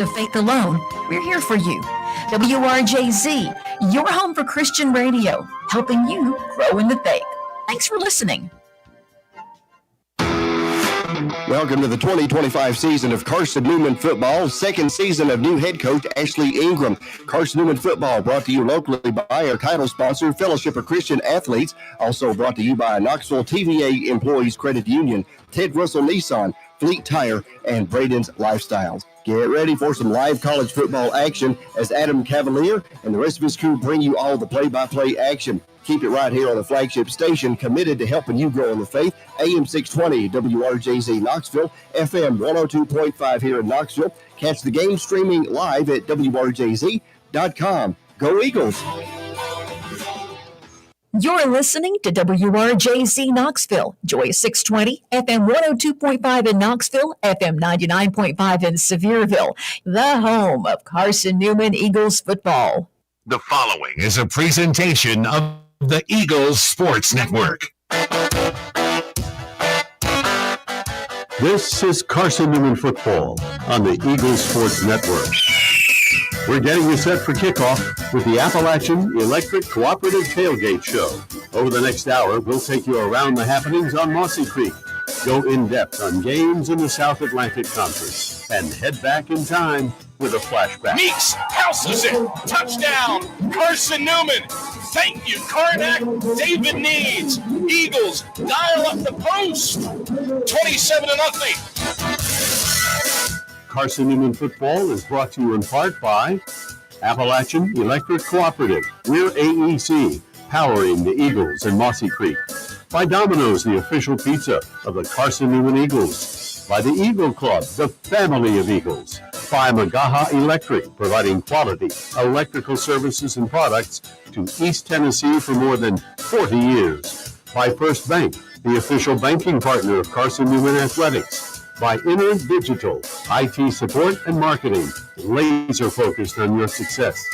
of faith alone, we're here for you. WRJZ, your home for Christian radio, helping you grow in the faith. Thanks for listening. Welcome to the 2025 season of Carson-Newman football, second season of new head coach Ashley Ingram. Carson-Newman football brought to you locally by our title sponsor, Fellowship of Christian Athletes, also brought to you by Knoxville TVA Employees Credit Union, Ted Russell Nissan, Fleet Tire, and Braden's Lifestyles. Get ready for some live college football action as Adam Cavalier and the rest of his crew bring you all the play-by-play action. Keep it right here on the flagship station, committed to helping you grow in the faith. AM 620 WRJZ Knoxville, FM 102.5 here in Knoxville. Catch the game streaming live at WRJZ.com. Go Eagles! You're listening to WRJZ Knoxville, Joy 620, FM 102.5 in Knoxville, FM 99.5 in Sevierville, the home of Carson-Newman Eagles football. The following is a presentation of the Eagles Sports Network. This is Carson-Newman football on the Eagles Sports Network. We're getting you set for kickoff with the Appalachian Electric Cooperative Tailgate Show. Over the next hour, we'll take you around the happenings on Mossy Creek, go in-depth on games in the South Atlantic Conference, and head back in time with a flashback. Meeks houses it. Touchdown, Carson-Newman. Thank you, Karnak. David Needs. Eagles dial up the post. 27-0. Carson-Newman football is brought to you in part by Appalachian Electric Cooperative. We're AEC, powering the Eagles in Mossy Creek. By Domino's, the official pizza of the Carson-Newman Eagles. By the Eagle Club, the family of Eagles. By Magaha Electric, providing quality electrical services and products to East Tennessee for more than 40 years. By First Bank, the official banking partner of Carson-Newman Athletics. By Inner Digital, IT support and marketing, laser focused on your success.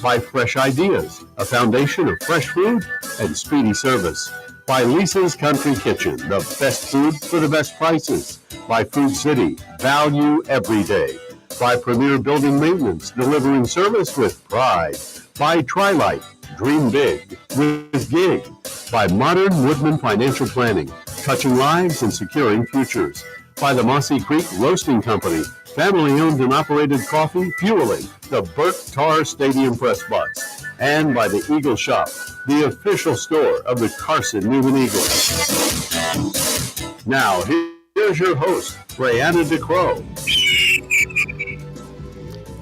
By Fresh Ideas, a foundation of fresh food and speedy service. By Lisa's Country Kitchen, the best food for the best prices. By Food City, value every day. By Premier Building Maintenance, delivering service with pride. By Trilight, dream big with Gig. By Modern Woodman Financial Planning, touching lives and securing futures. By the Mossy Creek Roasting Company, family-owned and operated coffee fueling the Burke-Tarr Stadium press box. And by the Eagle Shop, the official store of the Carson-Newman Eagles. Now, here's your host, Brianna DeCrow.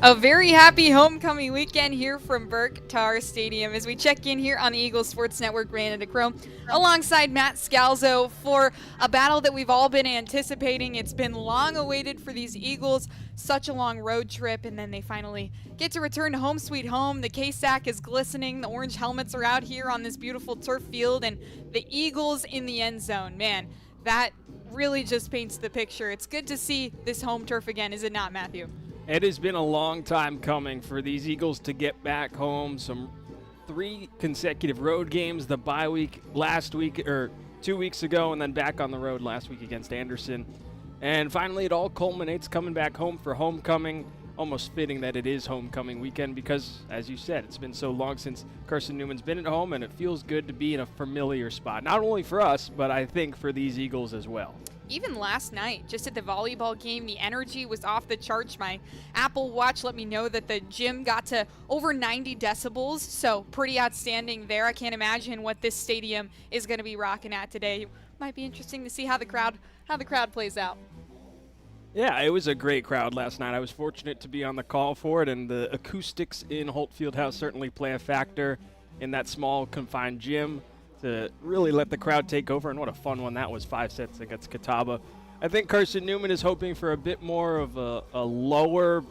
A very happy homecoming weekend here from Burke-Tarr Stadium as we check in here on the Eagles Sports Network. Brandon DeCrow alongside Matt Scalzo for a battle that we've all been anticipating. It's been long awaited for these Eagles, such a long road trip, and then they finally get to return to home sweet home. The K-Sack is glistening. The orange helmets are out here on this beautiful turf field, and the Eagles in the end zone. Man, that really just paints the picture. It's good to see this home turf again, is it not, Matthew? It has been a long time coming for these Eagles to get back home. 3 consecutive road games, the bye week last week, or 2 weeks ago, and then back on the road last week against Anderson. And finally, it all culminates coming back home for homecoming. Almost fitting that it is homecoming weekend because, as you said, it's been so long since Carson-Newman's been at home, and it feels good to be in a familiar spot. Not only for us, but I think for these Eagles as well. Even last night, just at the volleyball game, the energy was off the charts. My Apple Watch let me know that the gym got to over 90 decibels, so pretty outstanding there. I can't imagine what this stadium is going to be rocking at today. Might be interesting to see how the crowd plays out. Yeah, it was a great crowd last night. I was fortunate to be on the call for it, and the acoustics in Holt Fieldhouse certainly play a factor in that small, confined gym to really let the crowd take over, and what a fun one that was, 5 sets against Catawba. I think Carson-Newman is hoping for a bit more of a lower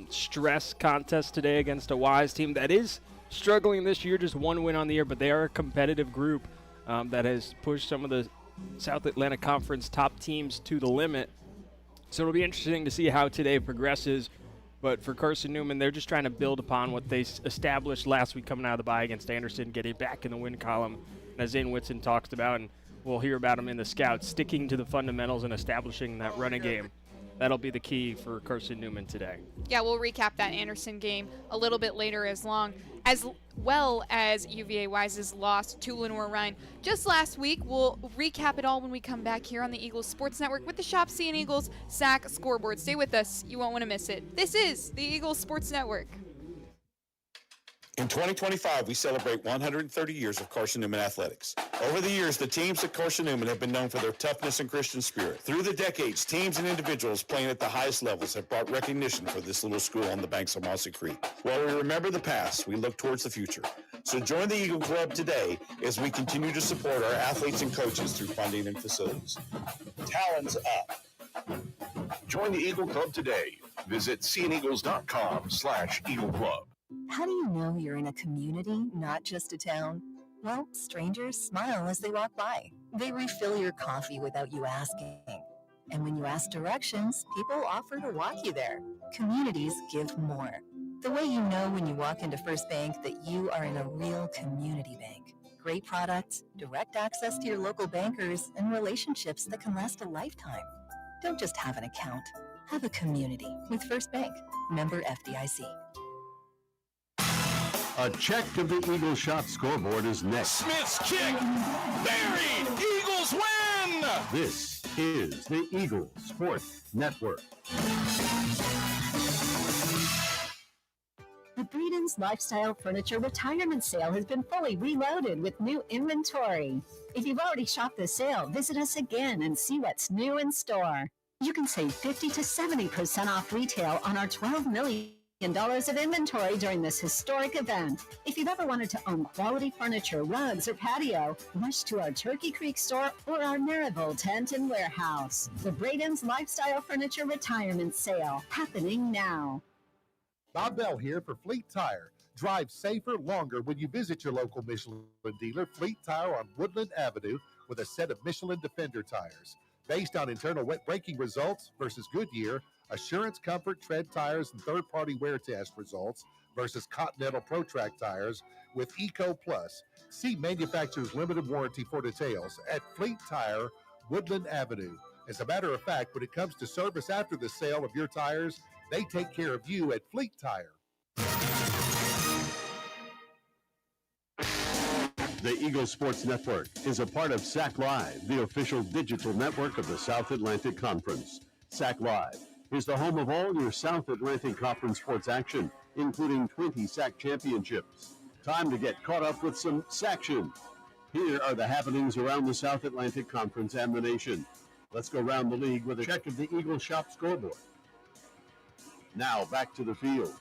stress contest today against a Wise team that is struggling this year, just one win on the year, but they are a competitive group that has pushed some of the South Atlantic Conference top teams to the limit. So it'll be interesting to see how today progresses. But for Carson-Newman, they're just trying to build upon what they established last week coming out of the bye against Anderson, getting back in the win column, as Zane Whitson talked about, and we'll hear about him in the scouts, sticking to the fundamentals and establishing that running game. that'll be the key for Carson-Newman today. Yeah, we'll recap that Anderson game a little bit later as well as UVA Wise's loss to Lenoir-Rhyne just last week. We'll recap it all when we come back here on the Eagles Sports Network with the Shop Seeing Eagles SAC scoreboard. Stay with us. You won't want to miss it. This is the Eagles Sports Network. In 2025, we celebrate 130 years of Carson-Newman athletics. Over the years, the teams at Carson-Newman have been known for their toughness and Christian spirit. Through the decades, teams and individuals playing at the highest levels have brought recognition for this little school on the banks of Mossy Creek. While we remember the past, we look towards the future. So join the Eagle Club today as we continue to support our athletes and coaches through funding and facilities. Talons up. Join the Eagle Club today. Visit seeandeagles.com/Eagle Club. How do you know you're in a community, not just a town? Well, strangers smile as they walk by. They refill your coffee without you asking. And when you ask directions, people offer to walk you there. Communities give more. The way you know when you walk into First Bank that you are in a real community bank. Great products, direct access to your local bankers, and relationships that can last a lifetime. Don't just have an account. Have a community with First Bank. Member FDIC. A check of the Eagles Shop scoreboard is next. Smith's kick, buried. Eagles win. This is the Eagles Sports Network. The Breeden's Lifestyle Furniture Retirement Sale has been fully reloaded with new inventory. If you've already shopped the sale, visit us again and see what's new in store. You can save 50 to 70% off retail on our $12 million of inventory during this historic event. If you've ever wanted to own quality furniture, rugs, or patio, rush to our Turkey Creek store or our Maryville tent and warehouse. The Braden's Lifestyle Furniture Retirement Sale, happening now. Bob Bell here for Fleet Tire. Drive safer, longer when you visit your local Michelin dealer, Fleet Tire on Woodland Avenue, with a set of Michelin Defender tires. Based on internal wet braking results versus Goodyear, Assurance Comfort Tread tires and third-party wear test results versus Continental Pro Track tires with Eco Plus. See manufacturer's limited warranty for details at Fleet Tire, Woodland Avenue. As a matter of fact, when it comes to service after the sale of your tires, they take care of you at Fleet Tire. The Eagles Sports Network is a part of SAC Live, the official digital network of the South Atlantic Conference. SAC Live is the home of all your South Atlantic Conference sports action, including 20 SAC championships. Time to get caught up with some SACtion. Here are the happenings around the South Atlantic Conference and the nation. Let's go around the league with a check of the Eagles Shop scoreboard. Now back to the field.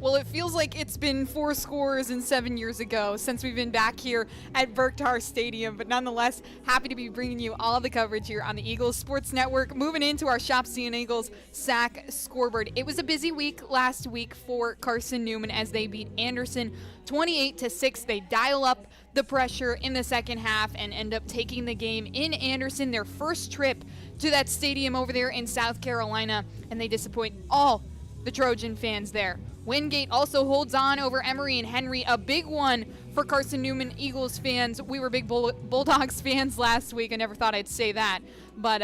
Well, it feels like it's been 4 scores and 7 years ago since we've been back here at Burke-Tarr Stadium, but nonetheless, happy to be bringing you all the coverage here on the Eagles Sports Network. Moving into our Shop Seeing Eagles SAC scoreboard. It was a busy week last week for Carson-Newman as they beat Anderson 28-6. They dial up the pressure in the second half and end up taking the game in Anderson, their first trip to that stadium over there in South Carolina, and they disappoint all the Trojan fans there. Wingate also holds on over Emory and Henry, a big one for Carson-Newman Eagles fans. We were big Bulldogs fans last week. I never thought I'd say that, but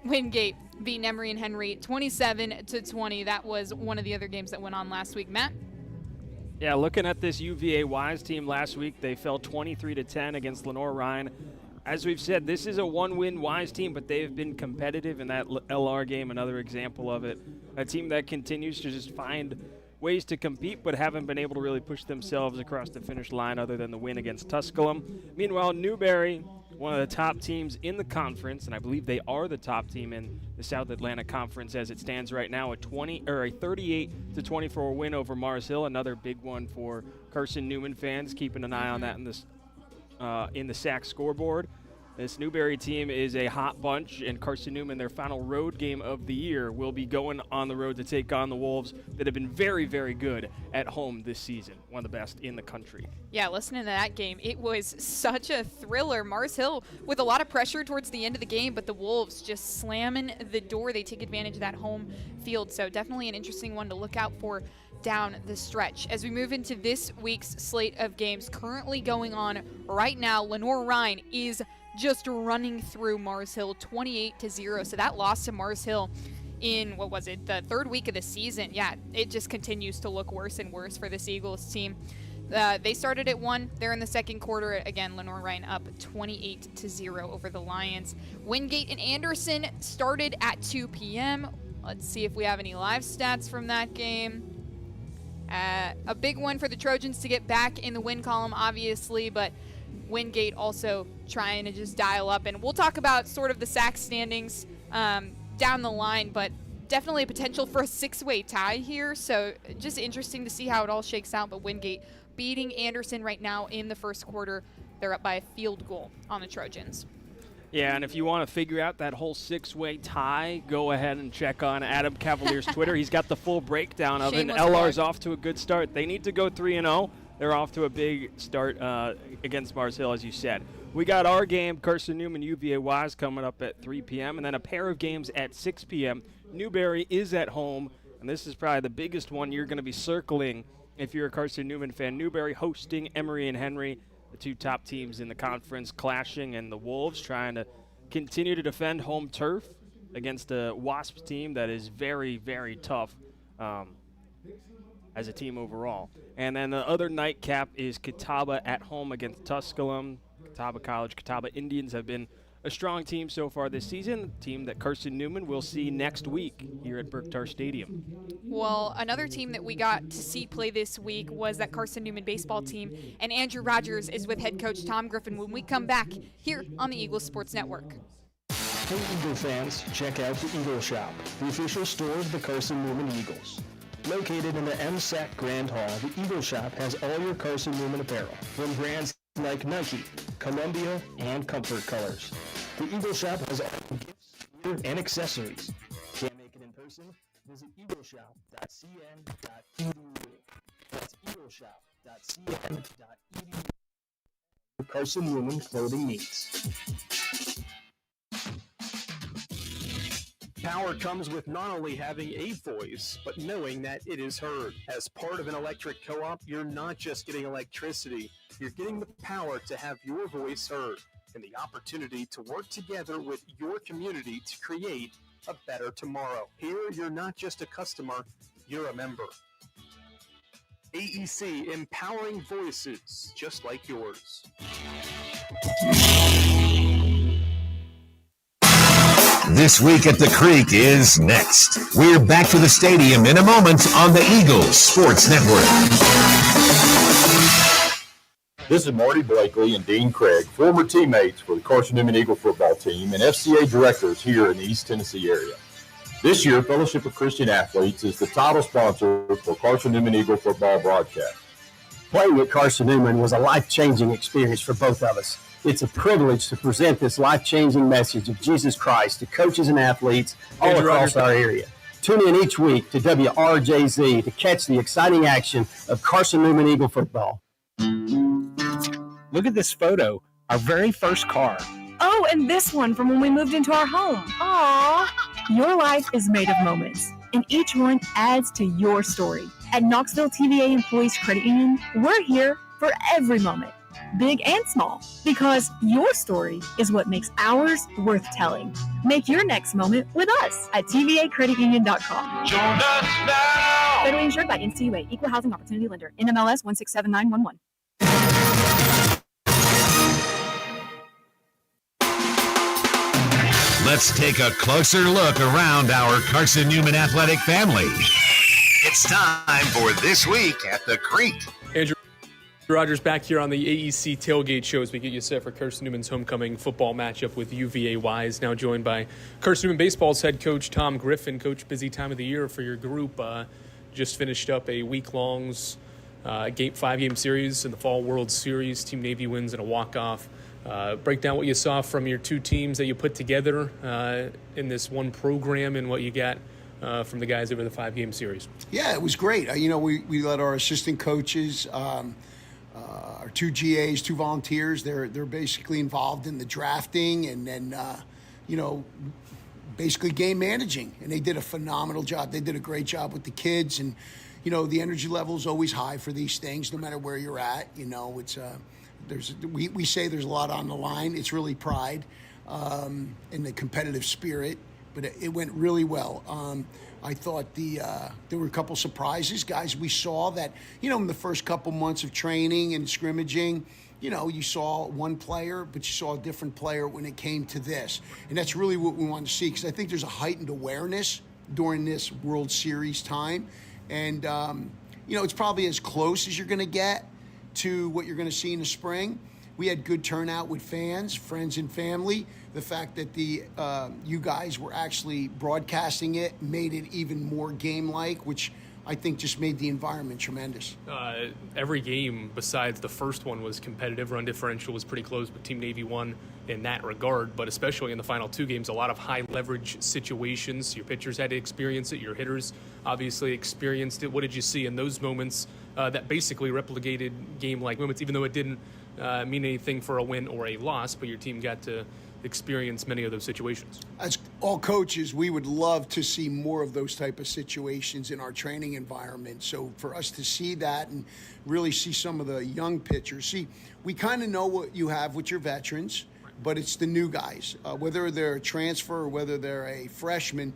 Wingate beating Emory and Henry 27-20. That was one of the other games that went on last week. Matt? Yeah, looking at this UVA Wise team last week, they fell 23-10 against Lenoir-Rhyne. As we've said, this is a one-win Wise team, but they've been competitive in that LR game, another example of it. A team that continues to just find ways to compete, but haven't been able to really push themselves across the finish line other than the win against Tusculum. Meanwhile, Newberry, one of the top teams in the conference, and I believe they are the top team in the South Atlantic Conference as it stands right now, a 38-24 win over Mars Hill, another big one for Carson-Newman fans, keeping an eye on that in the SAC scoreboard. This Newberry team is a hot bunch, and Carson-Newman, their final road game of the year, will be going on the road to take on the Wolves that have been very, very good at home this season, one of the best in the country. Yeah, listening to that game, it was such a thriller. Mars Hill with a lot of pressure towards the end of the game, but the Wolves just slamming the door. They take advantage of that home field, so definitely an interesting one to look out for down the stretch. As we move into this week's slate of games currently going on right now, Lenoir-Rhyne is just running through Mars Hill 28-0. So that loss to Mars Hill in, the third week of the season. Yeah, it just continues to look worse and worse for this Eagles team. They started at 1. They're in the second quarter. Again, Lenoir-Rhyne up 28-0 over the Lions. Wingate and Anderson started at 2 p.m. Let's see if we have any live stats from that game. A big one for the Trojans to get back in the win column, obviously, but Wingate also trying to just dial up. And we'll talk about sort of the sack standings down the line, but definitely a potential for a 6-way tie here. So just interesting to see how it all shakes out. But Wingate beating Anderson right now in the first quarter. They're up by a field goal on the Trojans. Yeah, and if you want to figure out that whole 6-way tie, go ahead and check on Adam Cavalier's Twitter. He's got the full breakdown of it. And LR's off to a good start. They need to go 3-0. They're off to a big start against Mars Hill, as you said. We got our game, Carson-Newman UVA Wise, coming up at 3 p.m., and then a pair of games at 6 p.m. Newberry is at home, and this is probably the biggest one you're going to be circling if you're a Carson-Newman fan. Newberry hosting Emory and Henry, the two top teams in the conference, clashing, and the Wolves trying to continue to defend home turf against a Wasps team that is very, very tough as a team overall. And then the other nightcap is Catawba at home against Tusculum. Catawba College, Catawba Indians have been a strong team so far this season, a team that Carson-Newman will see next week here at Burke-Tarr Stadium. Well, another team that we got to see play this week was that Carson-Newman baseball team, and Andrew Rogers is with head coach Tom Griffin when we come back here on the Eagles Sports Network. Hey Eagle fans, check out the Eagle Shop, the official store of the Carson-Newman Eagles. Located in the MSAC Grand Hall, the Eagle Shop has all your Carson-Newman apparel from brands like Nike, Columbia, and Comfort Colors. The Eagle Shop has all the gifts, gear, and accessories. Can't make it in person? Visit eagleshop.cn.edu. That's eagleshop.cn.edu. Carson-Newman clothing needs. Power comes with not only having a voice, but knowing that it is heard. As part of an electric co-op, you're not just getting electricity, you're getting the power to have your voice heard and the opportunity to work together with your community to create a better tomorrow. Here, you're not just a customer, you're a member. AEC, empowering voices just like yours. This Week at the Creek is next. We're back to the stadium in a moment on the Eagles Sports Network. This is Marty Blakely and Dean Craig, former teammates for the Carson-Newman Eagle football team and FCA directors here in the East Tennessee area. This year, Fellowship of Christian Athletes is the title sponsor for Carson-Newman Eagle football broadcast. Playing at Carson-Newman was a life-changing experience for both of us. It's a privilege to present this life-changing message of Jesus Christ to coaches and athletes all across our area. Tune in each week to WRJZ to catch the exciting action of Carson-Newman Eagle football. Look at this photo, our very first car. Oh, and this one from when we moved into our home. Aww. Your life is made of moments, and each one adds to your story. At Knoxville TVA Employees Credit Union, we're here for every moment, big and small, because your story is what makes ours worth telling. Make your next moment with us at tvacreditunion.com. Join us now. Federally insured by NCUA, Equal Housing Opportunity Lender, NMLS 167911. Let's take a closer look around our Carson-Newman athletic family. It's time for This Week at the Creek. Andrew Rogers back here on the AEC Tailgate Show as we get you set for Carson-Newman's homecoming football matchup with UVA Wise. Now joined by Carson-Newman Baseball's head coach Tom Griffin. Coach, busy time of the year for your group. Just finished up a week-long 5-game series in the Fall World Series. Team Navy wins in a walk-off. Break down what you saw from your two teams that you put together in this one program and what you got from the guys over the 5-game series. Yeah, it was great. We let our assistant coaches, our two GAs, two volunteers, they're basically involved in the drafting and then, basically game managing. And they did a phenomenal job. They did a great job with the kids. And, the energy level is always high for these things, no matter where you're at. It's we say there's a lot on the line. It's really pride and the competitive spirit, but it went really well. I thought there were a couple surprises, guys. We saw that, in the first couple months of training and scrimmaging, you saw one player, but you saw a different player when it came to this. And that's really what we want to see, because I think there's a heightened awareness during this World Series time. And, it's probably as close as you're going to get to what you're going to see in the spring. We had good turnout with fans, friends, and family. The fact that you guys were actually broadcasting it made it even more game-like, which I think just made the environment tremendous. Every game besides the first one was competitive. Run differential was pretty close, but Team Navy won in that regard. But especially in the final two games, a lot of high-leverage situations. Your pitchers had to experience it. Your hitters obviously experienced it. What did you see in those moments that basically replicated game-like moments, even though it didn't mean anything for a win or a loss, but your team got to experience many of those situations? As all coaches, we would love to see more of those type of situations in our training environment. So for us to see that and really see some of the young pitchers, we kind of know what you have with your veterans, but it's the new guys, whether they're a transfer or whether they're a freshman,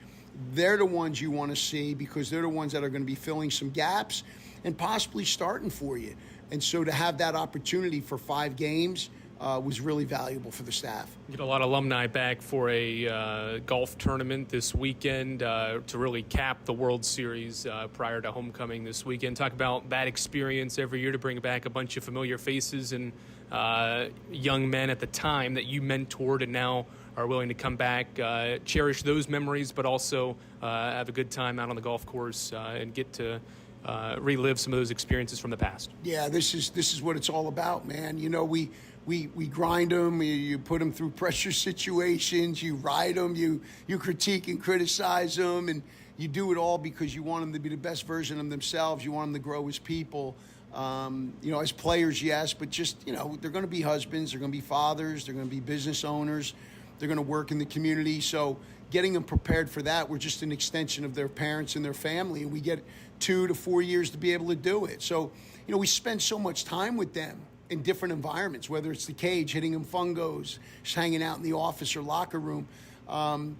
they're the ones you want to see, because they're the ones that are going to be filling some gaps and possibly starting for you. And so to have that opportunity for 5 games was really valuable for the staff. Get a lot of alumni back for a golf tournament this weekend to really cap the World Series prior to homecoming this weekend. Talk about that experience every year to bring back a bunch of familiar faces and young men at the time that you mentored and now are willing to come back, cherish those memories, but also have a good time out on the golf course and get to relive some of those experiences from the past. Yeah, this is what it's all about, man. We grind them, you put them through pressure situations, you ride them, you critique and criticize them, and you do it all because you want them to be the best version of themselves. You want them to grow as people. As players, yes, but just, they're going to be husbands, they're going to be fathers, they're going to be business owners, they're going to work in the community. So getting them prepared for that, we're just an extension of their parents and their family, and we get 2 to 4 years to be able to do it. So, we spend so much time with them in different environments, whether it's the cage, hitting them fungos, just hanging out in the office or locker room.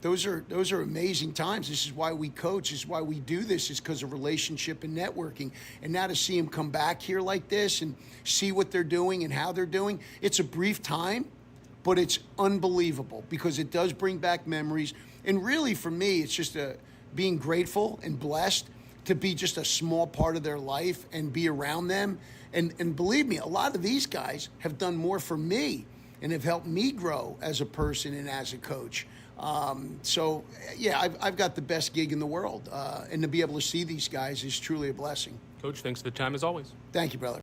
Those are amazing times. This is why we coach. This is why we do this, is because of relationship and networking. And now to see them come back here like this and see what they're doing and how they're doing, it's a brief time, but it's unbelievable because it does bring back memories. And really, for me, it's just being grateful and blessed to be just a small part of their life and be around them. And believe me, a lot of these guys have done more for me and have helped me grow as a person and as a coach. I've got the best gig in the world. And to be able to see these guys is truly a blessing. Coach, thanks for the time as always. Thank you, brother.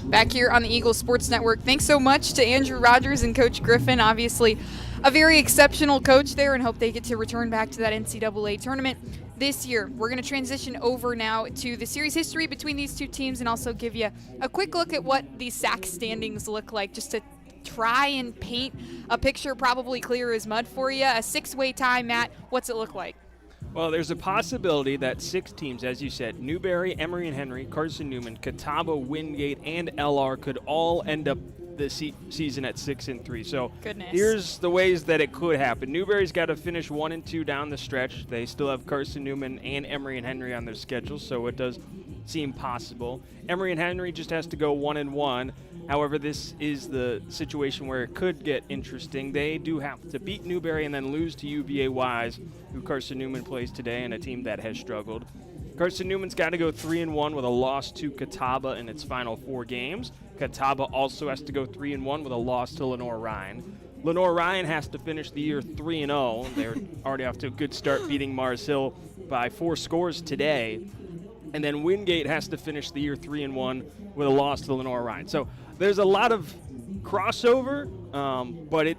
Back here on the Eagles Sports Network, thanks so much to Andrew Rogers and Coach Griffin. Obviously, a very exceptional coach there, and hope they get to return back to that NCAA tournament this year. We're going to transition over now to the series history between these two teams and also give you a quick look at what the SAC standings look like, just to try and paint a picture probably clear as mud for you. A 6-way tie, Matt, what's it look like? Well, there's a possibility that 6 teams, as you said, Newberry, Emory and Henry, Carson-Newman, Catawba, Wingate, and LR could all end up this season at 6-3. So here's the ways that it could happen. Newberry's got to finish 1-2 down the stretch. They still have Carson-Newman and Emory and Henry on their schedule, so it does seem possible. Emory and Henry just has to go 1-1. However, this is the situation where it could get interesting. They do have to beat Newberry and then lose to UVA Wise, who Carson-Newman plays today, and a team that has struggled. Carson-Newman's got to go 3-1 with a loss to Catawba in its final 4 games. Catawba also has to go 3-1 with a loss to Lenore-Ryan. Lenore-Ryan has to finish the year 3-0. They're already off to a good start, beating Mars Hill by 4 scores today. And then Wingate has to finish the year 3-1 with a loss to Lenore-Ryan. So there's a lot of crossover, but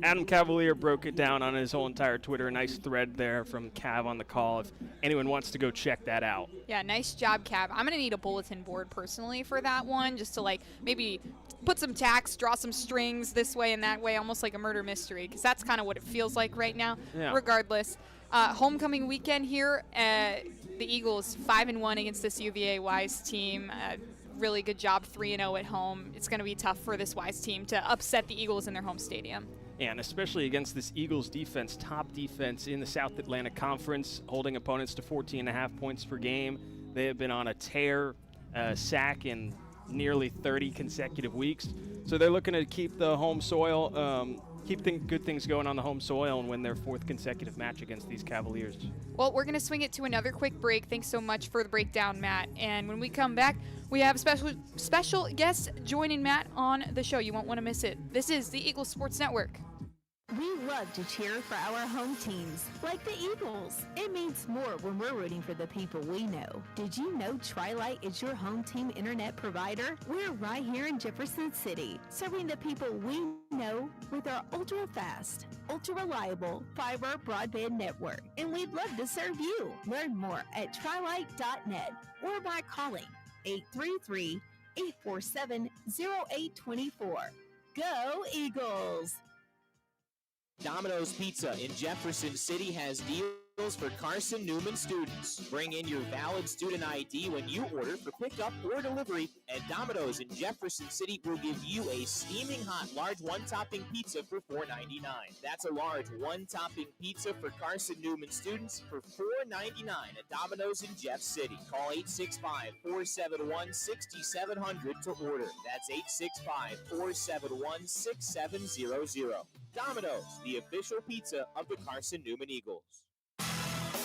Adam Cavalier broke it down on his whole entire Twitter. A nice thread there from Cav on the call if anyone wants to go check that out. Yeah, nice job, Cav. I'm going to need a bulletin board personally for that one, just to maybe put some tacks, draw some strings this way and that way, almost like a murder mystery, because that's kind of what it feels like right now. Yeah. Regardless, Homecoming weekend here. The Eagles 5-1 against this UVA Wise team. Really good job, 3-0 at home. It's going to be tough for this Wise team to upset the Eagles in their home stadium. And especially against this Eagles defense, top defense in the South Atlantic Conference, holding opponents to 14.5 points per game. They have been on a tear, sack in nearly 30 consecutive weeks. So they're looking to keep the home soil, good things going on the home soil and win their fourth consecutive match against these Cavaliers. Well, we're going to swing it to another quick break. Thanks so much for the breakdown, Matt. And when we come back, we have special guests joining Matt on the show. You won't want to miss it. This is the Eagles Sports Network. We love to cheer for our home teams, like the Eagles. It means more when we're rooting for the people we know. Did you know Tri-Lite is your home team internet provider? We're right here in Jefferson City, serving the people we know with our ultra-fast, ultra-reliable fiber broadband network. And we'd love to serve you. Learn more at trilite.net or by calling 833-847-0824. Go Eagles! Domino's Pizza in Jefferson City has deals for Carson-Newman students. Bring in your valid student ID when you order for pickup or delivery, and Domino's in Jefferson City will give you a steaming hot large one-topping pizza for $4.99. That's a large one-topping pizza for Carson-Newman students for $4.99 at Domino's in Jeff City. Call 865-471-6700 to order. That's 865-471-6700. Domino's, the official pizza of the Carson-Newman Eagles.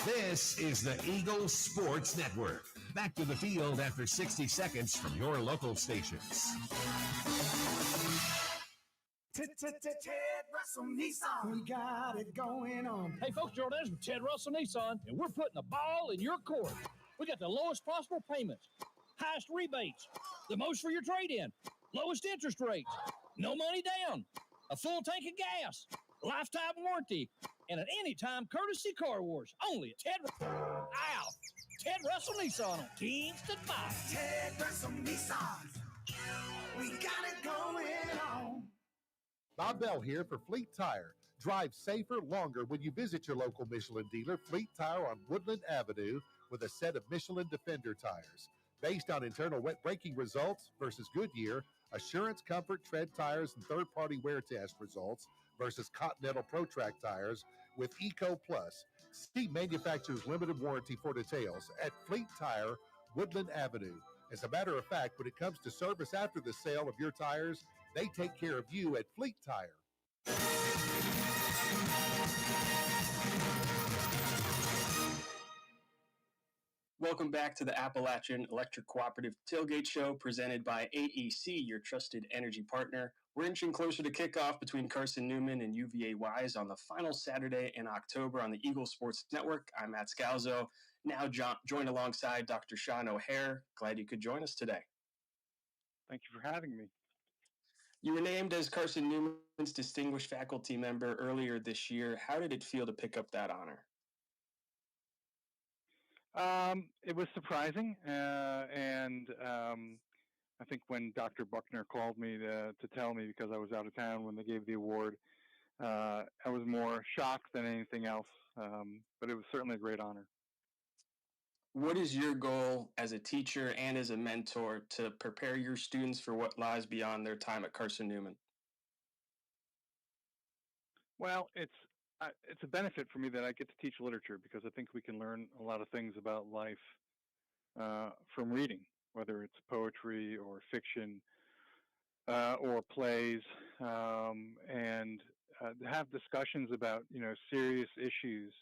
This is the Eagles Sports Network. Back to the field after 60 seconds from your local stations. Ted Russell Nissan, we got it going on. Hey folks, Jordan's with Ted Russell Nissan, and we're putting the ball in your court. We got the lowest possible payments, highest rebates, the most for your trade-in, lowest interest rates, no money down, a full tank of gas, lifetime warranty, and an anytime courtesy car wash. Only at Ted Russell Nissan on Kingston 5. Ted Russell Nissan, we got it going on. Bob Bell here for Fleet Tire. Drive safer longer when you visit your local Michelin dealer, Fleet Tire on Woodland Avenue, with a set of Michelin Defender tires. Based on internal wet braking results versus Goodyear, Assurance Comfort Tread tires and third-party wear test results versus Continental ProTrack tires with Eco Plus. See manufacturer's limited warranty for details at Fleet Tire, Woodland Avenue. As a matter of fact, when it comes to service after the sale of your tires, they take care of you at Fleet Tire. Welcome back to the Appalachian Electric Cooperative Tailgate Show presented by AEC, your trusted energy partner. We're inching closer to kickoff between Carson-Newman and UVA Wise on the final Saturday in October on the Eagles Sports Network. I'm Matt Scalzo, now joined alongside Dr. Sean O'Hare. Glad you could join us today. Thank you for having me. You were named as Carson-Newman's Distinguished Faculty Member earlier this year. How did it feel to pick up that honor? It was surprising, and I think when Dr. Buckner called me to tell me, because I was out of town when they gave the award, I was more shocked than anything else, but it was certainly a great honor. What is your goal as a teacher and as a mentor to prepare your students for what lies beyond their time at Carson-Newman? Well, it's a benefit for me that I get to teach literature, because I think we can learn a lot of things about life from reading, whether it's poetry or fiction or plays, and have discussions about serious issues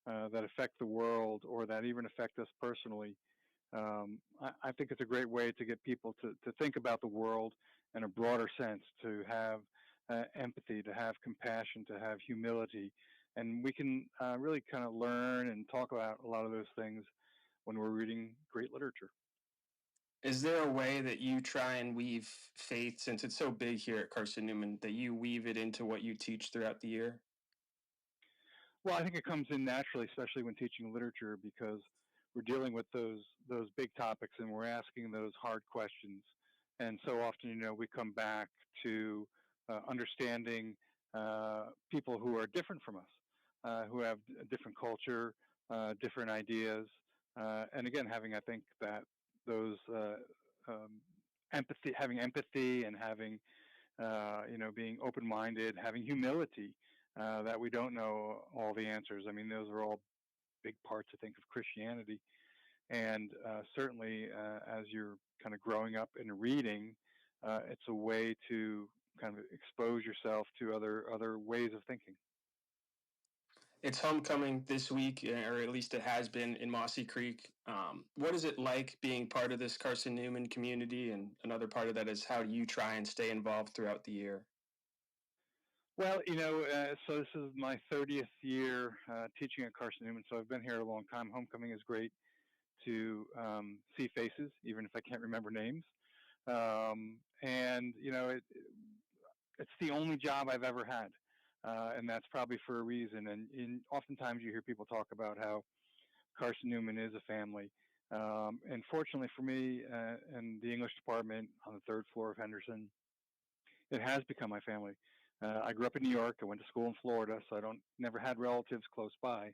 that affect the world or that even affect us personally. I think it's a great way to get people to think about the world in a broader sense, to have empathy, to have compassion, to have humility. And we can really kind of learn and talk about a lot of those things when we're reading great literature. Is there a way that you try and weave faith, since it's so big here at Carson-Newman, that you weave it into what you teach throughout the year? Well, I think it comes in naturally, especially when teaching literature, because we're dealing with those big topics and we're asking those hard questions. And so often, we come back to understanding people who are different from us. who have a different culture, different ideas, and again, having, I think, that those having empathy and having, being open-minded, having humility, that we don't know all the answers. I mean, those are all big parts, I think, of Christianity. And certainly, as you're kind of growing up and reading, it's a way to kind of expose yourself to other ways of thinking. It's homecoming this week, or at least it has been in Mossy Creek. What is it like being part of this Carson-Newman community? And another part of that is how do you try and stay involved throughout the year? Well, so this is my 30th year teaching at Carson-Newman, so I've been here a long time. Homecoming is great to see faces, even if I can't remember names. And, it's the only job I've ever had. And that's probably for a reason. And oftentimes you hear people talk about how Carson-Newman is a family. And fortunately for me and the English department on the 3rd floor of Henderson, it has become my family. I grew up in New York. I went to school in Florida, so I never had relatives close by.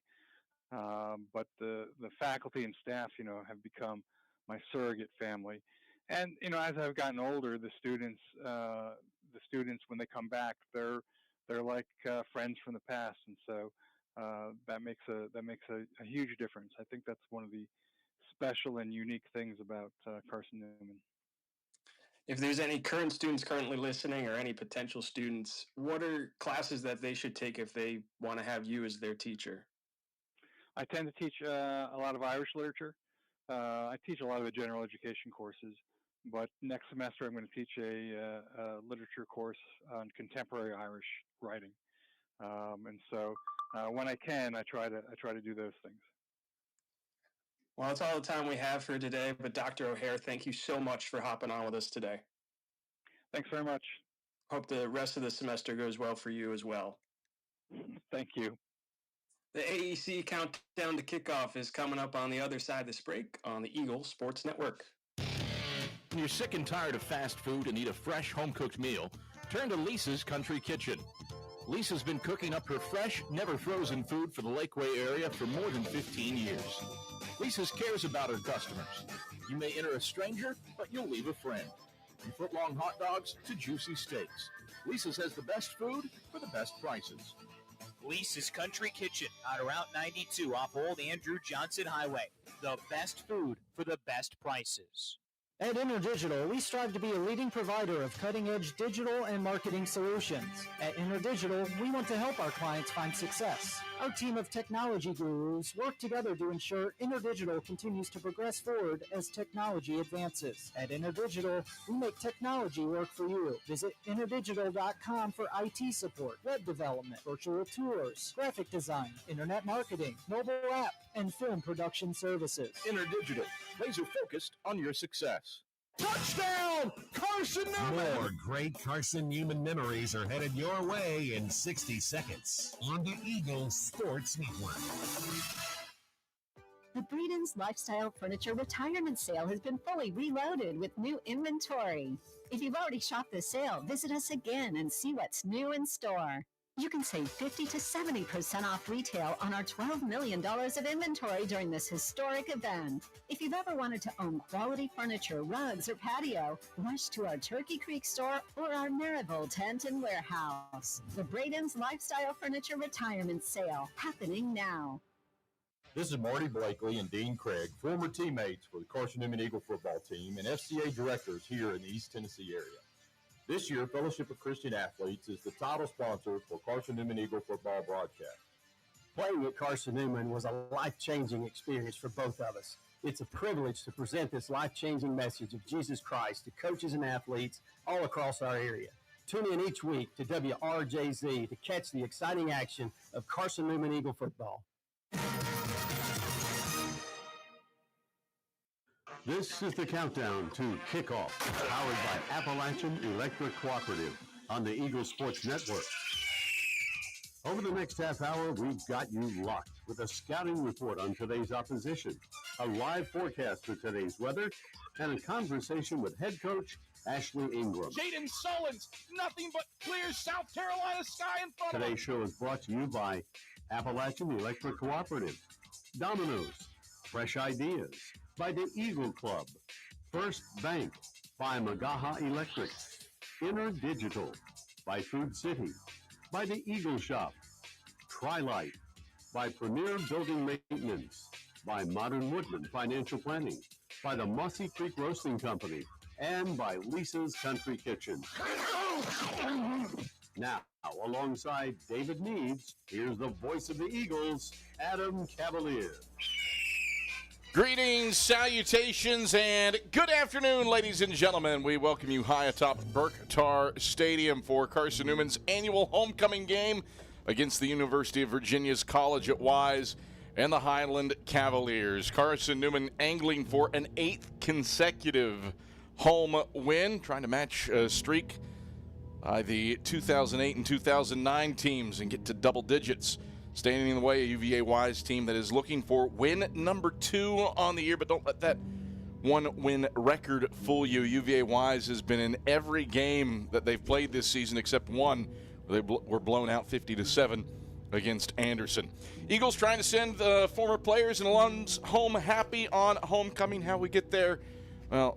But the faculty and staff, have become my surrogate family. And, as I've gotten older, the students, when they come back, they're like friends from the past. And so that makes a huge difference. I think that's one of the special and unique things about Carson-Newman. If there's any current students currently listening or any potential students, what are classes that they should take if they want to have you as their teacher? I tend to teach a lot of Irish literature. I teach a lot of the general education courses, but next semester I'm going to teach a literature course on contemporary Irish writing. And so when I can, I try to do those things. Well, that's all the time we have for today, but Dr. O'Hare, thank you so much for hopping on with us today. Thanks very much. Hope the rest of the semester goes well for you as well. Thank you. The AEC countdown to kickoff is coming up on the other side of this break on the Eagle Sports Network. When you're sick and tired of fast food and need a fresh, home-cooked meal, turn to Lisa's Country Kitchen. Lisa's been cooking up her fresh, never-frozen food for the Lakeway area for more than 15 years. Lisa's cares about her customers. You may enter a stranger, but you'll leave a friend. From foot-long hot dogs to juicy steaks, Lisa's has the best food for the best prices. Lisa's Country Kitchen on Route 92 off Old Andrew Johnson Highway. The best food for the best prices. At InterDigital, we strive to be a leading provider of cutting-edge digital and marketing solutions. At InterDigital, we want to help our clients find success. Our team of technology gurus work together to ensure InterDigital continues to progress forward as technology advances. At InterDigital, we make technology work for you. Visit interdigital.com for IT support, web development, virtual tours, graphic design, internet marketing, mobile app, and film production services. InterDigital, laser-focused on your success. Touchdown, Carson-Newman! More great Carson-Newman memories are headed your way in 60 seconds on the Eagle Sports Network. The Breeden's Lifestyle Furniture Retirement Sale has been fully reloaded with new inventory. If you've already shopped the sale, visit us again and see what's new in store. You can save 50 to 70% off retail on our $12 million of inventory during this historic event. If you've ever wanted to own quality furniture, rugs, or patio, rush to our Turkey Creek store or our Maryville tent and warehouse. The Braden's Lifestyle Furniture Retirement Sale, happening now. This is Marty Blakely and Dean Craig, former teammates for the Carson-Newman Eagle football team and FCA directors here in the East Tennessee area. This year, Fellowship of Christian Athletes is the title sponsor for Carson-Newman Eagle football broadcast. Playing at Carson-Newman was a life-changing experience for both of us. It's a privilege to present this life-changing message of Jesus Christ to coaches and athletes all across our area. Tune in each week to WRJZ to catch the exciting action of Carson-Newman Eagle football. This is the countdown to kickoff, powered by Appalachian Electric Cooperative on the Eagle Sports Network. Over the next half hour, we've got you locked with a scouting report on today's opposition, a live forecast for today's weather, and a conversation with head coach Ashley Ingram. Jaden Sullins, nothing but clear South Carolina sky in front of him. Today's show is brought to you by Appalachian Electric Cooperative, Domino's, Fresh Ideas by the Eagle Club, First Bank by Magaha Electric, Inner Digital by Food City, by the Eagle Shop, Trilight by Premier Building Maintenance, by Modern Woodland Financial Planning, by the Mossy Creek Roasting Company, and by Lisa's Country Kitchen. Now, alongside David Needs, here's the voice of the Eagles, Adam Cavalier. Greetings, salutations, and good afternoon, ladies and gentlemen. We welcome you high atop Burke-Tarr Stadium for Carson-Newman's annual homecoming game against the University of Virginia's College at Wise and the Highland Cavaliers. Carson-Newman angling for an 8th consecutive home win, trying to match a streak by the 2008 and 2009 teams and get to double digits. Standing in the way, a UVA Wise team that is looking for win number 2 on the year, but don't let that one-win record fool you. UVA Wise has been in every game that they've played this season except one. They were blown out 50-7 against Anderson. Eagles trying to send the former players and alums home happy on homecoming. How we get there? Well,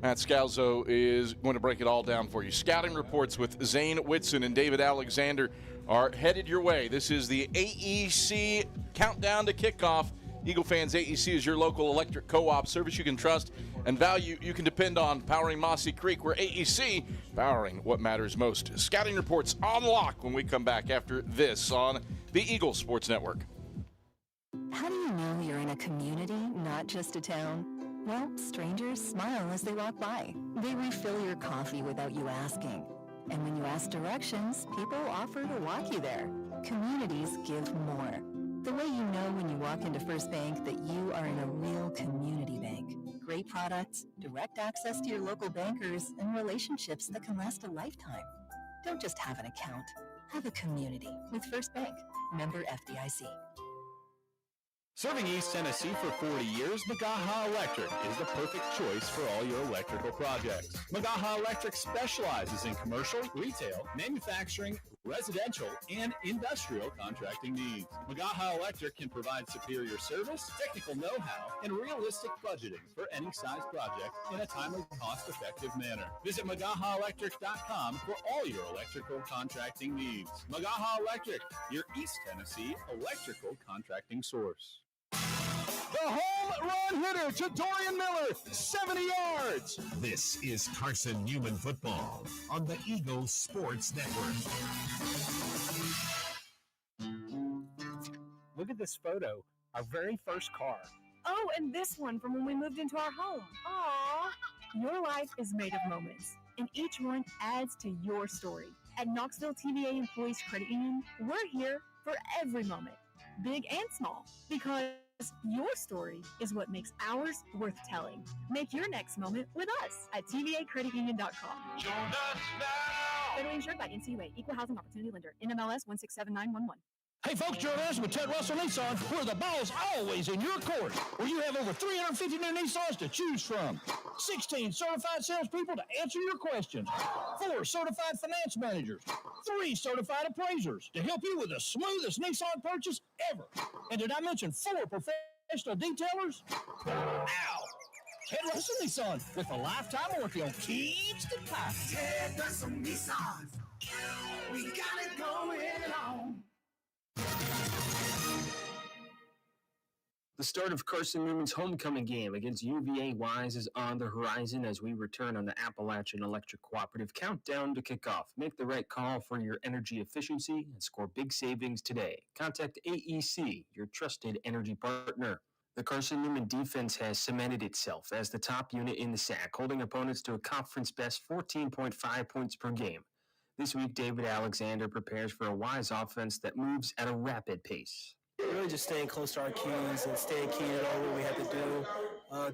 Matt Scalzo is going to break it all down for you. Scouting reports with Zane Whitson and David Alexander are headed your way. This is the AEC countdown to kickoff. Eagle fans, AEC is your local electric co-op service you can trust and value you can depend on, powering Mossy Creek, where AEC powering what matters most. Scouting reports on lock when we come back after this on the Eagle Sports Network. How do you know you're in a community, not just a town? Well, strangers smile as they walk by. They refill your coffee without you asking. And when you ask directions, people offer to walk you there. Communities give more. The way you know when you walk into First Bank that you are in a real community bank. Great products, direct access to your local bankers, and relationships that can last a lifetime. Don't just have an account. Have a community with First Bank. Member FDIC. Serving East Tennessee for 40 years, Magaha Electric is the perfect choice for all your electrical projects. Magaha Electric specializes in commercial, retail, manufacturing, residential, and industrial contracting needs. Magaha Electric can provide superior service, technical know-how, and realistic budgeting for any size project in a timely, cost-effective manner. Visit MagahaElectric.com for all your electrical contracting needs. Magaha Electric, your East Tennessee electrical contracting source. The home run hitter to Dorian Miller, 70 yards. This is Carson-Newman football on the Eagle Sports Network. Look at this photo, our very first car. Oh, and this one from when we moved into our home. Aww. Your life is made of moments, and each one adds to your story. At Knoxville TVA Employees Credit Union, we're here for every moment, big and small, because your story is what makes ours worth telling. Make your next moment with us at tvacreditunion.com. Join us now. Federally insured by NCUA, Equal Housing Opportunity Lender, NMLS 167911. Hey folks, join us with Ted Russell Nissan, where the ball's always in your court, where you have over 350 new Nissans to choose from. 16 certified salespeople to answer your questions. 4 certified finance managers. 3 certified appraisers to help you with the smoothest Nissan purchase ever. And did I mention 4 professional detailers? Ow! Ted Russell Nissan with a lifetime warranty on keys to pipe. Ted Russell Nissan. We got it going on. The start of Carson-Newman's homecoming game against UVA Wise is on the horizon as we return on the Appalachian Electric Cooperative countdown to kickoff. Make the right call for your energy efficiency and score big savings today. Contact AEC, your trusted energy partner. The Carson-Newman defense has cemented itself as the top unit in the SAC, holding opponents to a conference-best 14.5 points per game. This week, David Alexander prepares for a Wise offense that moves at a rapid pace. Really just staying close to our keys and staying key to all what we have to do.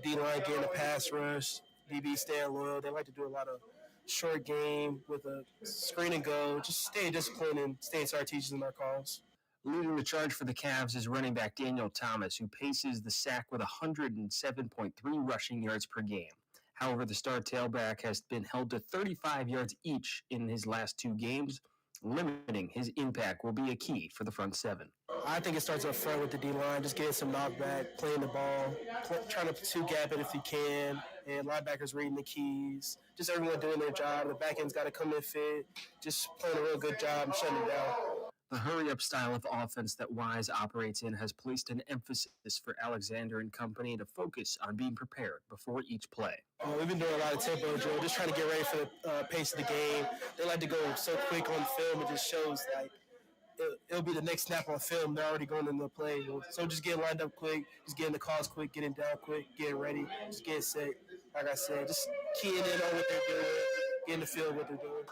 D-line getting a pass rush, DB staying loyal. They like to do a lot of short game with a screen and go. Just stay disciplined and stay to our teachers and our calls. Leading the charge for the Cavs is running back Daniel Thomas, who paces the SAC with 107.3 rushing yards per game. However, the star tailback has been held to 35 yards each in his last 2 games, Limiting his impact will be a key for the front seven. I think it starts up front with the D-line, just getting some knockback, playing the ball, trying to two-gap it if you can, and linebackers reading the keys. Just everyone doing their job. The back end's got to come in fit, just playing a real good job and shutting it down. The hurry-up style of offense that Wise operates in has placed an emphasis for Alexander and company to focus on being prepared before each play. We've been doing a lot of tempo drill, just trying to get ready for the pace of the game. They like to go so quick on film, it just shows like it'll be the next snap on film. They're already going into the play. So just getting lined up quick, just getting the calls quick, getting down quick, getting ready, just getting set. Like I said, just keying in on what they're doing, getting the feel of what they're doing.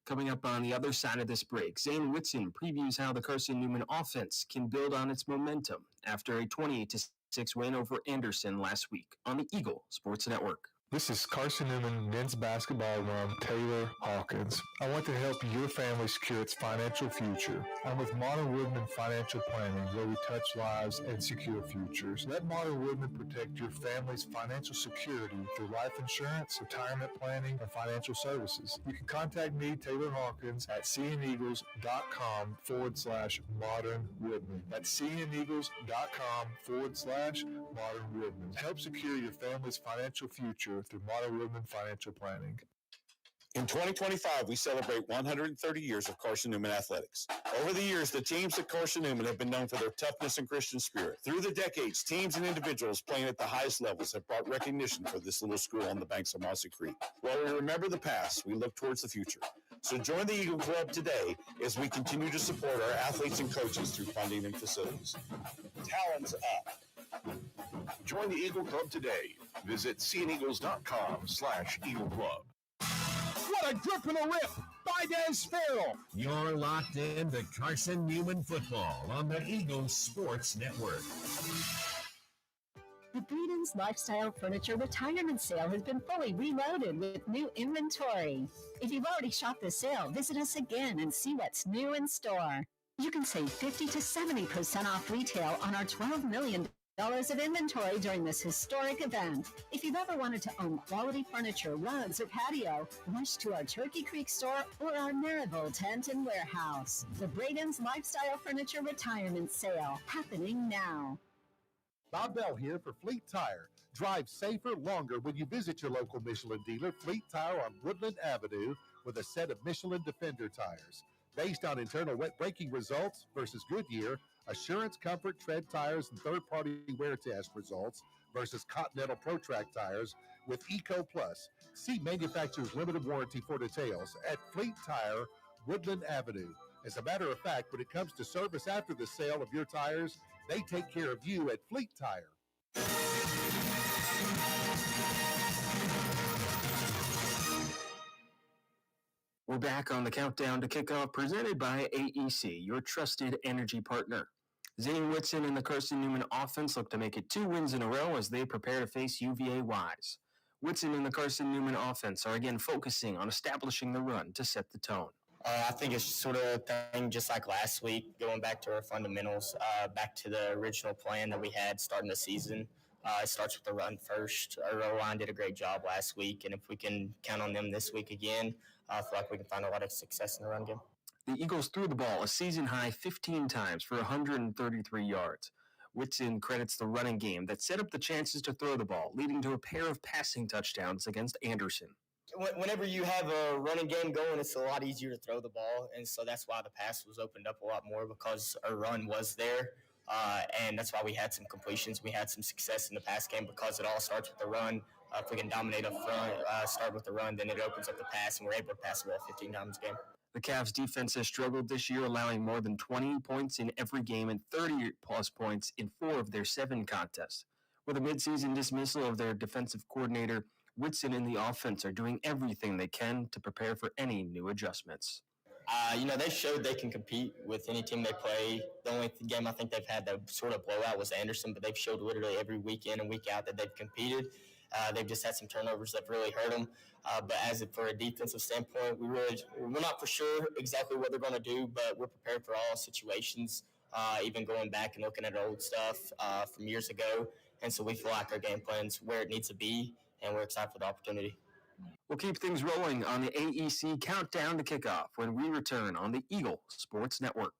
Coming up on the other side of this break, Zane Whitson previews how the Carson-Newman offense can build on its momentum after a 28-6 win over Anderson last week on the Eagle Sports Network. This is Carson-Newman men's basketball alum Taylor Hawkins. I want to help your family secure its financial future. I'm with Modern Woodman Financial Planning, where we touch lives and secure futures. Let Modern Woodman protect your family's financial security through life insurance, retirement planning, and financial services. You can contact me, Taylor Hawkins, at seeandeagles.com/Modern Woodman. That's seeandeagles.com/Modern Woodman. Help secure your family's financial future through Modern Woodman Financial Planning. In 2025, we celebrate 130 years of Carson-Newman athletics. Over the years, the teams at Carson-Newman have been known for their toughness and Christian spirit. Through the decades, teams and individuals playing at the highest levels have brought recognition for this little school on the banks of Mossy Creek. While we remember the past, we look towards the future. So join the Eagle Club today as we continue to support our athletes and coaches through funding and facilities. Talons up. Join the Eagle Club today. Visit seeandeagles.com/Eagle Club. What a grip and a rip by Dan Farrell. You're locked in to Carson-Newman football on the Eagle Sports Network. The Breeden's Lifestyle Furniture Retirement Sale has been fully reloaded with new inventory. If you've already shopped the sale, visit us again and see what's new in store. You can save 50 to 70% off retail on our $12 million of inventory during this historic event. If you've ever wanted to own quality furniture, rugs, or patio, rush to our Turkey Creek store or our Maryville tent and warehouse. The Braden's Lifestyle Furniture Retirement Sale, happening now. Bob Bell here for Fleet Tire. Drive safer longer when you visit your local Michelin dealer, Fleet Tire on Woodland Avenue, with a set of Michelin Defender tires. Based on internal wet braking results versus Goodyear, Assurance Comfort Tread tires and third-party wear test results versus Continental ProTrack tires with Eco Plus. See manufacturer's limited warranty for details at Fleet Tire, Woodland Avenue. As a matter of fact, when it comes to service after the sale of your tires, they take care of you at Fleet Tire. We're back on the countdown to kickoff presented by AEC, your trusted energy partner. Zane Whitson and the Carson-Newman offense look to make it 2 wins in a row as they prepare to face UVA Wise. Whitson and the Carson-Newman offense are again focusing on establishing the run to set the tone. I think it's sort of a thing just like last week, going back to our fundamentals, back to the original plan that we had starting the season. It starts with the run first. Our O-line did a great job last week, and if we can count on them this week again, I feel like we can find a lot of success in the run game. The Eagles threw the ball a season-high 15 times for 133 yards. Whitson credits the running game that set up the chances to throw the ball, leading to a pair of passing touchdowns against Anderson. Whenever you have a running game going, it's a lot easier to throw the ball, and so that's why the pass was opened up a lot more because our run was there, and that's why we had some completions. We had some success in the pass game because it all starts with the run. If we can dominate up front, start with the run, then it opens up the pass, and we're able to pass the ball 15 times a game. The Cavs' defense has struggled this year, allowing more than 20 points in every game and 30-plus points in 4 of their 7 contests. With a midseason dismissal of their defensive coordinator, Whitson and the offense are doing everything they can to prepare for any new adjustments. They showed they can compete with any team they play. The only game I think they've had that sort of blowout was Anderson, but they've showed literally every week in and week out that they've competed. They've just had some turnovers that really hurt them. But for a defensive standpoint, we're not for sure exactly what they're going to do, but we're prepared for all situations, even going back and looking at old stuff from years ago. And so we feel like our game plan's where it needs to be, and we're excited for the opportunity. We'll keep things rolling on the AEC Countdown to Kickoff when we return on the Eagle Sports Network.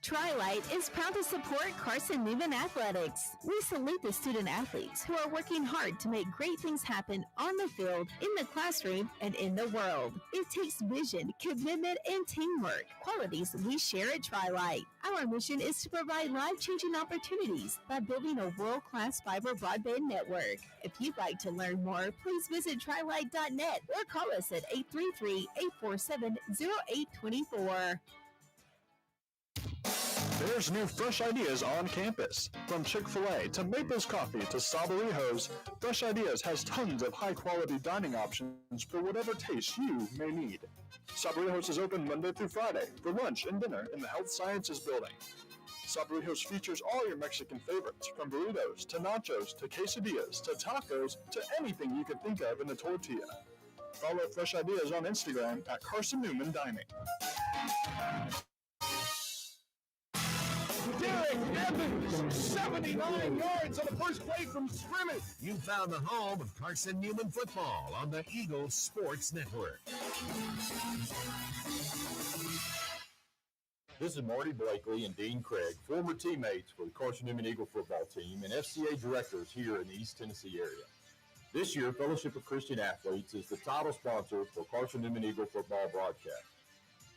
Tri-Light is proud to support Carson-Newman Athletics. We salute the student athletes who are working hard to make great things happen on the field, in the classroom, and in the world. It takes vision, commitment, and teamwork, qualities we share at Tri-Light. Our mission is to provide life-changing opportunities by building a world-class fiber broadband network. If you'd like to learn more, please visit trilight.net or call us at 833-847-0824. There's new fresh ideas on campus. From Chick-fil-A to Maples Coffee to Sabarijos, Fresh Ideas has tons of high-quality dining options for whatever taste you may need. Sabarijos is open Monday through Friday for lunch and dinner in the Health Sciences Building. Sabarijos features all your Mexican favorites, from burritos to nachos to quesadillas to tacos to anything you could think of in a tortilla. Follow Fresh Ideas on Instagram at Carson-Newman Dining. Derek Evans, 79 yards on the first play from scrimmage. You found the home of Carson-Newman football on the Eagle Sports Network. This is Marty Blakely and Dean Craig, former teammates for the Carson-Newman Eagle football team and FCA directors here in the East Tennessee area. This year, Fellowship of Christian Athletes is the title sponsor for Carson-Newman Eagle football broadcast.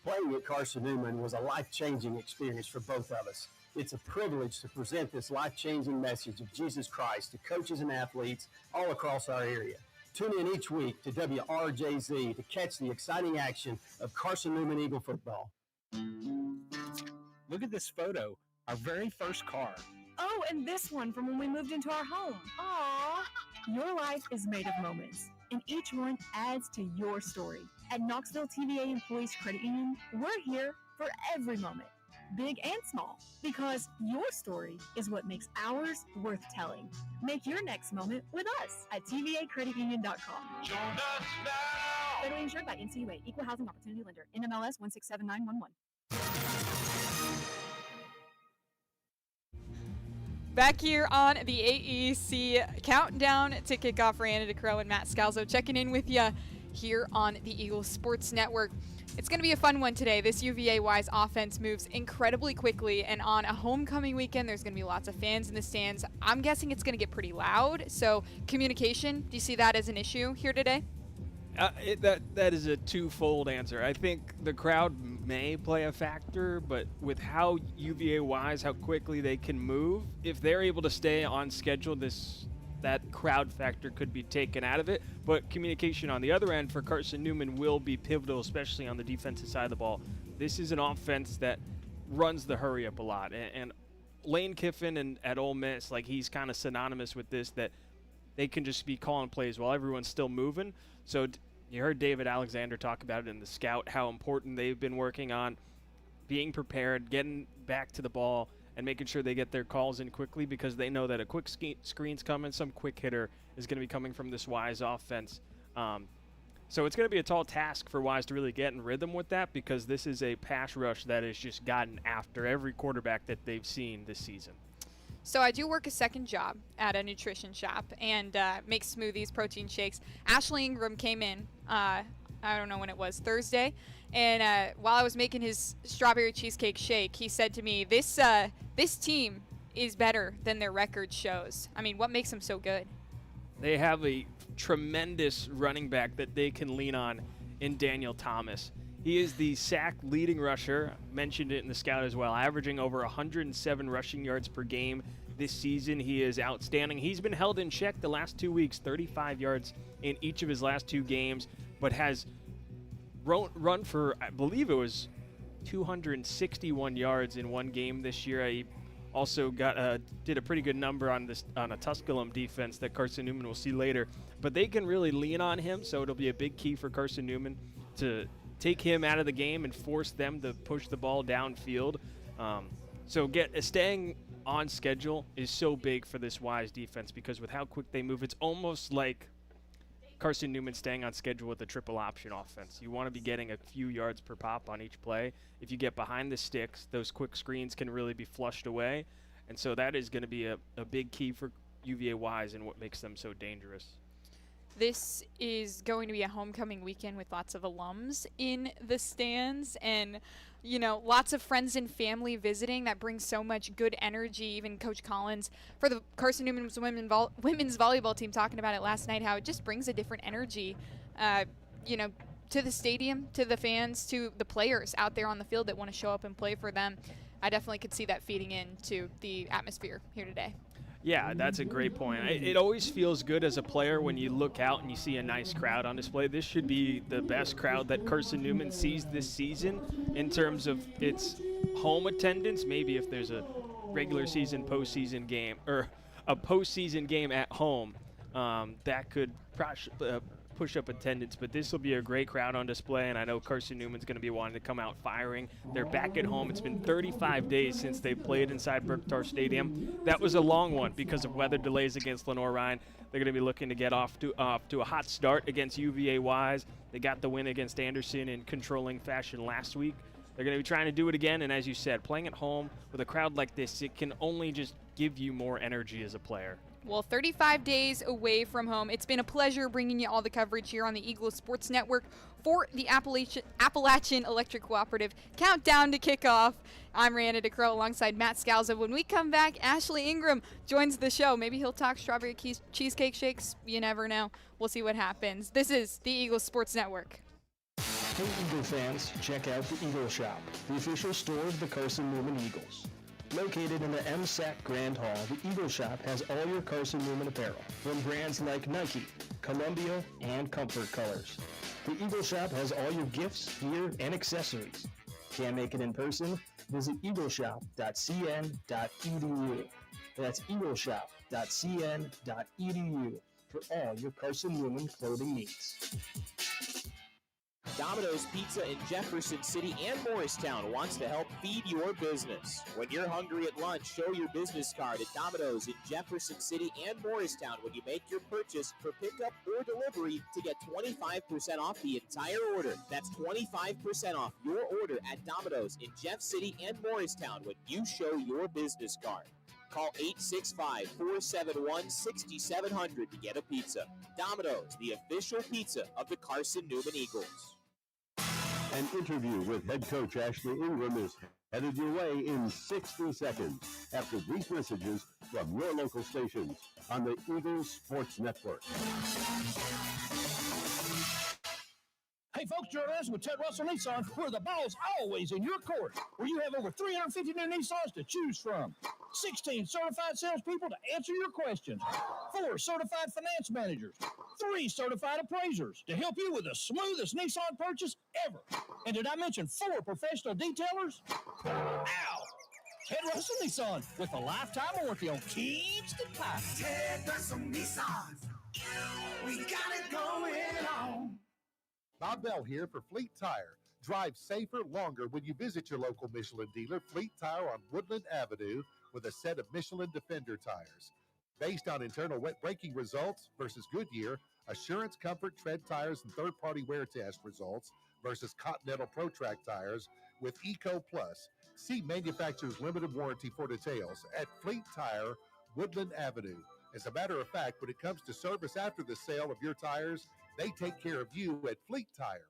Playing at Carson-Newman was a life-changing experience for both of us. It's a privilege to present this life-changing message of Jesus Christ to coaches and athletes all across our area. Tune in each week to WRJZ to catch the exciting action of Carson-Newman Eagle football. Look at this photo, our very first car. Oh, and this one from when we moved into our home. Aww. Your life is made of moments, and each one adds to your story. At Knoxville TVA Employees Credit Union, we're here for every moment, big and small, because your story is what makes ours worth telling. Make your next moment with us at tvacreditunion.com. Join us now. Federally insured by NCUA, Equal Housing Opportunity Lender, NMLS 167911. Back here on the AEC Countdown to Kickoff, Rhianna DeCrow and Matt Scalzo checking in with you here on the Eagle Sports Network. It's going to be a fun one today. This UVA Wise offense moves incredibly quickly, and on a homecoming weekend, there's going to be lots of fans in the stands. I'm guessing it's going to get pretty loud. So communication, do you see that as an issue here today? That is a twofold answer. I think the crowd may play a factor, but with how UVA Wise, how quickly they can move, if they're able to stay on schedule, that crowd factor could be taken out of it. But communication on the other end for Carson-Newman will be pivotal, especially on the defensive side of the ball. This is an offense that runs the hurry up a lot, and Lane Kiffin and at Ole Miss, like, he's kind of synonymous with this, that they can just be calling plays while everyone's still moving. So you heard David Alexander talk about it in the scout, how important they've been working on being prepared, getting back to the ball, and making sure they get their calls in quickly, because they know that a quick screen's coming, some quick hitter is going to be coming from this Wise offense. So it's going to be a tall task for Wise to really get in rhythm with that, because this is a pass rush that has just gotten after every quarterback that they've seen this season. So I do work a second job at a nutrition shop and make smoothies, protein shakes. Ashley Ingram came in, I don't know when it was, Thursday, and while I was making his strawberry cheesecake shake, he said to me, this team is better than their record shows. I mean, what makes them so good? They have a tremendous running back that they can lean on in Daniel Thomas. He is the sack leading rusher, mentioned it in the scout as well, averaging over 107 rushing yards per game this season. He is outstanding. He's been held in check the last 2 weeks, 35 yards in each of his last two games, but has run for, I believe it was 261 yards in one game this year. He also did a pretty good number on a Tusculum defense that Carson-Newman will see later. But they can really lean on him, so it'll be a big key for Carson-Newman to take him out of the game and force them to push the ball downfield. So staying on schedule is so big for this Wise defense, because with how quick they move, it's almost like Carson-Newman staying on schedule with a triple option offense. You want to be getting a few yards per pop on each play. If you get behind the sticks, those quick screens can really be flushed away. And so that is going to be a big key for UVA Wise and what makes them so dangerous. This is going to be a homecoming weekend with lots of alums in the stands and, lots of friends and family visiting. That brings so much good energy. Even Coach Collins for the Carson-Newman women's volleyball team talking about it last night, how it just brings a different energy, to the stadium, to the fans, to the players out there on the field that want to show up and play for them. I definitely could see that feeding into the atmosphere here today. Yeah, that's a great point. It always feels good as a player when you look out and you see a nice crowd on display. This should be the best crowd that Carson-Newman sees this season in terms of its home attendance. Maybe if there's a regular season postseason game or a postseason game at home, that could push up attendance, but this will be a great crowd on display, and I know Carson-Newman's going to be wanting to come out firing. They're back at home. It's been 35 days since they played inside Burke-Tarr Stadium. That was a long one because of weather delays against Lenore-Ryan. They're going to be looking to get off to a hot start against UVA Wise. They got the win against Anderson in controlling fashion last week. They're going to be trying to do it again, and as you said, playing at home with a crowd like this, it can only just give you more energy as a player. Well, 35 days away from home. It's been a pleasure bringing you all the coverage here on the Eagles Sports Network for the Appalachian Electric Cooperative Countdown to Kickoff. I'm Rihanna DeCrow alongside Matt Scalzo. When we come back, Ashley Ingram joins the show. Maybe he'll talk strawberry cheesecake shakes. You never know. We'll see what happens. This is the Eagles Sports Network. Hey Eagle fans, check out the Eagle Shop, the official store of the Carson-Newman Eagles. Located in the MSAC Grand Hall, the Eagle Shop has all your Carson-Newman apparel from brands like Nike, Columbia, and Comfort Colors. The Eagle Shop has all your gifts, gear, and accessories. Can't make it in person? Visit eagleshop.cn.edu. That's eagleshop.cn.edu for all your Carson-Newman clothing needs. Domino's Pizza in Jefferson City and Morristown wants to help feed your business. When you're hungry at lunch, show your business card at Domino's in Jefferson City and Morristown when you make your purchase for pickup or delivery to get 25% off the entire order. That's 25% off your order at Domino's in Jeff City and Morristown when you show your business card. Call 865-471-6700 to get a pizza. Domino's, the official pizza of the Carson-Newman Eagles. An interview with head coach Ashley Ingram is headed your way in 60 seconds after brief messages from your local stations on the Eagles Sports Network. Hey folks, Joe Anderson with Ted Russell Nissan, where the ball's always in your court, where you have over 350 new Nissans to choose from. 16 certified salespeople to answer your questions. 4 certified finance managers. 3 certified appraisers to help you with the smoothest Nissan purchase ever. And did I mention 4 professional detailers? Ow! Ted Russell Nissan with a lifetime warranty on keys to pipes. Ted Russell Nissan. We got it going on. Bob Bell here for Fleet Tire. Drive safer longer when you visit your local Michelin dealer, Fleet Tire on Woodland Avenue, with a set of Michelin Defender tires. Based on internal wet braking results versus Goodyear, Assurance Comfort Tread tires and third-party wear test results versus Continental ProTrack tires with Eco Plus. See manufacturer's limited warranty for details at Fleet Tire, Woodland Avenue. As a matter of fact, when it comes to service after the sale of your tires, they take care of you at Fleet Tire.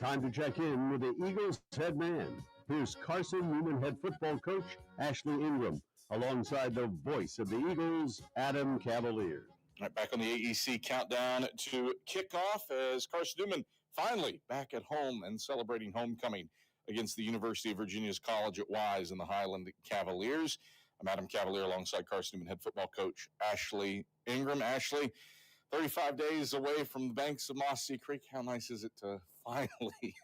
Time to check in with the Eagles head man. Here's Carson-Newman head football coach Ashley Ingram, alongside the voice of the Eagles, Adam Cavalier. All right, back on the AEC countdown to kickoff as Carson-Newman finally back at home and celebrating homecoming against the University of Virginia's College at Wise and the Highland Cavaliers. I'm Adam Cavalier alongside Carson-Newman head football coach Ashley Ingram. Ashley, 35 days away from the banks of Mossy Creek. How nice is it to finally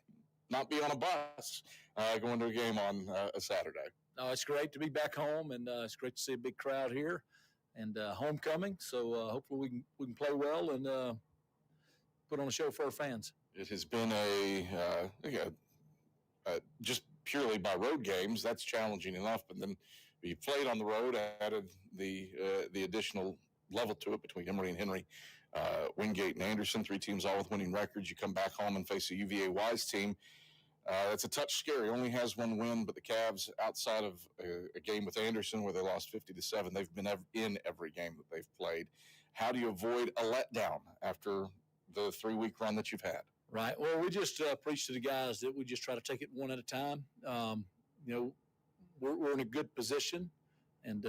not be on a bus going to a game on a Saturday? No, it's great to be back home, and it's great to see a big crowd here and homecoming. So hopefully we can play well and put on a show for our fans. It has been just purely by road games, that's challenging enough. But then you played on the road, added the additional level to it between Emory and Henry, Wingate and Anderson, 3 teams all with winning records. You come back home and face a UVA Wise team That's a touch scary. Only has one win, but the Cavs, outside of a game with Anderson where they lost 50-7, they've been in every game that they've played. How do you avoid a letdown after the 3-week run that you've had? Right. Well, we just preach to the guys that we just try to take it one at a time. We're in a good position, and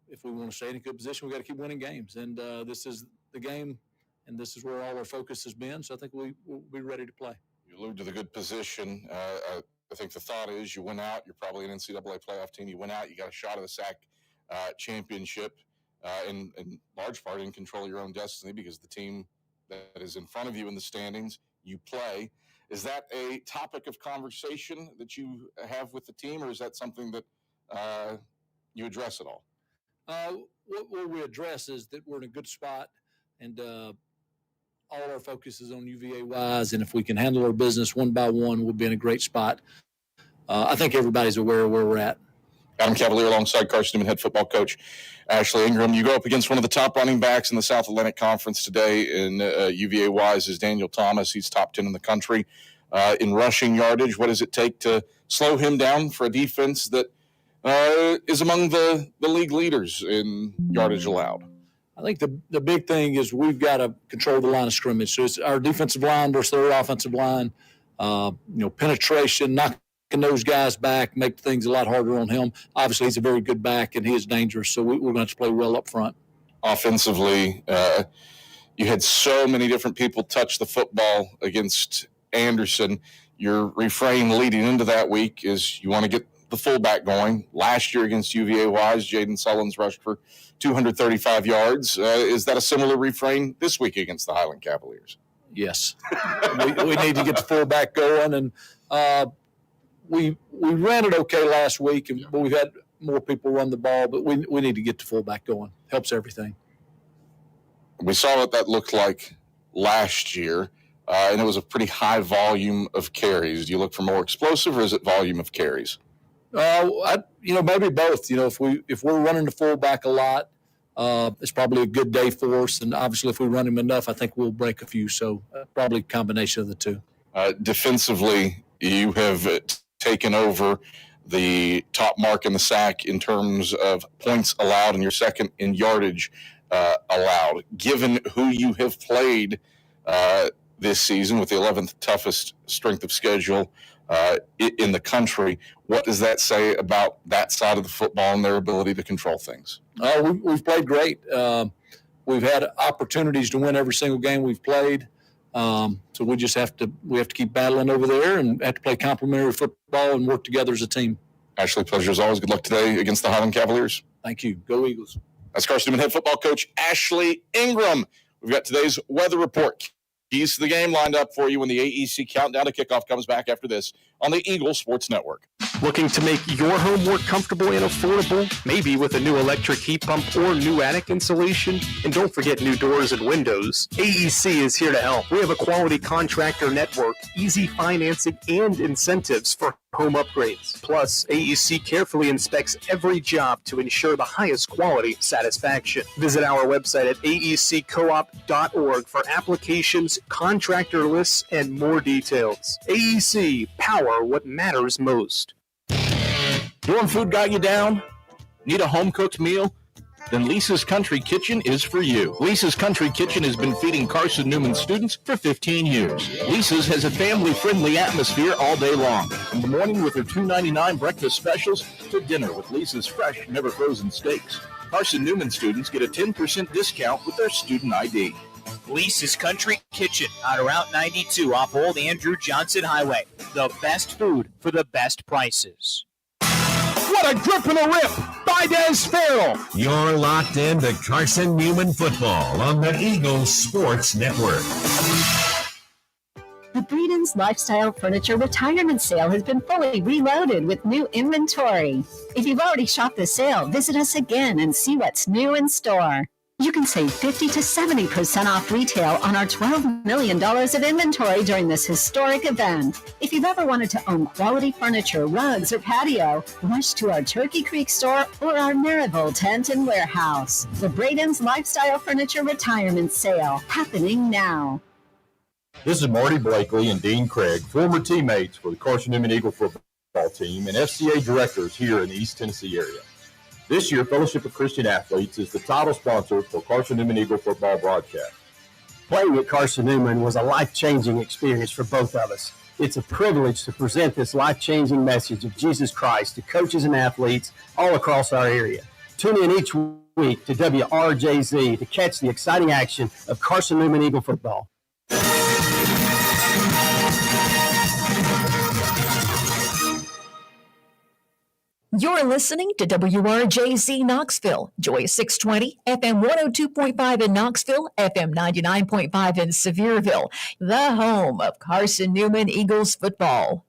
if we want to stay in a good position, we got to keep winning games. And this is the game, and this is where all our focus has been. So I think we'll be ready to play. You allude to the good position. I think the thought is you win out, you're probably an NCAA playoff team. You win out, you got a shot at the SAC championship, in large part in control of your own destiny because the team that is in front of you in the standings, you play. Is that a topic of conversation that you have with the team, or is that something that you address at all? What we address is that we're in a good spot, and all our focus is on UVA Wise, and if we can handle our business one by one, we'll be in a great spot. I think everybody's aware of where we're at. Adam Cavalier alongside Carson-Newman head football coach Ashley Ingram. You go up against one of the top running backs in the South Atlantic Conference today in UVA Wise is Daniel Thomas. He's top 10 in the country in rushing yardage. What does it take to slow him down for a defense that is among the league leaders in yardage allowed? I think the big thing is we've got to control the line of scrimmage. So it's our defensive line versus their offensive line. Penetration, knocking those guys back, make things a lot harder on him. Obviously, he's a very good back, and he is dangerous. So we're going to have to play well up front. Offensively, you had so many different people touch the football against Anderson. Your refrain leading into that week is you want to get the fullback going. Last year against UVA Wise, Jaden Sullins rushed for 235 yards. Is that a similar refrain this week against the Highland Cavaliers? Yes. we need to get the fullback going, and we ran it okay last week, but we've had more people run the ball, but we need to get the fullback going. Helps everything. We saw what that looked like last year, and it was a pretty high volume of carries. Do you look for more explosive, or is it volume of carries? Maybe both. If we're running the fullback a lot, it's probably a good day for us. And obviously, if we run him enough, I think we'll break a few. So probably a combination of the two. Defensively, you have taken over the top mark in the SAC in terms of points allowed, and you're second in yardage allowed. Given who you have played this season with the 11th toughest strength of schedule in the country, what does that say about that side of the football and their ability to control things? We've played great. We've had opportunities to win every single game we've played. So we just have to keep battling over there and have to play complementary football and work together as a team. Ashley, pleasure as always. Good luck today against the Highland Cavaliers. Thank you. Go Eagles. That's Carson-Newman head football coach Ashley Ingram. We've got today's weather report. Keys to the game lined up for you when the AEC countdown to kickoff comes back after this on the Eagle Sports Network. Looking to make your home more comfortable and affordable? Maybe with a new electric heat pump or new attic insulation? And don't forget new doors and windows. AEC is here to help. We have a quality contractor network, easy financing, and incentives for home upgrades. Plus, AEC carefully inspects every job to ensure the highest quality satisfaction. Visit our website at aeccoop.org for applications, contractor lists, and more details. AEC, power what matters most. Dorm food got you down? Need a home-cooked meal? Then Lisa's Country Kitchen is for you. Lisa's Country Kitchen has been feeding Carson-Newman students for 15 years. Lisa's has a family-friendly atmosphere all day long. From the morning with her $2.99 breakfast specials to dinner with Lisa's fresh, never-frozen steaks. Carson-Newman students get a 10% discount with their student ID. Lisa's Country Kitchen on Route 92 off Old Andrew Johnson Highway. The best food for the best prices. What a grip and a rip by Des Farrell. You're locked in to Carson-Newman football on the Eagle Sports Network. The Breeden's Lifestyle Furniture Retirement Sale has been fully reloaded with new inventory. If you've already shopped the sale, visit us again and see what's new in store. You can save 50 to 70% off retail on our $12 million of inventory during this historic event. If you've ever wanted to own quality furniture, rugs, or patio, rush to our Turkey Creek store or our Maryville tent and warehouse. The Braden's Lifestyle Furniture Retirement Sale, happening now. This is Marty Blakely and Dean Craig, former teammates for the Carson-Newman Eagle football team and FCA directors here in the East Tennessee area. This year, Fellowship of Christian Athletes is the title sponsor for Carson-Newman Eagle football broadcast. Playing at Carson-Newman was a life-changing experience for both of us. It's a privilege to present this life-changing message of Jesus Christ to coaches and athletes all across our area. Tune in each week to WRJZ to catch the exciting action of Carson-Newman Eagle football. You're listening to WRJZ Knoxville, Joy 620, FM 102.5 in Knoxville, FM 99.5 in Sevierville, the home of Carson-Newman Eagles football.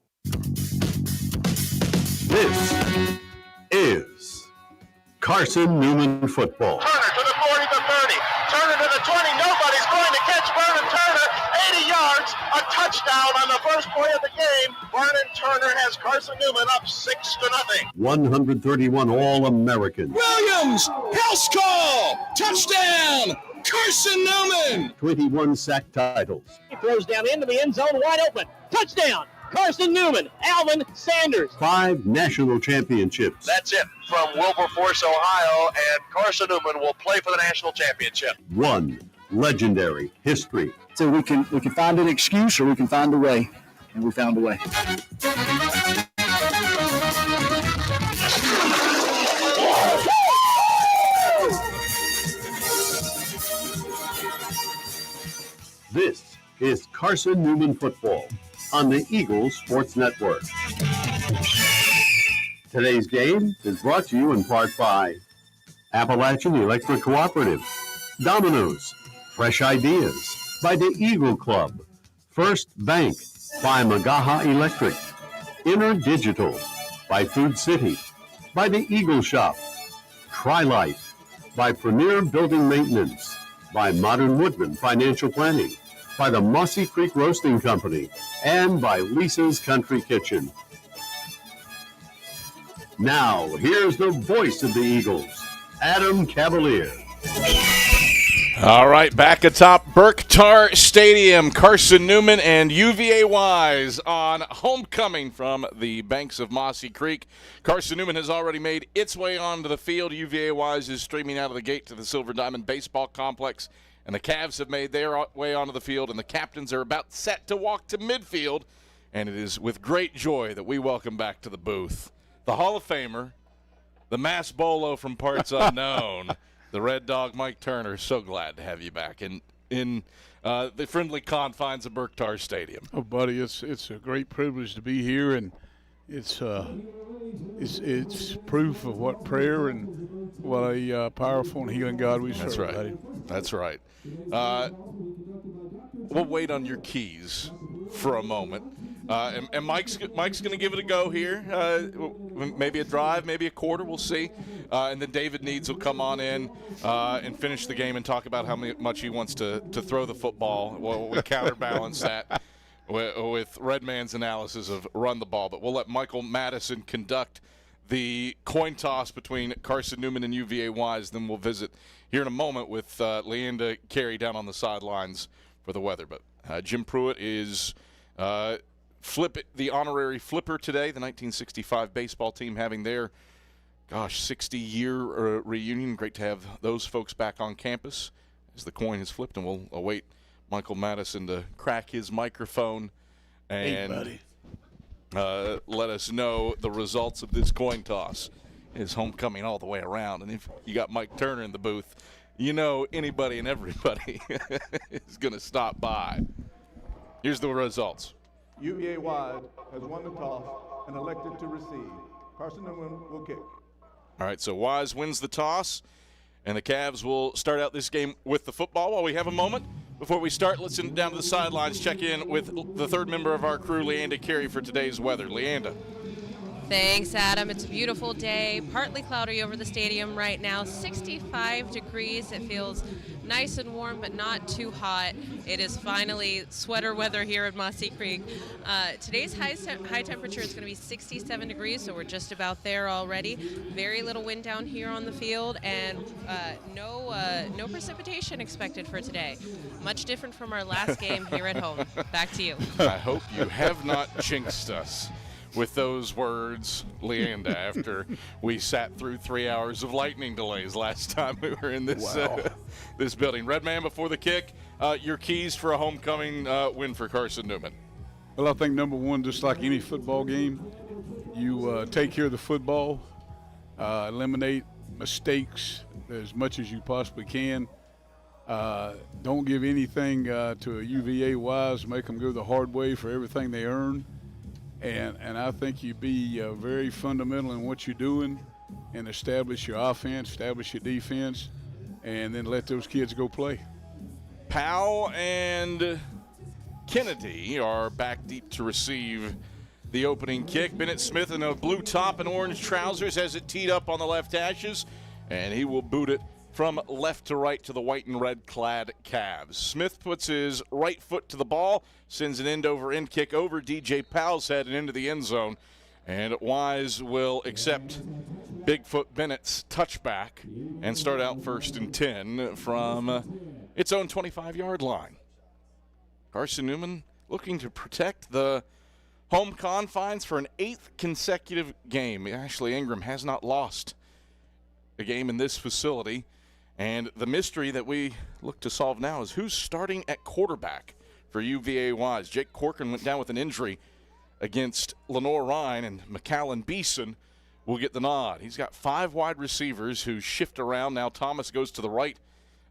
This is Carson-Newman football. Turner to the 40, the 30. Turner to the 20. Nobody's going to catch Vernon Turner. 80 yards, a touchdown on the first play of the game. Vernon Turner has Carson-Newman up 6-0. 131 All-Americans. Williams, house call, touchdown, Carson-Newman. 21 sack titles. He throws down into the end zone, wide open. Touchdown, Carson-Newman, Alvin Sanders. 5 national championships. That's it from Wilberforce, Ohio, and Carson-Newman will play for the national championship. 1 legendary history. So we can find an excuse or we can find a way, and we found a way. This is Carson-Newman football on the Eagles Sports Network. Today's game is brought to you in part by Appalachian Electric Cooperative, Domino's, Fresh Ideas, by the Eagle Club, First Bank, by Magaha Electric, Inner Digital, by Food City, by the Eagle Shop, Tri-Life, by Premier Building Maintenance, by Modern Woodman Financial Planning, by the Mossy Creek Roasting Company, and by Lisa's Country Kitchen. Now, here's the voice of the Eagles, Adam Cavalier. All right, back atop Burke-Tarr Stadium, Carson-Newman and UVA Wise on homecoming from the banks of Mossy Creek. Carson-Newman has already made its way onto the field. UVA Wise is streaming out of the gate to the Silver Diamond Baseball Complex, and the Cavs have made their way onto the field, and the captains are about set to walk to midfield, and it is with great joy that we welcome back to the booth the Hall of Famer, the Mass Bolo from parts unknown, the Red Dog Mike Turner. So glad to have you back in the friendly confines of Burke-Tarr Stadium. Oh, buddy, it's a great privilege to be here, and it's proof of what prayer and what a powerful and healing God we serve. That's right. Buddy. That's right. We'll wait on your keys for a moment. And Mike's going to give it a go here. Maybe a drive, maybe a quarter. We'll see. And then David Needs will come on in and finish the game and talk about how much he wants to throw the football. We'll counterbalance that with Redman's analysis of run the ball. But we'll let Michael Madison conduct the coin toss between Carson-Newman and UVA Wise. Then we'll visit here in a moment with Leanda Carey down on the sidelines for the weather. But Jim Pruitt is the honorary flipper today. The 1965 baseball team having their 60-year reunion. Great to have those folks back on campus as the coin has flipped, and we'll await Michael Madison to crack his microphone and let us know the results of this coin toss. His homecoming all the way around, and if you got Mike Turner in the booth, you know anybody and everybody is going to stop by. Here's the results. UVA Wise has won the toss and elected to receive. Carson-Newman will kick. All right, so Wise wins the toss, and the Cavs will start out this game with the football. While we have a moment, before we start, let's get down to the sidelines, check in with the third member of our crew, Leanda Carey, for today's weather. Leanda. Thanks, Adam. It's a beautiful day, partly cloudy over the stadium right now, 65 degrees. It feels nice and warm, but not too hot. It is finally sweater weather here at Mossy Creek. Today's high temperature is going to be 67 degrees, so we're just about there already. Very little wind down here on the field, and no precipitation expected for today. Much different from our last game here at home. Back to you. I hope you have not jinxed us with those words, Leanda, after we sat through 3 hours of lightning delays last time we were in this this building. Red Man, before the kick, your keys for a homecoming win for Carson-Newman. Well, I think number one, just like any football game, you take care of the football, eliminate mistakes as much as you possibly can. Don't give anything to a UVA Wise, make them go the hard way for everything they earn. And I think you be very fundamental in what you're doing and establish your offense, establish your defense, and then let those kids go play. Powell and Kennedy are back deep to receive the opening kick. Bennett Smith in a blue top and orange trousers has it teed up on the left hashes, and he will boot it from left to right to the white and red clad Cavs. Smith puts his right foot to the ball, sends an end-over-end kick over DJ Powell's head and into the end zone. And Wise will accept Bigfoot Bennett's touchback and start out 1st and 10 from its own 25-yard line. Carson-Newman looking to protect the home confines for an 8th consecutive game. Ashley Ingram has not lost a game in this facility. And the mystery that we look to solve now is who's starting at quarterback for UVA Wise. Jake Corcoran went down with an injury against Lenore Ryan, and McAllen Beeson will get the nod. He's got 5 wide receivers who shift around. Now Thomas goes to the right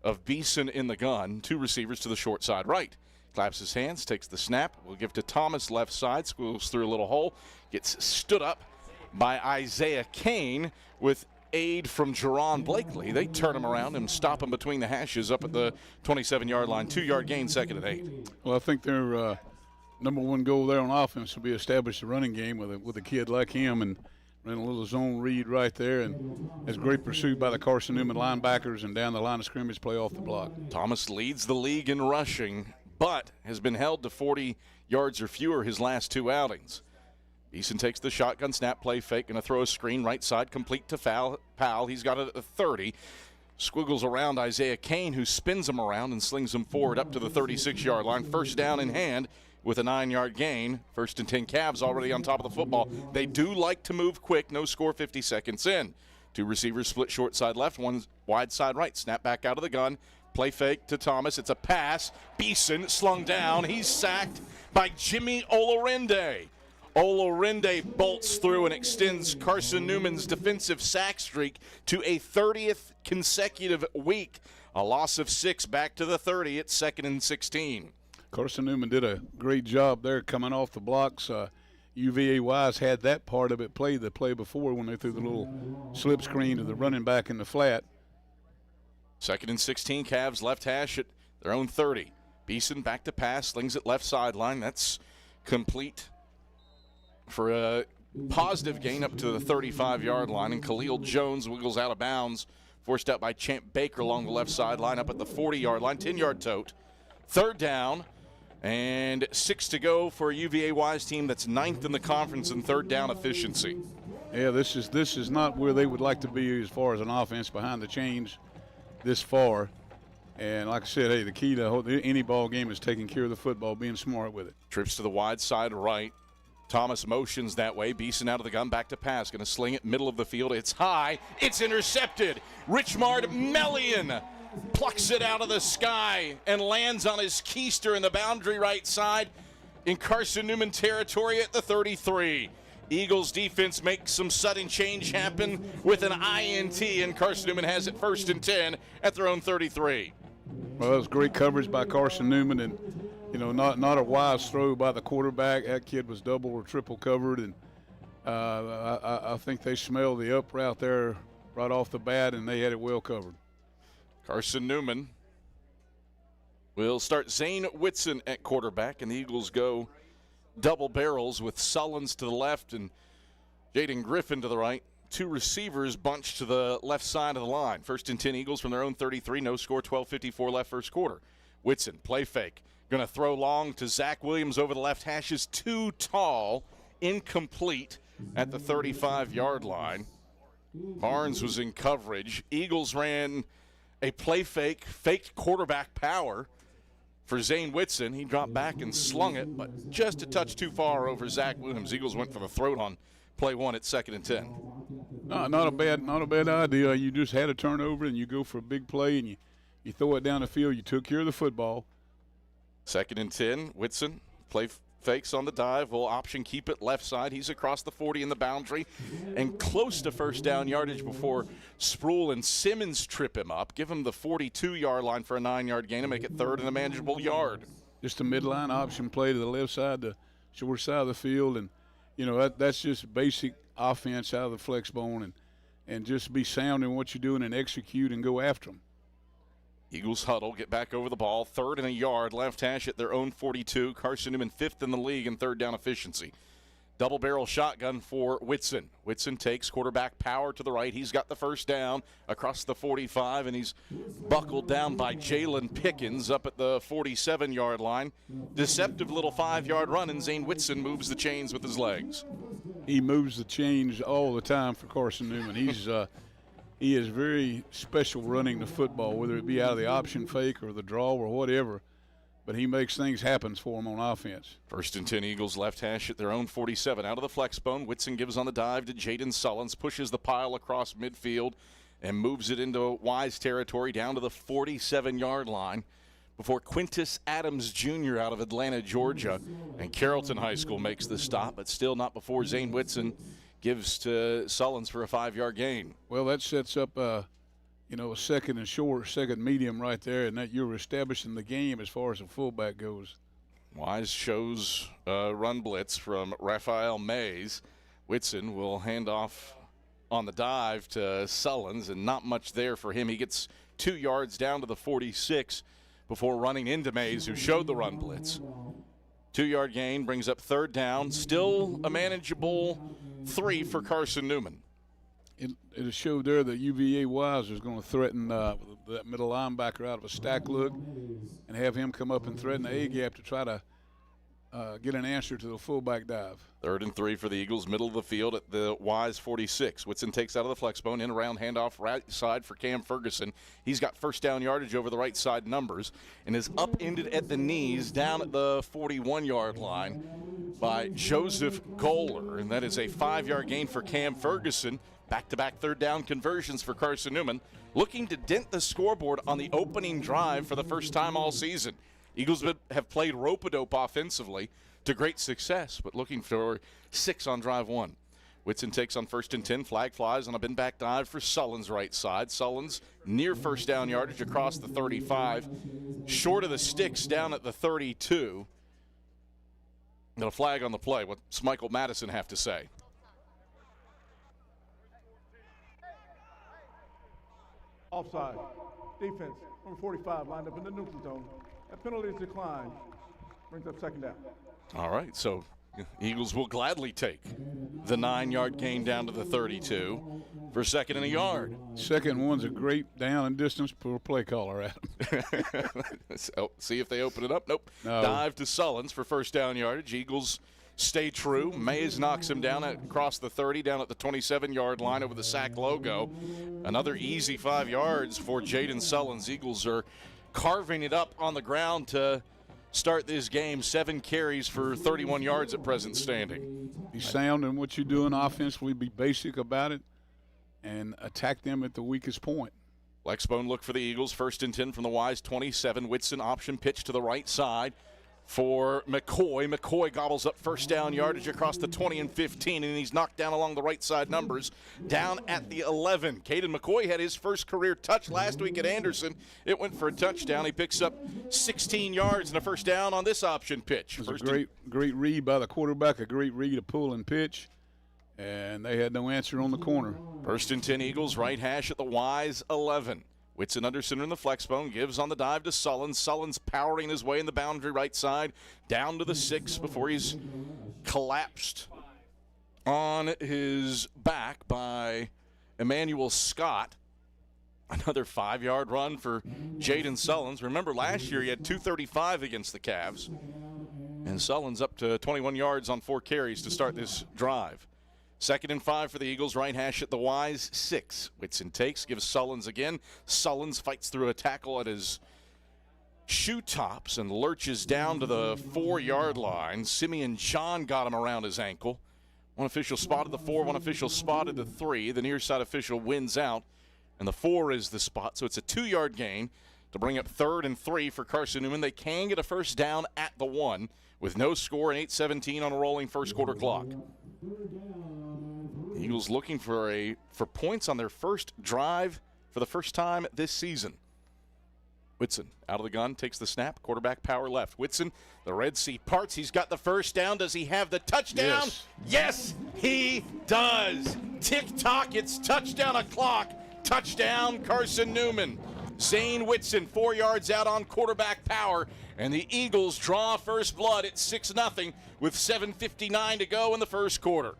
of Beeson in the gun. 2 receivers to the short side right. Claps his hands, takes the snap. Will give to Thomas left side, squeals through a little hole. Gets stood up by Isaiah Kane with aid from Jerron Blakely. They turn him around and stop him between the hashes up at the 27-yard line. 2-yard gain, 2nd and 8. Well, I think their number one goal there on offense will be establish the running game with a kid like him and run a little zone read right there. And it's great pursuit by the Carson-Newman linebackers and down the line of scrimmage, play off the block. Thomas leads the league in rushing, but has been held to 40 yards or fewer his last 2 outings. Beeson takes the shotgun snap, play fake, going to throw a screen right side, complete to Powell. He's got it at the 30. Squiggles around Isaiah Kane, who spins him around and slings him forward up to the 36-yard line. 1st down in hand with a 9-yard gain. 1st and 10 Cavs already on top of the football. They do like to move quick. No score 50 seconds in. 2 receivers split short side left, 1 wide side right. Snap back out of the gun. Play fake to Thomas. It's a pass. Beeson slung down. He's sacked by Jimmy Olorinde. Olorinde bolts through and extends Carson-Newman's defensive sack streak to a 30th consecutive week. A loss of 6 back to the 30 at 2nd and 16. Carson-Newman did a great job there coming off the blocks. UVA Wise had that part of it played the play before when they threw the little slip screen to the running back in the flat. 2nd and 16, Cavs left hash at their own 30. Beeson back to pass, slings it left sideline. That's complete for a positive gain up to the 35-yard line, and Khalil Jones wiggles out of bounds, forced out by Champ Baker along the left sideline up at the 40-yard line, 10-yard tote. 3rd down and 6 to go for a UVA Wise team that's 9th in the conference in 3rd down efficiency. Yeah, this is not where they would like to be as far as an offense behind the chains this far. And like I said, hey, the key to any ball game is taking care of the football, being smart with it. Trips to the wide side right. Thomas motions that way. Beeson out of the gun, back to pass. Going to sling it middle of the field. It's high. It's intercepted. Richmard Melian plucks it out of the sky and lands on his keister in the boundary right side in Carson-Newman territory at the 33. Eagles defense makes some sudden change happen with an INT, and Carson-Newman has it 1st and 10 at their own 33. Well, that was great coverage by Carson-Newman, and not a wise throw by the quarterback. That kid was double or triple covered, and I think they smelled the up route there right off the bat, and they had it well covered. Carson-Newman will start Zane Whitson at quarterback, and the Eagles go double barrels with Sullins to the left and Jaden Griffin to the right. Two receivers bunched to the left side of the line. 1st and 10 Eagles from their own 33. No score, 12:54 left first quarter. Whitson, play fake. Going to throw long to Zach Williams over the left hash. Is too tall. Incomplete at the 35-yard line. Barnes was in coverage. Eagles ran a play fake, faked quarterback power for Zane Whitson. He dropped back and slung it, but just a touch too far over Zach Williams. Eagles went for the throat on play 1 at 2nd and 10. Not a bad idea. You just had a turnover and you go for a big play and you throw it down the field. You took care of the football. 2nd and 10. Whitson play fakes on the dive. Will option keep it left side. He's across the 40 in the boundary and close to first down yardage before Sproul and Simmons trip him up. Give him the 42-yard line for a 9-yard gain and make it 3rd and a manageable yard. Just a midline option play to the left side, the short side of the field, and that's just basic offense out of the flex bone, and just be sound in what you're doing and execute and go after them. Eagles huddle, get back over the ball. 3rd and a yard, left hash at their own 42. Carson-Newman 5th in the league in third down efficiency. Double barrel shotgun for Whitson. Whitson takes quarterback power to the right. He's got the first down across the 45, and he's buckled down by Jalen Pickens up at the 47-yard line. Deceptive little 5-yard run, and Zane Whitson moves the chains with his legs. He moves the chains all the time for Carson-Newman. He is very special running the football, whether it be out of the option fake or the draw or whatever. But he makes things happen for him on offense. 1st and 10 Eagles left hash at their own 47. Out of the flex bone, Whitson gives on the dive to Jaden Sullins, pushes the pile across midfield and moves it into Wise territory down to the 47-yard line before Quintus Adams Jr. out of Atlanta, Georgia, and Carrollton High School makes the stop, but still not before Zane Whitson gives to Sullins for a 5-yard gain. Well, that sets up a second and short, second medium right there, and that you're establishing the game as far as the fullback goes. Wise shows a run blitz from Raphael Mays. Whitson will hand off on the dive to Sullins, and not much there for him. He gets 2 yards down to the 46 before running into Mays, who showed the run blitz. 2-yard gain brings up 3rd down. Still a manageable 3 for Carson-Newman. It showed there that UVA Wise was going to threaten that middle linebacker out of a stack look and have him come up and threaten the A-gap to try to get an answer to the fullback dive. 3rd and 3 for the Eagles, middle of the field at the Wise 46. Whitson takes out of the flex bone, in around handoff right side for Cam Ferguson. He's got first down yardage over the right side numbers and is upended at the knees down at the 41-yard line by Joseph Goller, and that is a 5-yard gain for Cam Ferguson. Back-to-back 3rd down conversions for Carson-Newman, looking to dent the scoreboard on the opening drive for the first time all season. Eagles have played rope-a-dope offensively to great success, but looking for 6 on drive 1. Whitson takes on 1st and 10. Flag flies on a bend-back dive for Sullins right side. Sullins near first down yardage across the 35. Short of the sticks down at the 32. And a flag on the play. What's Michael Madison have to say? Offside. Defense, number 45, lined up in the neutral zone. That penalty is declined. Brings up 2nd down. All right, so Eagles will gladly take the 9-yard gain down to the 32 for 2nd and a yard. Second one's a great down and distance for play caller, Adam. So, see if they open it up. Nope. No. Dive to Sullins for first down yardage. Eagles stay true. Mays knocks him down across the 30, down at the 27-yard line over the sack logo. Another easy 5 yards for Jaden Sullins. Eagles are carving it up on the ground to start this game. 7 carries for 31 yards at present standing. Be sound in what you're doing offensively. Be basic about it and attack them at the weakest point. Flexbone look for the Eagles. 1st and 10 from the Wise 27. Whitson option pitch to the right side for McCoy. McCoy gobbles up first down yardage across the 20 and 15, and he's knocked down along the right side numbers down at the 11. Caden McCoy had his first career touch last week at Anderson. It went for a touchdown. He picks up 16 yards and a first down on this option pitch. It was a great read by the quarterback, a great read to pull and pitch, and they had no answer on the corner. 1st and 10 Eagles, right hash at the Wise 11. Whitson under center in the flexbone, gives on the dive to Sullins. Sullins powering his way in the boundary right side, down to the 6 before he's collapsed on his back by Emmanuel Scott. Another 5-yard run for Jaden Sullins. Remember, last year he had 235 against the Cavs. And Sullins up to 21 yards on 4 carries to start this drive. 2nd and 5 for the Eagles. Right hash at the Wise. 6. Whitson takes, gives Sullins again. Sullins fights through a tackle at his shoe tops and lurches down to the 4-yard line. Simeon John got him around his ankle. One official spotted the 4, one official spotted the 3. The near side official wins out, and the 4 is the spot. So it's a 2-yard gain to bring up 3rd and 3 for Carson-Newman. They can get a first down at the 1 with no score and 8:17 on a rolling first quarter clock. The Eagles looking for points on their first drive for the first time this season. Whitson out of the gun, takes the snap, quarterback power left. Whitson, the Red Sea parts. He's got the first down. Does he have the touchdown? Yes, he does. Tick-tock, it's touchdown o'clock. Touchdown, Carson-Newman. Zane Whitson, 4 yards out on quarterback power, and the Eagles draw first blood at 6-0 with 7:59 to go in the first quarter.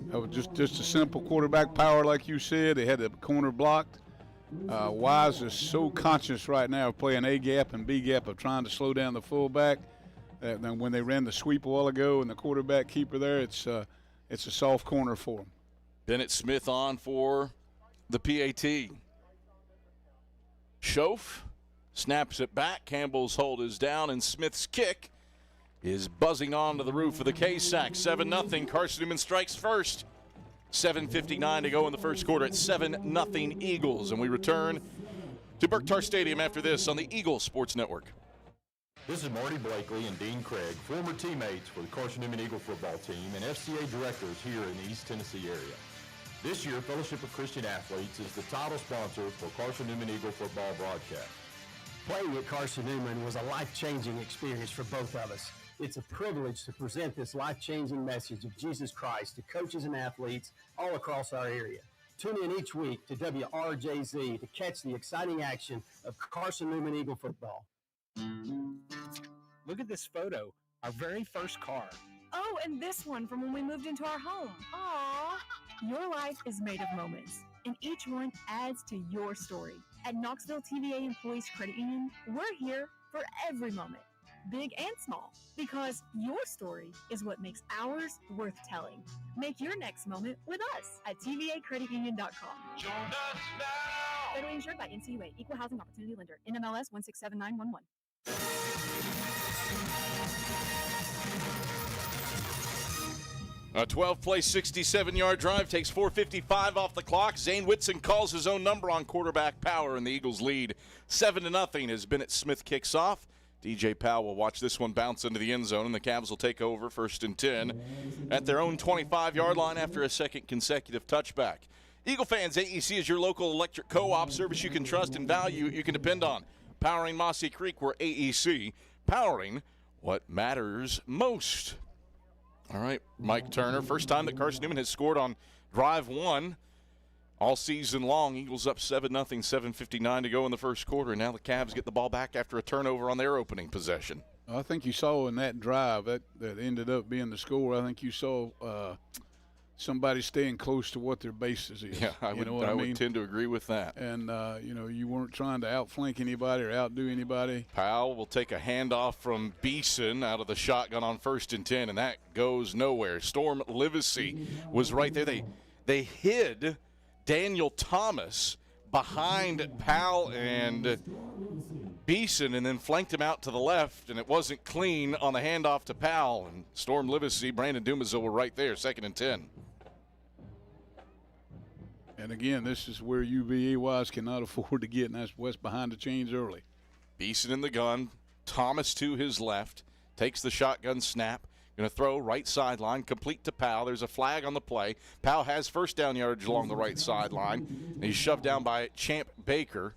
That was just a simple quarterback power, like you said. They had the corner blocked. Wise is so conscious right now of playing A gap and B gap, of trying to slow down the fullback. When they ran the sweep a while ago and the quarterback keeper there, it's a soft corner for him. Bennett Smith on for the PAT. Schoaf snaps it back. Campbell's hold is down, and Smith's kick is buzzing onto the roof of the K-Sack. 7-0. Carson-Newman strikes first. 7:59 to go in the first quarter at 7-0 Eagles. And we return to Burke-Tarr Stadium after this on the Eagles Sports Network. This is Marty Blakely and Dean Craig, former teammates for the Carson-Newman Eagle football team and FCA directors here in the East Tennessee area. This year, Fellowship of Christian Athletes is the title sponsor for Carson-Newman Eagle football broadcast. Playing at Carson-Newman was a life-changing experience for both of us. It's a privilege to present this life-changing message of Jesus Christ to coaches and athletes all across our area. Tune in each week to WRJZ to catch the exciting action of Carson-Newman Eagle football. Look at this photo, our very first car. Oh, and this one from when we moved into our home. Aww. Your life is made of moments, and each one adds to your story. At Knoxville TVA Employees Credit Union, we're here for every moment, big and small, because your story is what makes ours worth telling. Make your next moment with us at tvacreditunion.com. Join us now. Federally insured by NCUA, Equal Housing Opportunity Lender, NMLS 167911. A 12-play, 67-yard drive takes 4:55 off the clock. Zane Whitson calls his own number on quarterback power, and the Eagles lead 7-0 as Bennett Smith kicks off. DJ Powell will watch this one bounce into the end zone, and the Cavs will take over 1st and 10 at their own 25-yard line after a second consecutive touchback. Eagle fans, AEC is your local electric co-op service you can trust and value, you can depend on. Powering Mossy Creek, we're AEC, powering what matters most. All right, Mike Turner, first time that Carson-Newman has scored on drive 1 all season long. Eagles up 7-0, 7:59 to go in the first quarter. And now the Cavs get the ball back after a turnover on their opening possession. I think you saw in that drive that ended up being the score, I think you saw somebody staying close to what their basis is. Yeah, I would tend to agree with that. And, you weren't trying to outflank anybody or outdo anybody. Powell will take a handoff from Beeson out of the shotgun on 1st and 10, and that goes nowhere. Storm Livesey was right there. They hid Daniel Thomas behind Powell and Beeson and then flanked him out to the left, and it wasn't clean on the handoff to Powell. And Storm Livesey, Brandon Dumazel were right there, 2nd and 10. And again, this is where UVA Wise cannot afford to get, and that's what's behind the chains early. Beeson in the gun, Thomas to his left, takes the shotgun snap, going to throw right sideline, complete to Powell. There's a flag on the play. Powell has first down yardage along the right sideline. He's shoved down by Champ Baker.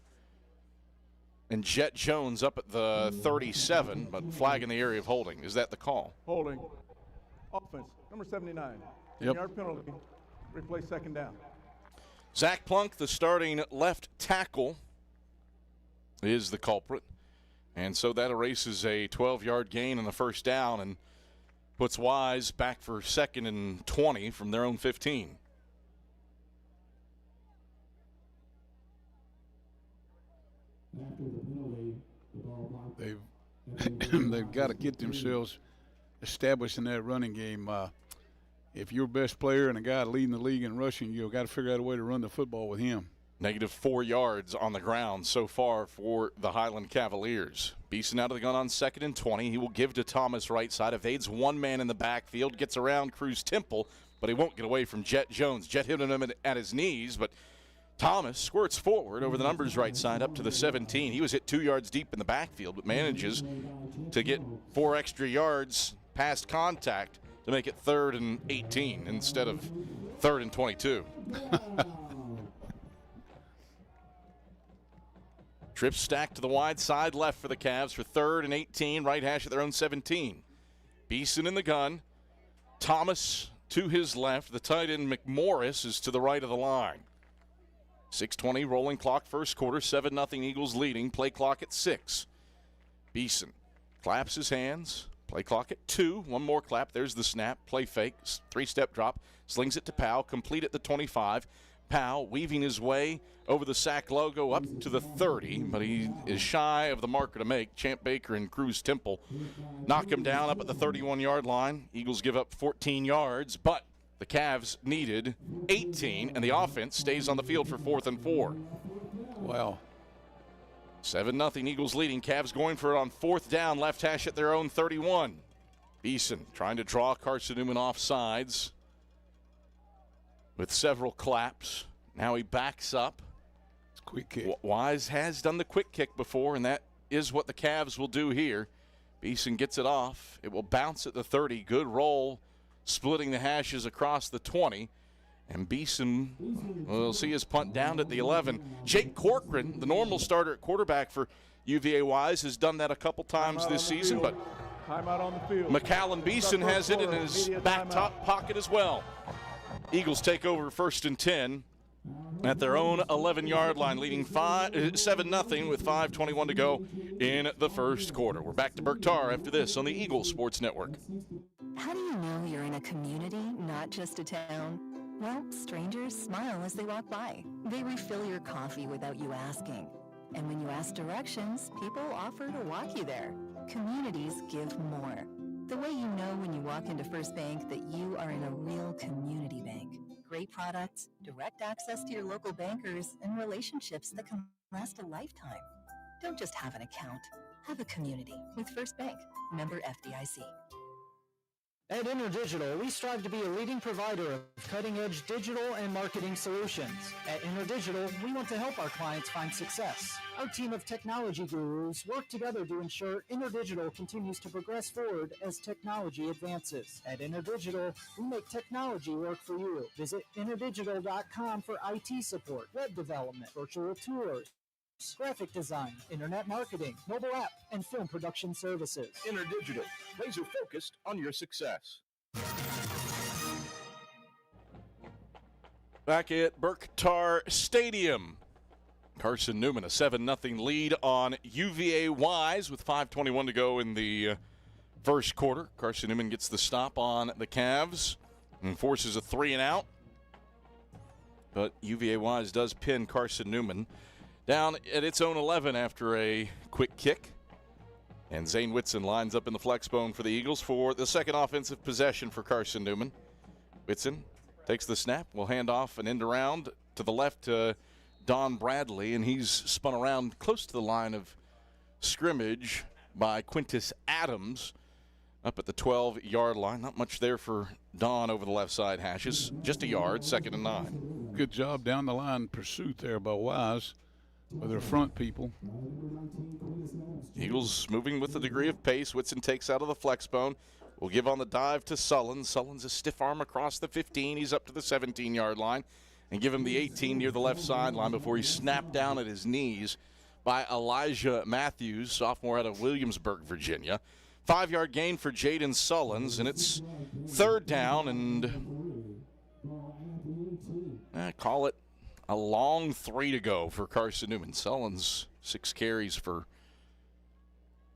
And Jet Jones up at the 37, but flag in the area of holding. Is that the call? Holding. Offense, number 79. 10-yard penalty. Replay 2nd down. Zach Plunk, the starting left tackle, is the culprit. And so that erases a 12-yard gain and a first down and Puts Wise back for 2nd and 20 from their own 15. They've got to get themselves established in that running game. If you're best player and a guy leading the league in rushing, you've got to figure out a way to run the football with him. -4 yards on the ground so far for the Highland Cavaliers. Beeson out of the gun on 2nd and 20. He will give to Thomas right side. Evades one man in the backfield. Gets around Cruz Temple, but he won't get away from Jet Jones. Jet hit him at his knees, but Thomas squirts forward over the numbers right side up to the 17. He was hit 2 yards deep in the backfield, but manages to get 4 extra yards past contact to make it 3rd and 18 instead of 3rd and 22. Trips stacked to the wide side left for the Cavs for 3rd and 18, right hash at their own 17. Beeson in the gun. Thomas to his left. The tight end McMorris is to the right of the line. 6:20 rolling clock first quarter, 7-0 Eagles leading. Play clock at 6. Beeson claps his hands. Play clock at 2. One more clap. There's the snap. Play fake. 3-step drop. Slings it to Powell. Complete at the 25. Powell weaving his way over the sack logo up to the 30, but he is shy of the marker to make. Champ Baker and Cruz Temple knock him down up at the 31-yard line. Eagles give up 14 yards, but the Cavs needed 18, and the offense stays on the field for 4th and 4. Wow. 7-0 Eagles leading. Cavs going for it on 4th down, left hash at their own 31. Beeson trying to draw Carson-Newman off sides with several claps. Now he backs up. It's a quick kick. Wise has done the quick kick before, and that is what the Cavs will do here. Beeson gets it off. It will bounce at the 30. Good roll, splitting the hashes across the 20. And Beeson will see his punt down at the 11. Jake Corcoran, the normal starter at quarterback for UVA Wise, has done that a couple times this season, but timeout on the field. McCallum Beeson has it in his back top pocket as well. Eagles take over 1st and 10 at their own 11-yard line, leading 7-0 with 5:21 to go in the first quarter. We're back to Burke-Tarr after this on the Eagles Sports Network. How do you know you're in a community, not just a town? Well, strangers smile as they walk by. They refill your coffee without you asking. And when you ask directions, people offer to walk you there. Communities give more. The way you know when you walk into First Bank that you are in a real community bank. Great products, direct access to your local bankers, and relationships that can last a lifetime. Don't just have an account. Have a community with First Bank. Member FDIC. At InterDigital, we strive to be a leading provider of cutting-edge digital and marketing solutions. At InterDigital, we want to help our clients find success. Our team of technology gurus work together to ensure InterDigital continues to progress forward as technology advances. At InterDigital, we make technology work for you. Visit interdigital.com for IT support, web development, virtual tours, graphic design, internet marketing, mobile app, and film production services. InterDigital, laser focused on your success. Back at Burke-Tarr Stadium, Carson-Newman a 7-0 lead on UVA Wise with 5:21 to go in the first quarter. Carson-Newman gets the stop on the Cavs and forces a 3-and-out, but UVA Wise does pin Carson-Newman down at its own 11 after a quick kick. And Zane Whitson lines up in the flex bone for the Eagles for the second offensive possession for Carson-Newman. Whitson takes the snap, will hand off an end around to the left to Don Bradley, and he's spun around close to the line of scrimmage by Quintus Adams up at the 12-yard line. Not much there for Don over the left side hashes. Just a yard, 2nd and 9. Good job down the line pursuit there by Wise with their front people. Eagles moving with a degree of pace. Whitson takes out of the flex bone. Will give on the dive to Sullins. Sullins a stiff arm across the 15. He's up to the 17-yard line. And give him the 18 near the left sideline before he's snapped down at his knees by Elijah Matthews, sophomore out of Williamsburg, Virginia. 5-yard gain for Jaden Sullins, and it's 3rd down, and call it a long 3 to go for Carson-Newman. Sullins, 6 carries for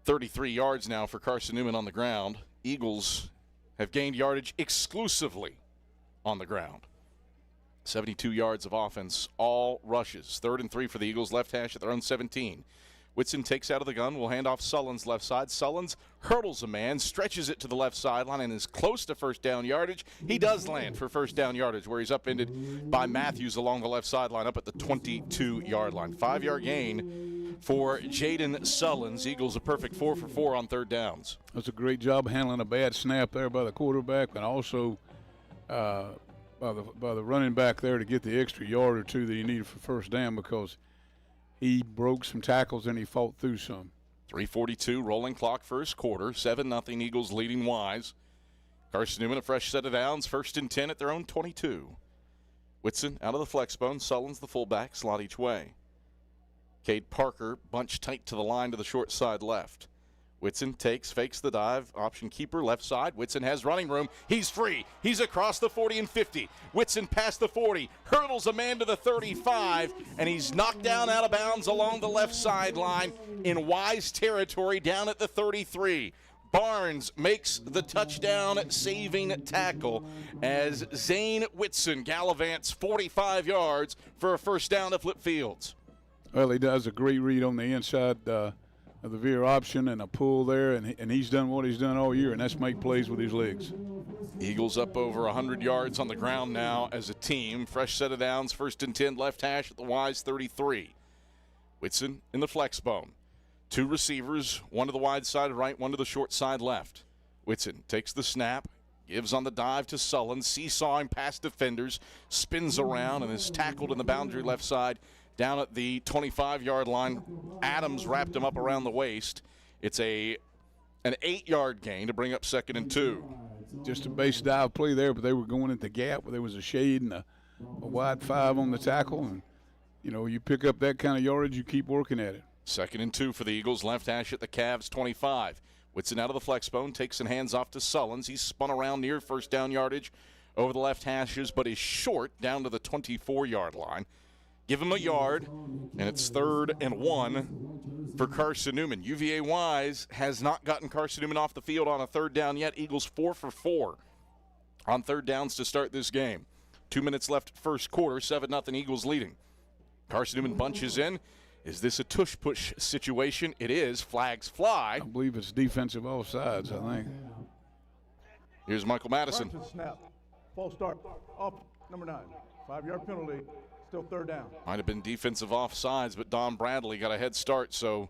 33 yards now for Carson-Newman on the ground. Eagles have gained yardage exclusively on the ground. 72 yards of offense, all rushes. 3rd and 3 for the Eagles, left hash at their own 17. Whitson takes out of the gun, will hand off Sullins left side. Sullins hurdles a man, stretches it to the left sideline, and is close to first down yardage. He does land for first down yardage, where he's upended by Matthews along the left sideline up at the 22-yard line. 5-yard gain for Jaden Sullins. Eagles a perfect 4 for 4 on 3rd downs. That's a great job handling a bad snap there by the quarterback, and also by the running back there to get the extra yard or two that he needed for first down, because he broke some tackles and he fought through some. 3:42 rolling clock, first quarter. 7-0 Eagles leading Wise. Carson-Newman a fresh set of downs. 1st and 10 at their own 22. Whitson out of the flex bone. Sullins the fullback, slot each way. Cade Parker bunched tight to the line to the short side left. Whitson fakes the dive, option keeper left side. Whitson has running room. He's free. He's across the 40 and 50. Whitson past the 40, hurdles a man to the 35, and he's knocked down out of bounds along the left sideline in Wise territory down at the 33. Barnes makes the touchdown-saving tackle as Zane Whitson gallivants 45 yards for a first down to flip fields. Well, he does a great read on the inside of the veer option and a pull there, and he's done what he's done all year, and that's make plays with his legs. Eagles up over 100 yards on the ground now as a team. Fresh set of downs, 1st and 10, left hash at the Wise 33. Whitson in the flex bone. 2 receivers, one to the wide side right, one to the short side left. Whitson takes the snap, gives on the dive to Sullins, seesawing past defenders, spins around and is tackled in the boundary left side down at the 25-yard line. Adams wrapped him up around the waist. It's an 8-yard gain to bring up 2nd and 2. Just a base dive play there, but they were going at the gap where there was a shade and a wide 5 on the tackle. And, you pick up that kind of yardage, you keep working at it. 2nd and 2 for the Eagles, left hash at the Cavs 25. Whitson out of the flex bone, takes and hands off to Sullins. He's spun around near first down yardage over the left hashes, but is short down to the 24-yard line. Give him a yard, and it's 3rd and 1 for Carson-Newman. UVA Wise has not gotten Carson-Newman off the field on a 3rd down yet. Eagles 4 for 4 on 3rd downs to start this game. 2 minutes left first quarter, 7-0 Eagles leading. Carson-Newman bunches in. Is this a tush-push situation? It is. Flags fly. I believe it's defensive offsides, I think. Here's Michael Madison. Snap. False start. Off number 9. 5-yard penalty. Still 3rd down. Might have been defensive offsides, but Don Bradley got a head start, so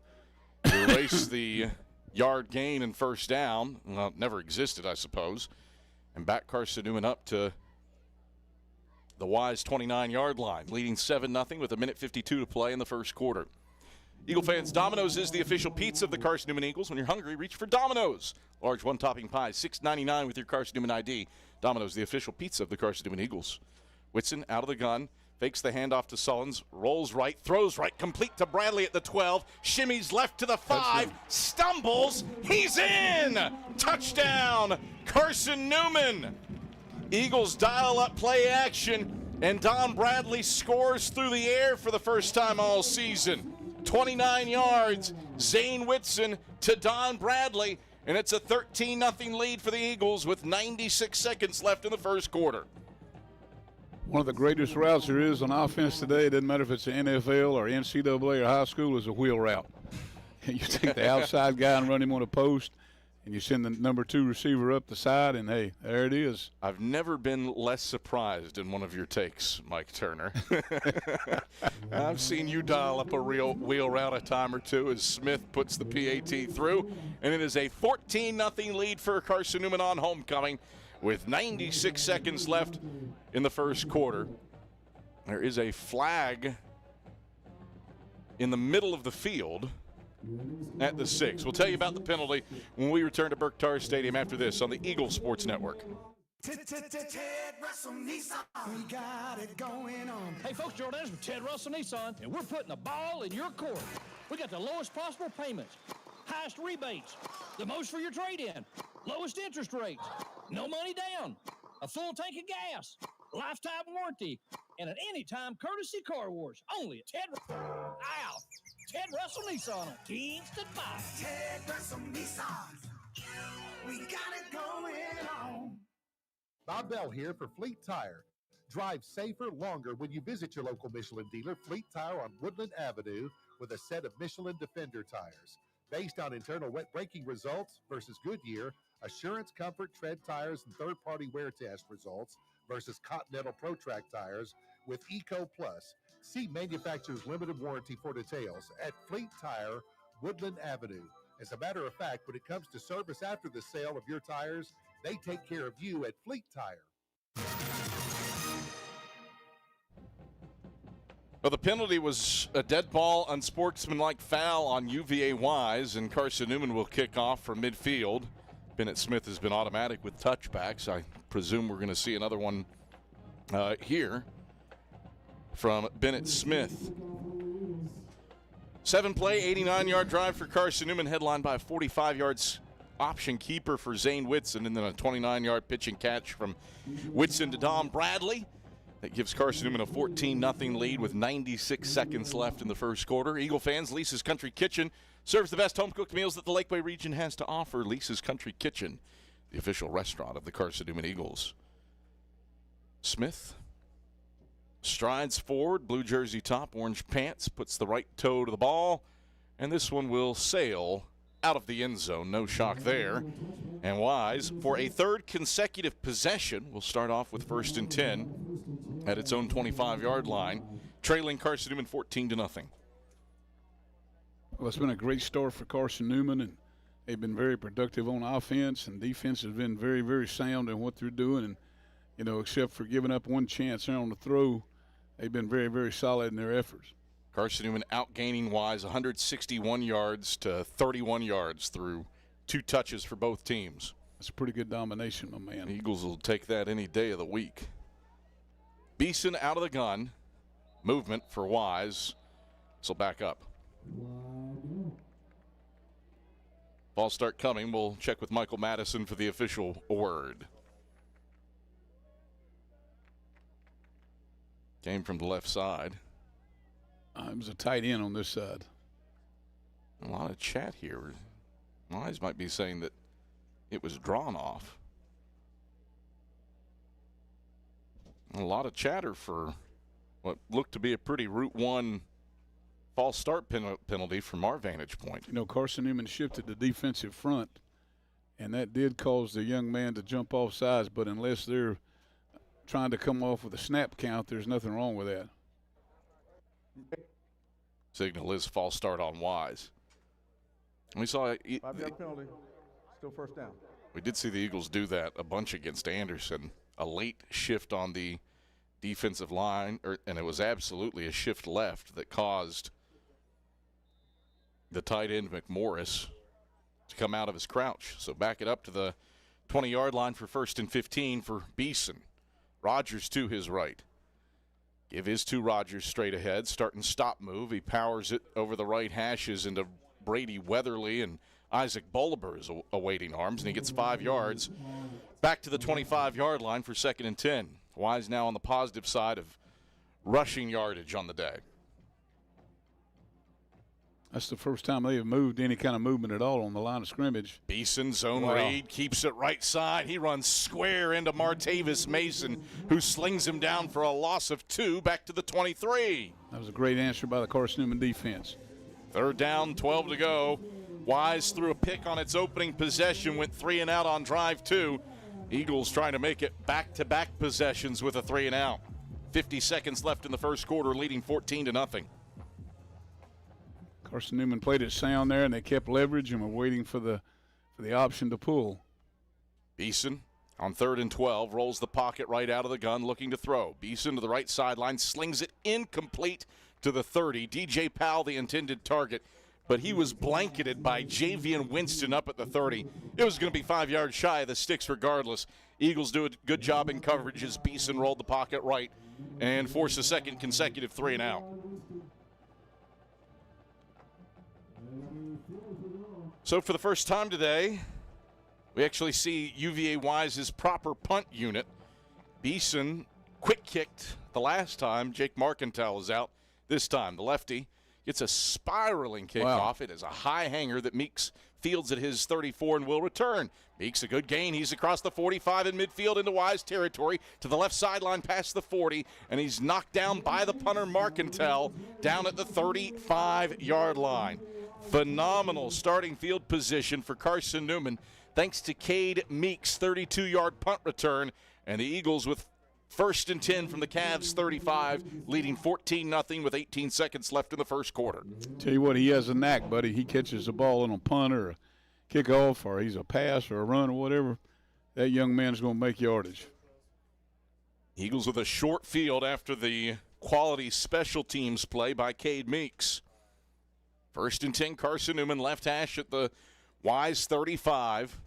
to erase the yard gain and first down. Well, it never existed, I suppose. And back Carson-Newman up to the Wise 29-yard line, leading 7-0 with 1:52 to play in the first quarter. Eagle fans, Domino's is the official pizza of the Carson-Newman Eagles. When you're hungry, reach for Domino's. Large one-topping pie, $6.99 with your Carson-Newman ID. Domino's, the official pizza of the Carson-Newman Eagles. Whitson out of the gun. Fakes the handoff to Sullins, rolls right, throws right, complete to Bradley at the 12, shimmies left to the 5, stumbles, he's in! Touchdown, Carson-Newman! Eagles dial up play action, and Don Bradley scores through the air for the first time all season. 29 yards, Zane Whitson to Don Bradley, and it's a 13-0 lead for the Eagles with 96 seconds left in the first quarter. One of the greatest routes there is on offense today, it doesn't matter if it's the NFL or NCAA or high school, is a wheel route. You take the outside guy and run him on a post, and you send the number 2 receiver up the side, and, hey, there it is. I've never been less surprised in one of your takes, Mike Turner. I've seen you dial up a real wheel route a time or two as Smith puts the PAT through, and it is a 14-0 lead for Carson-Newman on homecoming with 96 seconds left in the first quarter. There is a flag in the middle of the field at the 6. We'll tell you about the penalty when we return to Burke-Tarr Stadium after this on the Eagle Sports Network. Ted Russell Nissan, we got it going on. Hey folks, Jordan Adams with Ted Russell Nissan, and we're putting the ball in your court. We got the lowest possible payments, highest rebates, the most for your trade-in, lowest interest rates, no money down, a full tank of gas, lifetime warranty, and at any time courtesy car wash. Only at Ted Russell Nissan on Kingston 5. Ted Russell Nissan, we got it going on. Bob Bell here for Fleet Tire. Drive safer, longer when you visit your local Michelin dealer, Fleet Tire on Woodland Avenue, with a set of Michelin Defender tires. Based on internal wet braking results versus Goodyear, Assurance Comfort Tread tires, and third-party wear test results versus Continental ProTrack tires with Eco Plus. See manufacturer's limited warranty for details at Fleet Tire, Woodland Avenue. As a matter of fact, when it comes to service after the sale of your tires, they take care of you at Fleet Tire. Well, the penalty was a dead ball, unsportsmanlike foul on UVA Wise, and Carson-Newman will kick off from midfield. Bennett Smith has been automatic with touchbacks. I presume we're going to see another one here from Bennett Smith. 7-play, 89-yard drive for Carson-Newman, headlined by a 45 yards option keeper for Zane Whitson, and then a 29-yard pitch and catch from Whitson to Dom Bradley. That gives Carson-Newman a 14-0 lead with 96 seconds left in the first quarter. Eagle fans, Lisa's Country Kitchen serves the best home-cooked meals that the Lakeway region has to offer. Lisa's Country Kitchen, the official restaurant of the Carson-Newman Eagles. Smith strides forward, blue jersey top, orange pants, puts the right toe to the ball, and this one will sail out of the end zone. No shock there. And Wise, for a third consecutive possession, will start off with 1st and 10 at its own 25-yard line, trailing Carson-Newman 14-0. Well, it's been a great start for Carson-Newman, and they've been very productive on offense, and defense has been very, very sound in what they're doing. And, you know, except for giving up one chance there on the throw, they've been very, very solid in their efforts. Carson-Newman outgaining Wise 161 yards to 31 yards through 2 touches for both teams. That's a pretty good domination, my man. The Eagles will take that any day of the week. Beeson out of the gun. Movement for Wise. So back up. Ball start coming. We'll check with Michael Madison for the official word. Came from the left side. It was a tight end on this side. A lot of chat here. Wise might be saying that it was drawn off. A lot of chatter for what looked to be a pretty Route 1 false start penalty from our vantage point. You know, Carson-Newman shifted the defensive front, and that did cause the young man to jump off sides, but unless they're trying to come off with a snap count, there's nothing wrong with that. Signal is false start on Wise. We saw 5-yard penalty, still 1st down. We did see the Eagles do that a bunch against Anderson. A late shift on the defensive line, and it was absolutely a shift left that caused the tight end McMorris to come out of his crouch. So back it up to the 20-yard line for 1st and 15 for Beeson. Rogers to his right. Give his to Rogers straight ahead. Start and stop move. He powers it over the right hashes into Brady Weatherly, and Isaac Bolivar is awaiting arms, and he gets 5 yards. Back to the 25-yard line for 2nd and 10. Wise now on the positive side of rushing yardage on the day. That's the first time they have moved any kind of movement at all on the line of scrimmage. Beeson zone read, keeps it right side. He runs square into Martavis Mason, who slings him down for a loss of 2 back to the 23. That was a great answer by the Carson-Newman defense. 3rd down, 12 to go. Wise threw a pick on its opening possession, went 3 and out on drive 2. Eagles trying to make it back-to-back possessions with a 3 and out. 50 seconds left in the first quarter, leading 14-0. Carson-Newman played it sound there, and they kept leverage and were waiting for the option to pull. Beeson on 3rd and 12, rolls the pocket right out of the gun, looking to throw. Beeson to the right sideline, slings it incomplete to the 30. DJ Powell, the intended target, but he was blanketed by Javian Winston up at the 30. It was going to be 5 yards shy of the sticks regardless. Eagles do a good job in coverage as Beeson rolled the pocket right and forced a second consecutive 3 and out. So for the first time today, we actually see UVA Wise's proper punt unit. Beeson quick kicked the last time. Jake Markenthal is out this time. The lefty gets a spiraling kickoff. It is a high hanger that makes fields at his 34 and will return. Meeks a good gain. He's across the 45 in midfield into Wise territory to the left sideline past the 40, and he's knocked down by the punter Marcantel down at the 35-yard line. Phenomenal starting field position for Carson-Newman thanks to Cade Meeks' 32-yard punt return, and the Eagles with 1st and 10 from the Cavs 35, leading 14-0 with 18 seconds left in the first quarter. Tell you what, he has a knack, buddy. He catches the ball on a punt or a kickoff, or he's a pass or a run or whatever. That young man is going to make yardage. Eagles with a short field after the quality special teams play by Cade Meeks. 1st and 10, Carson-Newman, left hash at the Wise 35.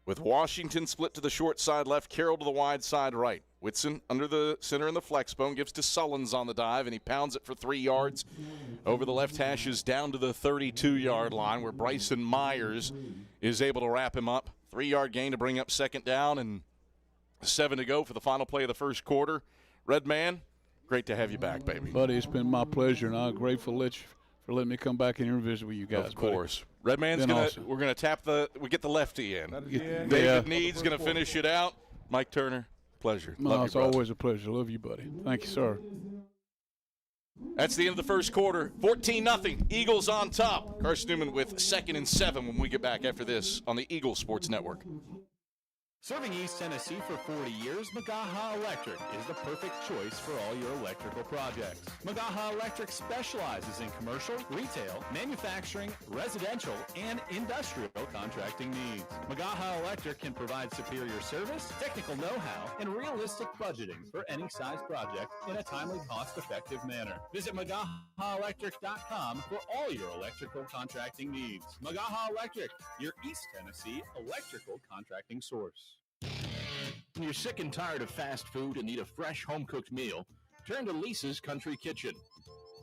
With Washington split to the short side left, Carroll to the wide side right. Whitson under the center in the flex bone, gives to Sullins on the dive, and he pounds it for 3 yards over the left hashes down to the 32-yard line, where Bryson Myers is able to wrap him up. 3-yard gain to bring up 2nd down, and 7 to go for the final play of the first quarter. Redman, great to have you back, baby. Buddy, it's been my pleasure, and I'm grateful for letting me come back in here and visit with you guys. Of course. Redman's we're gonna tap we get the lefty in. David Need's gonna finish it out. Mike Turner, pleasure. No, it's always a pleasure. Love you, buddy. Thank you, sir. That's the end of the first quarter. 14-0. Eagles on top. Carson-Newman with 2nd and 7 when we get back after this on the Eagle Sports Network. Serving East Tennessee for 40 years, Magaha Electric is the perfect choice for all your electrical projects. Magaha Electric specializes in commercial, retail, manufacturing, residential, and industrial contracting needs. Magaha Electric can provide superior service, technical know-how, and realistic budgeting for any size project in a timely, cost-effective manner. Visit MagahaElectric.com for all your electrical contracting needs. Magaha Electric, your East Tennessee electrical contracting source. When you're sick and tired of fast food and need a fresh home-cooked meal, turn to Lisa's Country Kitchen.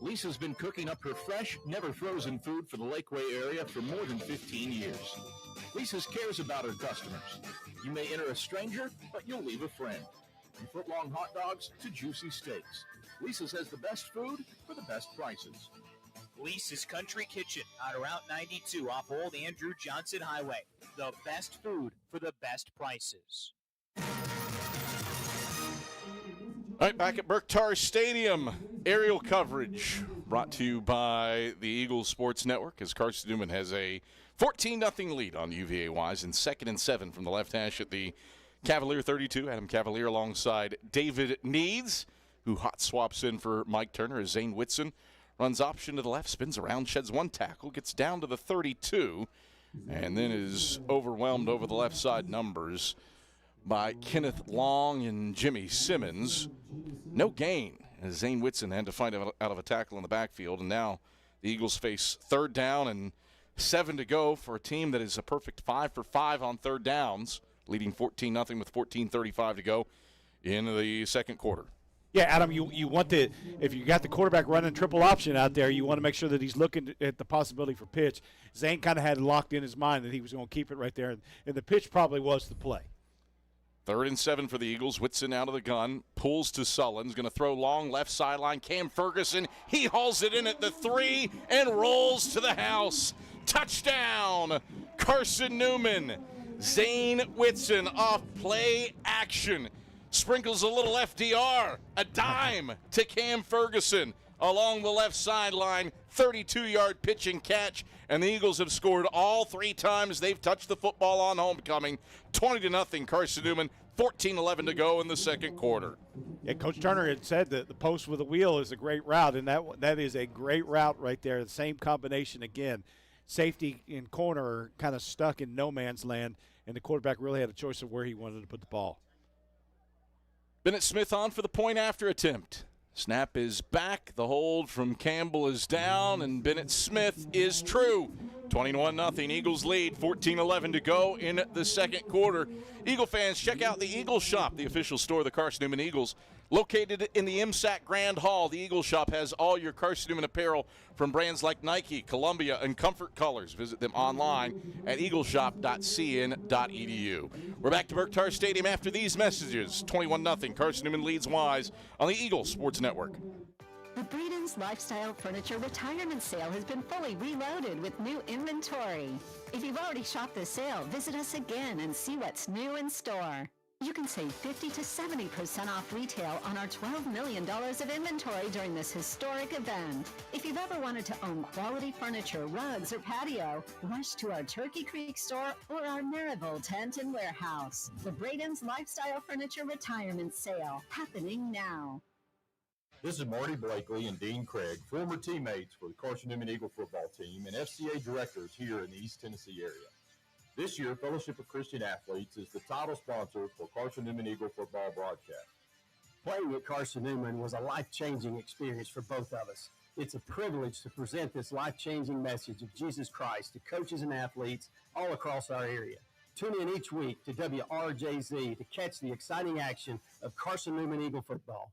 Lisa's been cooking up her fresh, never-frozen food for the Lakeway area for more than 15 years. Lisa's cares about her customers. You may enter a stranger, but you'll leave a friend. From foot-long hot dogs to juicy steaks, Lisa's has the best food for the best prices. Lisa's Country Kitchen on Route 92 off Old Andrew Johnson Highway. The best food for the best prices. All right, back at Burke-Tarr Stadium, aerial coverage brought to you by the Eagles Sports Network as Carson-Newman has a 14-0 lead on UVA Wise in 2nd and 7 from the left hash at the Cavalier 32. Adam Cavalier alongside David Needs, who hot swaps in for Mike Turner as Zane Whitson runs option to the left, spins around, sheds 1 tackle, gets down to the 32, and then is overwhelmed over the left side numbers by Kenneth Long and Jimmy Simmons. No gain as Zane Whitson had to find out of a tackle in the backfield, and now the Eagles face 3rd down and 7 to go for a team that is a perfect 5 for 5 on 3rd downs, leading 14-0 with 14:35 to go in the second quarter. Yeah, Adam, you want if you got the quarterback running triple option out there, you want to make sure that he's looking at the possibility for pitch. Zane kind of had locked in his mind that he was going to keep it right there, and the pitch probably was the play. 3rd and 7 for the Eagles. Whitson out of the gun, pulls to Sullins, going to throw long left sideline. Cam Ferguson, he hauls it in at the 3 and rolls to the house. Touchdown, Carson-Newman. Zane Whitson off play action. Sprinkles a little FDR, a dime to Cam Ferguson along the left sideline, 32-yard pitch and catch, and the Eagles have scored all 3 times they've touched the football on homecoming. 20-0 Carson-Newman, 14-11 to go in the second quarter. Yeah, Coach Turner had said that the post with a wheel is a great route, and that is a great route right there. The same combination again. Safety and corner are kind of stuck in no man's land, and the quarterback really had a choice of where he wanted to put the ball. Bennett Smith on for the point after attempt. Snap is back. The hold from Campbell is down, and Bennett Smith is true. 21-0. Eagles lead. 14-11 to go in the second quarter. Eagle fans, check out the Eagle Shop, the official store of the Carson-Newman Eagles. Located in the MSAC Grand Hall, the Eagle Shop has all your Carson-Newman apparel from brands like Nike, Columbia, and Comfort Colors. Visit them online at eagleshop.cn.edu. We're back to Burke-Tarr Stadium after these messages. 21-0. Carson-Newman leads Wise on the Eagle Sports Network. The Breeden's Lifestyle Furniture Retirement Sale has been fully reloaded with new inventory. If you've already shopped the sale, visit us again and see what's new in store. You can save 50 to 70% off retail on our $12 million of inventory during this historic event. If you've ever wanted to own quality furniture, rugs, or patio, rush to our Turkey Creek store or our Maryville tent and warehouse. The Braden's Lifestyle Furniture Retirement Sale, happening now. This is Marty Blakely and Dean Craig, former teammates for the Carson-Newman Eagle football team and FCA directors here in the East Tennessee area. This year, Fellowship of Christian Athletes is the title sponsor for Carson-Newman Eagle football broadcast. Playing at Carson-Newman was a life-changing experience for both of us. It's a privilege to present this life-changing message of Jesus Christ to coaches and athletes all across our area. Tune in each week to WRJZ to catch the exciting action of Carson-Newman Eagle football.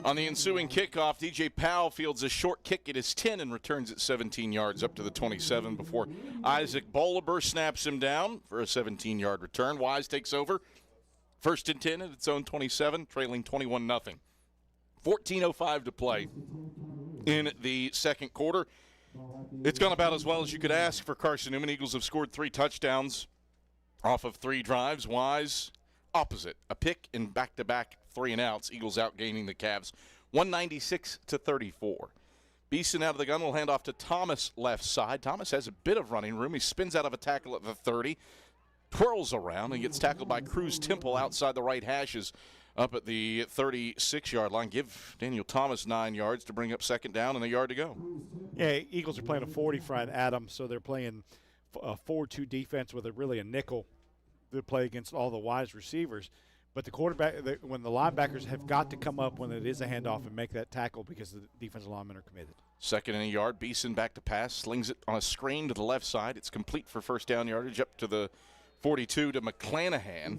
On the ensuing kickoff, DJ Powell fields a short kick at his 10 and returns it 17 yards up to the 27 before Isaac Boliber snaps him down for a 17-yard return. Wise takes over. First and 10 at its own 27, trailing 21-0. 14:05 to play in the second quarter. It's gone about as well as you could ask for Carson-Newman. Eagles have scored 3 touchdowns off of 3 drives. Wise, opposite, a pick in back-to-back 3-and-outs. Eagles outgaining the Cavs 196-34. Beeson out of the gun will hand off to Thomas left side. Thomas has a bit of running room. He spins out of a tackle at the 30, twirls around, and gets tackled by Cruz Temple outside the right hashes up at the 36-yard line. Give Daniel Thomas 9 yards to bring up second down and a yard to go. Yeah, Eagles are playing a 40 front, Adam, so they're playing a 4-2 defense with a nickel to play against all the Wise receivers. But the quarterback, when the linebackers have got to come up when it is a handoff and make that tackle because the defensive linemen are committed. Second and a yard. Beeson back to pass. Slings it on a screen to the left side. It's complete for first down yardage up to the 42 to McClanahan.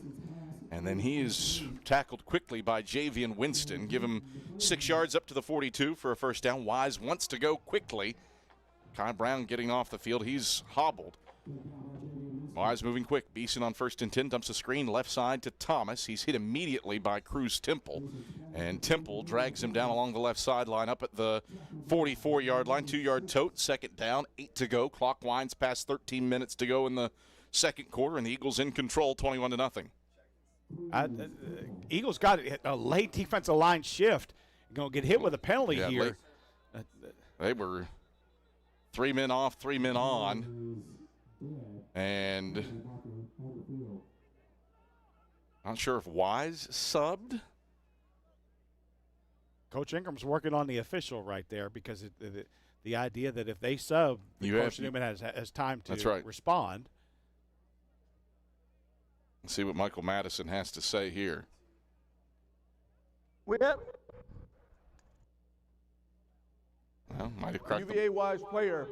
And then he is tackled quickly by Javian Winston. Give him 6 yards up to the 42 for a first down. Wise wants to go quickly. Kai Brown getting off the field. He's hobbled. Wise moving quick. Beeson on first and 10 dumps a screen left side to Thomas. He's hit immediately by Cruz Temple. And Temple drags him down along the left sideline up at the 44-yard line. 2-yard tote. Second down. 8 to go. Clock winds past 13 minutes to go in the second quarter. And the Eagles in control 21-0. Eagles got a late defensive line shift. Going to get hit with a penalty here. They were 3 men off, 3 men on. And not sure if Wise subbed. Coach Ingram's working on the official right there because the idea that if they sub, Carson-Newman has time to respond. Let's see what Michael Madison has to say here. Well, might have cracked UVA Wise player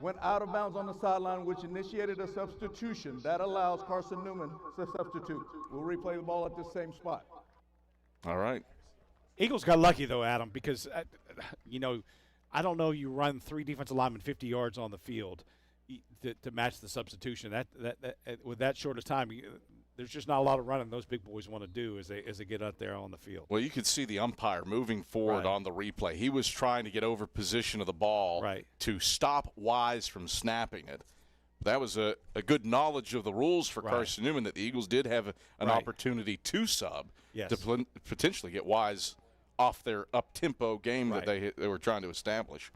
went out of bounds on the sideline, which initiated a substitution. That allows Carson-Newman to substitute. We'll replay the ball at the same spot. All right. Eagles got lucky, though, Adam, because, I don't know you run 3 defensive linemen 50 yards on the field to match the substitution. That with that short of time, there's just not a lot of running those big boys want to do as they get out there on the field. Well, you could see the umpire moving forward on the replay. He was trying to get over position of the ball to stop Wise from snapping it. That was a good knowledge of the rules for Carson-Newman that the Eagles did have an opportunity to sub to potentially get Wise off their up-tempo game that they were trying to establish.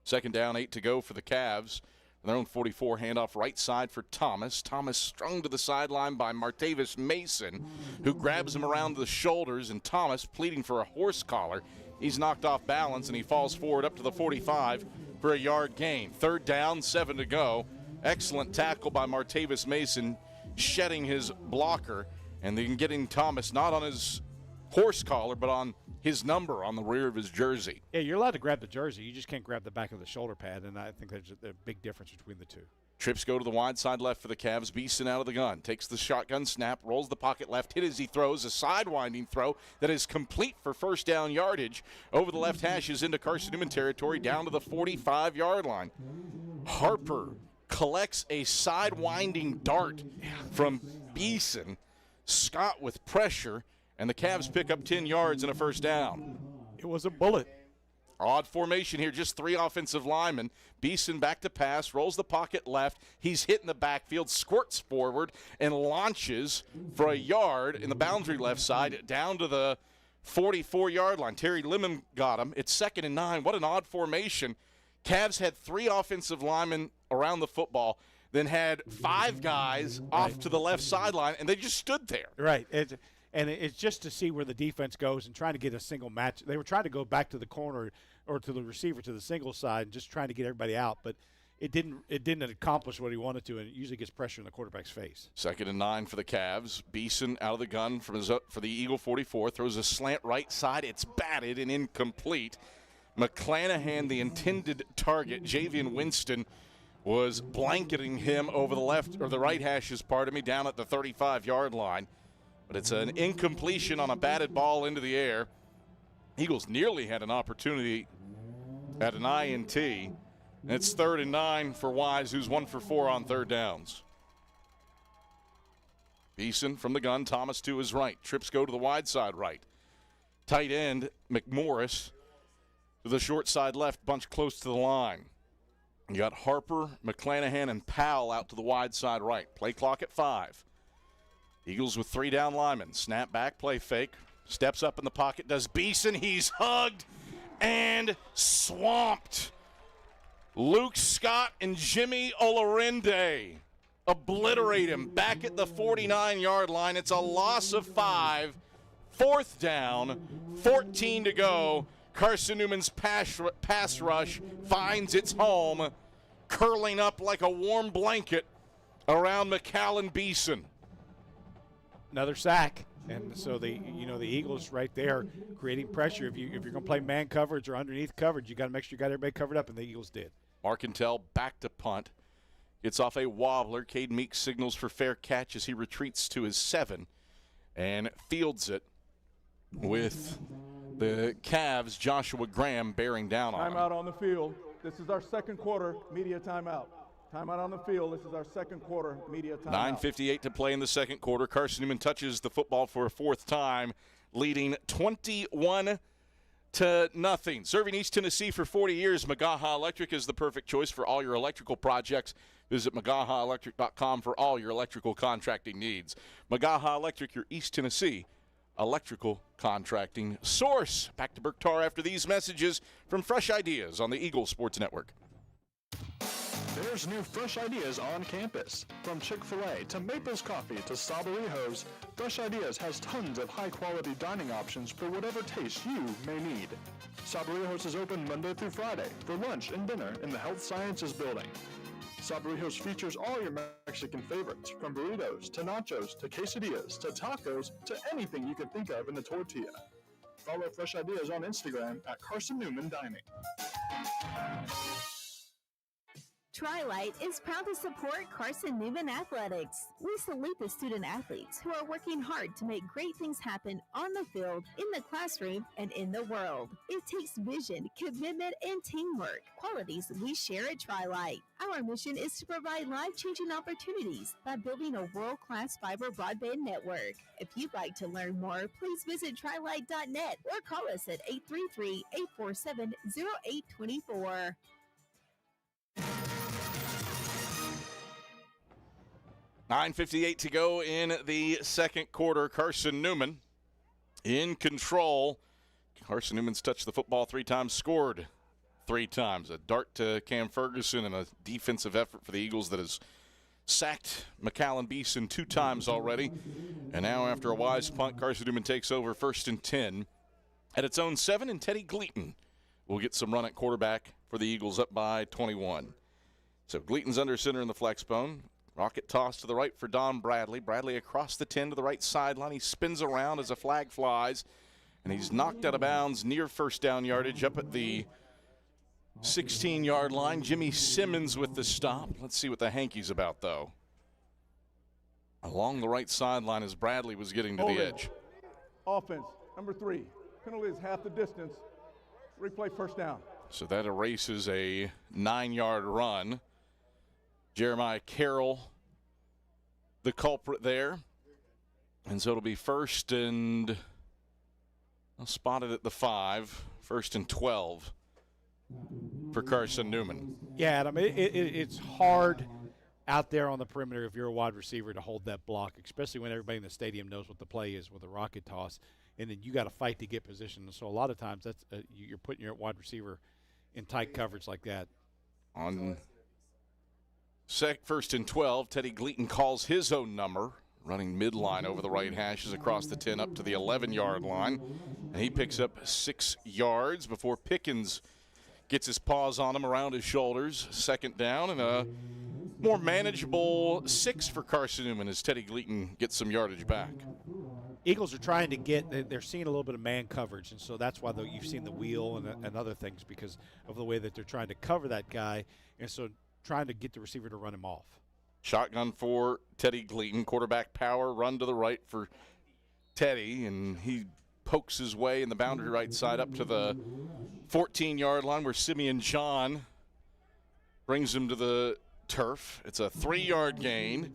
Second down, 8 to go for the Cavs. Their own 44 handoff right side for Thomas. Thomas strung to the sideline by Martavis Mason, who grabs him around the shoulders, and Thomas pleading for a horse collar. He's knocked off balance, and he falls forward up to the 45 for a yard gain. Third down, 7 to go. Excellent tackle by Martavis Mason, shedding his blocker, and then getting Thomas not on his horse collar, but on his number on the rear of his jersey. Yeah, you're allowed to grab the jersey. You just can't grab the back of the shoulder pad, and I think there's a big difference between the two. Trips go to the wide side left for the Cavs. Beeson out of the gun. Takes the shotgun snap, rolls the pocket left, hit as he throws. A side-winding throw that is complete for first down yardage over the left hashes into Carson-Newman territory down to the 45-yard line. Harper collects a side-winding dart from Beeson Scott with pressure, and the Cavs pick up 10 yards and a first down. It was a bullet. Odd formation here, just 3 offensive linemen. Beeson back to pass, rolls the pocket left. He's hit in the backfield, squirts forward, and launches for a yard in the boundary left side down to the 44-yard line. Terry Lemon got him. It's 2nd and 9. What an odd formation. Cavs had 3 offensive linemen around the football, then had 5 guys off to the left sideline, and they just stood there. Right. It's just to see where the defense goes and trying to get a single match. They were trying to go back to the corner or to the receiver to the single side and just trying to get everybody out, but it didn't accomplish what he wanted to, and it usually gets pressure in the quarterback's face. 2nd and 9 for the Cavs. Beeson out of the gun for the Eagle 44, throws a slant right side. It's batted and incomplete. McClanahan, the intended target, Javian Winston, was blanketing him over the left or the right hashes, down at the 35-yard line. But it's an incompletion on a batted ball into the air. Eagles nearly had an opportunity at an INT. And it's 3rd and 9 for Wise, who's 1 for 4 on 3rd downs. Beeson from the gun, Thomas to his right. Trips go to the wide side right. Tight end, McMorris to the short side left, bunch close to the line. You got Harper, McClanahan, and Powell out to the wide side right. Play clock at 5. Eagles with 3 down linemen. Snap back, play fake. Steps up in the pocket, does Beeson. He's hugged and swamped. Luke Scott and Jimmy Olarende obliterate him back at the 49-yard line. It's a loss of 5. 4th down, 14 to go. Carson-Newman's pass rush finds its home, curling up like a warm blanket around McCallan Beeson. Another sack. And so the Eagles right there creating pressure. If you're going to play man coverage or underneath coverage, you got to make sure you got everybody covered up, and the Eagles did. Marcantel back to punt. Gets off a wobbler. Cade Meeks signals for fair catch as he retreats to his 7 and fields it with the Cavs' Joshua Graham bearing down on him. Timeout on the field. This is our 2nd quarter media timeout. Timeout on the field. This is our 2nd quarter media timeout. 9:58 to play in the 2nd quarter. Carson-Newman touches the football for a 4th time, leading 21-0. Serving East Tennessee for 40 years, Magaha Electric is the perfect choice for all your electrical projects. Visit MagahaElectric.com for all your electrical contracting needs. Magaha Electric, your East Tennessee electrical contracting source. Back to Burke-Tarr after these messages from Fresh Ideas on the Eagle Sports Network. There's new fresh ideas on campus. From Chick-fil-A to Maples Coffee to Sabarijos, Fresh Ideas has tons of high-quality dining options for whatever taste you may need. Sabarijos is open Monday through Friday for lunch and dinner in the Health Sciences Building. Sabarijos features all your Mexican favorites, from burritos to nachos to quesadillas to tacos to anything you can think of in a tortilla. Follow Fresh Ideas on Instagram at Carson-Newman Dining. Tri-Light is proud to support Carson-Newman Athletics. We salute the student athletes who are working hard to make great things happen on the field, in the classroom, and in the world. It takes vision, commitment, and teamwork, qualities we share at Tri-Light. Our mission is to provide life-changing opportunities by building a world-class fiber broadband network. If you'd like to learn more, please visit trilight.net or call us at 833-847-0824. $9:58 to go in the 2nd quarter. Carson-Newman in control. Carson-Newman's touched the football 3 times, scored 3 times. A dart to Cam Ferguson and a defensive effort for the Eagles that has sacked McCallan Beeson 2 times already. And now after a Wise punt, Carson-Newman takes over 1st and 10 at its own 7, and Teddy Gleaton will get some run at quarterback for the Eagles, up by 21. So Gleaton's under center in the flex bone. Rocket toss to the right for Don Bradley. Bradley across the 10 to the right sideline. He spins around as a flag flies, and he's knocked out of bounds near 1st down yardage up at the 16-yard line. Jimmy Simmons with the stop. Let's see what the hanky's about, though. Along the right sideline as Bradley was getting to the edge. Offense, number 3. Penalty is half the distance. Replay 1st down. So that erases a 9-yard run. Jeremiah Carroll, the culprit there. And so it'll be first and spotted at the 5, first and 12 for Carson-Newman. Yeah, Adam, it's hard out there on the perimeter if you're a wide receiver to hold that block, especially when everybody in the stadium knows what the play is with a rocket toss, and then you got to fight to get position. So a lot of times that's you're putting your wide receiver in tight coverage like that. On first and 12, Teddy Gleaton calls his own number, running midline over the right hashes across the 10 up to the 11-yard line. And he picks up 6 yards before Pickens gets his paws on him around his shoulders. Second down and a more manageable 6 for Carson-Newman as Teddy Gleaton gets some yardage back. Eagles are trying to they're seeing a little bit of man coverage, and so that's why you've seen the wheel and other things because of the way that they're trying to cover that guy, and so trying to get the receiver to run him off. Shotgun for Teddy Gleaton, quarterback power, run to the right for Teddy, and he pokes his way in the boundary right side up to the 14-yard line where Simeon John brings him to the turf. It's a 3-yard gain,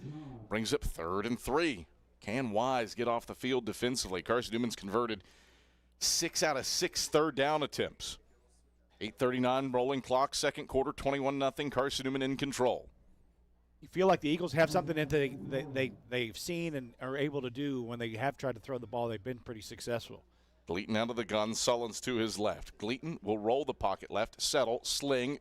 brings up 3rd and 3. Can Wise get off the field defensively? Carson-Newman's converted 6 out of 6 third down attempts. 8:39 rolling clock, second quarter, 21-0. Carson-Newman in control. You feel like the Eagles have something that they've seen and are able to do when they have tried to throw the ball. They've been pretty successful. Gleaton out of the gun, Sullins to his left. Gleaton will roll the pocket left, settle, sling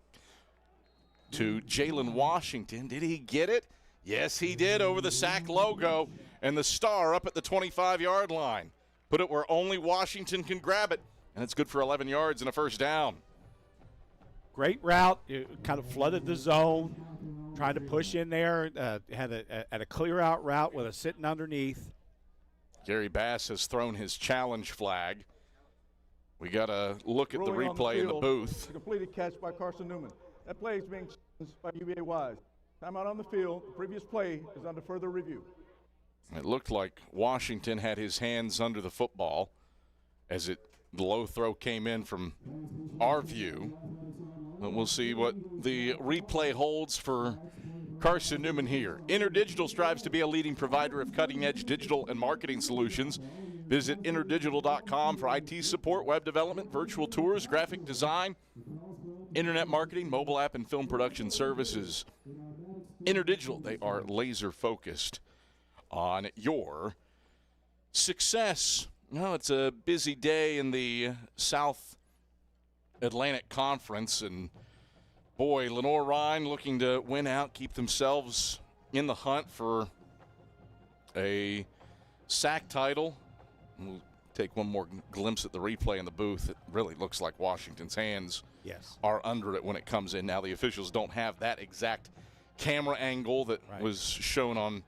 to Jalen Washington. Did he get it? Yes, he did over the sack logo and the star up at the 25-yard line. Put it where only Washington can grab it, and it's good for 11 yards and a first down. Great route. It kind of flooded the zone, trying to push in there. Had a clear-out route with a sitting underneath. Gary Bass has thrown his challenge flag. We got to look at the replay in the booth. A completed catch by Carson-Newman. That play is being challenged by UVA Wise. Timeout on the field. The previous play is under further review. It looked like Washington had his hands under the football as the low throw came in from our view. But we'll see what the replay holds for Carson-Newman here. InterDigital strives to be a leading provider of cutting-edge digital and marketing solutions. Visit interdigital.com for IT support, web development, virtual tours, graphic design, internet marketing, mobile app, and film production services. InterDigital, they are laser-focused on your success. Well, it's a busy day in the South Atlantic Conference, and boy, Lenoir-Rhyne looking to win out, keep themselves in the hunt for a SAC title. We'll take one more glimpse at the replay in the booth. It really looks like Washington's hands are under it when it comes in. Now the officials don't have that exact camera angle that was shown on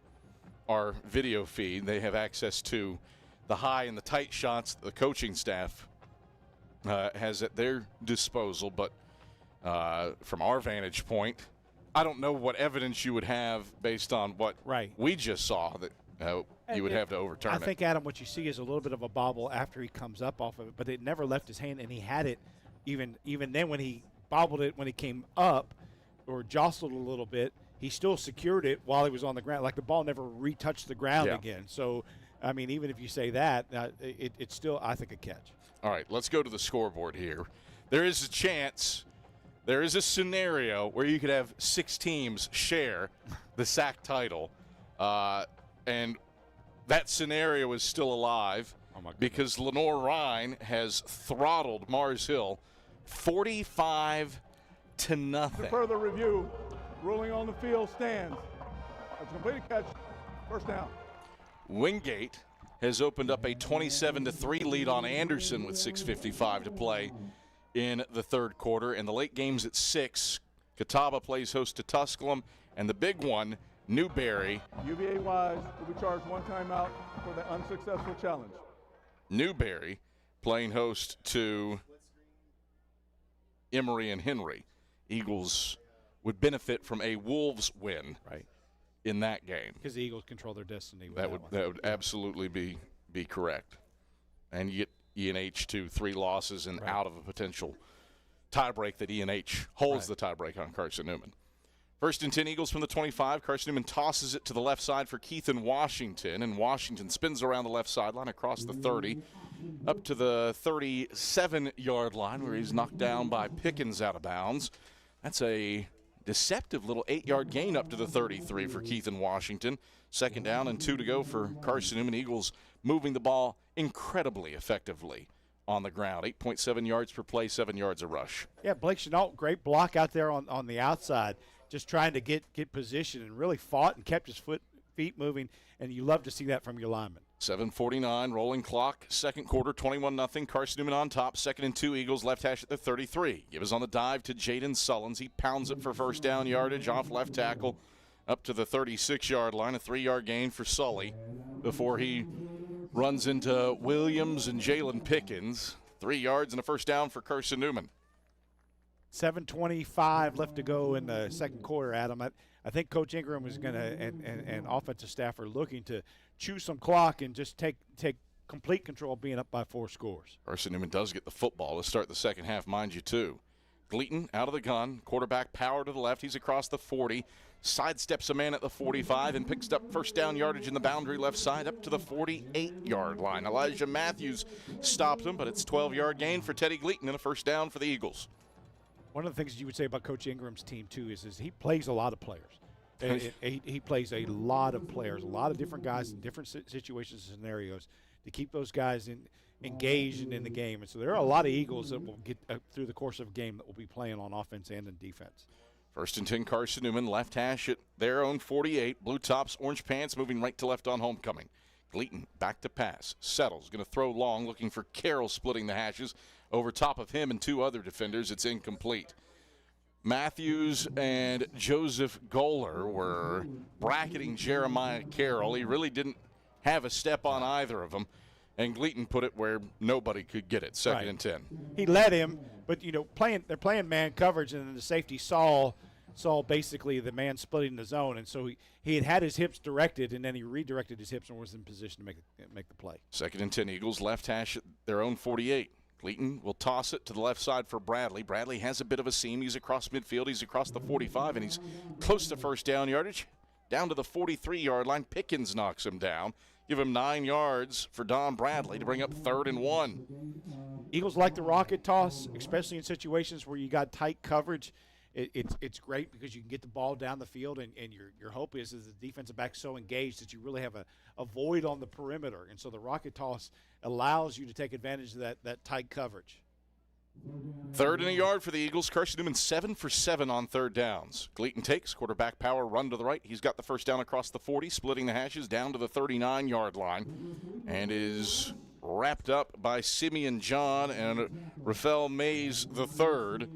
our video feed. They have access to the high and the tight shots that the coaching staff has at their disposal. But from our vantage point, I don't know what evidence you would have based on what we just saw that you would have to overturn it. I think, Adam, what you see is a little bit of a bobble after he comes up off of it, but it never left his hand, and he had it even then when he bobbled it when he came up or jostled a little bit. He still secured it while he was on the ground. Like the ball never retouched the ground again. So, I mean, even if you say that, it's still, I think, a catch. All right, let's go to the scoreboard here. There is a chance, there is a scenario where you could have 6 teams share the SAC title. And that scenario is still alive because Lenoir-Rhyne has throttled Mars Hill 45-0. For further review, ruling on the field stands. That's a completed catch. First down. Wingate has opened up a 27-3 lead on Anderson with 6:55 to play in the third quarter. And the late game's at 6. Catawba plays host to Tusculum. And the big one, Newberry. UVA Wise will be charged one timeout for the unsuccessful challenge. Newberry playing host to Emory and Henry. Eagles would benefit from a Wolves win in that game. Because the Eagles control their destiny. That would absolutely be correct. And you get E&H to 3 losses and out of a potential tiebreak that E&H holds the tiebreak on Carson-Newman. First and 10 Eagles from the 25. Carson-Newman tosses it to the left side for Keith in Washington, and Washington spins around the left sideline across the 30 up to the 37-yard line where he's knocked down by Pickens out of bounds. That's a deceptive little 8-yard gain up to the 33 for Keith in Washington. Second down and 2 to go for Carson-Newman. Eagles moving the ball incredibly effectively on the ground. 8.7 yards per play, 7 yards a rush. Yeah, Blake Chenault, great block out there on the outside, just trying to get position and really fought and kept his feet moving, and you love to see that from your linemen. 7:49, rolling clock, second quarter, 21-0. Carson-Newman on top, second and 2, Eagles left hash at the 33. Gives on the dive to Jaden Sullins. He pounds it for first down yardage off left tackle up to the 36-yard line, a 3-yard gain for Sully before he runs into Williams and Jalen Pickens. 3 yards and a first down for Carson-Newman. 7:25 left to go in the second quarter, Adam. I think Coach Ingram is going to, and offensive staff are looking to chew some clock and just take complete control of being up by 4 scores. Carson-Newman does get the football to start the second half, mind you, too. Gleaton out of the gun, quarterback power to the left. He's across the 40, sidesteps a man at the 45, and picks up first down yardage in the boundary left side up to the 48-yard line. Elijah Matthews stopped him, but it's 12-yard gain for Teddy Gleaton and a first down for the Eagles. One of the things you would say about Coach Ingram's team, too, is he plays a lot of players. He plays a lot of players, a lot of different guys in different situations and scenarios to keep those guys engaged and in the game. And so there are a lot of Eagles that will get through the course of a game that will be playing on offense and in defense. First and 10, Carson-Newman, left hash at their own 48. Blue tops, orange pants, moving right to left on homecoming. Gleaton back to pass. Settles, going to throw long, looking for Carroll splitting the hashes. Over top of him and 2 other defenders, it's incomplete. Matthews and Joseph Goller were bracketing Jeremiah Carroll. He really didn't have a step on either of them, and Gleaton put it where nobody could get it. Second and 10. He led him, but they're playing man coverage, and then the safety saw basically the man splitting the zone, and so he had his hips directed, and then he redirected his hips and was in position to make the play. Second and 10, Eagles left hash at their own 48. Gleaton will toss it to the left side for Bradley. Bradley has a bit of a seam. He's across midfield. He's across the 45, and he's close to first down yardage. Down to the 43-yard line. Pickens knocks him down. Give him 9 yards for Don Bradley to bring up 3rd and 1. Eagles like the rocket toss, especially in situations where you got tight coverage. It's great because you can get the ball down the field, and your hope is the defensive back so engaged that you really have a void on the perimeter. And so the rocket toss allows you to take advantage of that tight coverage. 3rd and a yard for the Eagles. Carson-Newman 7 for 7 on 3rd downs. Gleaton takes, quarterback power, run to the right. He's got the first down across the 40, splitting the hashes down to the 39-yard line, and is wrapped up by Simeon John and Rafael Mays III.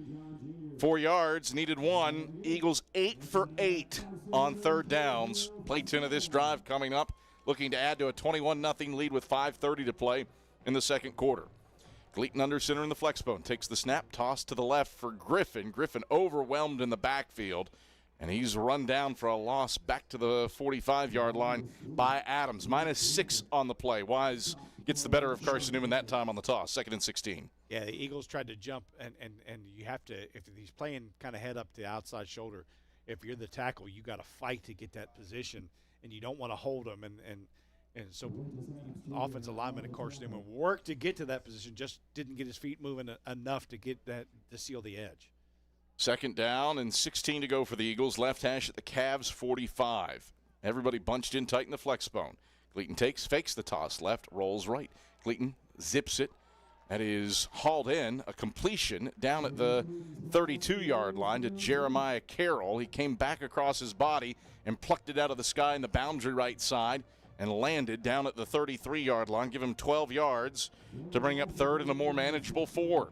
4 yards, needed 1. Eagles 8 for 8 on 3rd downs. Play 10 of this drive coming up, looking to add to a 21-0 lead with 5:30 to play in the second quarter. Gleaton under center in the flex bone, takes the snap, toss to the left for Griffin. Griffin overwhelmed in the backfield, and he's run down for a loss back to the 45-yard line by Adams. -6 on the play. Wise gets the better of Carson-Newman that time on the toss. 2nd and 16. Yeah, the Eagles tried to jump, and you have to, if he's playing kind of head up to outside shoulder, if you're the tackle, you got to fight to get that position, and you don't want to hold him. And so offensive lineman and Carson-Newman worked to get to that position, just didn't get his feet moving enough to get that to seal the edge. 2nd down and 16 to go for the Eagles. Left hash at the Cavs 45. Everybody bunched in tight in the flex bone. Gleaton takes, fakes the toss left, rolls right. Gleaton zips it. That is hauled in, a completion down at the 32-yard line to Jeremiah Carroll. He came back across his body and plucked it out of the sky in the boundary right side and landed down at the 33-yard line. Give him 12 yards to bring up 3rd and a more manageable 4.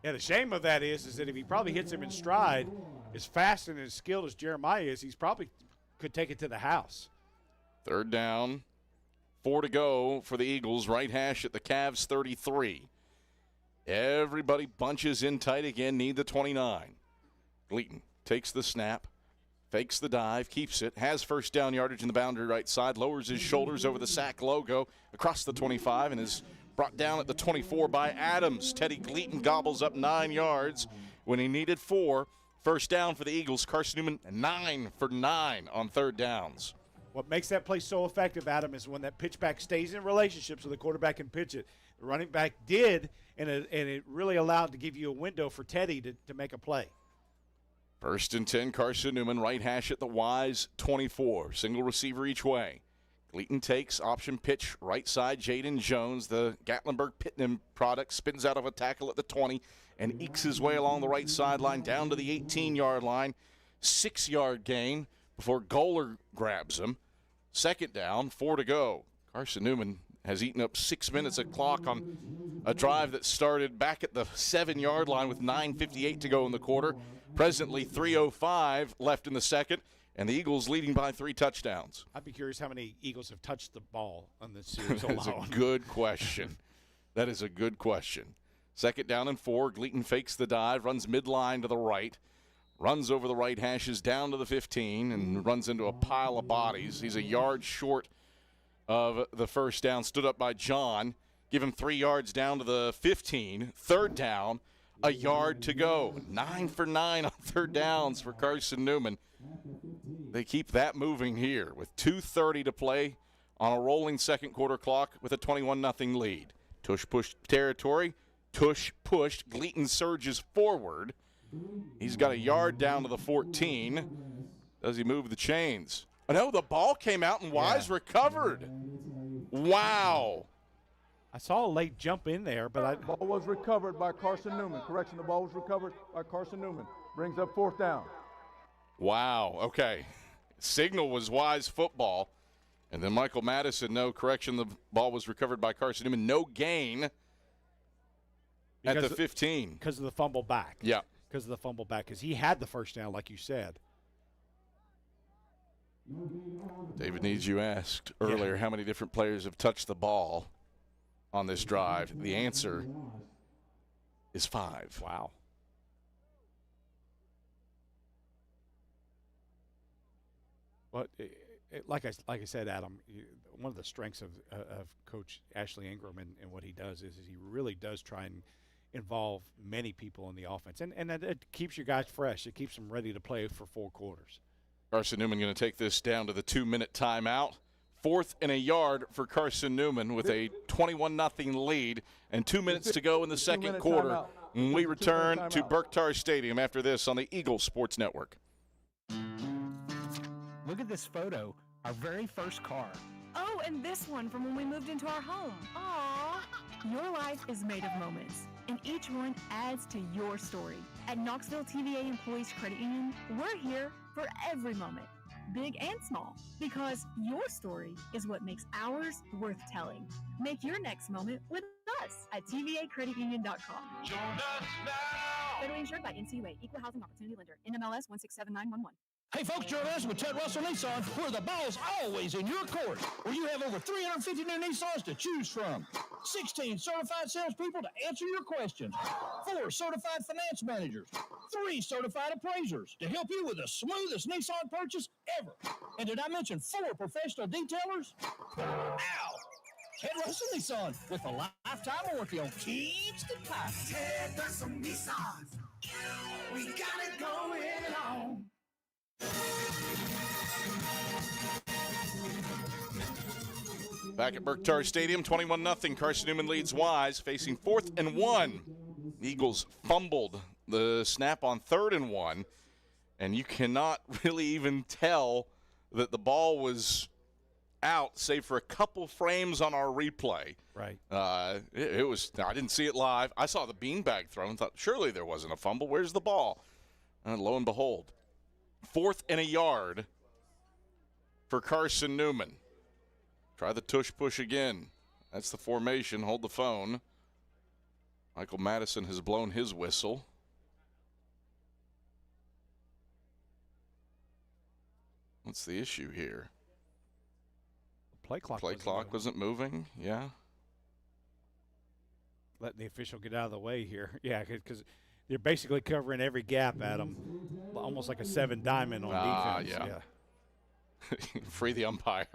Yeah, the shame of that is that if he probably hits him in stride, as fast and as skilled as Jeremiah is, he's probably could take it to the house. 3rd down, 4 to go for the Eagles. Right hash at the Cavs 33. Everybody bunches in tight again, need the 29. Gleaton takes the snap, fakes the dive, keeps it, has first down yardage in the boundary right side, lowers his shoulders over the sack logo across the 25, and is brought down at the 24 by Adams. Teddy Gleaton gobbles up 9 yards when he needed 4. first down for the Eagles. Carson-Newman 9 for 9 on third downs. What makes that play so effective, Adam, is when that pitchback stays in relationship so the quarterback can pitch it. The running back did, and it really allowed to give you a window for Teddy to make a play. First and 10, Carson-Newman, right hash at the Wise 24. Single receiver each way. Gleaton takes, option pitch, right side, Jaden Jones. The Gatlinburg-Pittman product spins out of a tackle at the 20 and ekes his way along the right sideline down to the 18-yard line. 6-yard gain before Goler grabs him. Second down, 4 to go. Carson-Newman has eaten up 6 minutes of clock on a drive that started back at the 7-yard line with 9:58 to go in the quarter. Presently 3:05 left in the second, and the Eagles leading by 3 touchdowns. I'd be curious how many Eagles have touched the ball on this series That's alone. a good question. That is a good question. Second down and 4. Gleaton fakes the dive, runs midline to the right, runs over the right hashes down to the 15, and runs into a pile of bodies. He's a yard short of the first down. Stood up by John. Give him 3 yards down to the 15. Third down, a yard to go. 9 for 9 on third downs for Carson-Newman. They keep that moving here with 2:30 to play on a rolling second quarter clock with a 21-0 lead. Tush pushed territory. Tush pushed. Gleaton surges forward. He's got a yard down to the 14. Does he move the chains? Oh, no, the ball came out and Wise recovered. Wow. I saw a late jump in there, but Ball was recovered by Carson-Newman. Correction, the ball was recovered by Carson-Newman. Brings up fourth down. Wow, okay. Signal was Wise football. And then Michael Madison, no correction, the ball was recovered by Carson-Newman. No gain at the 15. Because of the fumble back. Yeah. Because of the fumble back, because he had the first down, like you said. David Needs, you asked earlier how many different players have touched the ball on this drive. The answer is 5. Wow. But like I said, Adam, one of the strengths of Coach Ashley Ingram and what he does is he really does try and involve many people in the offense. And it keeps your guys fresh. It keeps them ready to play for 4 quarters. Carson-Newman going to take this down to the 2-minute timeout. 4th and a yard for Carson-Newman with a 21-0 lead and 2 minutes to go in the second quarter. When we return to Burke-Tarr Stadium after this on the Eagle Sports Network. Look at this photo, our very first car. Oh, and this one from when we moved into our home. Aww. Your life is made of moments, and each one adds to your story. At Knoxville TVA Employees Credit Union, we're here for every moment, big and small, because your story is what makes ours worth telling. Make your next moment with us at tvacreditunion.com. Join us now. Federally insured by NCUA, Equal Housing Opportunity Lender, NMLS 167911. Hey folks, join us with Ted Russell Nissan, where the ball's always in your court, where you have over 350 new Nissans to choose from, 16 certified salespeople to answer your questions, 4 certified finance managers, 3 certified appraisers to help you with the smoothest Nissan purchase ever. And did I mention 4 professional detailers? Ow! Ted Russell Nissan, with a lifetime warranty on keys to pipe. Ted Russell Nissan. We got it going on. Back at Burke-Tarr Stadium, 21-0. Carson-Newman leads Wise, facing 4th and 1. The Eagles fumbled the snap on 3rd and 1, and you cannot really even tell that the ball was out, save for a couple frames on our replay. Right. It was. I didn't see it live. I saw the beanbag throw and thought, surely there wasn't a fumble. Where's the ball? And lo and behold, 4th and a yard for Carson-Newman. Try the tush push again. That's the formation. Hold the phone. Michael Madison has blown his whistle. What's the issue here? Play clock wasn't moving. Yeah. Letting the official get out of the way here. Yeah, because they're basically covering every gap, Adam. Almost like a 7 diamond on defense. Yeah. Free the umpire.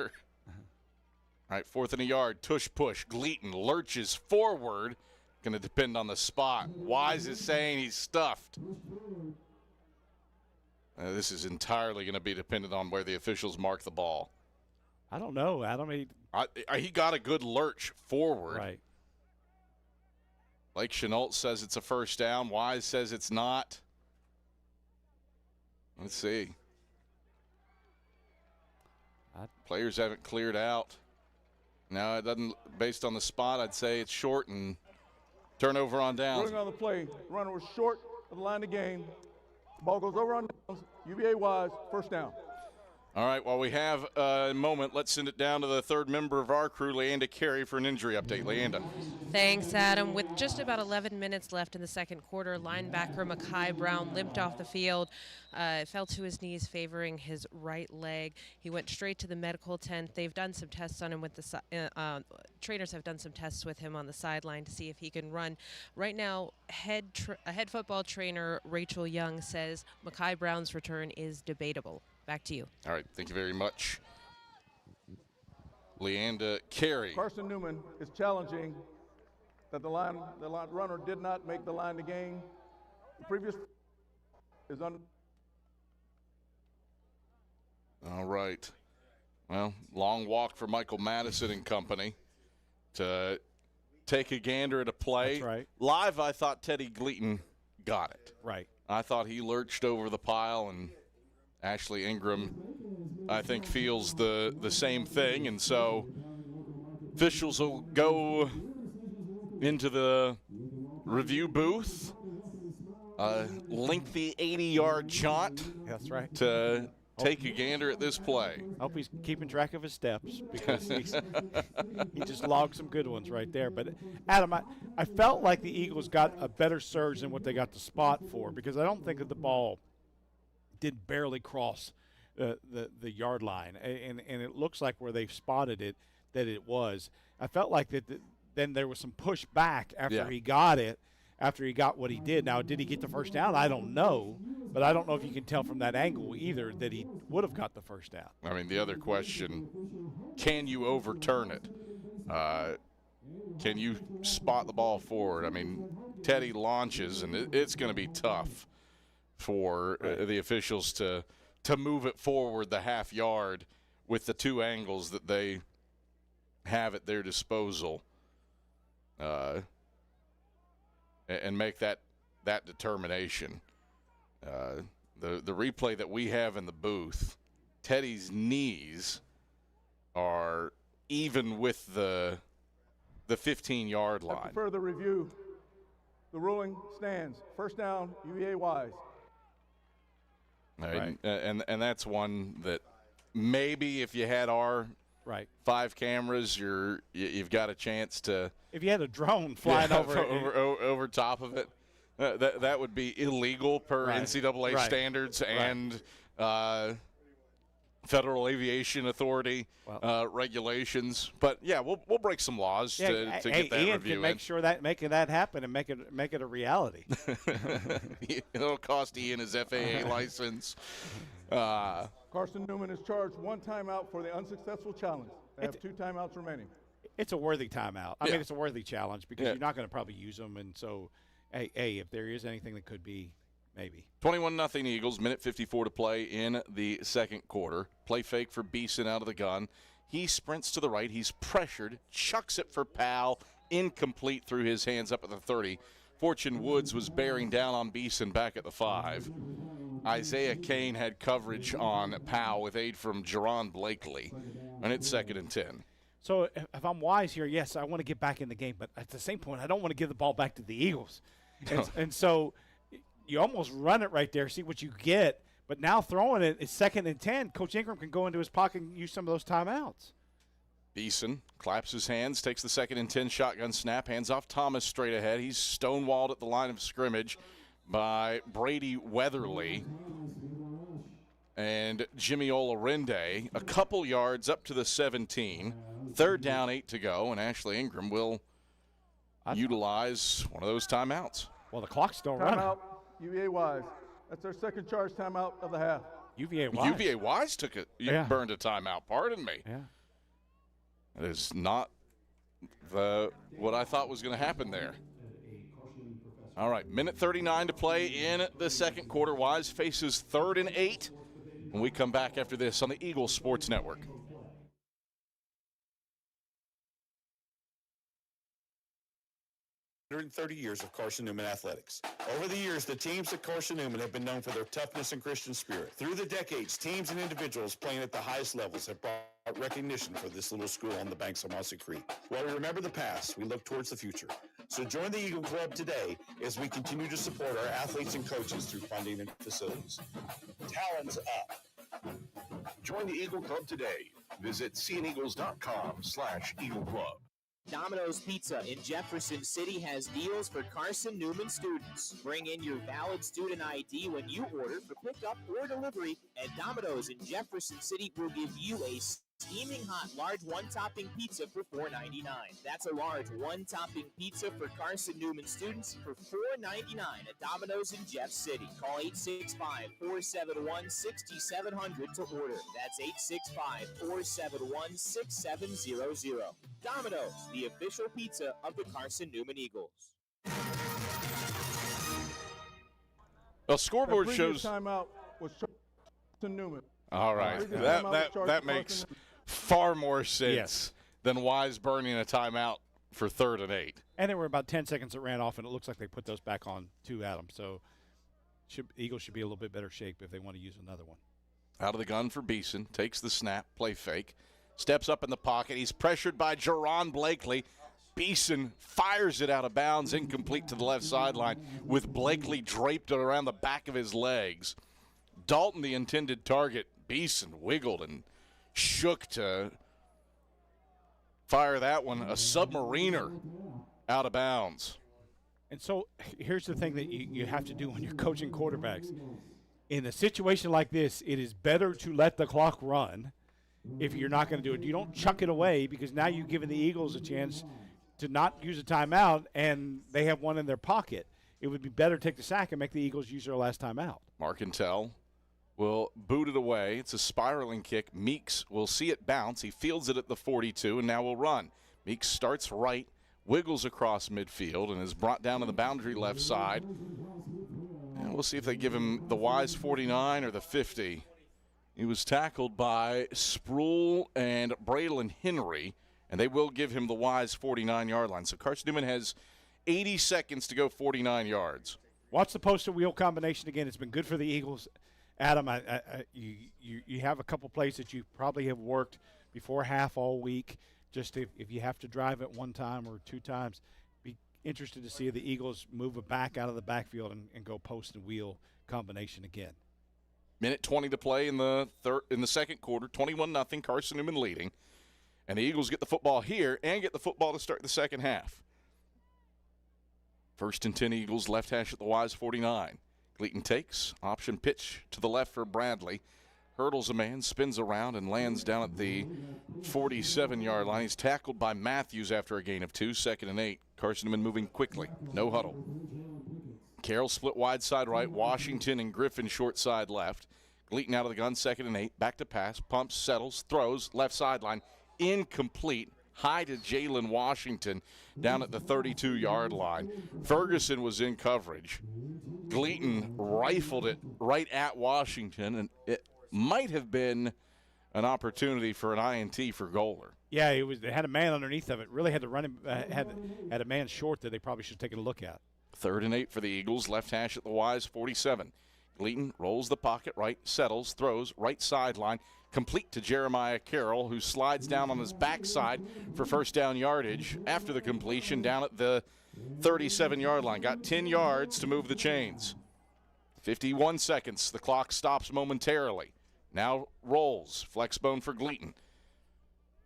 All right, 4th and a yard. Tush push. Gleaton lurches forward. Going to depend on the spot. Wise is saying he's stuffed. This is entirely going to be dependent on where the officials mark the ball. I don't know, Adam. He got a good lurch forward. Right. Blake Chenault says it's a first down. Wise says it's not. Let's see. Players haven't cleared out. Now, it doesn't, based on the spot, I'd say it's short and turnover on downs. Running on the play. Runner was short of the line of game. Ball goes over on downs. UVA Wise, first down. All right, while we have a moment, let's send it down to the third member of our crew, Leanda Carey, for an injury update. Leanda. Thanks, Adam. With just about 11 minutes left in the second quarter, linebacker Mekhi Brown limped off the field, fell to his knees, favoring his right leg. He went straight to the medical tent. They've done some tests on him with the trainers have done some tests with him on the sideline to see if he can run. Right now, head football trainer Rachel Young says Mekhi Brown's return is debatable. Back to you. All right, thank you very much. Leanda Carey. Carson-Newman is challenging that the line runner did not make the line to gain. The previous is on. All right. Well, long walk for Michael Madison and company to take a gander at a play. That's right. Live, I thought Teddy Gleaton got it. Right. I thought he lurched over the pile, and Ashley Ingram, I think, feels the same thing. And so officials will go into the review booth, lengthy 80-yard jaunt. That's right. To take a gander at this play. I hope he's keeping track of his steps, because he just logged some good ones right there. But, Adam, I felt like the Eagles got a better surge than what they got the spot for, because I don't think that the ball did barely cross the yard line. And it looks like where they've spotted it that it was. I felt like that then there was some pushback after he got it, after he got what he did. Now, did he get the first down? I don't know. But I don't know if you can tell from that angle either that he would have got the first down. I mean, the other question, can you overturn it? Can you spot the ball forward? I mean, Teddy launches, and it's going to be tough for the officials to move it forward the half yard with the two angles that they have at their disposal, and make that determination. The replay that we have in the booth, Teddy's knees are even with the 15-yard line. After further review, the ruling stands. First down, UVA Wise. Right. And that's one that maybe if you had our 5 cameras, you've got a chance to. If you had a drone flying over top of it, that would be illegal per NCAA standards and Federal Aviation Authority regulations. But yeah, we'll break some laws to get that Ian review can make sure that making that happen and make it a reality. It'll cost Ian his FAA license. Carson-Newman is charged 1 timeout for the unsuccessful challenge. They have 2 timeouts remaining. It's a worthy timeout. I mean, it's a worthy challenge because you're not going to probably use them, and so. Hey, if there is anything that could be, maybe. 21-0 Eagles, minute 54 to play in the second quarter. Play fake for Beeson out of the gun. He sprints to the right. He's pressured, chucks it for Powell, incomplete through his hands up at the 30. Fortune Woods was bearing down on Beeson back at the 5. Isaiah Kane had coverage on Powell with aid from Jerron Blakely, and it's 2nd and 10. So if I'm Wise here, yes, I want to get back in the game, but at the same point, I don't want to give the ball back to the Eagles. And so you almost run it right there, see what you get. But now throwing it is 2nd and 10. Coach Ingram can go into his pocket and use some of those timeouts. Beeson claps his hands, takes the 2nd and 10 shotgun snap, hands off Thomas straight ahead. He's stonewalled at the line of scrimmage by Brady Weatherly and Jimmy Olarinde. A couple yards up to the 17. 3rd down, 8 to go, and Ashley Ingram will utilize one of those timeouts. Well, the clock's still running. Timeout, UVA Wise. That's their second charge timeout of the half. UVA Wise. UVA Wise took it. Burned a timeout. Pardon me. Yeah. That is not what I thought was going to happen there. All right, minute 39 to play in the second quarter. Wise faces 3rd and 8 when we come back after this on the Eagles Sports Network. 130 years of Carson-Newman athletics. Over the years, the teams at Carson-Newman have been known for their toughness and Christian spirit. Through the decades, teams and individuals playing at the highest levels have brought recognition for this little school on the banks of Mossy Creek. While we remember the past, we look towards the future. So join the Eagle Club today as we continue to support our athletes and coaches through funding and facilities. Talons up. Join the Eagle Club today. Visit seeaneagles.com/Eagle Club. Domino's Pizza in Jefferson City has deals for Carson-Newman students. Bring in your valid student ID when you order for pickup or delivery, and Domino's in Jefferson City will give you a steaming hot large one-topping pizza for $4.99. That's a large one-topping pizza for Carson-Newman students for $4.99 at Domino's in Jeff City. Call 865-471-6700 to order. That's 865-471-6700. Domino's, the official pizza of the Carson-Newman Eagles. Well, scoreboard shows. Timeout was Carson-Newman. All right, that makes far more sense than Wise burning a timeout for 3rd and 8. And there were about 10 seconds that ran off, and it looks like they put those back on to Adam. So Eagles should be a little bit better shape if they want to use another one. Out of the gun for Beeson, takes the snap, play fake, steps up in the pocket. He's pressured by Jerron Blakely. Beeson fires it out of bounds, incomplete to the left sideline, with Blakely draped around the back of his legs. Dalton, the intended target. Beeson wiggled and shook to fire that one, a submariner out of bounds. And so here's the thing that you have to do when you're coaching quarterbacks. In a situation like this, it is better to let the clock run if you're not going to do it. You don't chuck it away, because now you've given the Eagles a chance to not use a timeout, and they have one in their pocket. It would be better to take the sack and make the Eagles use their last timeout. Marcantel will boot it away. It's a spiraling kick. Meeks will see it bounce. He fields it at the 42 and now will run. Meeks starts right, wiggles across midfield, and is brought down to the boundary left side. And we'll see if they give him the Wise 49 or the 50. He was tackled by Sproul and Braylon Henry, and they will give him the Wise 49-yard line. So Carson-Newman has 80 seconds to go 49 yards. Watch the poster wheel combination again. It's been good for the Eagles. Adam, you have a couple plays that you probably have worked before half all week. Just if you have to drive it one time or two times, be interested to see the Eagles move it back out of the backfield and go post and wheel combination again. Minute 20 to play in the second quarter. 21-0, Carson-Newman leading. And the Eagles get the football here and get the football to start the second half. 1st and 10 Eagles, left hash at the Wise 49. Gleaton takes, option pitch to the left for Bradley. Hurdles a man, spins around, and lands down at the 47-yard line. He's tackled by Matthews after a gain of 2, 2nd and 8. Carson-Newman moving quickly, no huddle. Carroll split wide side right, Washington and Griffin short side left. Gleaton out of the gun, 2nd and 8, back to pass, pumps, settles, throws, left sideline, incomplete. High to Jalen Washington down at the 32-yard line. Ferguson was in coverage. Gleaton rifled it right at Washington, and it might have been an opportunity for an INT for Goler. Yeah, it had a man underneath of it. Really had to run him, had a man short that they probably should have taken a look at. 3rd and 8 for the Eagles, left hash at the Wise 47. Gleaton rolls the pocket right, settles, throws, right sideline, complete to Jeremiah Carroll, who slides down on his backside for first down yardage after the completion down at the 37-yard line. Got 10 yards to move the chains. 51 seconds. The clock stops momentarily. Now rolls. Flexbone for Gleaton.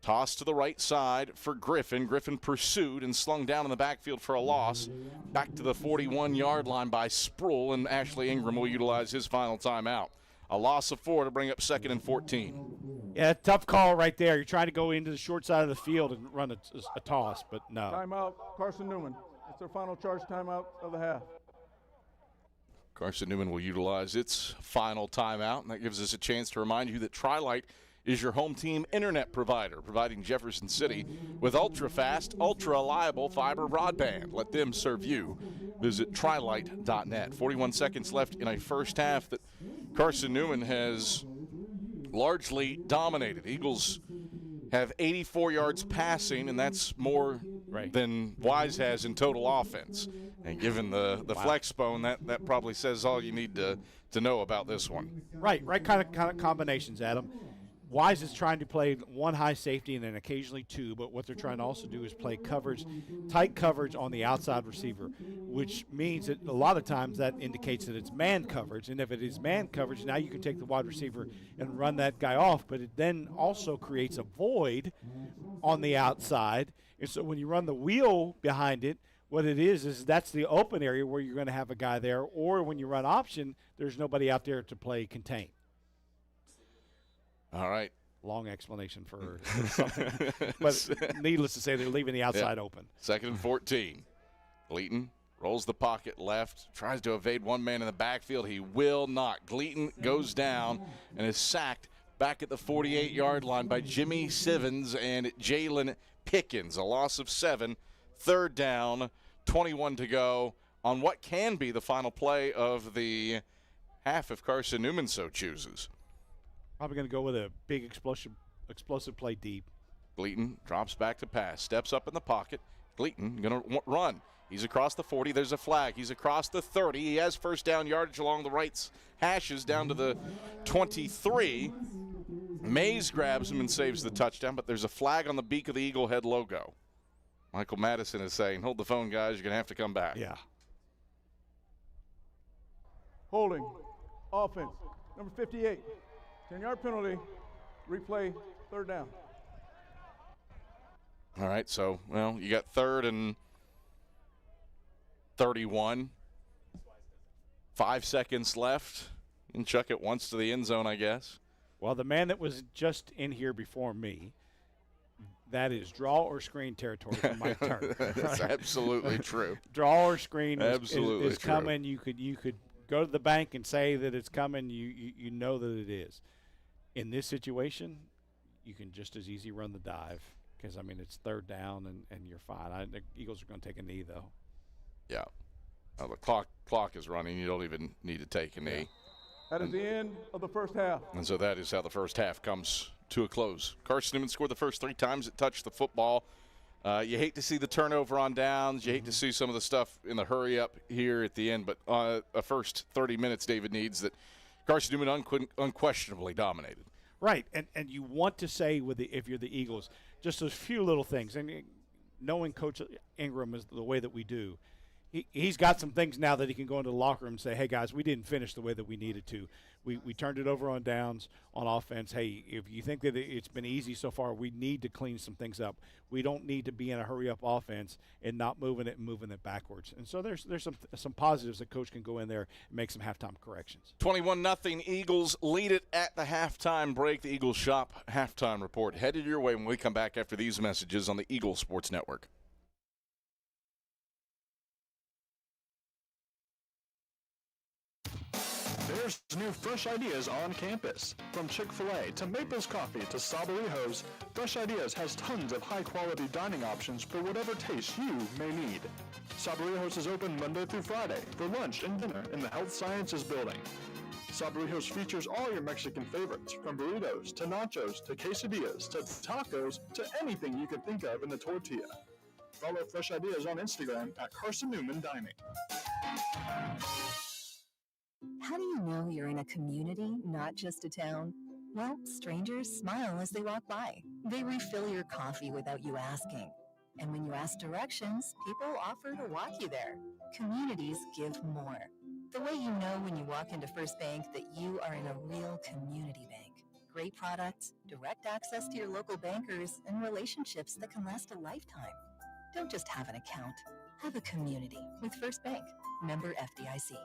Toss to the right side for Griffin. Griffin pursued and slung down in the backfield for a loss. Back to the 41-yard line by Sproul, and Ashley Ingram will utilize his final timeout. A loss of 4 to bring up 2nd and 14. Yeah, tough call right there. You're trying to go into the short side of the field and run a toss, but no. Timeout, Carson-Newman. It's their final charge timeout of the half. Carson-Newman will utilize its final timeout, and that gives us a chance to remind you that Tri-Lite is your home team internet provider, providing Jefferson City with ultra-fast, ultra-reliable fiber broadband. Let them serve you. Visit trilite.net. 41 seconds left in a first half that Carson-Newman has largely dominated. Eagles have 84 yards passing, and that's more than Wise has in total offense. And given the flex bone, that probably says all you need to know about this one. Right kind of combinations, Adam. Wise is trying to play one high safety and then occasionally two, but what they're trying to also do is play coverage, tight coverage on the outside receiver, which means that a lot of times that indicates that it's man coverage. And if it is man coverage, now you can take the wide receiver and run that guy off, but it then also creates a void on the outside. And so when you run the wheel behind it, what it is that's the open area where you're going to have a guy there, or when you run option, there's nobody out there to play contain. All right. Long explanation for something. But needless to say, they're leaving the outside open. 2nd and 14. Gleaton rolls the pocket left, tries to evade one man in the backfield. He will not. Gleaton goes down and is sacked back at the 48-yard line by Jimmy Sivens and Jalen Pickens. A loss of 7. 3rd down, 21 to go on what can be the final play of the half if Carson-Newman so chooses. Probably going to go with a big explosive play deep. Gleaton drops back to pass, steps up in the pocket. Gleaton going to run. He's across the 40. There's a flag. He's across the 30. He has first down yardage along the right hashes down to the 23. Mays grabs him and saves the touchdown, but there's a flag on the beak of the Eagle head logo. Michael Madison is saying, hold the phone, guys. You're going to have to come back. Yeah. Holding. Offense. Number 58. 10-yard penalty. Replay. 3rd down. All right, so, well, you got 3rd and 31. 5 seconds left. You can chuck it once to the end zone, I guess. Well, the man that was just in here before me, that is draw or screen territory for Mike Turner. That's absolutely true. Draw or screen absolutely is coming. You could go to the bank and say that it's coming. You know that it is. In this situation, you can just as easy run the dive because, I mean, it's 3rd down and you're fine. The Eagles are going to take a knee, though. Yeah. The clock is running. You don't even need to take a knee. That is the end of the first half. And so that is how the first half comes to a close. Carson-Newman scored the first 3 times it touched the football. You hate to see the turnover on downs. You hate to see some of the stuff in the hurry-up here at the end. But a first 30 minutes David needs that Carson-Newman unquestionably dominated. Right, and you want to say if you're the Eagles, just those few little things. And knowing Coach Ingram is the way that we do, he's got some things now that he can go into the locker room and say, hey, guys, we didn't finish the way that we needed to. We turned it over on downs, on offense. Hey, if you think that it's been easy so far, we need to clean some things up. We don't need to be in a hurry-up offense and not moving it backwards. And so there's some positives that Coach can go in there and make some halftime corrections. 21-0 Eagles lead it at the halftime break. The Eagles Shop halftime report headed your way when we come back after these messages on the Eagles Sports Network. There's new fresh ideas on campus. From Chick-fil-A to Maples Coffee to Sabarijos, Fresh Ideas has tons of high-quality dining options for whatever taste you may need. Sabarijos is open Monday through Friday for lunch and dinner in the Health Sciences Building. Sabarijos features all your Mexican favorites, from burritos to nachos to quesadillas to tacos to anything you could think of in the tortilla. Follow Fresh Ideas on Instagram at Carson-Newman Dining. How do you know you're in a community, not just a town? Well, strangers smile as they walk by. They refill your coffee without you asking. And when you ask directions, people offer to walk you there. Communities give more. The way you know when you walk into First Bank that you are in a real community bank. Great products, direct access to your local bankers, and relationships that can last a lifetime. Don't just have an account. Have a community with First Bank. Member FDIC.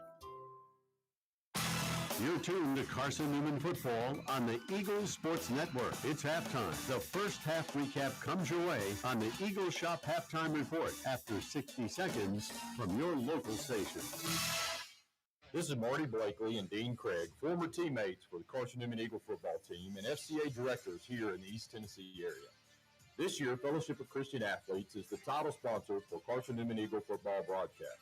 You're tuned to Carson-Newman football on the Eagles Sports Network. It's halftime. The first half recap comes your way on the Eagles Shop Halftime Report after 60 seconds from your local station. This is Marty Blakely and Dean Craig, former teammates for the Carson-Newman Eagle football team and FCA directors here in the East Tennessee area. This year, Fellowship of Christian Athletes is the title sponsor for Carson-Newman Eagle football broadcast.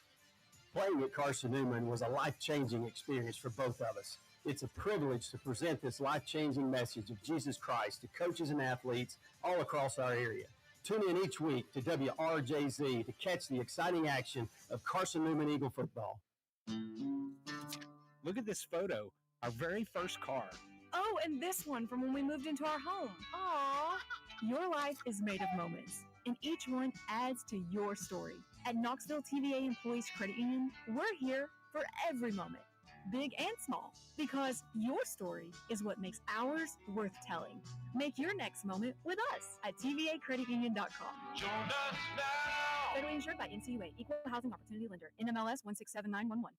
Playing at Carson-Newman was a life-changing experience for both of us. It's a privilege to present this life-changing message of Jesus Christ to coaches and athletes all across our area. Tune in each week to WRJZ to catch the exciting action of Carson-Newman Eagle football. Look at this photo, our very first car. Oh, and this one from when we moved into our home. Aww. Your life is made of moments, and each one adds to your story. At Knoxville TVA Employees Credit Union, we're here for every moment, big and small, because your story is what makes ours worth telling. Make your next moment with us at tvacreditunion.com. Join us now. Federally insured by NCUA, Equal Housing Opportunity Lender, NMLS 167911.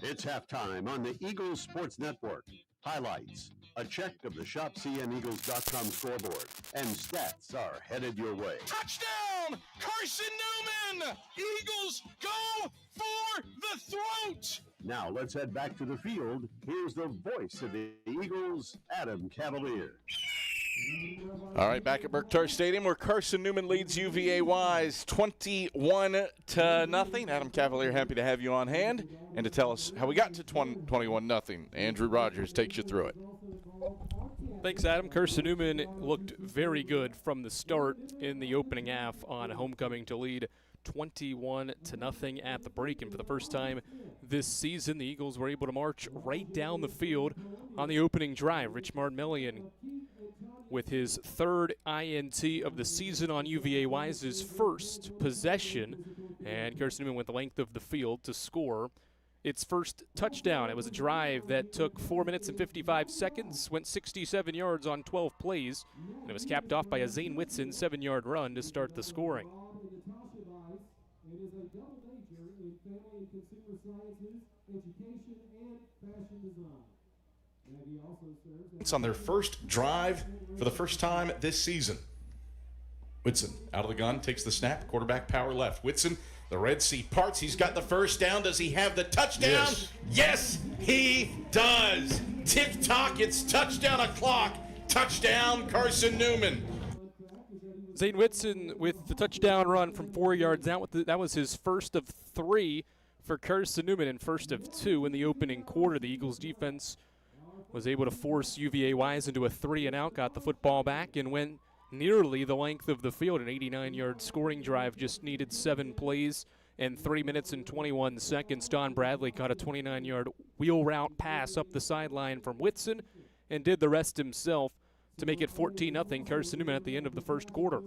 It's halftime on the Eagles Sports Network. Highlights, a check of the ShopCNEagles.com scoreboard, and stats are headed your way. Touchdown! Carson-Newman! Eagles go for the throat! Now let's head back to the field. Here's the voice of the Eagles, Adam Cavalier. All right, back at Burke-Tarr Stadium where Carson-Newman leads UVA Wise 21-0. Adam Cavalier, happy to have you on hand and to tell us how we got to 21-0. Andrew Rogers takes you through it. Thanks, Adam. Carson-Newman looked very good from the start in the opening half on homecoming to lead 21-0 at the break. And for the first time this season, the Eagles were able to march right down the field on the opening drive. Rich Martinellian with his third INT of the season on UVA Wise's first possession, and Carson-Newman went the length of the field to score its first touchdown. It was a drive that took 4 minutes and 55 seconds, went 67 yards on 12 plays, and it was capped off by a Zane Whitson 7-yard run to start the scoring. It's on their first drive for the first time this season. Whitson out of the gun, takes the snap, quarterback power left. Whitson, the Red Sea parts. He's got the first down. Does he have the touchdown? Yes, he does. Tick-tock, it's touchdown o'clock. Touchdown, Carson-Newman. Zane Whitson with the touchdown run from 4 yards out. That was his first of 3 for Carson-Newman and first of 2 in the opening quarter. The Eagles defense was able to force UVA Wise into a 3-and-out, got the football back, and went nearly the length of the field. An 89-yard scoring drive just needed 7 plays and 3 minutes and 21 seconds. Don Bradley caught a 29-yard wheel route pass up the sideline from Whitson and did the rest himself to make it 14-0 Carson-Newman at the end of the first quarter.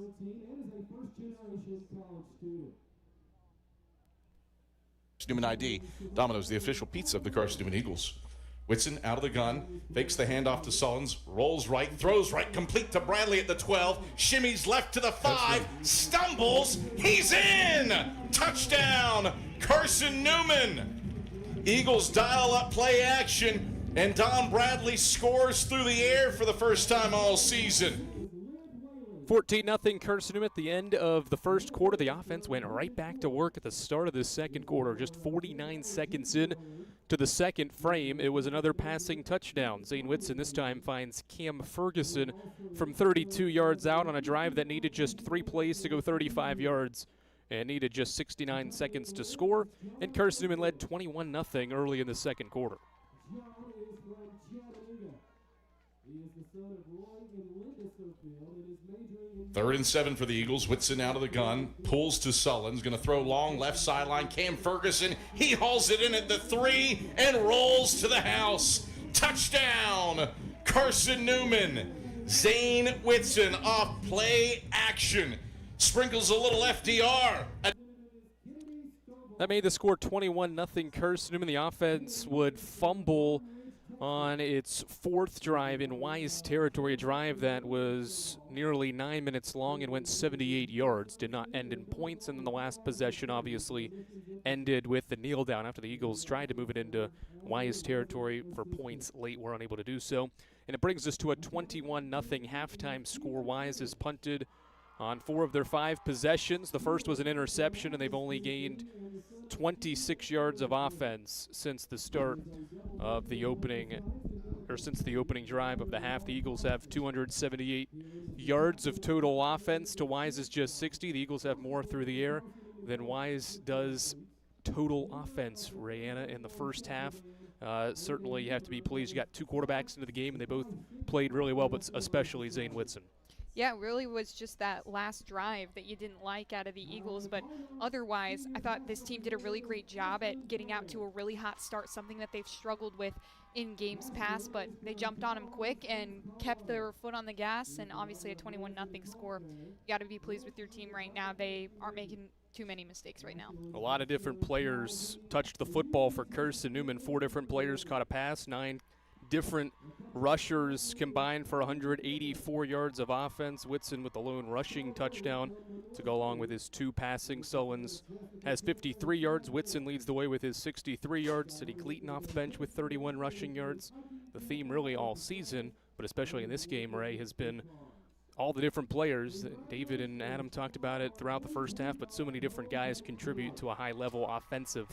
Newman ID, Domino's, the official pizza of the Carson-Newman Eagles. Whitson out of the gun, fakes the handoff to Sullins, rolls right, throws right, complete to Bradley at the 12, shimmies left to the 5, stumbles, he's in! Touchdown, Carson-Newman! Eagles dial up play action, and Don Bradley scores through the air for the first time all season. 14-0 Carson-Newman at the end of the first quarter. The offense went right back to work at the start of the second quarter. Just 49 seconds in to the second frame, it was another passing touchdown. Zane Whitson this time finds Cam Ferguson from 32 yards out on a drive that needed just 3 plays to go 35 yards and needed just 69 seconds to score. And Carson-Newman led 21-0 early in the second quarter. Third and 7 for the Eagles. Whitson out of the gun, pulls to Sullins, going to throw long left sideline. Cam Ferguson, he hauls it in at the 3 and rolls to the house. Touchdown, Carson-Newman. Zane Whitson off play action. Sprinkles a little FDR. That made the score 21-0 Carson-Newman. The offense would fumble on its 4th drive in Wise territory, a drive that was nearly 9 minutes long and went 78 yards, did not end in points, and then the last possession obviously ended with the kneel down after the Eagles tried to move it into Wise territory for points late, were unable to do so. And it brings us to a 21-0 halftime score. Wise has punted on 4 of their 5 possessions. The first was an interception, and they've only gained 26 yards of offense since the start of the opening, or since the opening drive of the half. The Eagles have 278 yards of total offense to Wise's just 60. The Eagles have more through the air than Wise does total offense, Rayanna, in the first half. Certainly you have to be pleased. You got 2 quarterbacks into the game, and they both played really well, but especially Zane Whitson. Yeah, it really was just that last drive that you didn't like out of the Eagles. But otherwise, I thought this team did a really great job at getting out to a really hot start, something that they've struggled with in games past. But they jumped on them quick and kept their foot on the gas, and obviously a 21-0 score. You got to be pleased with your team right now. They aren't making too many mistakes right now. A lot of different players touched the football for Carson-Newman. 4 different players caught a pass, 9 different rushers combined for 184 yards of offense. Whitson with the lone rushing touchdown to go along with his 2 passing. Sullins has 53 yards. Whitson leads the way with his 63 yards. Sidney Cleaton off the bench with 31 rushing yards. The theme really all season, but especially in this game, Ray, has been all the different players. David and Adam talked about it throughout the first half, but so many different guys contribute to a high-level offensive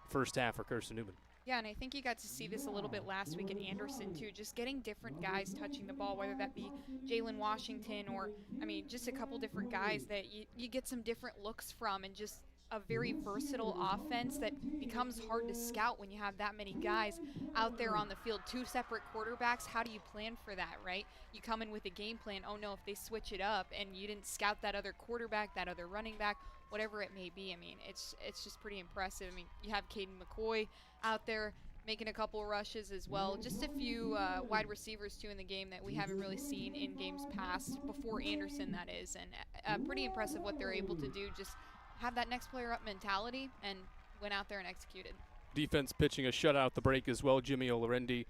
first half for Carson-Newman. Yeah, and I think you got to see this a little bit last week in Anderson, too, just getting different guys touching the ball, whether that be Jalen Washington or, I mean, just a couple different guys that you get some different looks from, and just a very versatile offense that becomes hard to scout when you have that many guys out there on the field. 2 separate quarterbacks, how do you plan for that, right? You come in with a game plan, oh no, if they switch it up and you didn't scout that other quarterback, that other running back, whatever it may be. I mean, it's just pretty impressive. I mean, you have Caden McCoy out there making a couple rushes as well. Just a few wide receivers, too, in the game that we haven't really seen in games past, before Anderson, that is. And pretty impressive what they're able to do. Just have that next player up mentality and went out there and executed. Defense pitching a shutout at the break as well. Jimmy Olarendi,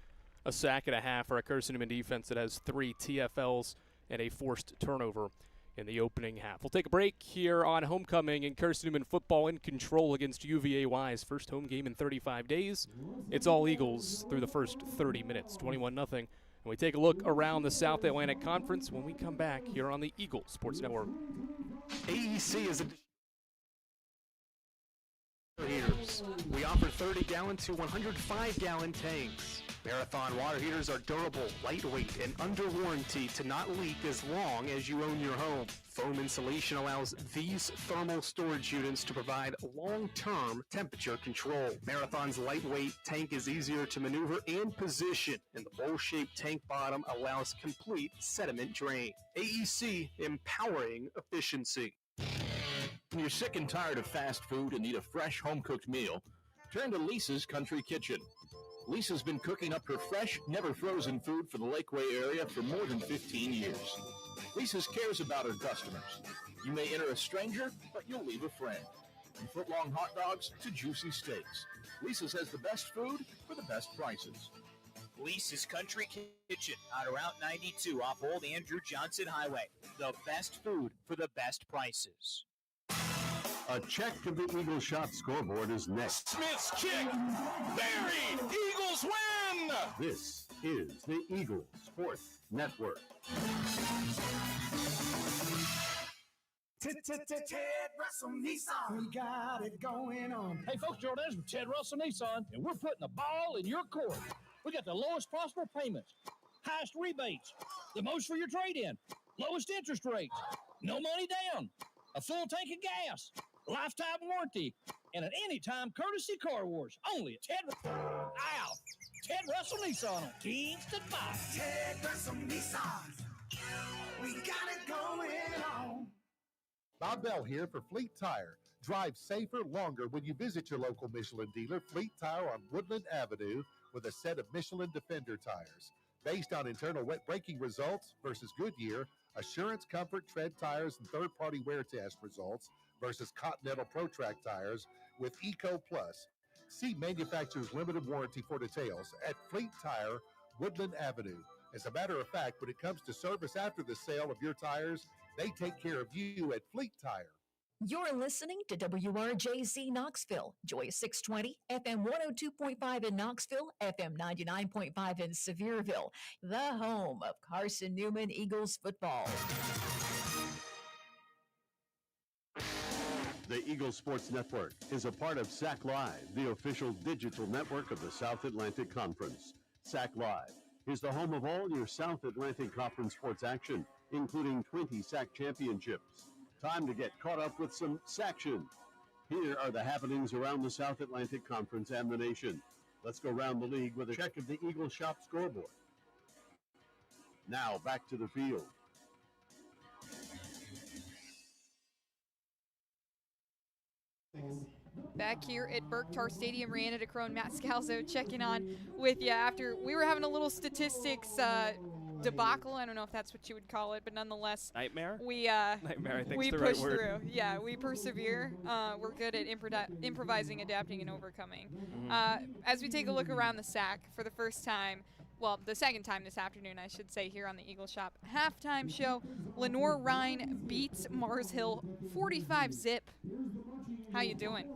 a sack and a half for a Carson-Newman defense that has 3 TFLs and a forced turnover in the opening half. We'll take a break here on Homecoming, and Carson-Newman football in control against UVA Wise. First home game in 35 days. It's all Eagles through the first 30 minutes, 21-0. And we take a look around the South Atlantic Conference when we come back here on the Eagle Sports Network. AEC is a heaters. We offer 30-gallon to 105-gallon tanks. Marathon water heaters are durable, lightweight, and under warranty to not leak as long as you own your home. Foam insulation allows these thermal storage units to provide long-term temperature control. Marathon's lightweight tank is easier to maneuver and position, and the bowl-shaped tank bottom allows complete sediment drain. AEC, empowering efficiency. When you're sick and tired of fast food and need a fresh home-cooked meal, turn to Lisa's Country Kitchen. Lisa's been cooking up her fresh, never-frozen food for the Lakeway area for more than 15 years. Lisa's cares about her customers. You may enter a stranger, but you'll leave a friend. From foot-long hot dogs to juicy steaks, Lisa's has the best food for the best prices. Lisa's Country Kitchen on Route 92 off Old Andrew Johnson Highway. The best food for the best prices. A check of the Eagles shot scoreboard is next. Smith's kick, buried, Eagles win! This is the Eagle Sports Network. Ted Russell Nissan, we got it going on. Hey folks, Jordan Adams with Ted Russell Nissan, and we're putting the ball in your court. We got the lowest possible payments, highest rebates, the most for your trade-in, lowest interest rates, no money down, a full tank of gas, lifetime warranty, and an anytime courtesy car wash. Only at Ted Russell Nissan on Kingston 5. Ted Russell Nissan, we got it going on. Bob Bell here for Fleet Tire. Drive safer, longer when you visit your local Michelin dealer, Fleet Tire on Woodland Avenue, with a set of Michelin Defender tires. Based on internal wet braking results versus Goodyear, Assurance Comfort Tread tires and third-party wear test results versus Continental ProTrack tires with Eco Plus. See manufacturer's limited warranty for details at Fleet Tire, Woodland Avenue. As a matter of fact, when it comes to service after the sale of your tires, they take care of you at Fleet Tire. You're listening to WRJC Knoxville, Joy 620, FM 102.5 in Knoxville, FM 99.5 in Sevierville, the home of Carson-Newman Eagles football. The Eagle Sports Network is a part of SAC Live, the official digital network of the South Atlantic Conference. SAC Live is the home of all your South Atlantic Conference sports action, including 20 SAC championships. Time to get caught up with some SACtion. Here are the happenings around the South Atlantic Conference and the nation. Let's go around the league with a check of the Eagle Shop scoreboard. Now back to the field. Back here at Burke-Tarr Stadium, Rihanna DeCrone, Matt Scalzo checking on with you after we were having a little statistics debacle. I don't know if that's what you would call it, but nonetheless, nightmare. Nightmare, I think we is the push right word. through. Yeah, we persevere. We're good at improvising, adapting, and overcoming. As we take a look around the SAC for the first time, well, the second time this afternoon, I should say, here on the Eagle Shop halftime show, Lenore-Rhine beats Mars Hill 45-zip. How you doing?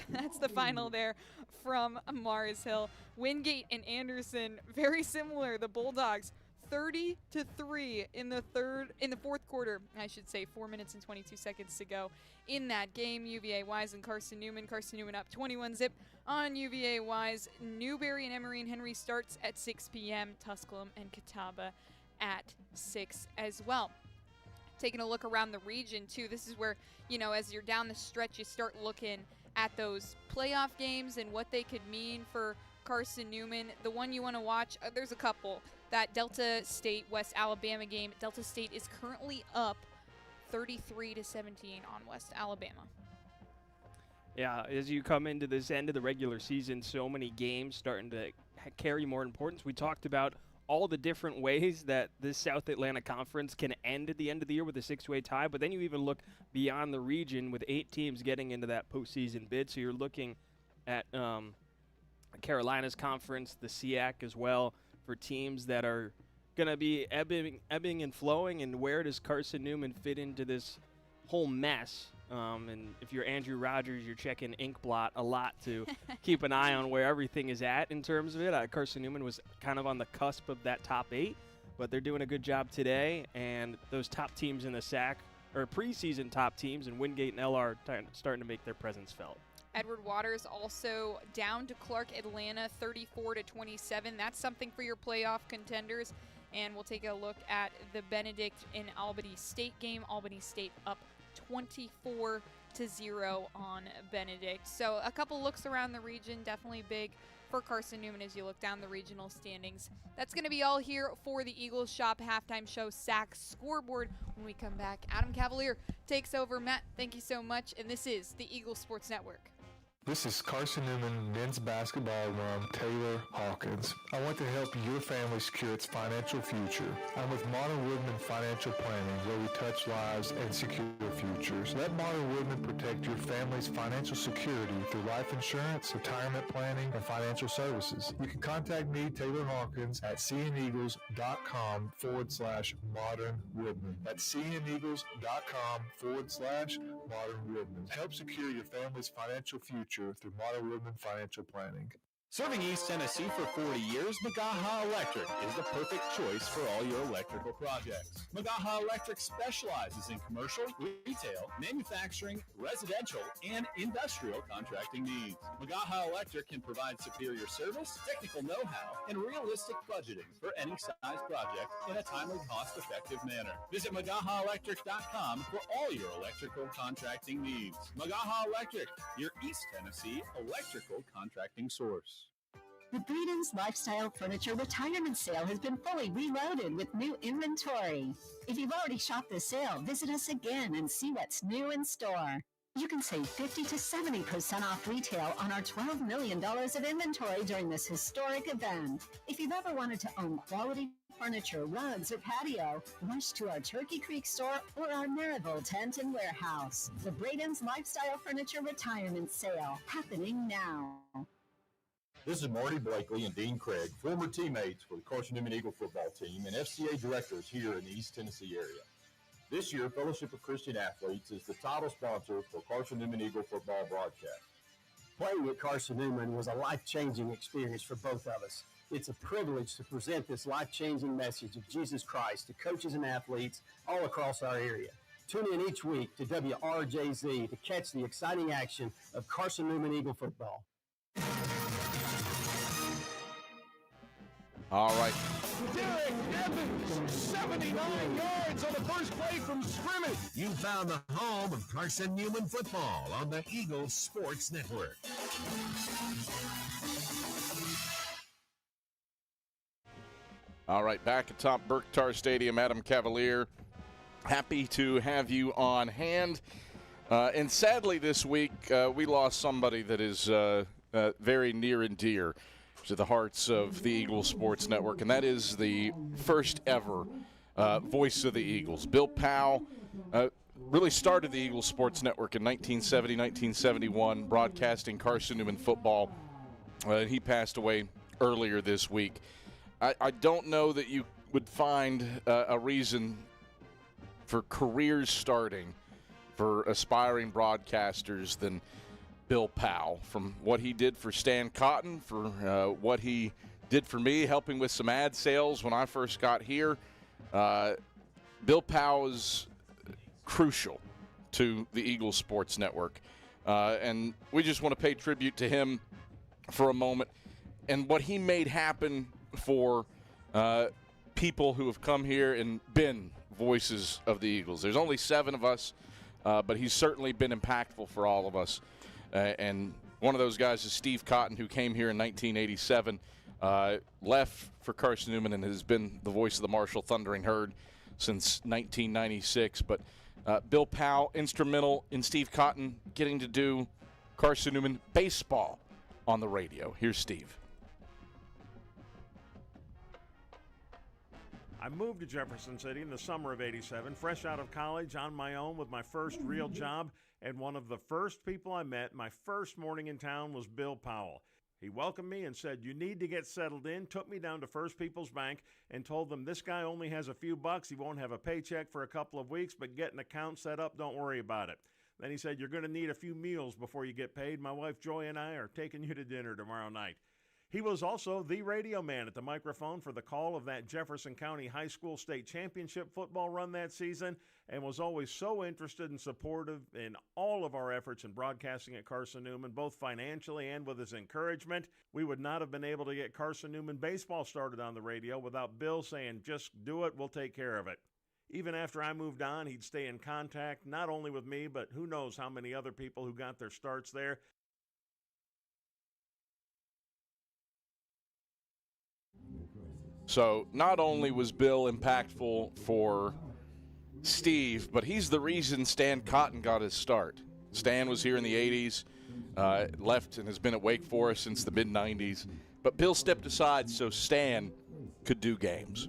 That's the final there from Mars Hill. Wingate and Anderson, very similar. The Bulldogs 30-3 in the fourth quarter, I should say. 4 minutes and 22 seconds to go in that game. UVA Wise and Carson-Newman. Carson-Newman up 21-zip on UVA Wise. Newberry and Emory and Henry starts at 6 p.m. Tusculum and Catawba at 6 as well. Taking a look around the region, too. This is where, as you're down the stretch, you start looking at those playoff games and what they could mean for Carson-Newman. The one you want to watch, there's a couple. That Delta State-West Alabama game. Delta State is currently up 33-17 on West Alabama. Yeah, as you come into this end of the regular season, so many games starting to carry more importance. We talked about all the different ways that this South Atlantic Conference can end at the end of the year with a 6-way tie, but then you even look beyond the region with 8 teams getting into that postseason bid. So you're looking at Carolina's conference, the SEAC as well, for teams that are going to be ebbing and flowing, and where does Carson-Newman fit into this whole mess? And if you're Andrew Rogers, you're checking Inkblot a lot to keep an eye on where everything is at in terms of it. Carson-Newman was kind of on the cusp of that top 8, but they're doing a good job today. And those top teams in the SAC, or preseason top teams, and Wingate and LR starting to make their presence felt. Edward Waters also down to Clark Atlanta 34-27. That's something for your playoff contenders. And we'll take a look at the Benedict and Albany State game. Albany State up 24-0 on Benedict. So a couple looks around the region, definitely big for Carson-Newman as you look down the regional standings. That's going to be all here for the Eagles Shop halftime show SAC scoreboard. When we come back, Adam Cavalier takes over. Matt, thank you so much. And this is the Eagles Sports Network. This is Carson-Newman men's basketball alum Taylor Hawkins. I want to help your family secure its financial future. I'm with Modern Woodman Financial Planning, where we touch lives and secure futures. Let Modern Woodman protect your family's financial security through life insurance, retirement planning, and financial services. You can contact me, Taylor Hawkins, at cneagles.com/Modern Woodman. That's cneagles.com/Modern Woodman. Help secure your family's financial future through Modern Woodman Financial Planning. Serving East Tennessee for 40 years, Magaha Electric is the perfect choice for all your electrical projects. Magaha Electric specializes in commercial, retail, manufacturing, residential, and industrial contracting needs. Magaha Electric can provide superior service, technical know-how, and realistic budgeting for any size project in a timely, cost-effective manner. Visit MagahaElectric.com for all your electrical contracting needs. Magaha Electric, your East Tennessee electrical contracting source. The Breeden's Lifestyle Furniture Retirement Sale has been fully reloaded with new inventory. If you've already shopped this sale, visit us again and see what's new in store. You can save 50 to 70% off retail on our $12 million of inventory during this historic event. If you've ever wanted to own quality furniture, rugs, or patio, rush to our Turkey Creek store or our Maryville tent and warehouse. The Breeden's Lifestyle Furniture Retirement Sale, happening now. This is Marty Blakely and Dean Craig, former teammates for the Carson-Newman Eagle football team and FCA directors here in the East Tennessee area. This year, Fellowship of Christian Athletes is the title sponsor for Carson-Newman Eagle football broadcast. Playing at Carson-Newman was a life-changing experience for both of us. It's a privilege to present this life-changing message of Jesus Christ to coaches and athletes all across our area. Tune in each week to WRJZ to catch the exciting action of Carson-Newman Eagle football. All right. Derek Evans, 79 yards on the first play from scrimmage. You found the home of Carson-Newman football on the Eagles Sports Network. All right, back atop Burke-Tarr Stadium, Adam Cavalier. Happy to have you on hand. And sadly this week, we lost somebody that is very near and dear to the hearts of the Eagles Sports Network, and that is the first ever voice of the Eagles. Bill Powell really started the Eagles Sports Network in 1970, 1971, broadcasting Carson-Newman football. He passed away earlier this week. I don't know that you would find a reason for careers starting for aspiring broadcasters than Bill Powell. From what he did for Stan Cotton, for what he did for me, helping with some ad sales when I first got here, Bill Powell is crucial to the Eagles Sports Network. And we just want to pay tribute to him for a moment and what he made happen for people who have come here and been voices of the Eagles. There's only 7 of us, but he's certainly been impactful for all of us. And one of those guys is Steve Cotton, who came here in 1987, left for Carson-Newman, and has been the voice of the Marshall Thundering Herd since 1996. But Bill Powell, instrumental in Steve Cotton getting to do Carson-Newman baseball on the radio. Here's Steve. I moved to Jefferson City in the summer of '87, fresh out of college, on my own with my first real job, and one of the first people I met my first morning in town was Bill Powell. He welcomed me and said, "You need to get settled in," took me down to First People's Bank and told them, "This guy only has a few bucks. He won't have a paycheck for a couple of weeks, but get an account set up. Don't worry about it." Then he said, "You're going to need a few meals before you get paid. My wife Joy and I are taking you to dinner tomorrow night." He was also the radio man at the microphone for the call of that Jefferson County High School State Championship football run that season, and was always so interested and supportive in all of our efforts in broadcasting at Carson-Newman, both financially and with his encouragement. We would not have been able to get Carson-Newman baseball started on the radio without Bill saying, "Just do it, we'll take care of it." Even after I moved on, he'd stay in contact, not only with me, but who knows how many other people who got their starts there. So not only was Bill impactful for Steve, but he's the reason Stan Cotton got his start. Stan was here in the 80s, left and has been at Wake Forest since the mid-90s. But Bill stepped aside so Stan could do games.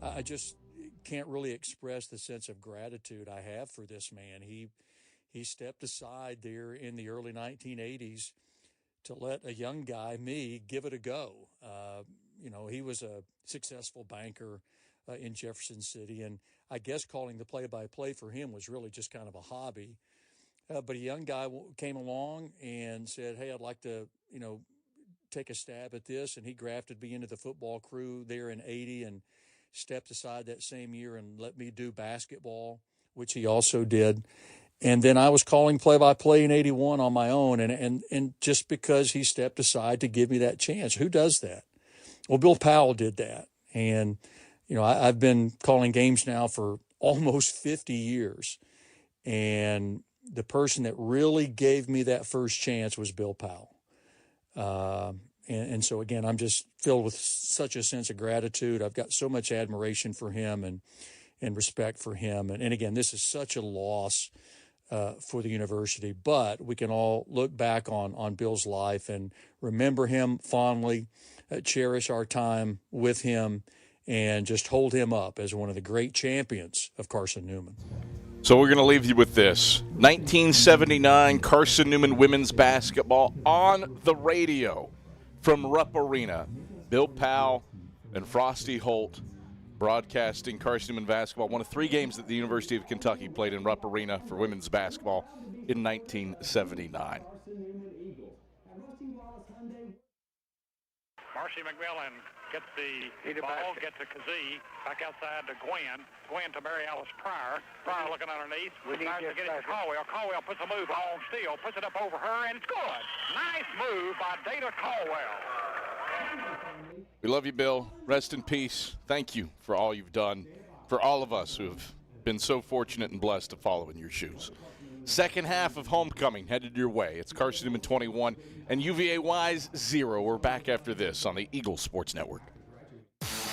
I just can't really express the sense of gratitude I have for this man. He stepped aside there in the early 1980s to let a young guy, me, give it a go. He was a successful banker in Jefferson City, and I guess calling the play-by-play for him was really just kind of a hobby. But a young guy came along and said, "Hey, I'd like to, take a stab at this," and he grafted me into the football crew there in '80 and stepped aside that same year and let me do basketball, which he also did. And then I was calling play-by-play in '81 on my own, and just because he stepped aside to give me that chance. Who does that? Well, Bill Powell did that. And, I've been calling games now for almost 50 years. And the person that really gave me that first chance was Bill Powell. And so, again, I'm just filled with such a sense of gratitude. I've got so much admiration for him and respect for him. And again, this is such a loss for the university, but we can all look back on Bill's life and remember him fondly, cherish our time with him, and just hold him up as one of the great champions of Carson-Newman. So we're going to leave you with this. 1979 Carson-Newman women's basketball on the radio from Rupp Arena. Bill Powell and Frosty Holt broadcasting Carson-Newman basketball, one of 3 games that the University of Kentucky played in Rupp Arena for women's basketball in 1979. Marcy McMillan gets the ball, gets to Kazee, back outside to Gwen. Gwen to Mary Alice Pryor. Pryor looking underneath. Tries to get it to Caldwell. Caldwell puts a move on Steele, puts it up over her, and it's good. Nice move by Data Caldwell. We love you, Bill. Rest in peace. Thank you for all you've done for all of us who have been so fortunate and blessed to follow in your shoes. Second half of homecoming headed your way. It's Carson-Newman 21 and UVA Wise 0. We're back after this on the Eagle Sports Network.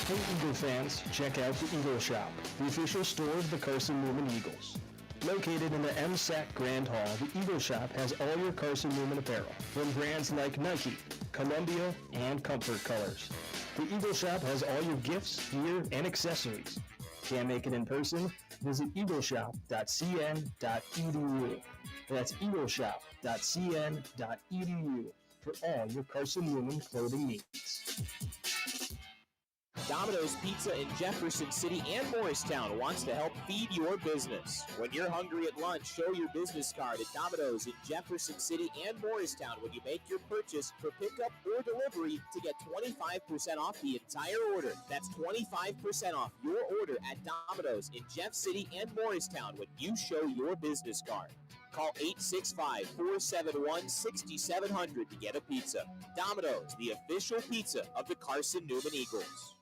Hey, Eagle fans, check out the Eagle Shop, the official store of the Carson-Newman Eagles. Located in the MSAC Grand Hall, the Eagle Shop has all your Carson-Newman apparel, from brands like Nike, Columbia, and Comfort Colors. The Eagle Shop has all your gifts, gear, and accessories. Can't make it in person? Visit eagleshop.cn.edu. That's eagleshop.cn.edu for all your Carson-Newman clothing needs. Domino's Pizza in Jefferson City and Morristown wants to help feed your business. When you're hungry at lunch, show your business card at Domino's in Jefferson City and Morristown when you make your purchase for pickup or delivery to get 25% off the entire order. That's 25% off your order at Domino's in Jeff City and Morristown when you show your business card. Call 865-471-6700 to get a pizza. Domino's, the official pizza of the Carson-Newman Eagles.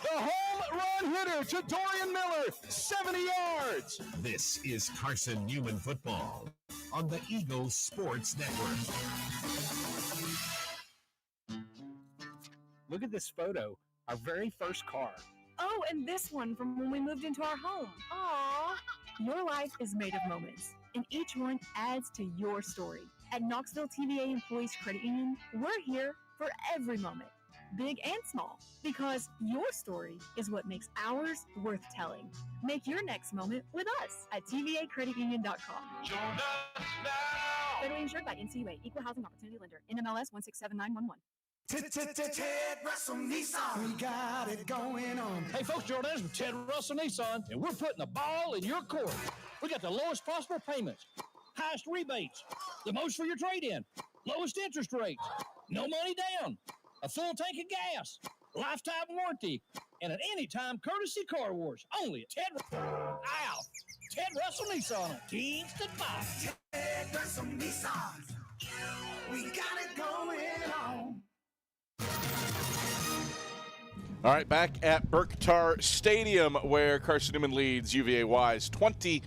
The home run hitter to Dorian Miller, 70 yards. This is Carson-Newman football on the Eagle Sports Network. Look at this photo, our very first car. Oh, and this one from when we moved into our home. Aww. Your life is made of moments, and each one adds to your story. At Knoxville TVA Employees Credit Union, we're here for every moment, big and small, because your story is what makes ours worth telling. Make your next moment with us at tvacreditunion.com. Join us now. Federally insured by NCUA, Equal Housing Opportunity Lender, NMLS 167911. Ted Russell Nissan, we got it going on. Hey folks, Jordan from Ted Russell Nissan, and we're putting the ball in your court. We got the lowest possible payments, highest rebates, the most for your trade-in, lowest interest rates, no money down, a full tank of gas, lifetime warranty, and at any time courtesy car wash. Only at Ted Russell Nissan on Kingston 5. Ted Russell Nissan, we got it going on. All right, back at Burke-Tarr Stadium where Carson-Newman leads UVA Wise 21-0.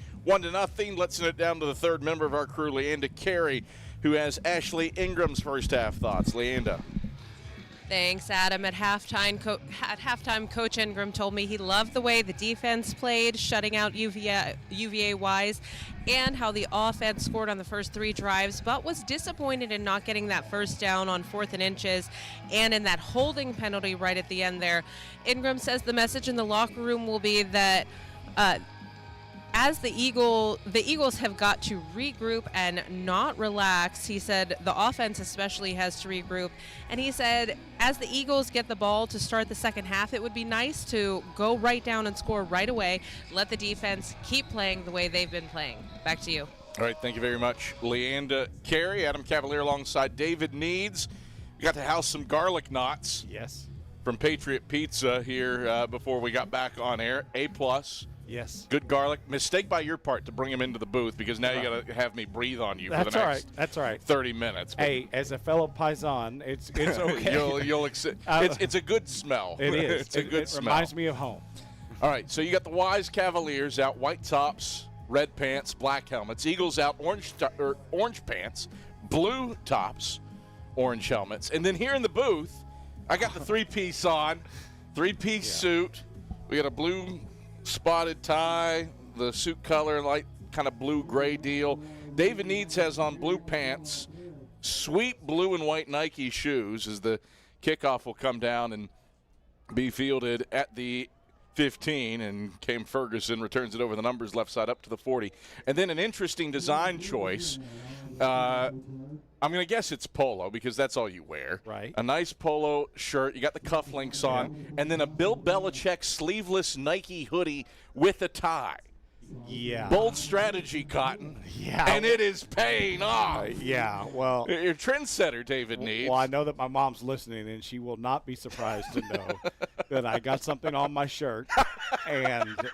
Let's send it down to the third member of our crew, Leanda Carey, who has Ashley Ingram's first half thoughts. Leanda. Thanks, Adam. At halftime, Coach Ingram told me he loved the way the defense played, shutting out UVA Wise, and how the offense scored on the first 3 drives, but was disappointed in not getting that first down on 4th and inches and in that holding penalty right at the end there. Ingram says the message in the locker room will be that as the Eagles have got to regroup and not relax. He said the offense especially has to regroup. And he said as the Eagles get the ball to start the second half, it would be nice to go right down and score right away. Let the defense keep playing the way they've been playing. Back to you. All right, thank you very much, Leanda Carey. Adam Cavalier alongside David Needs. We got to house some garlic knots. Yes. From Patriot Pizza here before we got back on air. A+. Yes. Good garlic. Mistake by your part to bring him into the booth because now you got to have me breathe on you for the next That's all right. 30 minutes. But hey, as a fellow Paisan, it's okay. you'll it's a good smell. It is. It's a good smell. Reminds me of home. All right, so you got the Wise Cavaliers out, white tops, red pants, black helmets. Eagles out, orange pants, blue tops, orange helmets. And then here in the booth, I got the three-piece on, three-piece suit. We got a blue spotted tie, the suit color, light kind of blue-gray deal. David Needs has on blue pants, sweet blue and white Nike shoes as the kickoff will come down and be fielded at the 15, and Cam Ferguson returns it over the numbers left side up to the 40. And then an interesting design choice. I'm going to guess it's polo because that's all you wear. Right. A nice polo shirt. You got the cufflinks on. And then a Bill Belichick sleeveless Nike hoodie with a tie. Yeah. Bold strategy, Cotton. Yeah. And it is paying off. Yeah, well. You're a trendsetter, David Needs. Well, I know that my mom's listening, and she will not be surprised to know that I got something on my shirt, and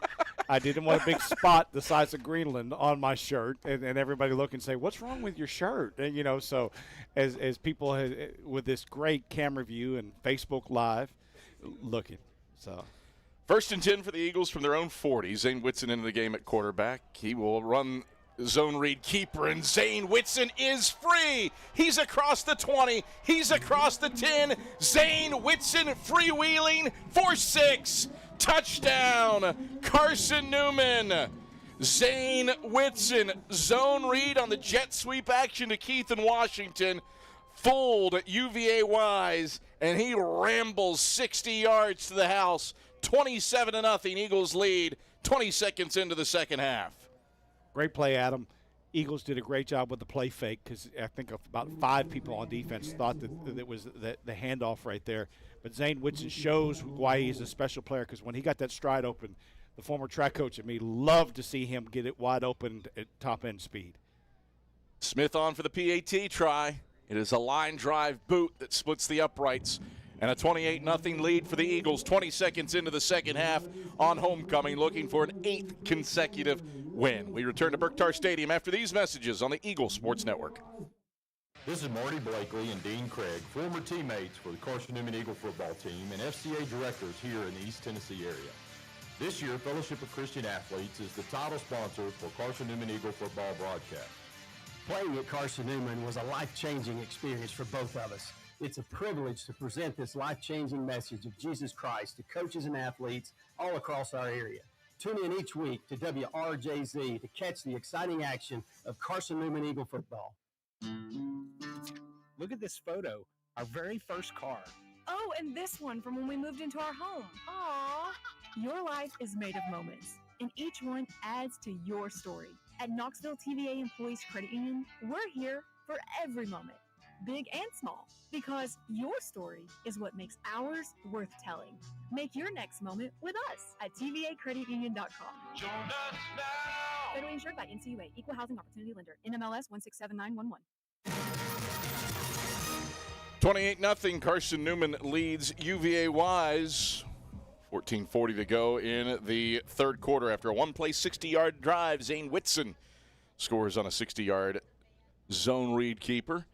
I didn't want a big spot the size of Greenland on my shirt, and everybody look and say, what's wrong with your shirt? And, so as people with this great camera view and Facebook Live looking, so. 1st and 10 for the Eagles from their own 40. Zane Whitson into the game at quarterback. He will run zone read keeper, and Zane Whitson is free. He's across the 20. He's across the 10. Zane Whitson freewheeling for 6. Touchdown, Carson-Newman. Zane Whitson, zone read on the jet sweep action to Keith in Washington. Fooled UVA Wise, and he rambles 60 yards to the house. 27-0, Eagles lead, 20 seconds into the second half. Great play, Adam. Eagles did a great job with the play fake because I think about 5 people on defense thought that it was the handoff right there. But Zane Whitson shows why he's a special player because when he got that stride open, the former track coach and me loved to see him get it wide open at top-end speed. Smith on for the PAT try. It is a line drive boot that splits the uprights. And a 28-0 lead for the Eagles 20 seconds into the second half on homecoming, looking for an 8th consecutive win. We return to Burke-Tarr Stadium after these messages on the Eagle Sports Network. This is Marty Blakely and Dean Craig, former teammates for the Carson-Newman Eagle football team and FCA directors here in the East Tennessee area. This year, Fellowship of Christian Athletes is the title sponsor for Carson-Newman Eagle football broadcast. Playing at Carson-Newman was a life-changing experience for both of us. It's a privilege to present this life-changing message of Jesus Christ to coaches and athletes all across our area. Tune in each week to WRJZ to catch the exciting action of Carson-Newman Eagle football. Look at this photo, our very first car. Oh, and this one from when we moved into our home. Aww. Your life is made of moments, and each one adds to your story. At Knoxville TVA Employees Credit Union, we're here for every moment, big and small, because your story is what makes ours worth telling. Make your next moment with us at tvacreditunion.com. Join us now. Federally insured by NCUA, Equal Housing Opportunity Lender, NMLS 167911. 28-0, Carson-Newman leads UVA Wise. 14:40 to go in the third quarter after a one-play 60-yard drive. Zane Whitson scores on a 60-yard zone read keeper.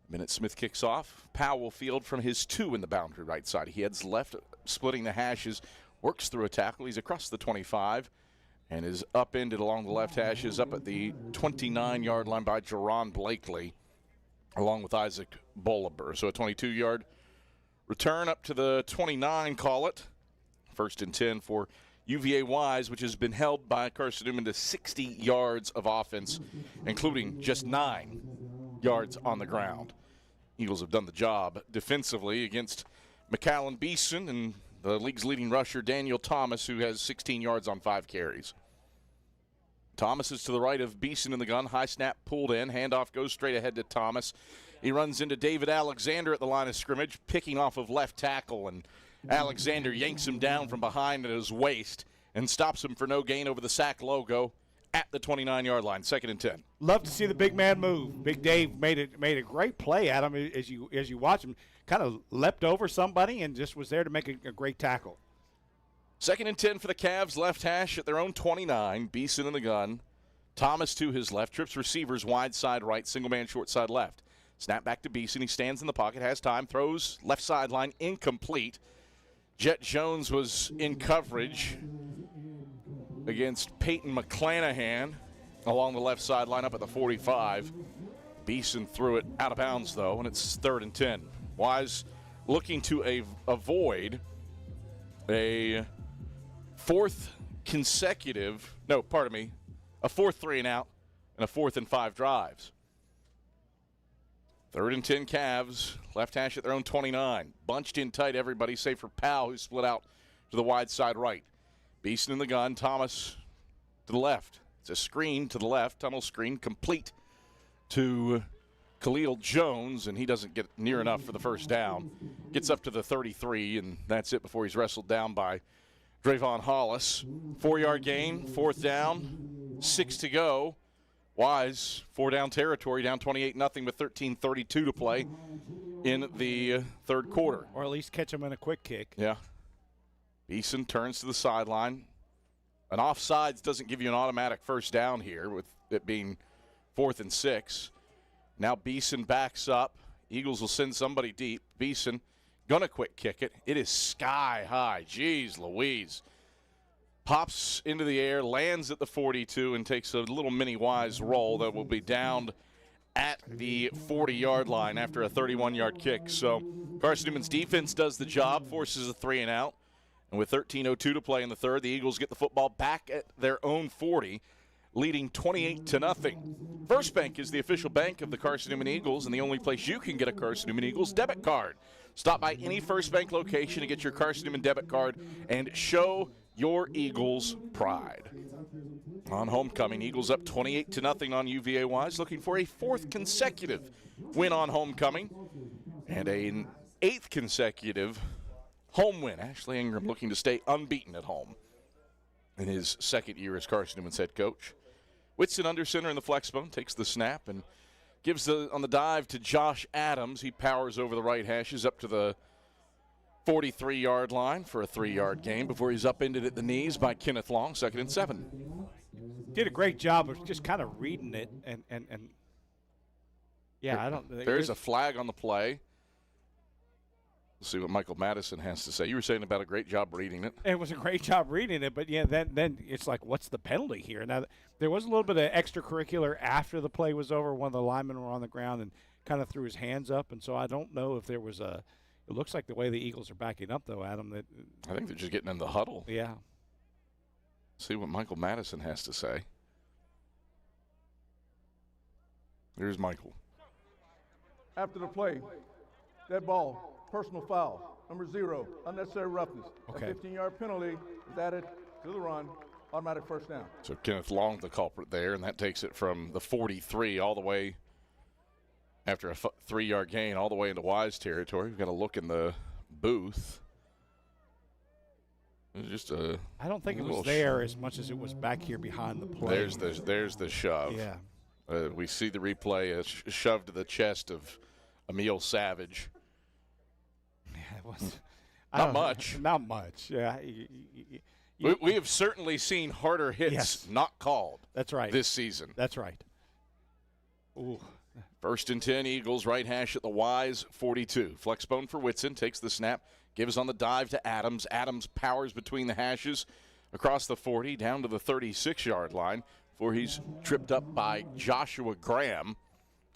Minute Smith kicks off. Powell field from his 2 in the boundary right side. He heads left, splitting the hashes, works through a tackle. He's across the 25 and is upended along the left hashes up at the 29-yard line by Jerron Blakely along with Isaac Boliber. So a 22-yard return up to the 29, call it. 1st and 10 for UVA Wise, which has been held by Carson-Newman to 60 yards of offense, including just 9 yards on the ground. Eagles have done the job defensively against McAllen Beeson and the league's leading rusher, Daniel Thomas, who has 16 yards on 5 carries. Thomas is to the right of Beeson in the gun. High snap pulled in. Handoff goes straight ahead to Thomas. He runs into David Alexander at the line of scrimmage, picking off of left tackle, and Alexander yanks him down from behind at his waist and stops him for no gain over the sack logo at the 29-yard line. 2nd and 10. Love to see the big man move. Big Dave made a great play at him as you watch him. Kind of leapt over somebody and just was there to make a great tackle. 2nd and 10 for the Cavs. Left hash at their own 29. Beeson in the gun. Thomas to his left. Trips receivers wide side right. Single man short side left. Snap back to Beeson. He stands in the pocket. Has time. Throws left sideline. Incomplete. Jet Jones was in coverage against Peyton McClanahan along the left sideline up at the 45. Beeson threw it out of bounds, though, and it's 3rd and 10. Wise looking to avoid a fourth 4th 3 and out and a 4th and 5 drives. 3rd and 10 Cavs, left hash at their own 29. Bunched in tight, everybody, save for Powell, who split out to the wide side right. Beeson in the gun, Thomas to the left. It's a screen to the left, tunnel screen, complete to Khalil Jones, and he doesn't get near enough for the first down. Gets up to the 33, and that's it before he's wrestled down by Drayvon Hollis. 4-yard gain, 4th down, 6 to go. Wise, 4-down territory, down 28-0 with 13:32 to play in the third quarter. Or at least catch him in a quick kick. Yeah. Beeson turns to the sideline. An offsides doesn't give you an automatic first down here with it being 4th and 6. Now Beeson backs up. Eagles will send somebody deep. Beeson gonna quick kick it. It is sky high. Jeez Louise. Pops into the air, lands at the 42, and takes a little mini Wise roll that will be downed at the 40-yard line after a 31-yard kick. So Carson-Newman's defense does the job, forces a 3-and-out. And with 13:02 to play in the third, the Eagles get the football back at their own 40, leading 28-0. First Bank is the official bank of the Carson-Newman Eagles and the only place you can get a Carson-Newman Eagles debit card. Stop by any First Bank location to get your Carson-Newman debit card and show your Eagles pride. On homecoming, Eagles up 28-0 on UVA Wise, looking for a 4th consecutive win on homecoming and an 8th consecutive home win. Ashley Ingram looking to stay unbeaten at home in his second year as Carson-Newman's head coach. Whitson under center in the flex bone, takes the snap and gives on the dive to Josh Adams. He powers over the right hashes up to the 43-yard line for a 3-yard gain before he's upended at the knees by Kenneth Long, 2nd and 7. Did a great job of just kind of reading it and yeah, I don't. There's a flag on the play. We'll see what Michael Madison has to say. You were saying about a great job reading it. It was a great job reading it, but yeah, then it's like, what's the penalty here? Now, there was a little bit of extracurricular after the play was over. One of the linemen were on the ground and kind of threw his hands up, and so I don't know if there was a. It looks like the way the Eagles are backing up, though, Adam. That I think they're just getting in the huddle. Yeah. See what Michael Madison has to say. Here's Michael. After the play, dead ball, personal foul, number 0, unnecessary roughness. Okay. A 15-yard penalty is added to the run, automatic first down. So Kenneth Long, the culprit there, and that takes it from the 43 all the way after a 3-yard gain all the way into Wise territory. We've got to look in the booth. It was just a. I don't think it was there as much as it was back here behind the play. There's the shove. Yeah. We see the replay, a shove to the chest of Emil Savage. Yeah, it was not much. Not much. Yeah. We have certainly seen harder hits not called. That's right. This season. That's right. Ooh. 1st and 10, Eagles right hash at the Wise 42. Flexbone for Whitson, takes the snap, gives on the dive to Adams. Adams powers between the hashes across the 40 down to the 36-yard line before he's tripped up by Joshua Graham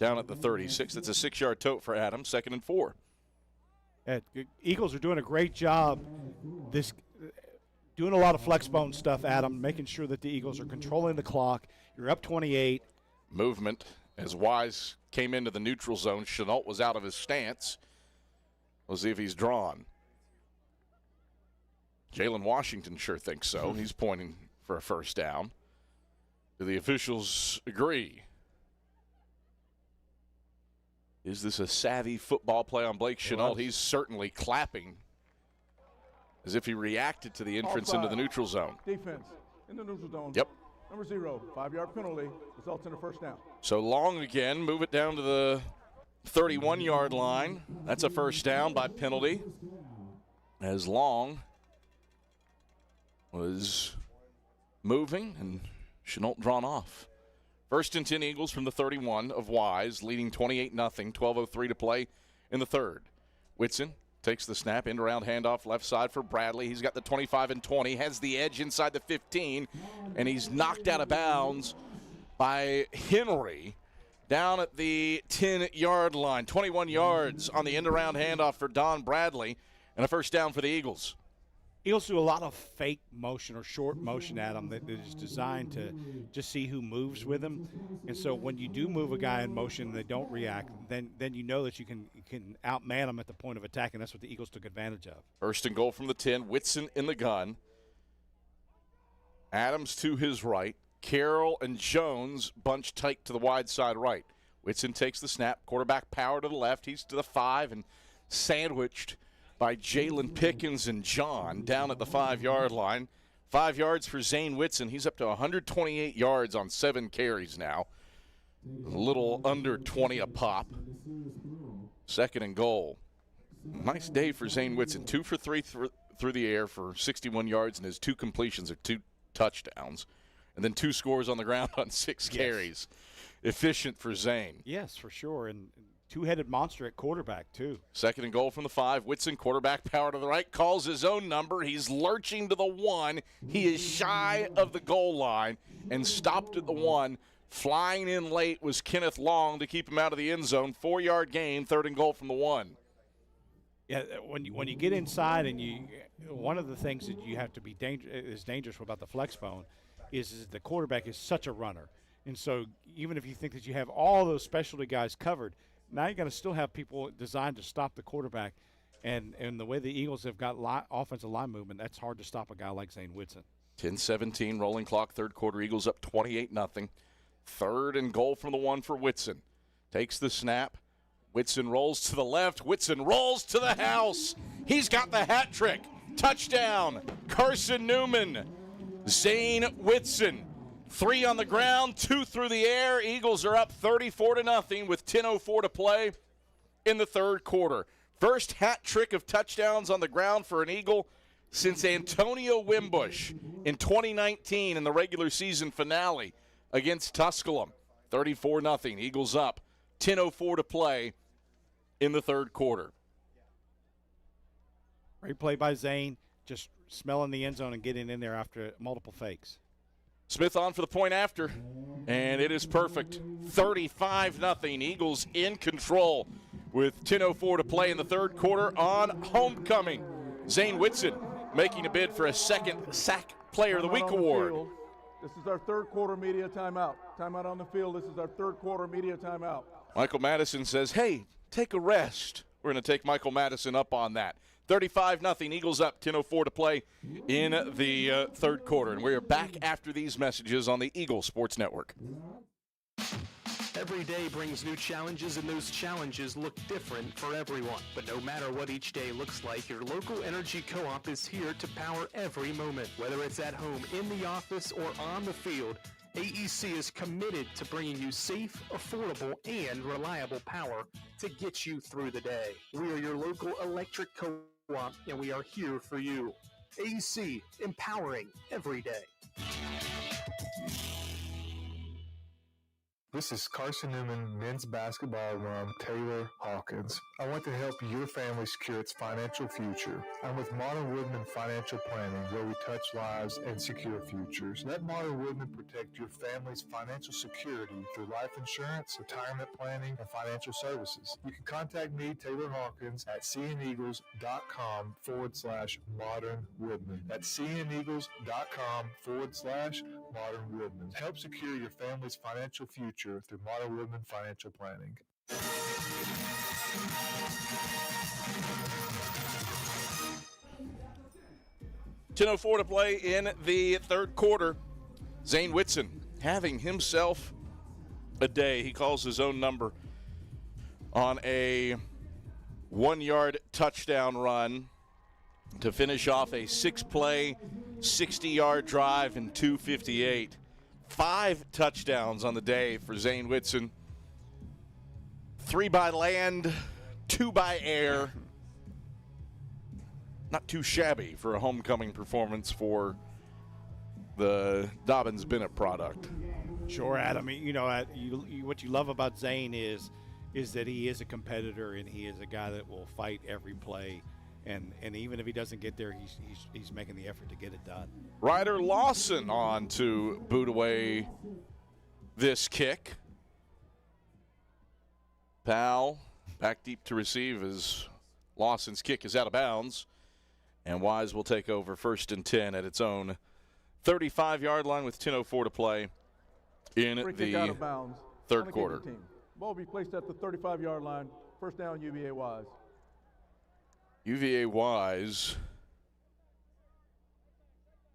down at the 36. That's a 6-yard tote for Adams, 2nd and 4. Eagles are doing a great job doing a lot of flexbone stuff, Adam, making sure that the Eagles are controlling the clock. You're up 28. Movement. As Wise came into the neutral zone, Chenault was out of his stance. We'll see if he's drawn. Jalen Washington sure thinks so. He's pointing for a first down. Do the officials agree? Is this a savvy football play on Blake Chenault? He's certainly clapping as if he reacted to the entrance into the neutral zone. Defense in the neutral zone. Yep. Number 0, 5-yard penalty, results in a first down. So Long again, move it down to the 31-yard line. That's a first down by penalty. As Long was moving and Chenault drawn off. 1st and 10 Eagles from the 31 of Wise, leading 28-0, 12:03 to play in the third. Whitson takes the snap, end around handoff left side for Bradley. He's got the 25 and 20, has the edge inside the 15, and he's knocked out of bounds by Henry down at the 10-yard line. 21 yards on the end around handoff for Don Bradley, and a first down for the Eagles. Eagles do a lot of fake motion or short motion at them that is designed to just see who moves with them. And so when you do move a guy in motion and they don't react, then you know that you can outman them at the point of attack, and that's what the Eagles took advantage of. 1st and goal from the 10, Whitson in the gun. Adams to his right. Carroll and Jones bunch tight to the wide side right. Whitson takes the snap. Quarterback power to the left. He's to the 5 and sandwiched by Jalen Pickens and John down at the 5-yard line. 5 yards for Zane Whitson. He's up to 128 yards on 7 carries now. A little under 20 a pop. 2nd and goal. Nice day for Zane Whitson. 2 for 3 through the air for 61 yards, and his 2 completions are 2 touchdowns. And then 2 scores on the ground on 6 carries. Efficient for Zane. Yes, for sure. And two-headed monster at quarterback, too. 2nd and goal from the 5. Whitson, quarterback power to the right, calls his own number. He's lurching to the 1. He is shy of the goal line and stopped at the 1. Flying in late was Kenneth Long to keep him out of the end zone. 4-yard gain, 3rd and goal from the 1. Yeah, when you get inside and one of the things that you have to be dangerous about the flex bone is the quarterback is such a runner. And so even if you think that you have all those specialty guys covered, now you're going to still have people designed to stop the quarterback. And the way the Eagles have got offensive line movement, that's hard to stop a guy like Zane Whitson. 10-17, rolling clock, 3rd quarter. Eagles up 28-0. 3rd and goal from the 1 for Whitson. Takes the snap. Whitson rolls to the left. Whitson rolls to the house. He's got the hat trick. Touchdown, Carson-Newman. Zane Whitson. 3 on the ground, 2 through the air. Eagles are up 34-0 with 10:04 to play in the 3rd quarter. First hat trick of touchdowns on the ground for an Eagle since Antonio Wimbush in 2019 in the regular season finale against Tusculum. 34-0. Eagles up. 10:04 to play in the 3rd quarter. Great play by Zane, just smelling the end zone and getting in there after multiple fakes. Smith on for the point after, and it is perfect. 35-0. Eagles in control with 10:04 to play in the 3rd quarter on homecoming. Zane Whitson making a bid for a 2nd Sack Player of the Week award. This is our 3rd quarter media timeout. Timeout on the field. This is our 3rd quarter media timeout. Michael Madison says, hey, take a rest. We're going to take Michael Madison up on that. 35-0. Eagles up. 10:04 to play in the 3rd quarter. And we are back after these messages on the Eagle Sports Network. Every day brings new challenges, and those challenges look different for everyone. But no matter what each day looks like, your local energy co-op is here to power every moment. Whether it's at home, in the office, or on the field, AEC is committed to bringing you safe, affordable, and reliable power to get you through the day. We are your local electric co-op, and we are here for you. AEC, empowering every day. This is Carson-Newman men's basketball alum Taylor Hawkins. I want to help your family secure its financial future. I'm with Modern Woodman Financial Planning, where we touch lives and secure futures. Let Modern Woodman protect your family's financial security through life insurance, retirement planning, and financial services. You can contact me, Taylor Hawkins, at cneagles.com/Modern Woodman. That's cneagles.com/Modern Woodman. Help secure your family's financial future through Modern Woodman Financial Planning. 10:04 to play in the 3rd quarter. Zane Whitson having himself a day. He calls his own number on a 1-yard touchdown run to finish off a 6-play, 60-yard drive in 2:58. 5 touchdowns on the day for Zane Whitson. 3 by land, 2 by air. Not too shabby for a homecoming performance for the Dobbins-Bennett product. Sure, Adam. You know, what you love about Zane is that he is a competitor and he is a guy that will fight every play. And even if he doesn't get there, he's making the effort to get it done. Ryder Lawson on to boot away this kick. Powell back deep to receive as Lawson's kick is out of bounds. And Wise will take over 1st and 10 at its own 35-yard line with 10:04 to play in the out of bounds 3rd quarter. Ball will be placed at the 35-yard line. 1st down, UVA Wise. UVA Wise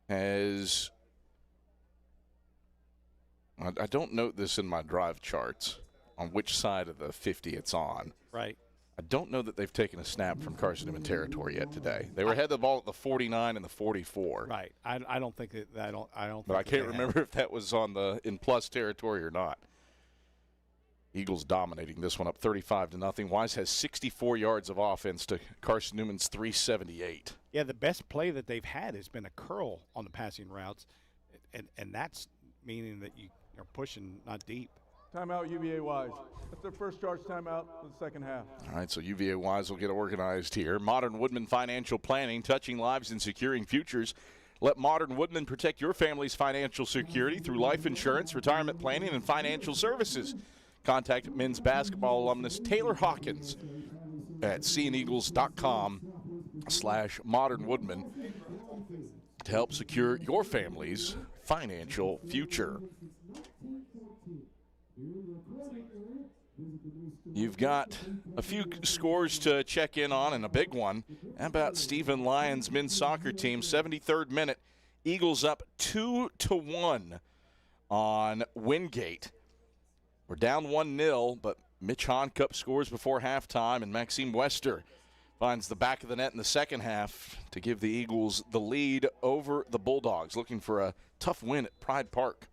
has, I don't note this in my drive charts. on which side of the 50 it's on. Right. I don't know that they've taken a snap from Carson-Newman territory yet today. They were ahead of the ball at the 49 and the 44. Right. I don't think that. I don't. But I can't remember if that was in plus territory or not. Eagles dominating this one up 35-0. Wise has 64 yards of offense to Carson-Newman's 378. Yeah, the best play that they've had has been a curl on the passing routes, and that's meaning that you are pushing not deep. Timeout, UVA Wise. That's their first charge timeout for the second half. All right, so UVA Wise will get organized here. Modern Woodman Financial Planning, touching lives and securing futures. Let Modern Woodman protect your family's financial security through life insurance, retirement planning, and financial services. Contact men's basketball alumnus Taylor Hawkins at seeingeagles.com/modernwoodman to help secure your family's financial future. You've got a few scores to check in on, and a big one. How about Stephen Lyons' men's soccer team? 73rd minute, Eagles up 2-1 on Wingate. We're down 1-0, but Mitch Honcup scores before halftime, and Maxime Wester finds the back of the net in the second half to give the Eagles the lead over the Bulldogs, looking for a tough win at Pride Park.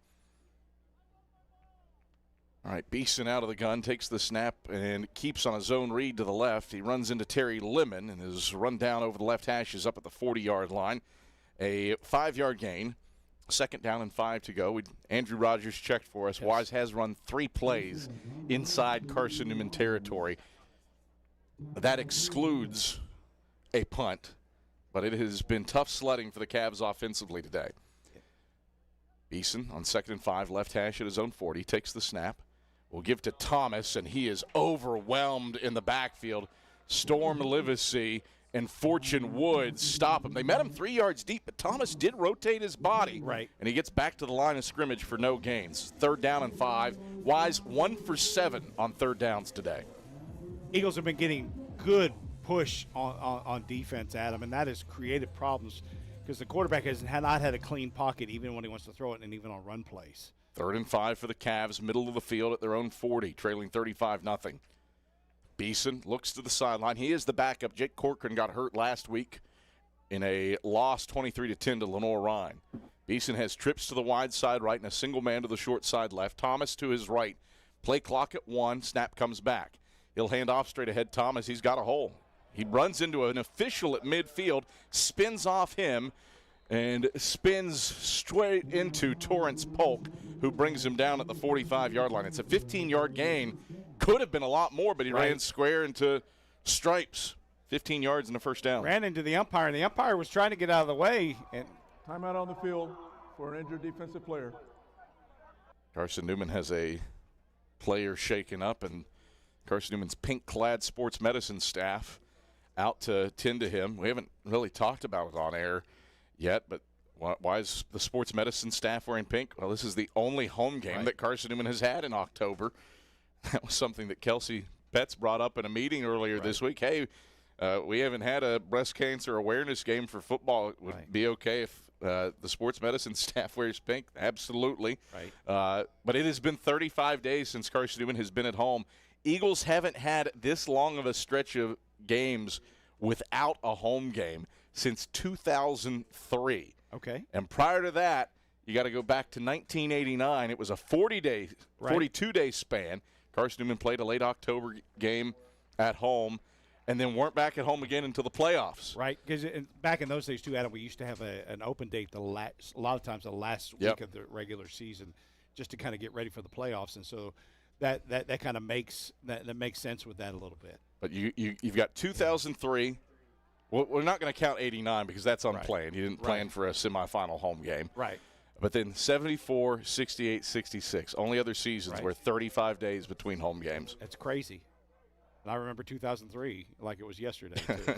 All right, Beeson out of the gun, takes the snap and keeps on a zone read to the left. He runs into Terry Lemon, and his run down over the left hash is up at the 40-yard line. A 5-yard gain. Second down and 5 to go. Andrew Rogers checked for us. Yes. Wise has run 3 plays inside Carson-Newman territory. That excludes a punt, but it has been tough sledding for the Cavs offensively today. Beeson on 2nd and 5, left hash at his own 40, takes the snap. We'll give to Thomas, and he is overwhelmed in the backfield. Storm Livesey and Fortune Woods stop him. They met him 3 yards deep, but Thomas did rotate his body. Right. And he gets back to the line of scrimmage for no gains. 3rd down and 5. Wise 1 for 7 on 3rd downs today. Eagles have been getting good push on defense, Adam, and that has created problems because the quarterback has not had a clean pocket even when he wants to throw it and even on run plays. 3rd and 5 for the Cavs, middle of the field at their own 40, trailing 35-0. Beeson looks to the sideline. He is the backup. Jake Corcoran got hurt last week in a loss 23-10 to Lenore Rhine. Beeson has trips to the wide side right and a single man to the short side left. Thomas to his right. Play clock at 1. Snap comes back. He'll hand off straight ahead. Thomas, he's got a hole. He runs into an official at midfield, spins off him, and spins straight into Torrance Polk, who brings him down at the 45-yard line. It's a 15-yard gain. Could have been a lot more, but he ran square into Stripes. 15 yards in the first down. Ran into the umpire, and the umpire was trying to get out of the way. And timeout on the field for an injured defensive player. Carson-Newman has a player shaken up, and Carson-Newman's pink-clad sports medicine staff out to tend to him. We haven't really talked about it on air yet, but why is the sports medicine staff wearing pink? Well, this is the only home game that Carson-Newman has had in October. That was something that Kelsey Betts brought up in a meeting earlier this week. Hey, we haven't had a breast cancer awareness game for football. It would be okay if the sports medicine staff wears pink. Absolutely. Right. But it has been 35 days since Carson-Newman has been at home. Eagles haven't had this long of a stretch of games without a home game since 2003. Okay. And prior to that, you got to go back to 1989. It was a 42-day span. Carson-Newman played a late October game at home and then weren't back at home again until the playoffs. Right, because back in those days, too, Adam, we used to have an open date a lot of times the last week of the regular season just to kind of get ready for the playoffs. And so that kind of makes sense with that a little bit. But you've got 2003. Well, we're not going to count 89 because that's unplanned. You didn't plan for a semifinal home game. Right. But then 74, 68, 66. Only other seasons were 35 days between home games. That's crazy. And I remember 2003 like it was yesterday, too.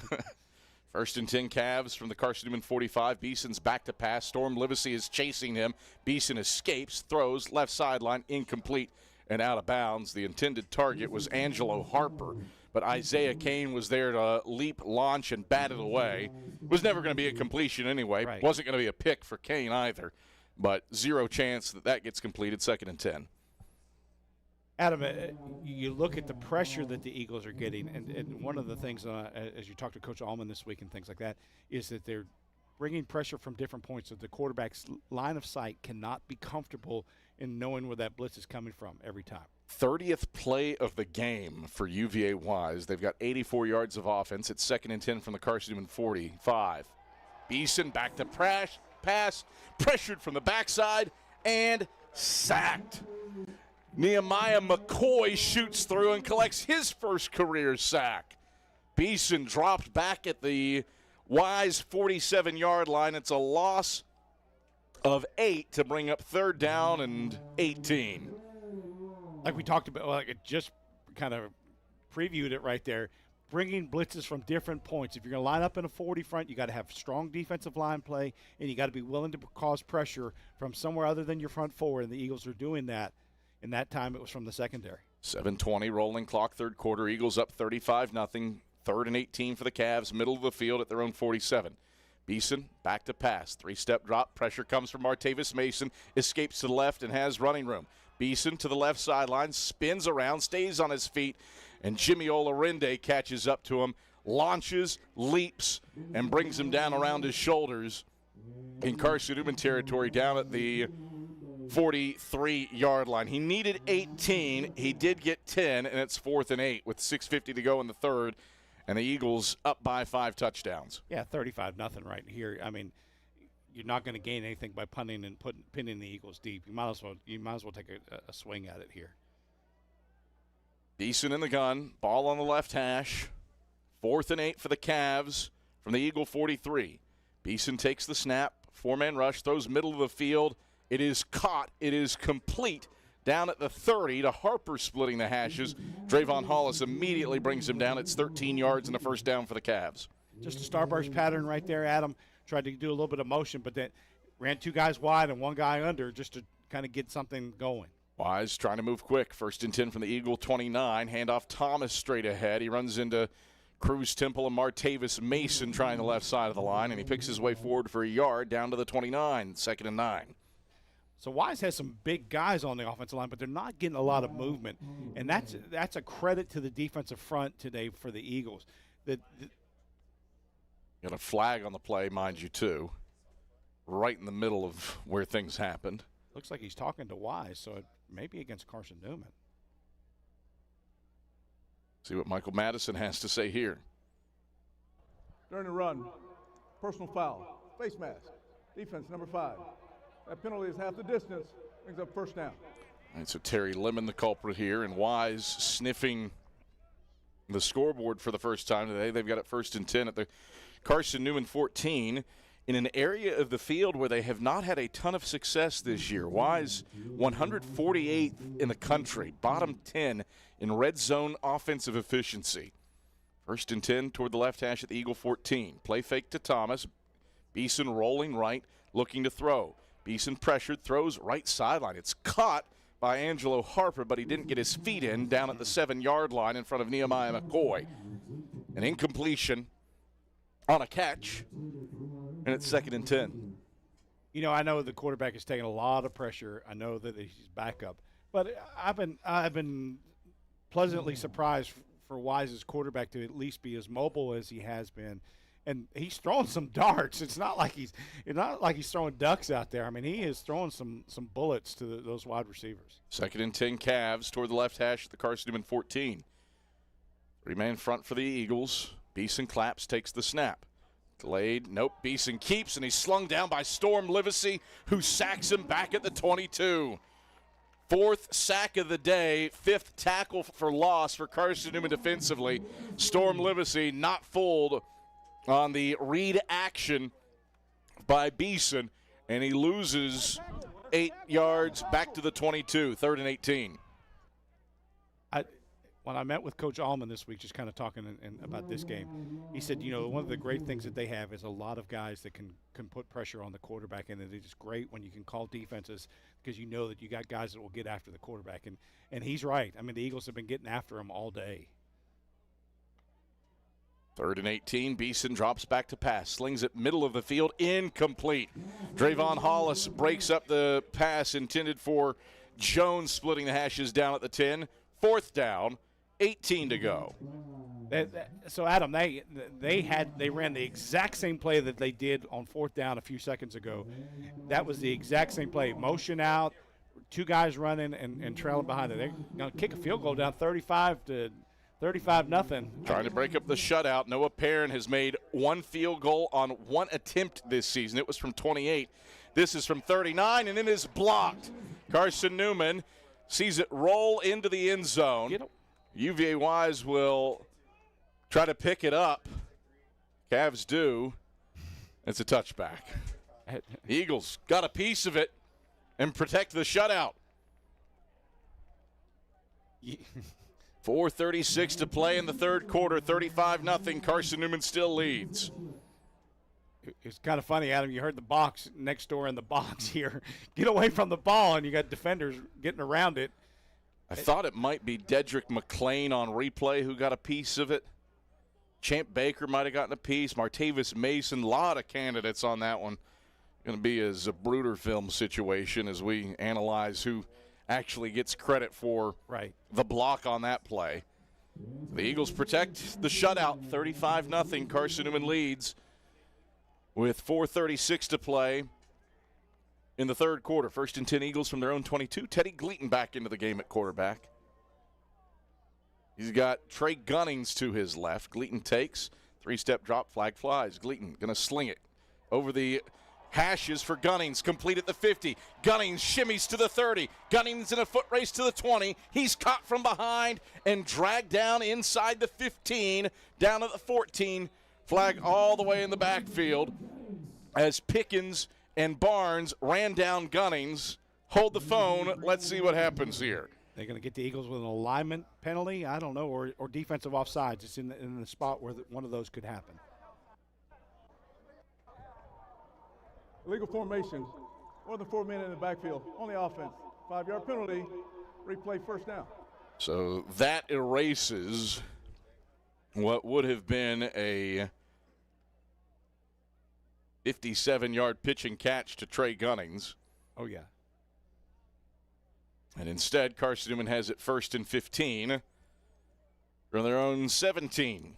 1st and 10 Cavs from the Carson-Newman 45. Beeson's back to pass. Storm Livesey is chasing him. Beeson escapes, throws, left sideline, incomplete, and out of bounds. The intended target was Angelo Harper. But Isaiah Kane was there to leap, launch, and bat it away. Was never going to be a completion anyway. Wasn't going to be a pick for Kane either. But zero chance that gets completed. 2nd and 10. Adam, you look at the pressure that the Eagles are getting, and one of the things, as you talk to Coach Allman this week and things like that, is that they're bringing pressure from different points, so the quarterback's line of sight cannot be comfortable in knowing where that blitz is coming from every time. 30th play of the game for UVA Wise. They've got 84 yards of offense. It's 2nd and 10 from the Carson-Newman 45. Beeson back to pass, pressured from the backside, and sacked. Nehemiah McCoy shoots through and collects his first career sack. Beeson dropped back at the Wise 47-yard line. It's a loss of 8 to bring up 3rd down and 18. Like we talked about, like it just kind of previewed it right there, bringing blitzes from different points. If you're going to line up in a 40 front, you got to have strong defensive line play, and you got to be willing to cause pressure from somewhere other than your front four, and the Eagles are doing that. In that time, it was from the secondary. 7:20 rolling clock, 3rd quarter. Eagles up 35-0. 3rd and 18 for the Cavs, middle of the field at their own 47. Beeson back to pass. 3-step drop. Pressure comes from Martavis Mason. Escapes to the left and has running room. Beeson to the left sideline, spins around, stays on his feet, and Jimmy Olarinde catches up to him, launches, leaps, and brings him down around his shoulders in Carson-Newman territory down at the 43-yard line. He needed 18. He did get 10, and it's 4th and 8 with 6:50 to go in the 3rd, and the Eagles up by 5 touchdowns. Yeah, 35-0 right here. I mean, you're not going to gain anything by punting and pinning the Eagles deep. You might as well take a swing at it here. Beeson in the gun, ball on the left hash. 4th and 8 for the Cavs from the Eagle 43. Beeson takes the snap, 4-man rush, throws middle of the field. It is caught. It is complete down at the 30 to Harper splitting the hashes. Drayvon Hollis immediately brings him down. It's 13 yards and a 1st down for the Cavs. Just a starburst pattern right there, Adam. Tried to do a little bit of motion, but then ran 2 guys wide and 1 guy under just to kind of get something going. Wise trying to move quick. 1st and 10 from the Eagle 29. Handoff Thomas straight ahead. He runs into Cruz Temple and Martavis Mason trying the left side of the line, and he picks his way forward for a yard down to the 29, 2nd and 9. So Wise has some big guys on the offensive line, but they're not getting a lot of movement, and that's a credit to the defensive front today for the Eagles. Got a flag on the play, mind you, too, right in the middle of where things happened. Looks like he's talking to Wise, so it may be against Carson-Newman. See what Michael Madison has to say here. During the run, personal foul, face mask, defense number 5. That penalty is half the distance, brings up 1st down. All right, so Terry Lemon the culprit here, and Wise sniffing the scoreboard for the first time today. They've got it 1st and 10 at the Carson-Newman 14 in an area of the field where they have not had a ton of success this year. Wise 148th in the country, bottom 10 in red zone offensive efficiency. 1st and 10 toward the left hash at the Eagle 14. Play fake to Thomas. Beeson rolling right, looking to throw. Beeson pressured, throws right sideline. It's caught by Angelo Harper, but he didn't get his feet in down at the 7-yard line in front of Nehemiah McCoy. An incompletion on a catch, and it's 2nd and 10. You know, I know the quarterback is taking a lot of pressure. I know that he's backup, but I've been pleasantly surprised for Wise's quarterback to at least be as mobile as he has been. And he's throwing some darts. It's not like he's throwing ducks out there. I mean, he is throwing some bullets to those wide receivers. 2nd and 10 Cavs toward the left hash at the Carson-Newman 14. 3-man front for the Eagles. Beeson claps, takes the snap. Delayed. Nope. Beeson keeps, and he's slung down by Storm Livesey, who sacks him back at the 22. 4th sack of the day, 5th tackle for loss for Carson-Newman defensively. Storm Livesey not fooled on the read action by Beeson, and he loses 8 yards back to the 22, 3rd and 18. When I met with Coach Allman this week, just kind of talking about this game, he said, you know, one of the great things that they have is a lot of guys that can put pressure on the quarterback, and it is great when you can call defenses because you know that you got guys that will get after the quarterback. And he's right. I mean, the Eagles have been getting after him all day. 3rd and 18, Beeson drops back to pass, slings it middle of the field, incomplete. Drayvon Hollis breaks up the pass intended for Jones splitting the hashes down at the 10. 4th down, 18 to go. So, Adam, they ran the exact same play that they did on 4th down a few seconds ago. That was the exact same play. Motion out, 2 guys running and trailing behind it. They're going to kick a field goal down 35-0. Trying to break up the shutout. Noah Perrin has made 1 field goal on 1 attempt this season. It was from 28. This is from 39, and it is blocked. Carson-Newman sees it roll into the end zone. UVA Wise will try to pick it up. Cavs do. It's a touchback. Eagles got a piece of it and protect the shutout. 4:36 to play in the third quarter, 35-0. Carson-Newman still leads. It's kind of funny, Adam. You heard the box next door in the box here. Get away from the ball, and you got defenders getting around it. I thought it might be Dedrick McClain on replay who got a piece of it. Champ Baker might have gotten a piece. Martavis Mason, a lot of candidates on that one. Going to be a Zapruder film situation as we analyze who actually gets credit for the block on that play. The Eagles protect the shutout, 35-0. Carson-Newman leads with 4:36 to play in the third quarter. 1st and 10 Eagles from their own 22. Teddy Gleaton back into the game at quarterback. He's got Trey Gunnings to his left. Gleaton takes, 3-step drop, flag flies. Gleaton going to sling it over the hashes for Gunnings, complete at the 50. Gunnings shimmies to the 30. Gunnings in a foot race to the 20. He's caught from behind and dragged down inside the 15, down at the 14. Flag all the way in the backfield as Pickens and Barnes ran down Gunnings. Hold the phone. Let's see what happens here. They're going to get the Eagles with an alignment penalty, I don't know, or defensive offsides. It's in the spot where one of those could happen. Illegal formation. More than 4 men in the backfield. On the offense. 5-yard penalty. Replay 1st down. So that erases what would have been a 57-yard pitch and catch to Trey Gunnings. Oh, yeah. And instead, Carson-Newman has it 1st and 15 from their own 17.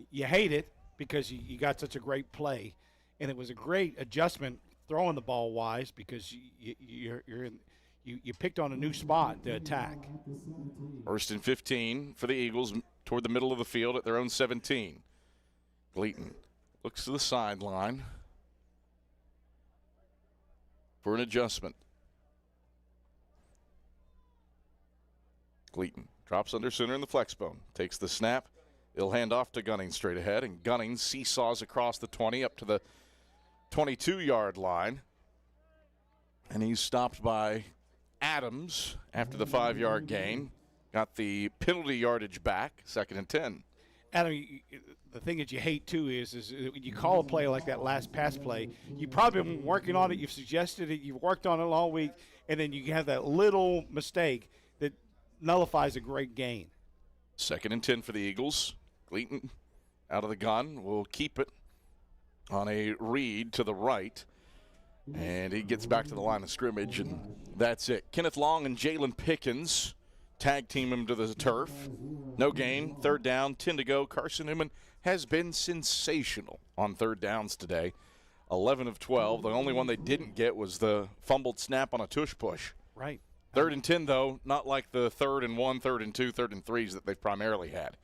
You hate it because you got such a great play, and it was a great adjustment throwing the ball Wise because you picked on a new spot to attack. 1st and 15 for the Eagles toward the middle of the field at their own 17. Gleaton looks to the sideline for an adjustment. Gleaton drops under center in the flex bone, takes the snap. He'll hand off to Gunnings straight ahead, and Gunnings seesaws across the 20 up to the 22-yard line. And he's stopped by Adams after the 5-yard gain. Got the penalty yardage back, 2nd and 10. Adam, the thing that you hate, too, is when you call a play like that last pass play, you've probably been working on it, you've suggested it, you've worked on it all week, and then you have that little mistake that nullifies a great gain. 2nd and 10 for the Eagles. Gleaton out of the gun will keep it on a read to the right. And he gets back to the line of scrimmage, and that's it. Kenneth Long and Jalen Pickens tag team him to the turf. No gain. 3rd down, 10 to go. Carson-Newman has been sensational on 3rd downs today. 11 of 12. The only one they didn't get was the fumbled snap on a tush push. Right. 3rd and 10, though, not like the 3rd and 1, 3rd and 2, 3rd and 3s that they've primarily had.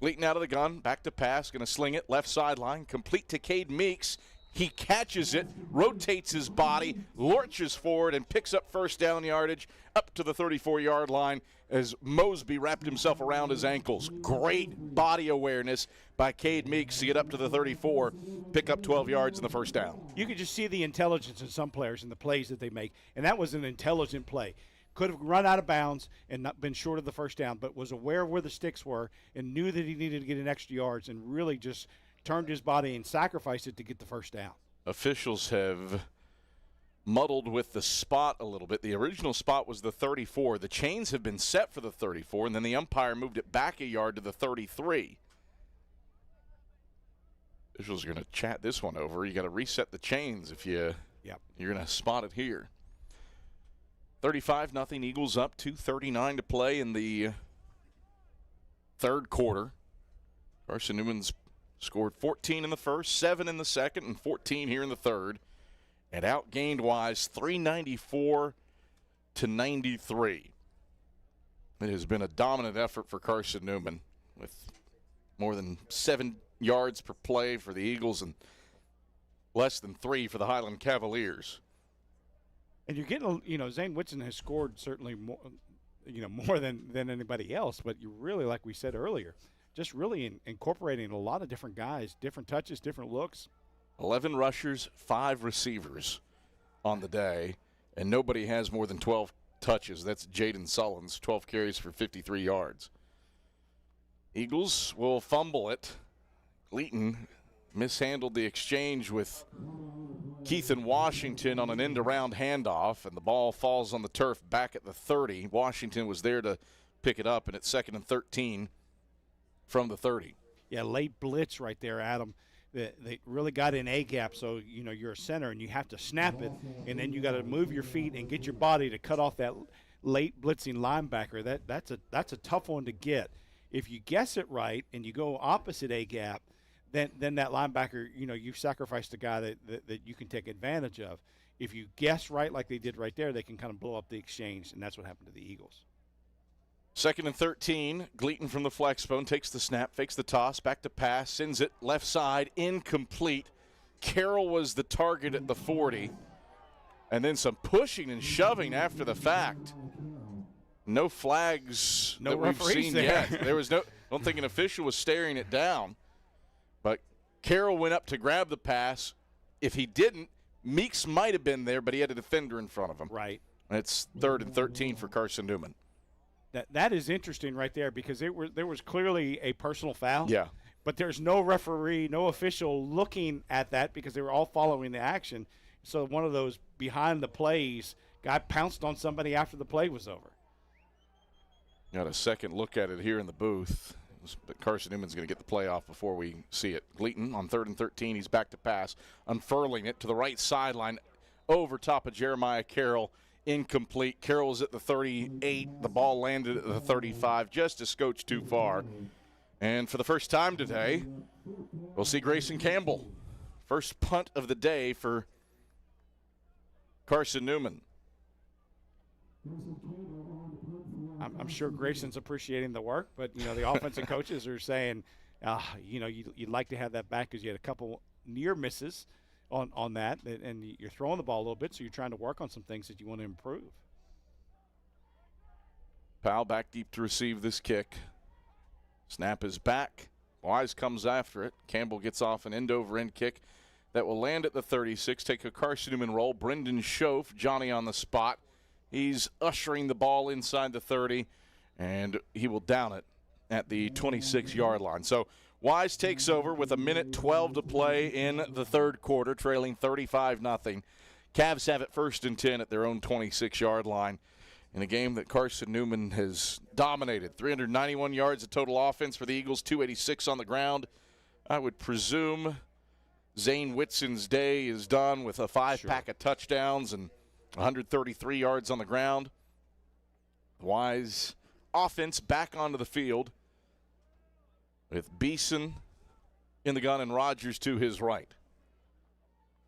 Gleaton out of the gun, back to pass, going to sling it, left sideline, complete to Cade Meeks. He catches it, rotates his body, lurches forward, and picks up 1st down yardage up to the 34-yard line as Mosby wrapped himself around his ankles. Great body awareness by Cade Meeks to get up to the 34, pick up 12 yards in the 1st down. You can just see the intelligence in some players and the plays that they make, and that was an intelligent play. Could have run out of bounds and not been short of the 1st down, but was aware of where the sticks were and knew that he needed to get an extra yards and really just turned his body and sacrificed it to get the 1st down. Officials have muddled with the spot a little bit. The original spot was the 34. The chains have been set for the 34, and then the umpire moved it back a yard to the 33. Officials are going to chat this one over. You got to reset the chains if you're going to spot it here. 35-0, Eagles up, 2:39 to play in the third quarter. Carson-Newman's scored 14 in the first, 7 in the second, and 14 here in the third. And outgained Wise 394 to 93. It has been a dominant effort for Carson-Newman with more than 7 yards per play for the Eagles and less than 3 for the Highland Cavaliers. And you're getting, Zane Whitson has scored certainly more, more than anybody else. But you really, like we said earlier, just really incorporating a lot of different guys, different touches, different looks. 11 rushers, 5 receivers on the day, and nobody has more than 12 touches. That's Jaden Sullins, 12 carries for 53 yards. Eagles will fumble it. Gleaton mishandled the exchange with Keithan Washington on an end-around handoff, and the ball falls on the turf back at the 30. Washington was there to pick it up, and it's 2nd and 13 from the 30. Yeah, late blitz right there, Adam. They really got in A-gap, so, you're a center, and you have to snap it, and then you got to move your feet and get your body to cut off that late blitzing linebacker. That's a tough one to get. If you guess it right and you go opposite A-gap, then that linebacker, you've sacrificed a guy that you can take advantage of. If you guess right like they did right there, they can kind of blow up the exchange, and that's what happened to the Eagles. 2nd and 13, Gleaton from the flex bone takes the snap, fakes the toss, back to pass, sends it left side, incomplete. Carroll was the target at the 40, and then some pushing and shoving after the fact. No flags that we've seen yet. There was I don't think an official was staring it down. But Carroll went up to grab the pass. If he didn't, Meeks might have been there, but he had a defender in front of him. Right. And it's 3rd and 13 for Carson-Newman. That is interesting right there because there was clearly a personal foul. Yeah. But there's no referee, no official looking at that because they were all following the action. So one of those behind the plays, guy pounced on somebody after the play was over. Got a second look at it here in the booth. But Carson-Newman's going to get the play off before we see it. Gleaton on 3rd and 13. He's back to pass, unfurling it to the right sideline over top of Jeremiah Carroll. Incomplete. Carroll was at the 38. The ball landed at the 35, just a scotch too far. And for the first time today, we'll see Grayson Campbell. First punt of the day for Carson-Newman. I'm sure Grayson's appreciating the work, but, the offensive coaches are saying, you'd like to have that back because you had a couple near misses on that, and you're throwing the ball a little bit, so you're trying to work on some things that you want to improve. Powell back deep to receive this kick. Snap is back. Wise comes after it. Campbell gets off an end-over-end kick that will land at the 36. Take a Carson-Newman roll. Brendan Schoaf, Johnny on the spot. He's ushering the ball inside the 30, and he will down it at the 26-yard line. So Wise takes over with 1:12 to play in the third quarter, trailing 35-0. Cavs have it 1st and 10 at their own 26-yard line in a game that Carson-Newman has dominated. 391 yards of total offense for the Eagles, 286 on the ground. I would presume Zane Whitson's day is done with a 5-pack of touchdowns and 133 yards on the ground. Wise offense back onto the field with Beeson in the gun and Rogers to his right.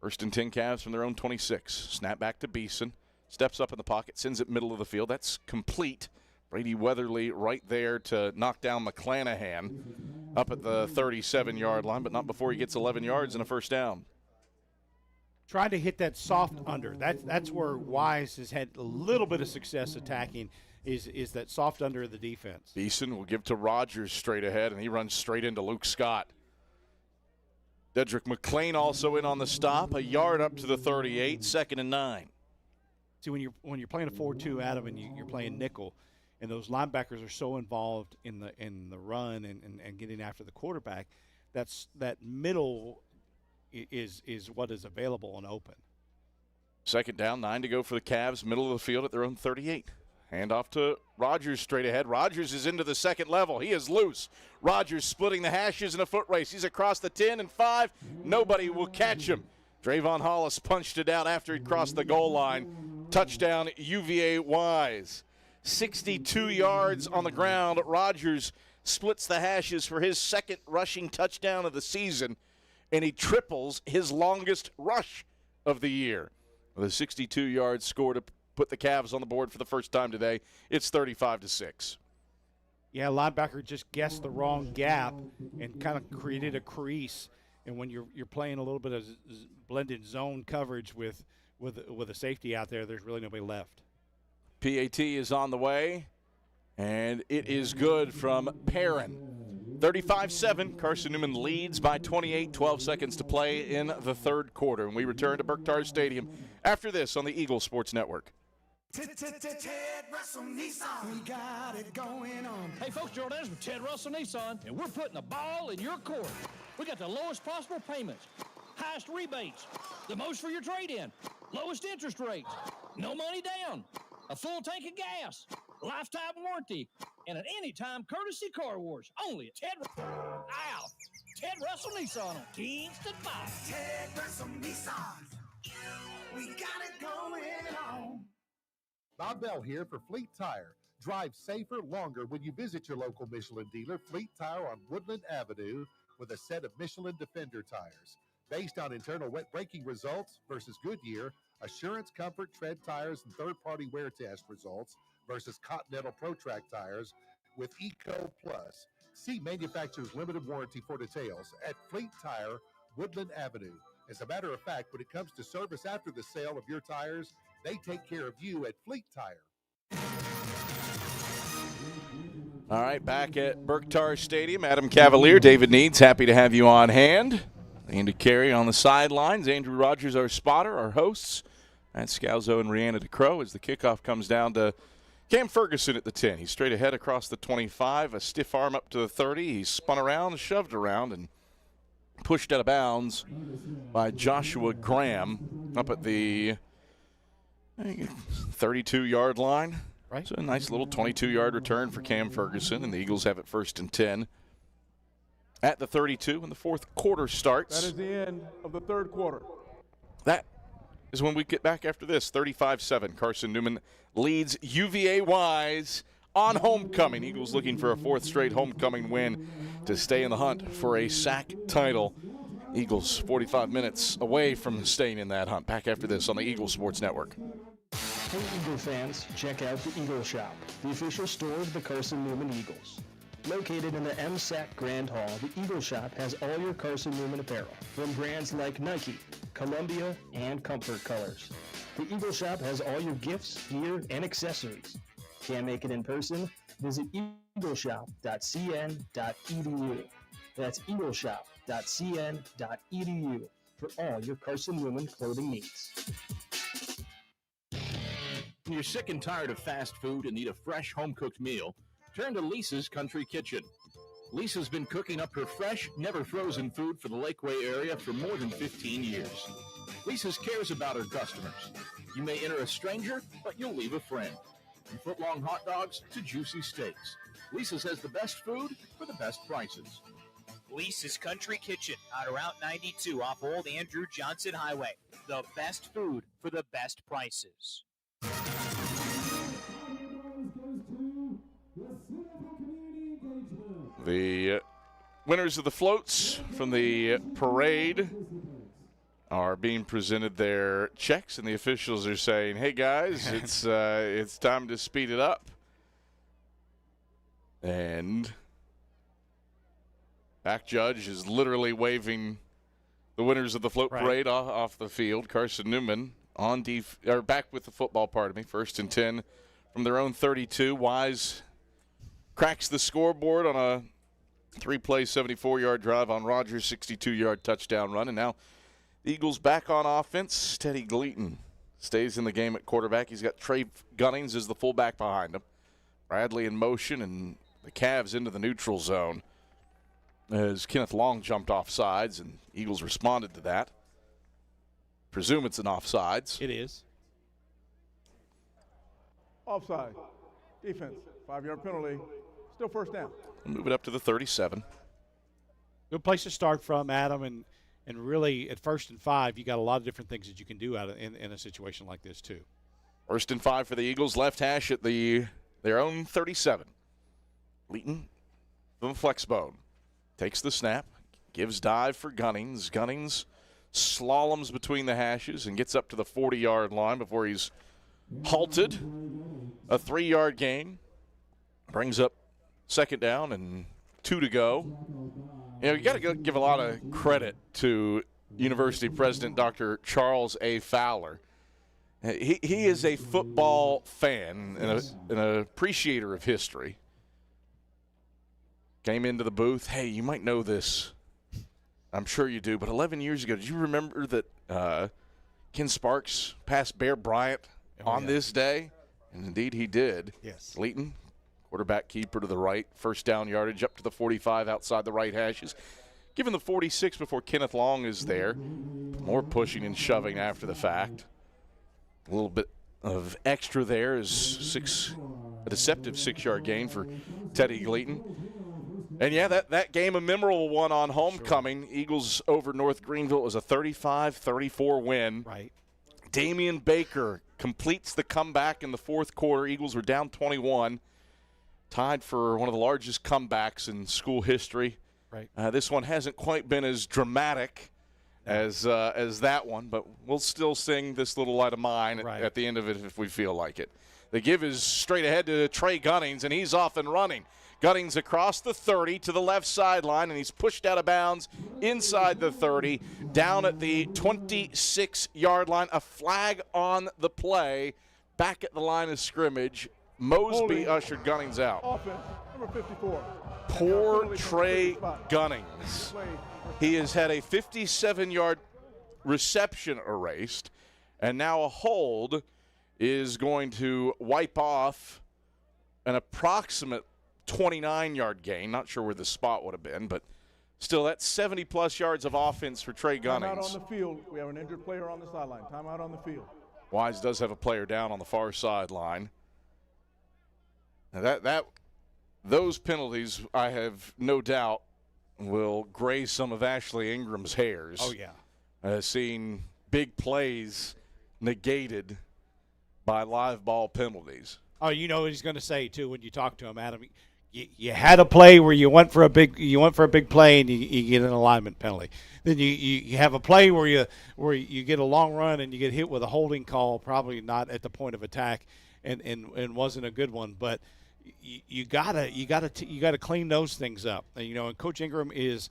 1st and 10 Cavs from their own 26. Snap back to Beeson. Steps up in the pocket, sends it middle of the field. That's complete. Brady Weatherly right there to knock down McClanahan up at the 37-yard line, but not before he gets 11 yards and a first down. Trying to hit that soft under. That's where Wise has had a little bit of success attacking is that soft under of the defense. Beeson will give to Rogers straight ahead, and he runs straight into Luke Scott. Dedrick McClain also in on the stop, a yard up to the 38, 2nd and 9. See, when you're playing a 4-2, Adam, and you're playing nickel, and those linebackers are so involved in the run and getting after the quarterback, that middle is what is available and open. 2nd down, 9 to go for the Cavs, middle of the field at their own 38. Hand off to Rogers straight ahead. Rogers is into the second level. He is loose. Rogers splitting the hashes in a foot race. He's across the 10 and 5. Nobody will catch him. Drayvon Hollis punched it out after he crossed the goal line. Touchdown, UVA Wise. 62 yards on the ground. Rogers splits the hashes for his second rushing touchdown of the season, and he triples his longest rush of the year. With a 62-yard score to put the Cavs on the board for the first time today, it's 35-6. Yeah, linebacker just guessed the wrong gap and kind of created a crease. And when you're playing a little bit of blended zone coverage with a safety out there, there's really nobody left. PAT is on the way, and it is good from Perrin. 35-7, Carson-Newman leads by 28, 12 seconds to play in the third quarter. And we return to Burke-Tarr Stadium after this on the Eagles Sports Network. Ted Russell Nissan, we got it going on. Hey folks, Jordan's with Ted Russell Nissan, and we're putting the ball in your court. We got the lowest possible payments, highest rebates, the most for your trade-in, lowest interest rates, no money down, a full tank of gas, lifetime warranty, and an anytime courtesy car wash. Only at Ted Russell Nissan on Kingston 5. Ted Russell Nissan, we got it going on. Bob Bell here for Fleet Tire. Drive safer, longer when you visit your local Michelin dealer, Fleet Tire on Woodland Avenue, with a set of Michelin Defender tires. Based on internal wet braking results versus Goodyear, Assurance Comfort Tread tires and third-party wear test results versus Continental ProTrack tires with Eco Plus. See manufacturer's limited warranty for details at Fleet Tire, Woodland Avenue. As a matter of fact, when it comes to service after the sale of your tires, they take care of you at Fleet Tire. All right, back at Burke-Tarr Stadium, Adam Cavalier, David Needs, happy to have you on hand. Andy Carey on the sidelines, Andrew Rogers, our spotter, our hosts. Matt Scalzo and Rihanna DeCrow as the kickoff comes down to Cam Ferguson at the 10. He's straight ahead across the 25, a stiff arm up to the 30. He's spun around, shoved around, and pushed out of bounds by Joshua Graham up at the 32-yard line. Right. So a nice little 22-yard return for Cam Ferguson, and the Eagles have it 1st and 10 at the 32 when the fourth quarter starts. That is the end of the third quarter. That is when we get back after this. 35-7. Carson-Newman leads UVA Wise on homecoming. Eagles looking for a fourth straight homecoming win to stay in the hunt for a SAC title. Eagles 45 minutes away from staying in that hunt. Back after this on the Eagles Sports Network. Hey Eagle fans, check out the Eagle Shop, the official store of the Carson-Newman Eagles. Located in the MSAC Grand Hall, the Eagle Shop has all your Carson-Newman apparel, from brands like Nike, Columbia, and Comfort Colors. The Eagle Shop has all your gifts, gear, and accessories. Can't make it in person? Visit eagleshop.cn.edu. That's eagleshop.cn.edu for all your Carson-Newman clothing needs. When you're sick and tired of fast food and need a fresh home-cooked meal, turn to Lisa's Country Kitchen. Lisa's been cooking up her fresh, never frozen food for the Lakeway area for more than 15 years. Lisa's cares about her customers. You may enter a stranger, but you'll leave a friend. From foot-long hot dogs to juicy steaks, Lisa's has the best food for the best prices. Lisa's Country Kitchen on Route 92 off Old Andrew Johnson Highway. The best food for the best prices. The winners of the floats from the parade are being presented their checks, and the officials are saying, hey, guys, it's time to speed it up. And back judge is literally waving the winners of the float parade off the field. Carson-Newman back with the football, 1st and 10 from their own 32. Wise cracks the scoreboard on a 3-play, 74-yard drive on Rogers' 62-yard touchdown run. And now the Eagles back on offense. Teddy Gleaton stays in the game at quarterback. He's got Trey Gunnings as the fullback behind him. Bradley in motion, and the Cavs into the neutral zone as Kenneth Long jumped off sides, and Eagles responded to that. Presume it's an offsides. It is. Offside. Defense. 5-yard penalty. Still first down. We'll move it up to the 37. Good place to start from, Adam, and really at 1st and 5, you got a lot of different things that you can do in a situation like this too. First and 5 for the Eagles, left hash at their own 37. Leighton from the flex bone. Takes the snap, gives dive for Gunnings. Gunnings slaloms between the hashes and gets up to the 40-yard line before he's halted. A 3-yard gain. Brings up second down and 2 to go. You know, you got to give a lot of credit to University President Dr. Charles A. Fowler. He is a football fan and an appreciator of history. Came into the booth. Hey, you might know this. I'm sure you do. But 11 years ago, did you remember that Ken Sparks passed Bear Bryant on this day? And indeed he did. Yes. Leighton, quarterback keeper to the right. First down yardage up to the 45 outside the right hashes. Given the 46 before Kenneth Long is there. More pushing and shoving after the fact. A little bit of extra there is a deceptive 6-yard gain for Teddy Gleaton. And, yeah, that game, a memorable one on homecoming. Sure. Eagles over North Greenville. It was a 35-34 win. Right. Damian Baker completes the comeback in the fourth quarter. Eagles were down 21, tied for one of the largest comebacks in school history. Right. This one hasn't quite been as dramatic as that one, but we'll still sing This Little Light of Mine at the end of it if we feel like it. The give is straight ahead to Trey Gunnings, and he's off and running. Gunnings across the 30 to the left sideline, and he's pushed out of bounds inside the 30, down at the 26-yard line. A flag on the play, back at the line of scrimmage. Mosby ushered Gunnings out. Offense, number 54. Poor Trey Gunnings. He has had a 57-yard reception erased, and now a hold is going to wipe off an approximate 29-yard gain. Not sure where the spot would have been, but still, that's 70-plus yards of offense for Trey Gunnings. Timeout on the field. We have an injured player on the sideline. Timeout on the field. Wise does have a player down on the far sideline. Now those penalties, I have no doubt, will graze some of Ashley Ingram's hairs. Oh, yeah. Seeing big plays negated by live ball penalties. Oh, you know what he's going to say too when you talk to him, Adam. You had a play where you went for a big play and you get an alignment penalty. Then you have a play where you get a long run and you get hit with a holding call, probably not at the point of attack, and wasn't a good one. But you gotta clean those things up. And Coach Ingram is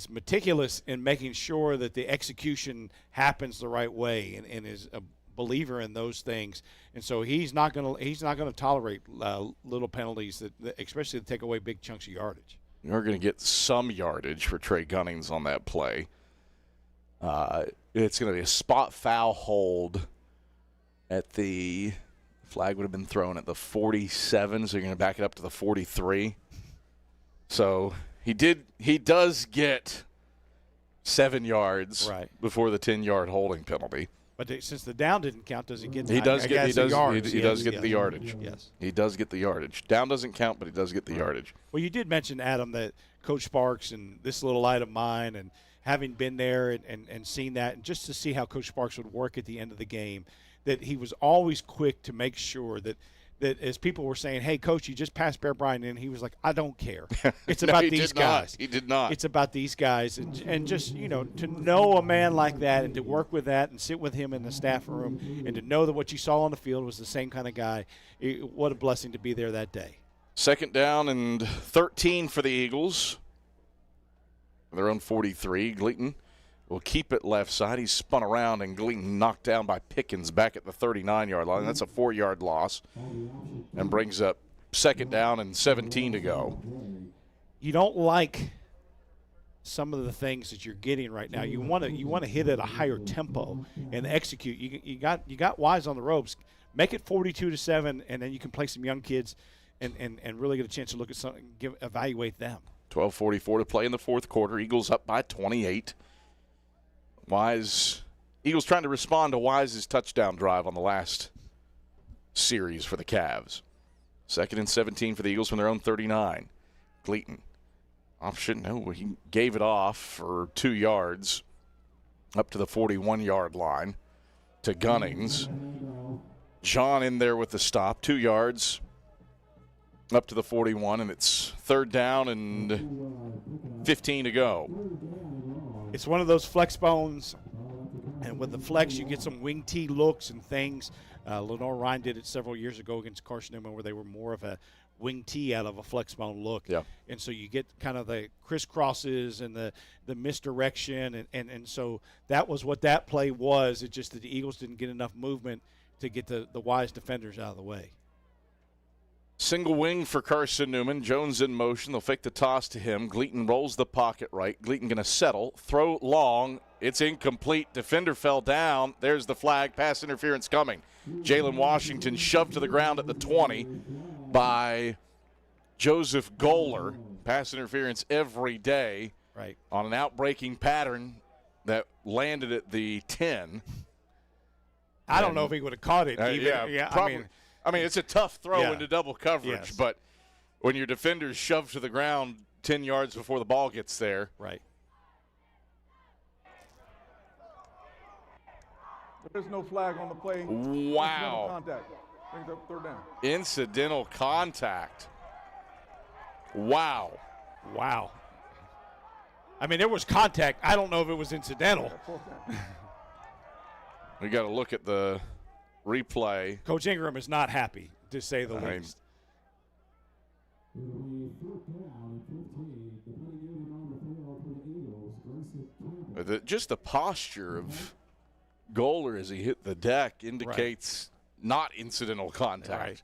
meticulous in making sure that the execution happens the right way, and is a believer in those things. And so he's not gonna tolerate little penalties that especially to take away big chunks of yardage. You're going to get some yardage for Trey Gunnings on that play. It's going to be a spot foul hold at the flag would have been thrown at the 47, so you're going to back it up to the 43. So he does get 7 yards before the 10-yard holding penalty. But since the down didn't count, does he get? He does get the yardage. Yes, he does get the yardage. Down doesn't count, but he does get the yardage. Well, you did mention, Adam, that Coach Sparks and This Little Light of Mine, and having been there and seen that, and just to see how Coach Sparks would work at the end of the game, that he was always quick to make sure that as people were saying, hey, Coach, you just passed Bear Bryant, and he was like, I don't care. It's about these guys. He did not. It's about these guys. And just, to know a man like that and to work with that and sit with him in the staff room and to know that what you saw on the field was the same kind of guy, what a blessing to be there that day. Second down and 13 for the Eagles. Their own 43. Gleaton will keep it left side. He's spun around, and Gleaton knocked down by Pickens back at the 39-yard line. That's a 4-yard loss and brings up second down and 17 to go. You don't like some of the things that you're getting right now. You want to hit at a higher tempo and execute. You got Wise on the ropes. Make it 42-7, and then you can play some young kids and really get a chance to look at something, evaluate them. 12:44 to play in the fourth quarter. Eagles up by 28. Eagles trying to respond to Wise's touchdown drive on the last series for the Cavs. Second and 17 for the Eagles from their own 39. Gleaton. He gave it off for 2 yards up to the 41-yard line to Gunnings. John in there with the stop, 2 yards up to the 41, and it's 3rd down and 15 to go. It's one of those flex bones, and with the flex, you get some wing T looks and things. Lenore Ryan did it several years ago against Carson-Newman, where they were more of a wing T out of a flex bone look. Yeah. And so you get kind of the crisscrosses and the misdirection, and so that was what that play was. It's just that the Eagles didn't get enough movement to get the Wise defenders out of the way. Single wing for Carson-Newman. Jones in motion. They'll fake the toss to him. Gleaton rolls the pocket right. Gleaton going to settle. Throw long. It's incomplete. Defender fell down. There's the flag. Pass interference coming. Jalen Washington shoved to the ground at the 20 by Joseph Goller. Pass interference every day on an outbreaking pattern that landed at the 10. I don't know if he would have caught it. Probably. I mean, it's a tough throw into double coverage, but when your defender's shoved to the ground 10 yards before the ball gets there. Right. There's no flag on the play. Wow. Contact. Brings up 3rd down. Incidental contact. Wow. Wow. I mean, there was contact. I don't know if it was incidental. We got to look at the replay. Coach Ingram is not happy, to say the least. Just the posture of Goller as he hit the deck indicates not incidental contact. Right.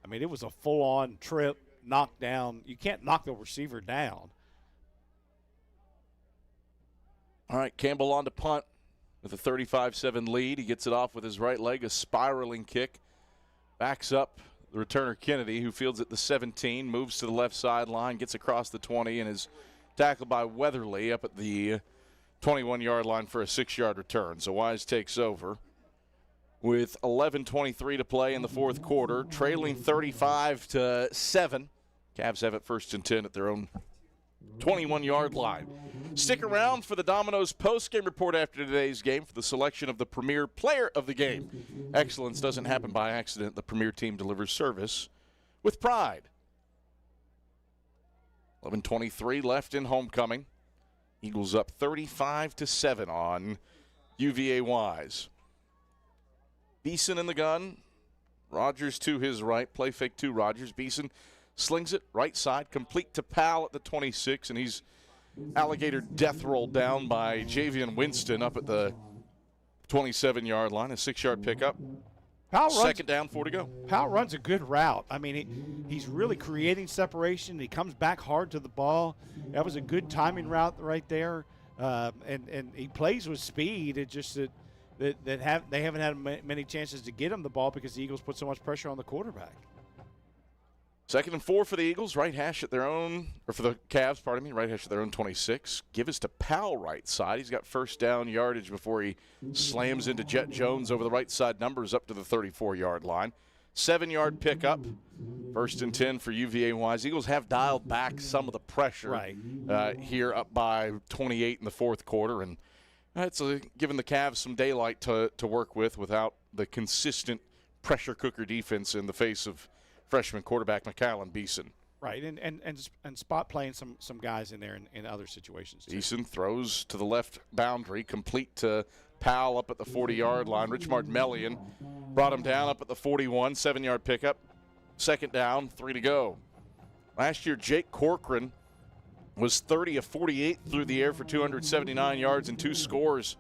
I mean, it was a full-on trip, knockdown. You can't knock the receiver down. All right, Campbell on to punt with a 35-7 lead. He gets it off with his right leg, a spiraling kick. Backs up the returner Kennedy, who fields at the 17, moves to the left sideline, gets across the 20, and is tackled by Weatherly up at the 21-yard line for a 6-yard return. So Wise takes over with 11:23 to play in the fourth quarter, trailing 35-7. Cavs have it 1st and 10 at their own 21-yard line. Stick around for the Domino's post-game report after today's game for the selection of the premier player of the game. Excellence doesn't happen by accident. The premier team delivers service with pride. 11:23 left in homecoming. Eagles up 35-7 on UVA Wise. Beeson in the gun. Rogers to his right. Play fake to Rogers. Beeson slings it right side, complete to Powell at the 26, and he's alligator death rolled down by Javian Winston up at the 27-yard line. A 6-yard pickup. Second down, 4 to go. Powell runs a good route. I mean, he's really creating separation. He comes back hard to the ball. That was a good timing route right there. And he plays with speed. It's just that they haven't had many chances to get him the ball because the Eagles put so much pressure on the quarterback. 2nd and 4 for the Eagles. Right hash at their own, or for the Cavs, pardon me. Right hash at their own 26. Give us to Powell right side. He's got first down yardage before he slams into Jet Jones over the right side numbers up to the 34-yard line. 7-yard pickup. 1st and 10 for UVA Wise. Eagles have dialed back some of the pressure here up by 28 in the fourth quarter. And it's given the Cavs some daylight to work with without the consistent pressure cooker defense in the face of freshman quarterback McCallum Beeson. Right, and spot playing some guys in there in other situations too. Beeson throws to the left boundary, complete to Powell up at the 40-yard line. Rich Martmellian brought him down up at the 41, 7-yard pickup. 2nd down, 3 to go. Last year, Jake Corcoran was 30 of 48 through the air for 279 yards and 2 scores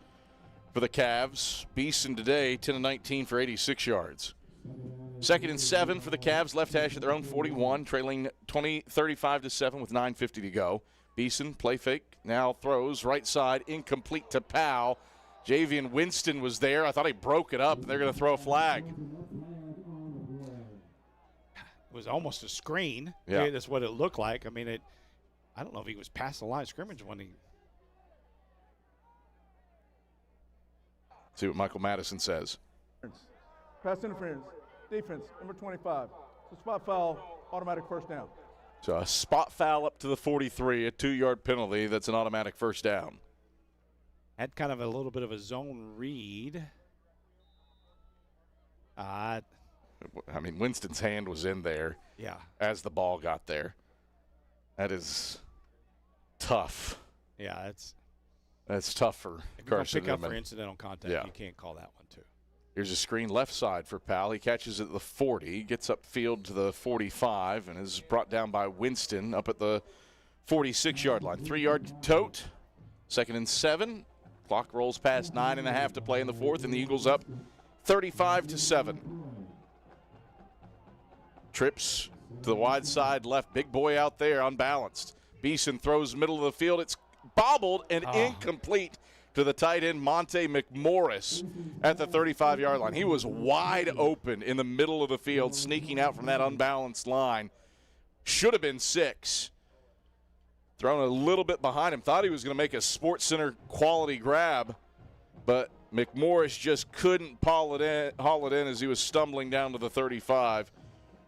for the Cavs. Beeson today, 10 of 19 for 86 yards. 2nd and 7 for the Cavs, left hash at their own 41, trailing 35-7 with 9:50 to go. Beeson, play fake, now throws, right side, incomplete to Powell. Javian Winston was there. I thought he broke it up, and they're going to throw a flag. It was almost a screen. Yeah. That's what it looked like. I mean, I don't know if he was past the line of scrimmage when he. See what Michael Madison says. Pass interference. Defense, number 25. So spot foul, automatic 1st down. So a spot foul up to the 43, a 2-yard penalty. That's an automatic 1st down. Had kind of a little bit of a zone read. I mean, Winston's hand was in there. Yeah. As the ball got there. That is tough. Yeah, that's tough for Carson. Pick up for incidental contact. Yeah. You can't call that one too. Here's a screen left side for Powell. He catches it at the 40, gets upfield to the 45, and is brought down by Winston up at the 46-yard line. 3-yard tote, 2nd and 7. Clock rolls past 9.5 to play in the fourth, and the Eagles up 35-7. Trips to the wide side left. Big boy out there, unbalanced. Beeson throws middle of the field. It's bobbled and incomplete to the tight end, Monte McMorris, at the 35-yard line. He was wide open in the middle of the field, sneaking out from that unbalanced line. Should have been 6. Thrown a little bit behind him. Thought he was going to make a Sports Center quality grab, but McMorris just couldn't haul it in as he was stumbling down to the 35.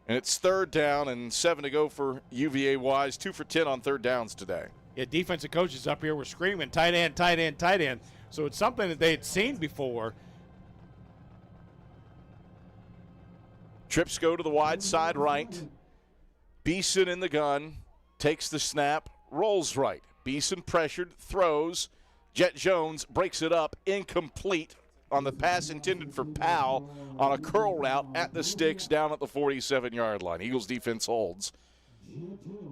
And it's 3rd down and 7 to go for UVA Wise. 2 for 10 on 3rd downs today. Yeah, defensive coaches up here were screaming, tight end, tight end, tight end. So it's something that they had seen before. Trips go to the wide side right. Beeson in the gun, takes the snap, rolls right. Beeson pressured, throws. Jet Jones breaks it up, incomplete on the pass intended for Powell on a curl route at the sticks down at the 47-yard line. Eagles defense holds.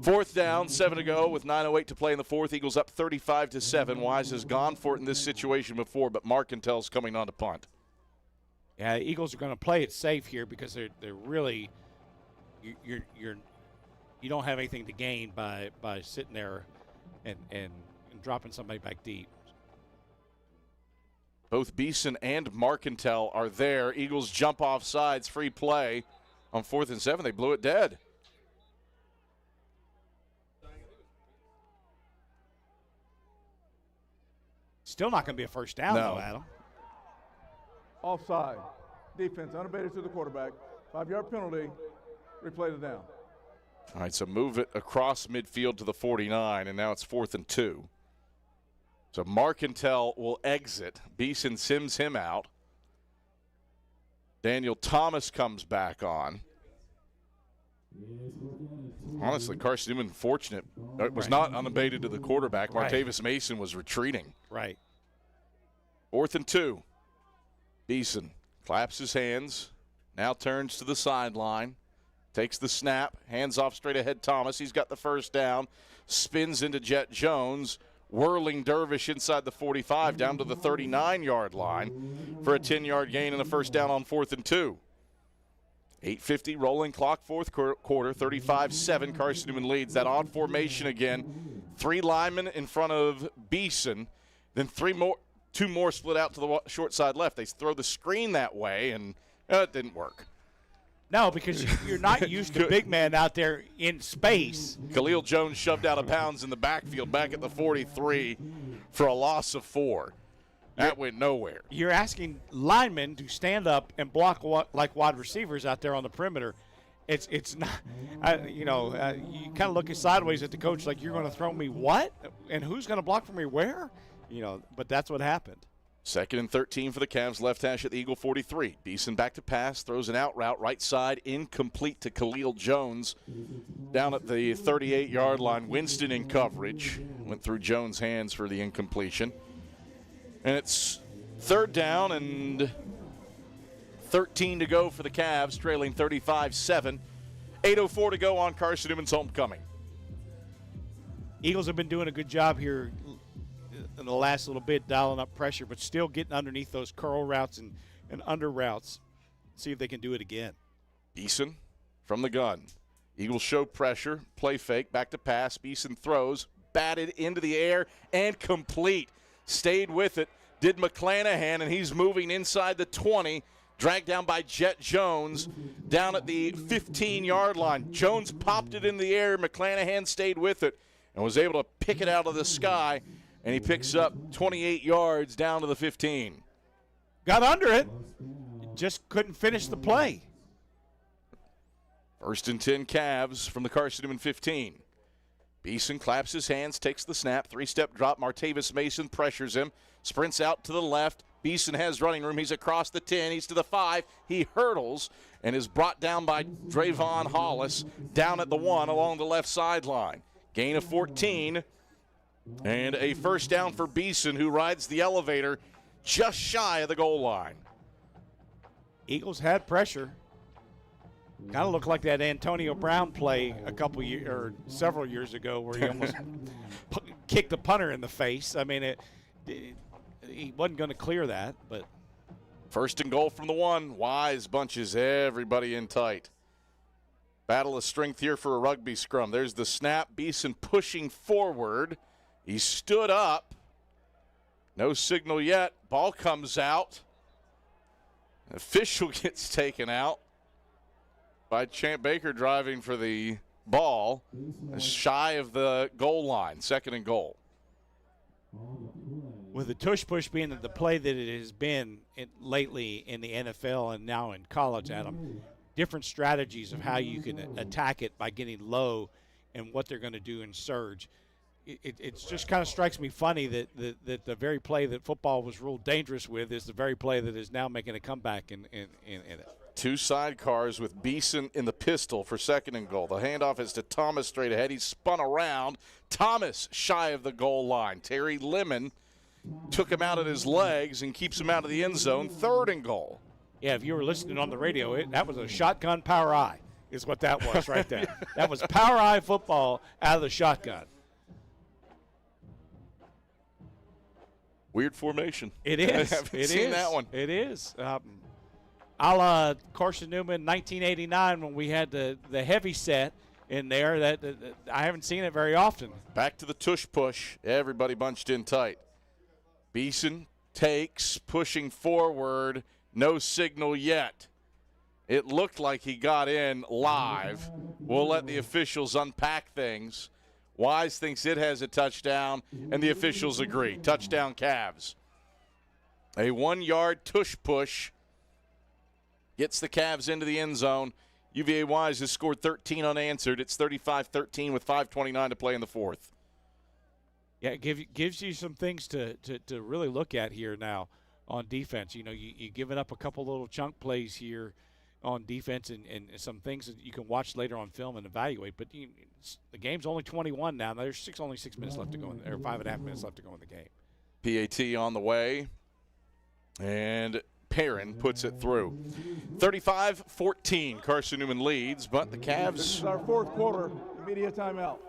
4th down, 7 to go with 9:08 to play in the fourth. Eagles up 35-7. Wise has gone for it in this situation before, but Markentel's coming on to punt. Yeah, the Eagles are going to play it safe here because they're really you don't have anything to gain by sitting there and dropping somebody back deep. Both Beeson and Markentel are there. Eagles jump off sides, free play on 4th and 7. They blew it dead. Still not going to be a first down, No. though, Adam. Offside. Defense unabated to the quarterback. 5-yard penalty. Replay the down. All right, so move it across midfield to the 49, and now it's 4th and 2. So Markentel will exit. Beeson sims him out. Daniel Thomas comes back on. Honestly, Carson-Newman fortunate. It was not unabated to the quarterback. Martavis Mason was retreating. Right. 4th and 2. Beeson claps his hands, now turns to the sideline, takes the snap, hands off straight ahead Thomas. He's got the first down, spins into Jet Jones, whirling dervish inside the 45 down to the 39-yard line for a 10-yard gain and a first down on 4th and 2. 8:50 rolling clock, fourth quarter, 35-7. Carson-Newman leads. That odd formation again. 3 linemen in front of Beeson, then 2 more split out to the short side left. They throw the screen that way, and it didn't work. No, because you're not used to big man out there in space. Khalil Jones shoved out of bounds in the backfield back at the 43 for a loss of 4. That went nowhere. You're asking linemen to stand up and block like wide receivers out there on the perimeter. It's not, you kind of looking sideways at the coach like, you're going to throw me what? And who's going to block for me where? But that's what happened. 2nd and 13 for the Cavs, left hash at the Eagle 43. Beeson back to pass, throws an out route, right side, incomplete to Khalil Jones down at the 38-yard line. Winston in coverage. Went through Jones' hands for the incompletion. And it's 3rd down and 13 to go for the Cavs, trailing 35-7. 8:04 to go on Carson-Newman's homecoming. Eagles have been doing a good job here in the last little bit, dialing up pressure, but still getting underneath those curl routes and under routes. See if they can do it again. Beeson from the gun. Eagles show pressure, play fake, back to pass. Beeson throws, batted into the air, and complete. Stayed with it, did McClanahan, and he's moving inside the 20, dragged down by Jet Jones down at the 15-yard line. Jones popped it in the air. McClanahan stayed with it and was able to pick it out of the sky, and he picks up 28 yards down to the 15. Got under it, just couldn't finish the play. 1st and 10 Cavs from the Carson-Newman 15. Beeson claps his hands, takes the snap, 3-step drop. Martavis Mason pressures him, sprints out to the left, Beeson has running room. He's across the 10. He's to the 5. He hurdles and is brought down by Drayvon Hollis down at the 1 along the left sideline. Gain of 14 and a first down for Beeson, who rides the elevator just shy of the goal line. Eagles had pressure. Kind of looked like that Antonio Brown play a couple years or several years ago where he almost kicked the punter in the face. I mean, he wasn't going to clear that, but. First and goal from the 1. Wise bunches everybody in tight. Battle of strength here for a rugby scrum. There's the snap. Beeson pushing forward. He stood up. No signal yet. Ball comes out. Official gets taken out by Champ Baker driving for the ball. Shy of the goal line. Second and goal. With the tush push being the play that it has been lately in the NFL and now in college, Adam, different strategies of how you can attack it by getting low and what they're going to do in surge. It just kind of strikes me funny that the very play that football was ruled dangerous with is the very play that is now making a comeback in it. 2 sidecars with Beeson in the pistol for second and goal. The handoff is to Thomas straight ahead. He's spun around. Thomas shy of the goal line. Terry Lemon took him out of his legs and keeps him out of the end zone. Third and goal. Yeah, if you were listening on the radio, that was a shotgun power eye is what that was right there. That was power eye football out of the shotgun. Weird formation. It is. I haven't seen that one. It is. A la Carson-Newman 1989 when we had the heavy set in there. That I haven't seen it very often. Back to the tush push. Everybody bunched in tight. Beeson takes, pushing forward. No signal yet. It looked like he got in live. We'll let the officials unpack things. Wise thinks it has a touchdown, and the officials agree. Touchdown Cavs. A 1-yard tush push gets the Cavs into the end zone. UVA Wise has scored 13 unanswered. It's 35-13 with 5:29 to play in the fourth. Yeah, it gives you some things to really look at here now on defense. You know, you're giving up a couple little chunk plays here on defense and some things that you can watch later on film and evaluate. But the game's only 21 now. There's only 6 minutes left to go, or 5.5 minutes left to go in the game. PAT on the way, and Perrin puts it through. 35-14, Carson-Newman leads, but the Cavs. This is our fourth quarter media timeout.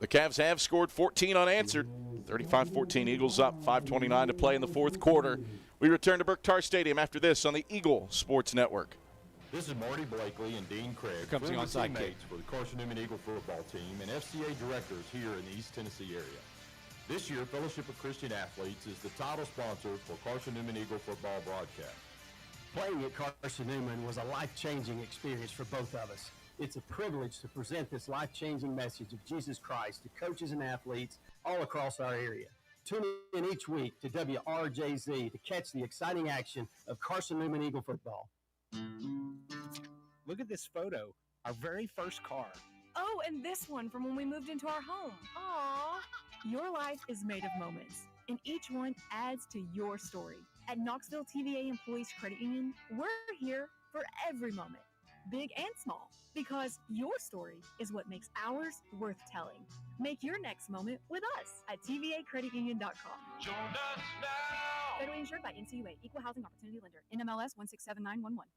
The Cavs have scored 14 unanswered. 35-14, Eagles up, 5:29 to play in the fourth quarter. We return to Burke-Tarr Stadium after this on the Eagle Sports Network. This is Marty Blakely and Dean Craig, Here comes the onside teammates for the Carson-Newman Eagle football team and FCA directors here in the East Tennessee area. This year, Fellowship of Christian Athletes is the title sponsor for Carson-Newman Eagle football broadcast. Playing at Carson-Newman was a life-changing experience for both of us. It's a privilege to present this life-changing message of Jesus Christ to coaches and athletes all across our area. Tune in each week to WRJZ to catch the exciting action of Carson-Newman Eagle football. Look at this photo, our very first car. Oh, and this one from when we moved into our home. Aww. Your life is made of moments, and each one adds to your story. At Knoxville TVA Employees Credit Union, we're here for every moment, big and small, because your story is what makes ours worth telling. Make your next moment with us at tvacreditunion.com. Join us now. Federally insured by NCUA, Equal Housing Opportunity Lender, NMLS 167911.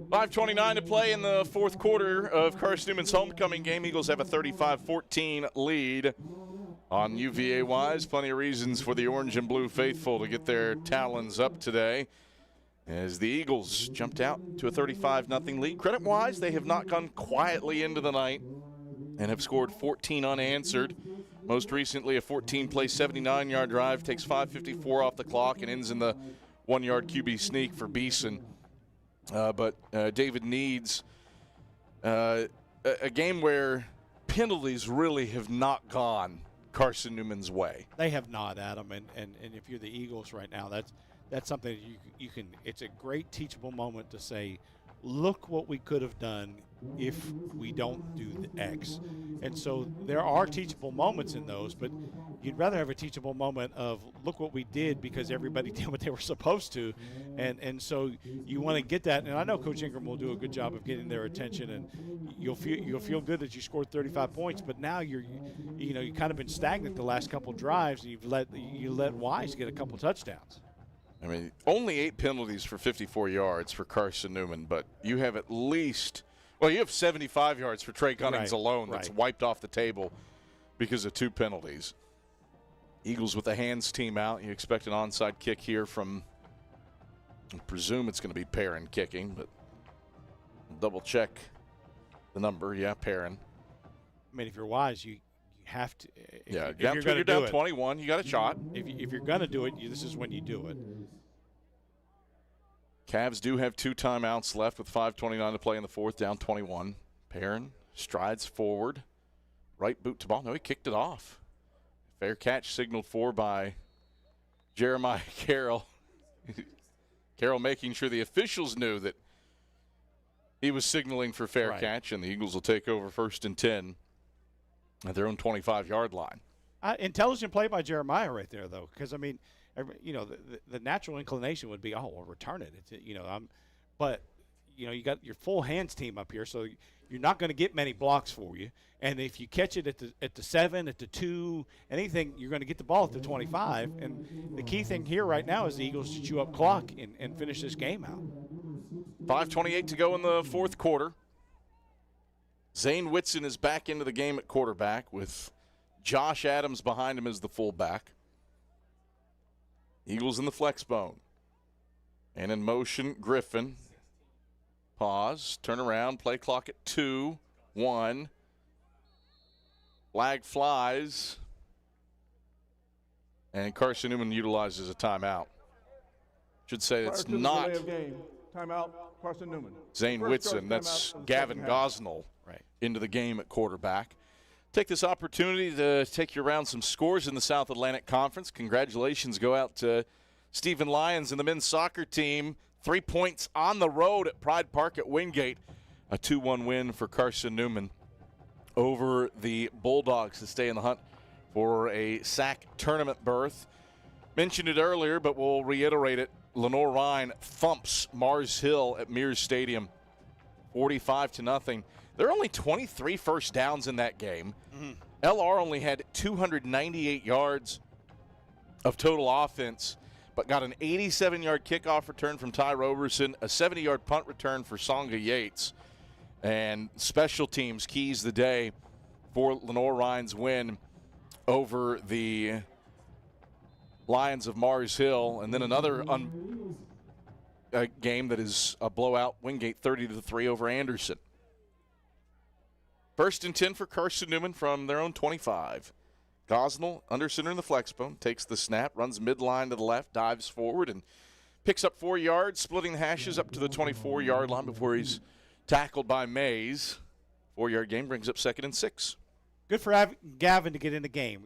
5:29 to play in the fourth quarter of Carson-Newman's homecoming game. Eagles have a 35-14 lead on UVA Wise. Plenty of reasons for the orange and blue faithful to get their talons up today as the Eagles jumped out to a 35-0 lead. Credit-wise, they have not gone quietly into the night and have scored 14 unanswered. Most recently, a 14-play, 79-yard drive, takes 5:54 off the clock and ends in the 1-yard QB sneak for Beeson. But David needs a game where penalties really have not gone Carson-Newman's way. They have not, Adam, and if you're the Eagles right now, that's something that you can. It's a great teachable moment to say, look what we could have done if we don't do the X. And so there are teachable moments in those, but you'd rather have a teachable moment of look what we did because everybody did what they were supposed to. And so you want to get that. And I know Coach Ingram will do a good job of getting their attention, and you'll feel good that you scored 35 points, but now you've kind of been stagnant the last couple drives, and you let Wise get a couple touchdowns. I mean, only 8 penalties for 54 yards for Carson-Newman, but you have at least – well, you have 75 yards for Trey Cummings alone that's wiped off the table because of 2 penalties. Eagles with the hands team out. You expect an onside kick here from – I presume it's going to be Perrin kicking, but double-check the number. Yeah, Perrin. I mean, if you're Wise, you have to. If you're down 21, you got a shot. If you're going to do it, this is when you do it. Cavs do have 2 timeouts left with 5:29 to play in the fourth, down 21. Perrin strides forward. Right boot to ball. No, he kicked it off. Fair catch signaled for by Jeremiah Carroll. Carroll making sure the officials knew that he was signaling for fair catch, and the Eagles will take over 1st and 10 at their own 25-yard line. Intelligent play by Jeremiah right there, though, because, I mean, the natural inclination would be, we'll return it. But you got your full hands team up here, so you're not going to get many blocks for you. And if you catch it at the 7, at the 2, anything, you're going to get the ball at the 25. And the key thing here right now is the Eagles to chew up clock and finish this game out. 5:28 to go in the fourth quarter. Zane Whitson is back into the game at quarterback with Josh Adams behind him as the fullback. Eagles in the flex bone. And in motion, Griffin. Pause, turn around, play clock at 2, 1. Flag flies. And Carson-Newman utilizes a timeout. Should say it's not. Delay of game. Timeout, Carson-Newman. Zane Whitson, that's Gavin Gosnell into the game at quarterback. Take this opportunity to take you around some scores in the South Atlantic Conference. Congratulations go out to Stephen Lyons and the men's soccer team. 3 points on the road at Pride Park at Wingate. A 2-1 win for Carson-Newman over the Bulldogs to stay in the hunt for a SAC tournament berth. Mentioned it earlier, but we'll reiterate it. Lenore Rhine thumps Mars Hill at Mears Stadium 45-0. There are only 23 first downs in that game. LR only had 298 yards of total offense, but got an 87-yard kickoff return from Ty Roberson, a 70-yard punt return for Songa Yates, and special teams keys the day for Lenore Rhine's win over the Lions of Mars Hill. And then another game that is a blowout, Wingate 30-3 over Anderson. 1st and 10 for Carson-Newman from their own 25. Gosnell, under center in the flex bone, takes the snap, runs midline to the left, dives forward, and picks up 4 yards, splitting the hashes up to the 24-yard line before he's tackled by Mays. 4-yard game brings up 2nd and 6. Good for Gavin to get in the game.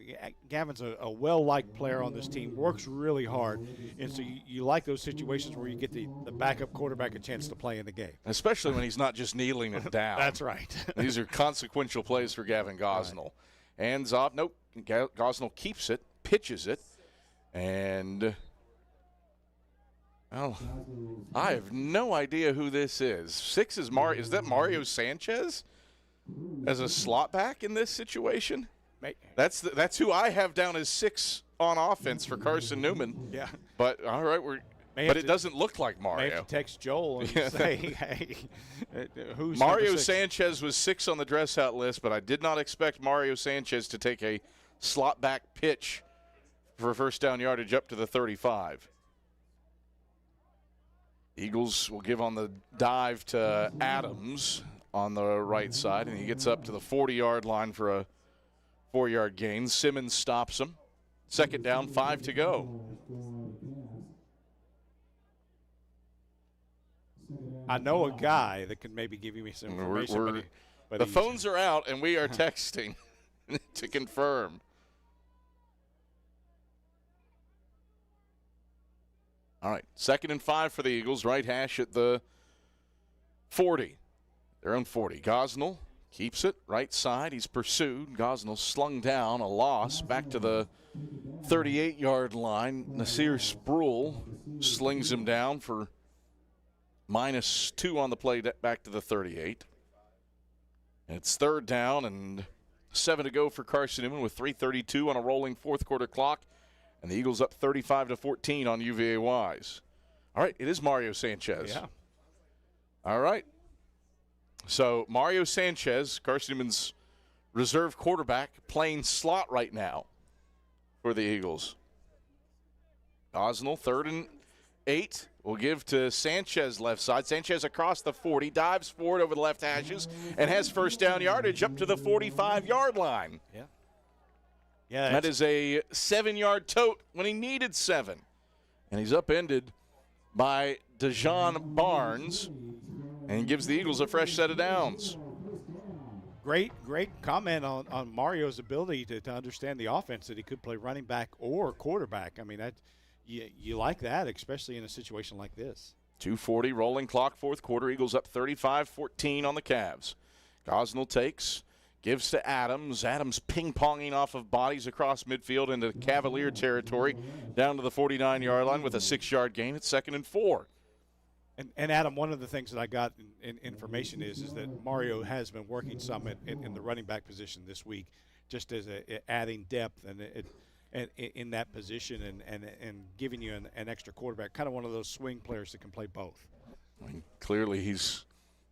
Gavin's a well-liked player on this team, works really hard. And so you like those situations where you get the backup quarterback a chance to play in the game. Especially when he's not just kneeling it down. That's right. These are consequential plays for Gavin Gosnell. Right. Hands off. Nope. Gosnell keeps it, pitches it, and I have no idea who this is. 6 is Mario. Is that Mario Sanchez as a slot back in this situation? That's who I have down as 6 on offense for Carson-Newman. Yeah. But all right, it doesn't look like Mario. May have to text Joel and say, hey, who's Mario Sanchez was 6 on the dress out list, but I did not expect Mario Sanchez to take a slot back pitch for first down yardage up to the 35. Eagles will give on the dive to Adams on the right side, and he gets up to the 40-yard line for a 4-yard gain. Simmons stops him. 2nd down, 5 to go. I know a guy that can maybe give me some information. But the phones are out, and we are texting to confirm. All right, 2nd and 5 for the Eagles. Right hash at the 40. Their own 40. Gosnell keeps it right side. He's pursued. Gosnell slung down, a loss, back to the 38-yard line. Nasir Sproul slings him down for -2 on the play back to the 38. And it's third down and 7 to go for Carson-Newman with 3:32 on a rolling fourth quarter clock. And the Eagles up 35-14 on UVA Wise. All right, it is Mario Sanchez. Yeah. All right. So Mario Sanchez, Carson-Newman's reserve quarterback, playing slot right now for the Eagles. Gosnell, 3rd and 8. We'll give to Sanchez left side. Sanchez across the 40, dives forward over the left hashes, and has first down yardage up to the 45-yard line. Yeah. Yeah. That is a 7-yard tote when he needed 7. And he's upended by Dejon Barnes, and he gives the Eagles a fresh set of downs. Great comment on Mario's ability to understand the offense, that he could play running back or quarterback. I mean, that you like that, especially in a situation like this. 2:40 rolling clock, fourth quarter. Eagles up 35-14 on the Cavs. Gosnell takes, gives to Adams. Adams ping-ponging off of bodies across midfield into Cavalier territory, down to the 49-yard line with a 6-yard gain. It's 2nd and 4. And Adam, one of the things that I got in information is that Mario has been working some in the running back position this week, just as adding depth and in that position and giving you an extra quarterback, kind of one of those swing players that can play both. I mean, clearly he's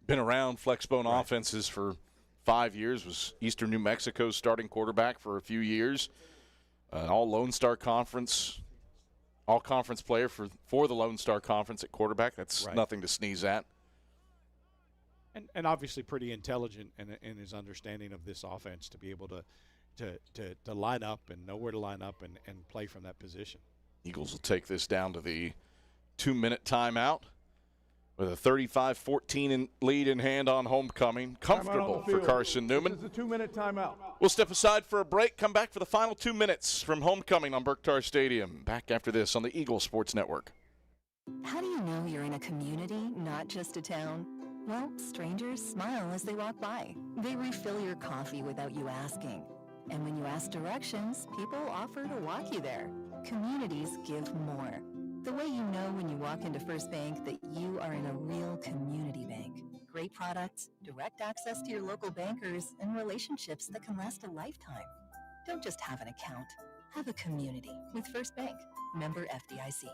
been around flexbone offenses for 5 years, was Eastern New Mexico's starting quarterback for a few years, all Lone Star Conference, all-conference player for the Lone Star Conference at quarterback. That's nothing to sneeze at. And obviously pretty intelligent in his understanding of this offense to be able to line up and know where to line up and play from that position. Eagles will take this down to the 2-minute timeout with a 35-14 lead in hand on homecoming. Comfortable for Carson-Newman. This is a 2-minute timeout. We'll step aside for a break, come back for the final 2 minutes from homecoming on Burke-Tarr Stadium. Back after this on the Eagles Sports Network. How do you know you're in a community, not just a town? Well, strangers smile as they walk by. They refill your coffee without you asking. And when you ask directions, people offer to walk you there. Communities give more. The way you know when you walk into First Bank that you are in a real community bank. Great products, direct access to your local bankers, and relationships that can last a lifetime. Don't just have an account. Have a community with First Bank. Member FDIC.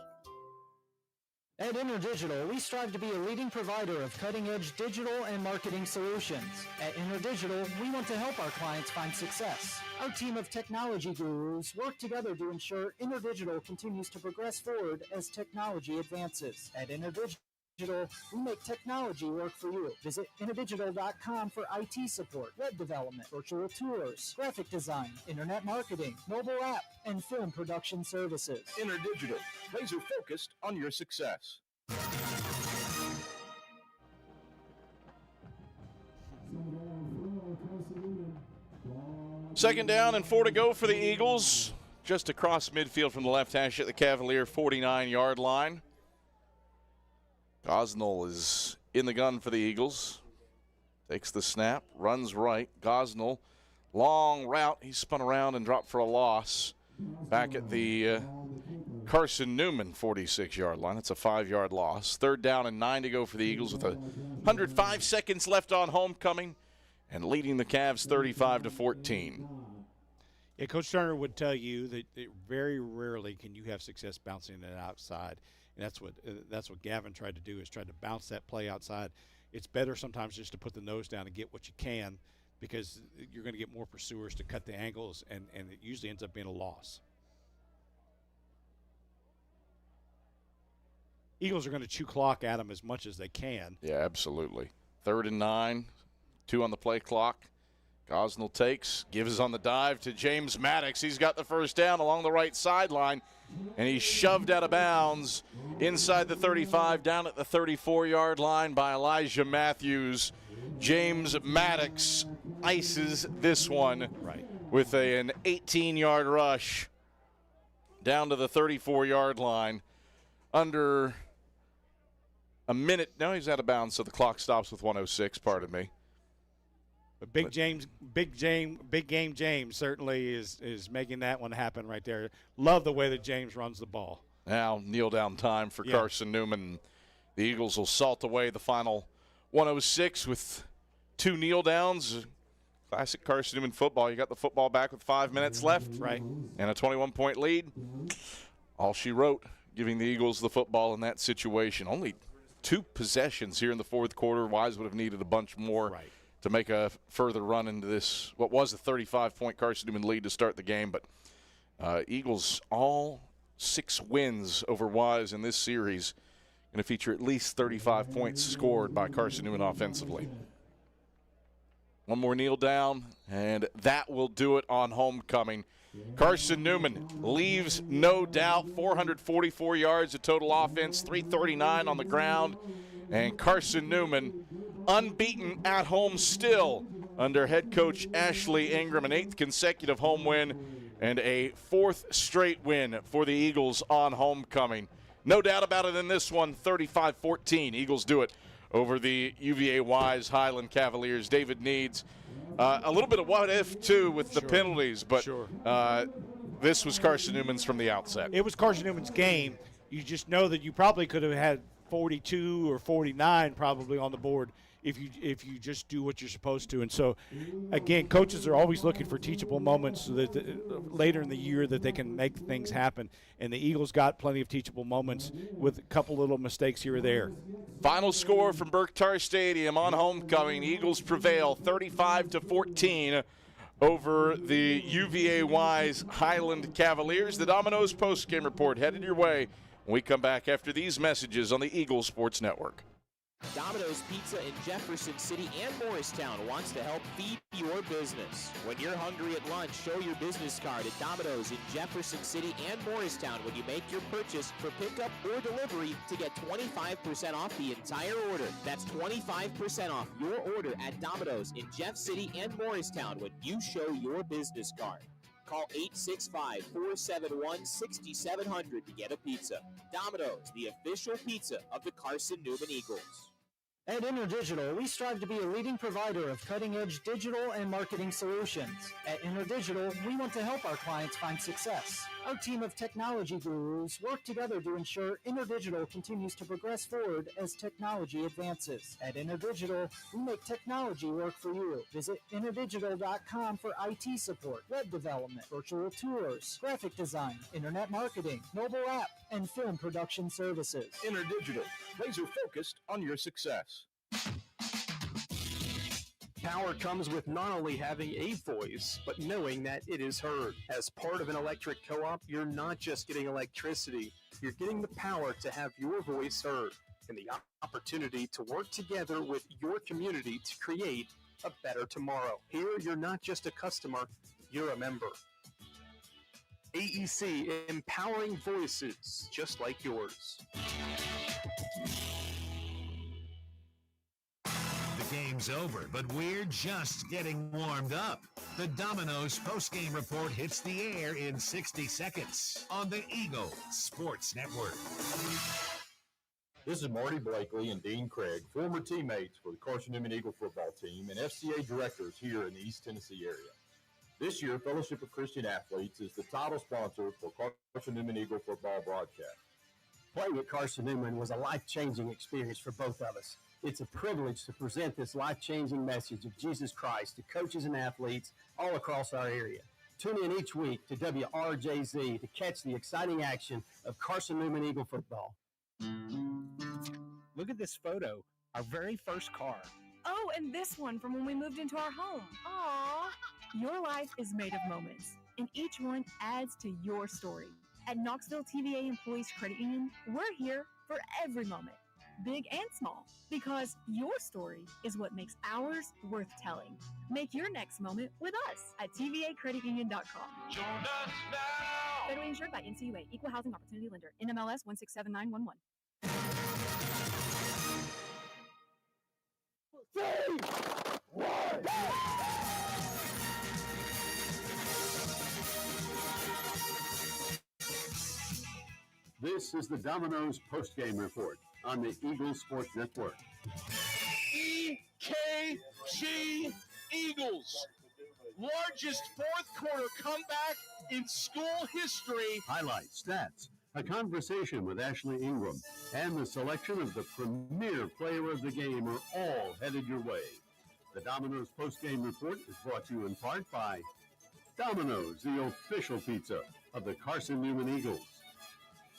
At InterDigital, we strive to be a leading provider of cutting-edge digital and marketing solutions. At InterDigital, we want to help our clients find success. Our team of technology gurus work together to ensure InterDigital continues to progress forward as technology advances. At InterDigital, we make technology work for you. Visit interdigital.com for IT support, web development, virtual tours, graphic design, internet marketing, mobile app, and film production services. InterDigital, laser focused on your success. Second down and 4 to go for the Eagles. Just across midfield from the left hash at the Cavalier 49-yard line. Gosnell is in the gun for the Eagles. Takes the snap, runs right. Gosnell, long route. He spun around and dropped for a loss back at the Carson-Newman 46-yard line. That's a 5-yard loss. 3rd down and 9 to go for the Eagles with 105 seconds left on homecoming and leading the Cavs 35-14. Yeah, Coach Turner would tell you that very rarely can you have success bouncing it outside. And that's what Gavin tried to do, is try to bounce that play outside. It's better sometimes just to put the nose down and get what you can, because you're going to get more pursuers to cut the angles, and it usually ends up being a loss. Eagles are going to chew clock at them as much as they can. Yeah, absolutely. 3rd and 9, 2 on the play clock. Gosnell takes, gives on the dive to James Maddox. He's got the first down along the right sideline, and he's shoved out of bounds inside the 35, down at the 34-yard line by Elijah Matthews. James Maddox ices this one with an 18-yard rush down to the 34-yard line. Under a minute. No, he's out of bounds, so the clock stops with 1:06. Pardon me. But Big Game James certainly is making that one happen right there. Love the way that James runs the ball. Now kneel down time for Carson-Newman. The Eagles will salt away the final 1:06 with 2 kneel downs. Classic Carson-Newman football. You got the football back with 5 minutes left. Right. And a 21-point lead. All she wrote, giving the Eagles the football in that situation. Only 2 possessions here in the fourth quarter. Wise would have needed a bunch more to make a further run into this, what was a 35-point Carson-Newman lead to start the game. But Eagles, all 6 wins over Wise in this series, going to feature at least 35 points scored by Carson-Newman offensively. One more kneel down, and that will do it on homecoming. Carson-Newman leaves, no doubt, 444 yards of total offense, 339 on the ground. And Carson-Newman unbeaten at home still under head coach Ashley Ingram, an 8th consecutive home win and a 4th straight win for the Eagles on homecoming. No doubt about it in this one, 35-14. Eagles do it over the UVA Wise Highland Cavaliers. David needs a little bit of what if, too, with the penalties, but this was Carson-Newman's from the outset. It was Carson-Newman's game. You just know that you probably could have had 42 or 49 probably on the board if you just do what you're supposed to. And so, again, coaches are always looking for teachable moments so that later in the year that they can make things happen. And the Eagles got plenty of teachable moments with a couple little mistakes here or there. Final score from Burke-Tarr Stadium on homecoming. Eagles prevail 35-14 over the UVA Wise Highland Cavaliers. The Domino's postgame report headed your way when we come back after these messages on the Eagles Sports Network. Domino's Pizza in Jefferson City and Morristown wants to help feed your business. When you're hungry at lunch, show your business card at Domino's in Jefferson City and Morristown when you make your purchase for pickup or delivery to get 25% off the entire order. That's 25% off your order at Domino's in Jeff City and Morristown when you show your business card. Call 865-471-6700 to get a pizza. Domino's, the official pizza of the Carson-Newman Eagles. At InterDigital, we strive to be a leading provider of cutting-edge digital and marketing solutions. At InterDigital, we want to help our clients find success. Our team of technology gurus work together to ensure InterDigital continues to progress forward as technology advances. At InterDigital, we make technology work for you. Visit interdigital.com for IT support, web development, virtual tours, graphic design, internet marketing, mobile app, and film production services. InterDigital, laser-focused on your success. Power comes with not only having a voice, but knowing that it is heard. As part of an electric co-op, you're not just getting electricity, you're getting the power to have your voice heard and the opportunity to work together with your community to create a better tomorrow. Here, you're not just a customer, you're a member. AEC, empowering voices just like yours. The game's over, but we're just getting warmed up. The Domino's postgame report hits the air in 60 seconds on the Eagle Sports Network. This is Marty Blakely and Dean Craig, former teammates for the Carson-Newman Eagle football team and FCA directors here in the East Tennessee area. This year, Fellowship of Christian Athletes is the title sponsor for Carson-Newman Eagle football broadcast. Playing at Carson-Newman was a life-changing experience for both of us. It's a privilege to present this life-changing message of Jesus Christ to coaches and athletes all across our area. Tune in each week to WRJZ to catch the exciting action of Carson-Newman Eagle football. Look at this photo, our very first car. Oh, and this one from when we moved into our home. Aww. Your life is made of moments, and each one adds to your story. At Knoxville TVA Employees Credit Union, we're here for every moment, big and small, because your story is what makes ours worth telling. Make your next moment with us at tvacreditunion.com. Join us now. Federally insured by NCUA, Equal Housing Opportunity Lender, NMLS 167911. This is the Domino's postgame report on the Eagles Sports Network. EKG Eagles. Largest fourth quarter comeback in school history. Highlights, stats, a conversation with Ashley Ingram, and the selection of the premier player of the game are all headed your way. The Domino's postgame report is brought to you in part by Domino's, the official pizza of the Carson-Newman Eagles.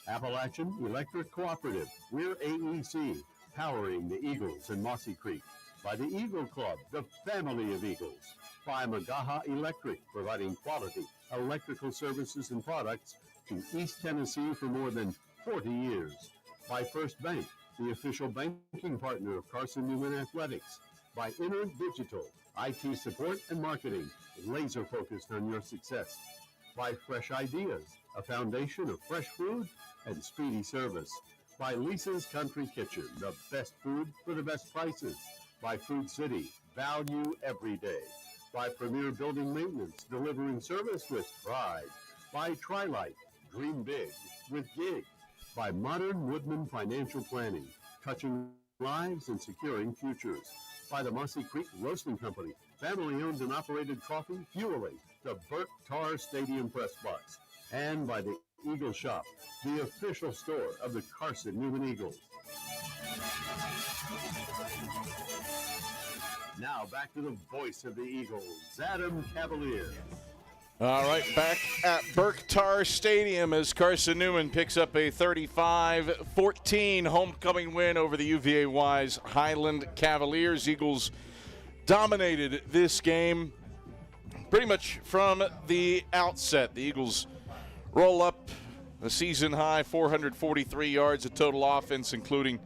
Appalachian Electric Cooperative, we're AEC, powering the Eagles in Mossy Creek. By the Eagle Club, the family of Eagles. By Magaha Electric, providing quality electrical services and products to East Tennessee for more than 40 years. By First Bank, the official banking partner of Carson-Newman Athletics. By Inner Digital, IT support and marketing, laser focused on your success. By Fresh Ideas, a foundation of fresh food and speedy service. By Lisa's Country Kitchen, the best food for the best prices. By Food City, value every day. By Premier Building Maintenance, delivering service with pride. By Trilight, dream big with gig. By Modern Woodman Financial Planning, touching lives and securing futures. By the Mossy Creek Roasting Company, family-owned and operated coffee, fueling the Burke-Tarr Stadium press box. And by the Eagle Shop, the official store of the Carson-Newman Eagles. Now back to the voice of the Eagles, Adam Cavalier. All right, back at Burke-Tarr Stadium as Carson-Newman picks up a 35-14 homecoming win over the UVA Wise Highland Cavaliers. Eagles dominated this game pretty much from the outset. The Eagles roll up a season-high 443 yards of total offense, including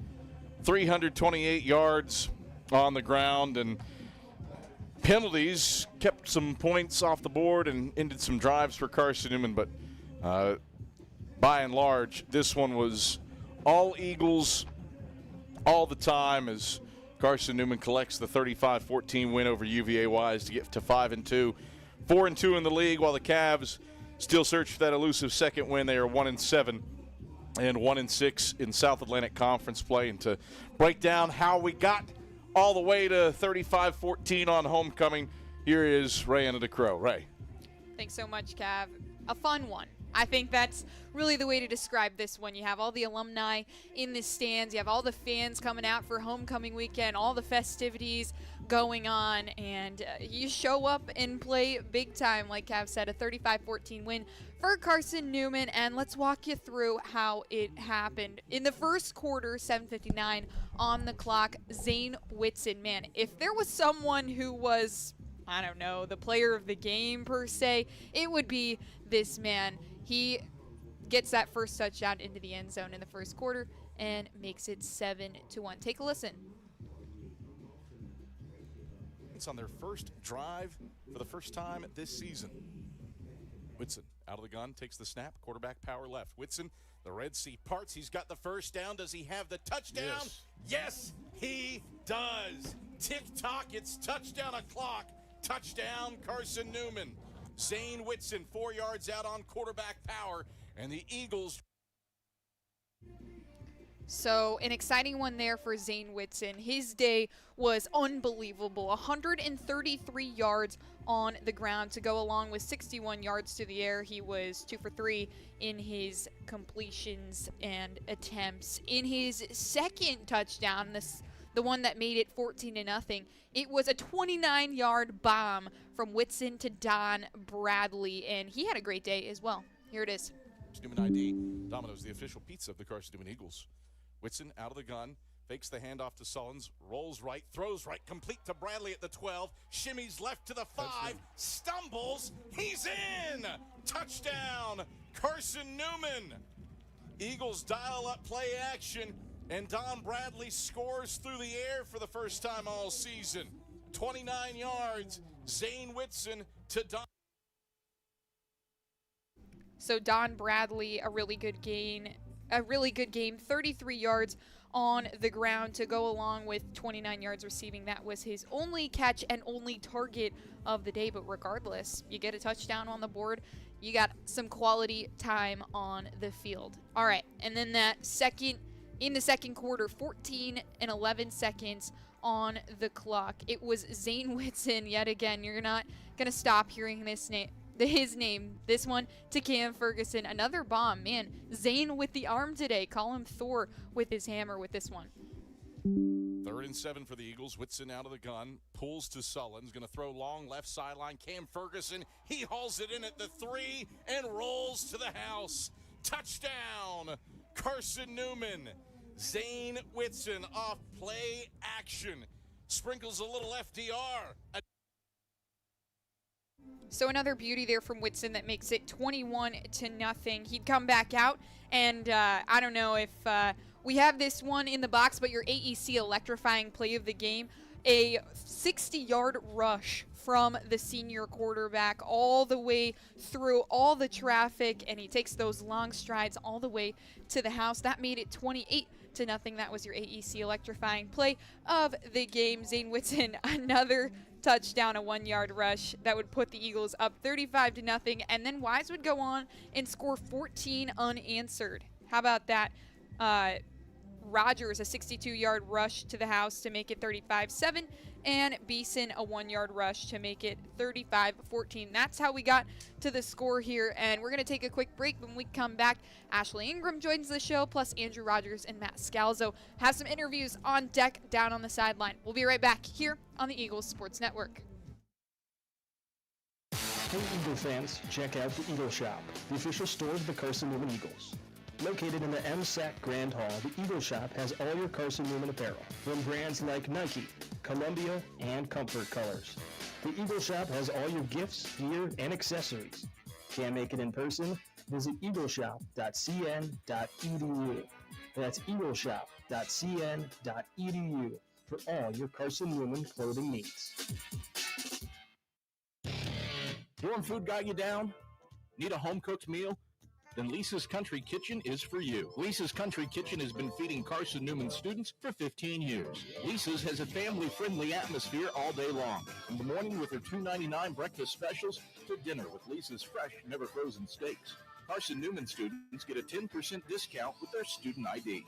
328 yards on the ground, and penalties kept some points off the board and ended some drives for Carson-Newman, but by and large, this one was all Eagles all the time as Carson-Newman collects the 35-14 win over UVA Wise to get to 5-2, 4-2 in the league, while the Cavs still search for that elusive second win. They are 1-7 and 1-6 in South Atlantic Conference play. And to break down how we got all the way to 35-14 on homecoming, here is Rayanna DeCrow. Ray. Thanks so much, Cav. A fun one. I think that's really the way to describe this one. You have all the alumni in the stands. You have all the fans coming out for homecoming weekend, all the festivities going on, and you show up and play big time, like Cav said, a 35-14 win for Carson-Newman, and let's walk you through how it happened. In the first quarter, 7:59 on the clock, Zane Whitson, man, if there was someone who was, I don't know, the player of the game per se, it would be this man. He gets that first touchdown into the end zone in the first quarter and makes it 7-1. Take a listen. It's on their first drive for the first time this season. Whitson out of the gun, takes the snap, quarterback power left. Whitson, the Red Sea parts. He's got the first down. Does he have the touchdown? Yes, he does. Tick-tock, it's touchdown o'clock. Touchdown, Carson-Newman. Zane Whitson, 4 yards out on quarterback power, and the Eagles. So an exciting one there for Zane Whitson. His day was unbelievable. 133 yards on the ground to go along with 61 yards to the air. He was 2 for 3 in his completions and attempts. In his second touchdown, the one that made it 14-0, it was a 29-yard bomb from Whitson to Don Bradley, and he had a great day as well. Here it is. Newman ID, Domino's, the official pizza of the Carson-Newman Eagles. Whitson out of the gun, fakes the handoff to Sullins, rolls right, throws right, complete to Bradley at the 12, shimmies left to the 5, stumbles, he's in! Touchdown, Carson-Newman! Eagles dial up play action, and Don Bradley scores through the air for the first time all season. 29 yards, Zane Whitson to Don. So Don Bradley, a really good game, 33 yards on the ground to go along with 29 yards receiving. That was his only catch and only target of the day, but regardless, you get a touchdown on the board. You got some quality time on the field. All right, and then that second in the second quarter, 14 and 11 seconds on the clock. It was Zane Whitson yet again. You're not going to stop hearing his name. This one to Cam Ferguson. Another bomb. Man, Zane with the arm today. Call him Thor with his hammer with this one. 3rd and 7 for the Eagles. Whitson out of the gun. Pulls to Sullins. Going to throw long left sideline. Cam Ferguson. He hauls it in at the 3 and rolls to the house. Touchdown, Carson-Newman. Zane Whitson off play action. Sprinkles a little FDR. So another beauty there from Whitson that makes it 21-0. He'd come back out, and I don't know if we have this one in the box, but your AEC electrifying play of the game, a 60-yard rush from the senior quarterback all the way through all the traffic, and he takes those long strides all the way to the house. That made it 28-0. That was your AEC electrifying play of the game. Zane Whitson, another touchdown, a 1-yard rush that would put the Eagles up 35-0, and then Wise would go on and score 14 unanswered. How about that? Rogers, a 62-yard rush to the house to make it 35-7, and Beeson, a 1-yard rush to make it 35-14. That's how we got to the score here, and we're going to take a quick break. When we come back, Ashley Ingram joins the show, plus Andrew Rogers and Matt Scalzo have some interviews on deck down on the sideline. We'll be right back here on the Eagles Sports Network. Hey Eagle fans, check out the Eagle Shop, the official store of the Carson-Newman Eagles. Located in the MSAC Grand Hall, the Eagle Shop has all your Carson-Newman apparel, from brands like Nike, Columbia, and Comfort Colors. The Eagle Shop has all your gifts, gear, and accessories. Can't make it in person? Visit eagleshop.cn.edu. That's eagleshop.cn.edu for all your Carson-Newman clothing needs. Dorm food got you down? Need a home-cooked meal? Then Lisa's Country Kitchen is for you. Lisa's Country Kitchen has been feeding Carson-Newman students for 15 years. Lisa's has a family-friendly atmosphere all day long. From the morning with her $2.99 breakfast specials to dinner with Lisa's fresh, never-frozen steaks. Carson-Newman students get a 10% discount with their student ID.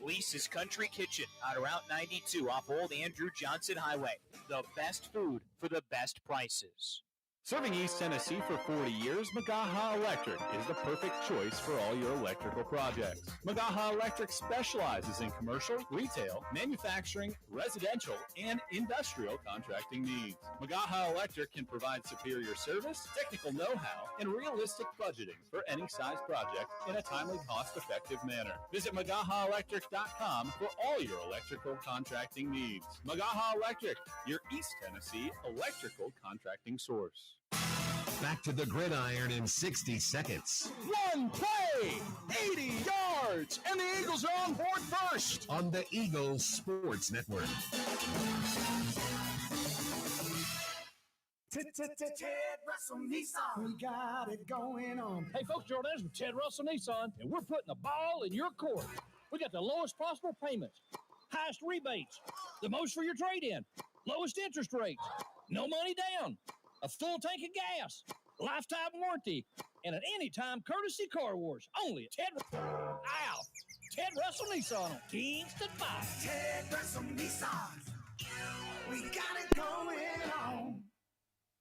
Lisa's Country Kitchen on Route 92 off Old Andrew Johnson Highway. The best food for the best prices. Serving East Tennessee for 40 years, Magaha Electric is the perfect choice for all your electrical projects. Magaha Electric specializes in commercial, retail, manufacturing, residential, and industrial contracting needs. Magaha Electric can provide superior service, technical know-how, and realistic budgeting for any size project in a timely, cost-effective manner. Visit MagahaElectric.com for all your electrical contracting needs. Magaha Electric, your East Tennessee electrical contracting source. Back to the gridiron in 60 seconds. One play, 80 yards, and the Eagles are on board first. On the Eagles Sports Network. Ted Russell Nissan. We got it going on. Hey, folks, Jordan, this is Ted Russell Nissan, and we're putting the ball in your court. We got the lowest possible payments, highest rebates, the most for your trade-in, lowest interest rates, no money down, a full tank of gas, lifetime warranty, and an anytime courtesy car wash. Only Ted Russell Nissan on Kingston 5. Ted Russell Nissan. We got it going on.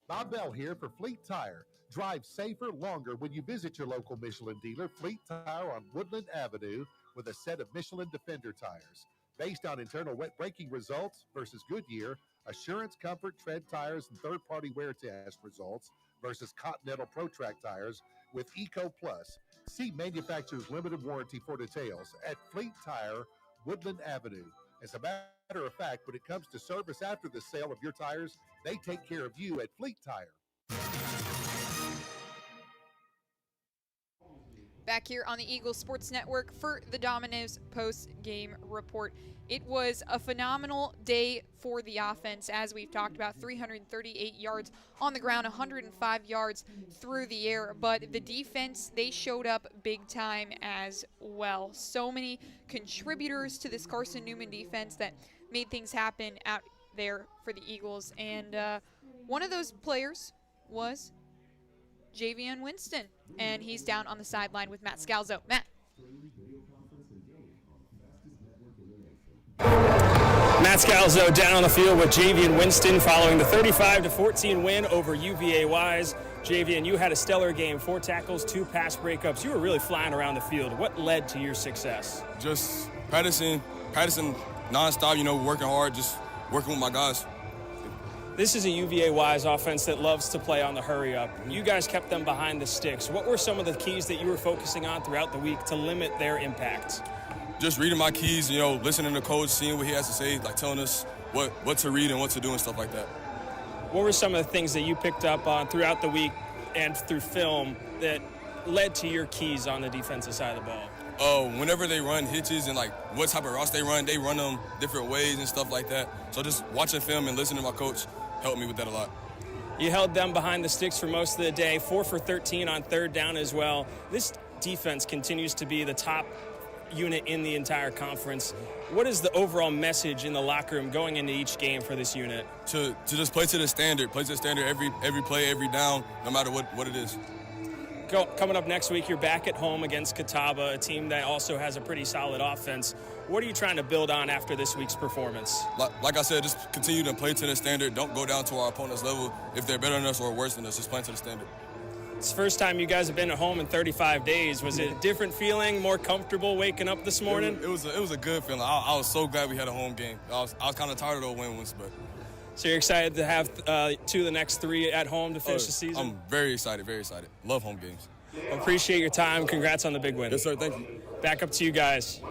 Bob Bell here for Fleet Tire. Drive safer longer when you visit your local Michelin dealer, Fleet Tire on Woodland Avenue, with a set of Michelin Defender tires. Based on internal wet braking results versus Goodyear, Assurance Comfort Tread tires and third-party wear test results versus Continental Pro Track tires with Eco Plus. See manufacturer's limited warranty for details at Fleet Tire, Woodland Avenue. As a matter of fact, when it comes to service after the sale of your tires, they take care of you at Fleet Tire. Back here on the Eagles Sports Network for the Domino's post-game report. It was a phenomenal day for the offense, as we've talked about. 338 yards on the ground, 105 yards through the air. But the defense, they showed up big time as well. So many contributors to this Carson-Newman defense that made things happen out there for the Eagles. And one of those players was Javion Winston, and he's down on the sideline with Matt Scalzo. Matt. Matt Scalzo down on the field with Javian Winston following the 35-14 win over UVA Wise. Javian, you had a stellar game, 4 tackles, 2 pass breakups. You were really flying around the field. What led to your success? Just practicing nonstop, working hard, just working with my guys. This is a UVA Wise offense that loves to play on the hurry-up. You guys kept them behind the sticks. What were some of the keys that you were focusing on throughout the week to limit their impact? Just reading my keys, listening to coach, seeing what he has to say, like telling us what to read and what to do and stuff like that. What were some of the things that you picked up on throughout the week and through film that led to your keys on the defensive side of the ball? Whenever they run hitches and what type of routes they run them different ways and stuff like that. So just watching film and listening to my coach helped me with that a lot. You held them behind the sticks for most of the day, 4 for 13 on third down as well. This defense continues to be the top unit in the entire conference. What is the overall message in the locker room going into each game for this unit? To just play to the standard every play, every down, no matter what it is. Coming up next week, you're back at home against Catawba, a team that also has a pretty solid offense. What are you trying to build on after this week's performance? Like I said, just continue to play to the standard. Don't go down to our opponent's level. If they're better than us or worse than us, just play to the standard. It's the first time you guys have been at home in 35 days. Was it a different feeling, more comfortable waking up this morning? It was a good feeling. I was so glad we had a home game. I was kind of tired of those win-wins, but. So you're excited to have 2 of the next 3 at home to finish the season? I'm very excited, very excited. Love home games. Appreciate your time. Congrats on the big win. Yes, sir. Thank you. Back up to you guys.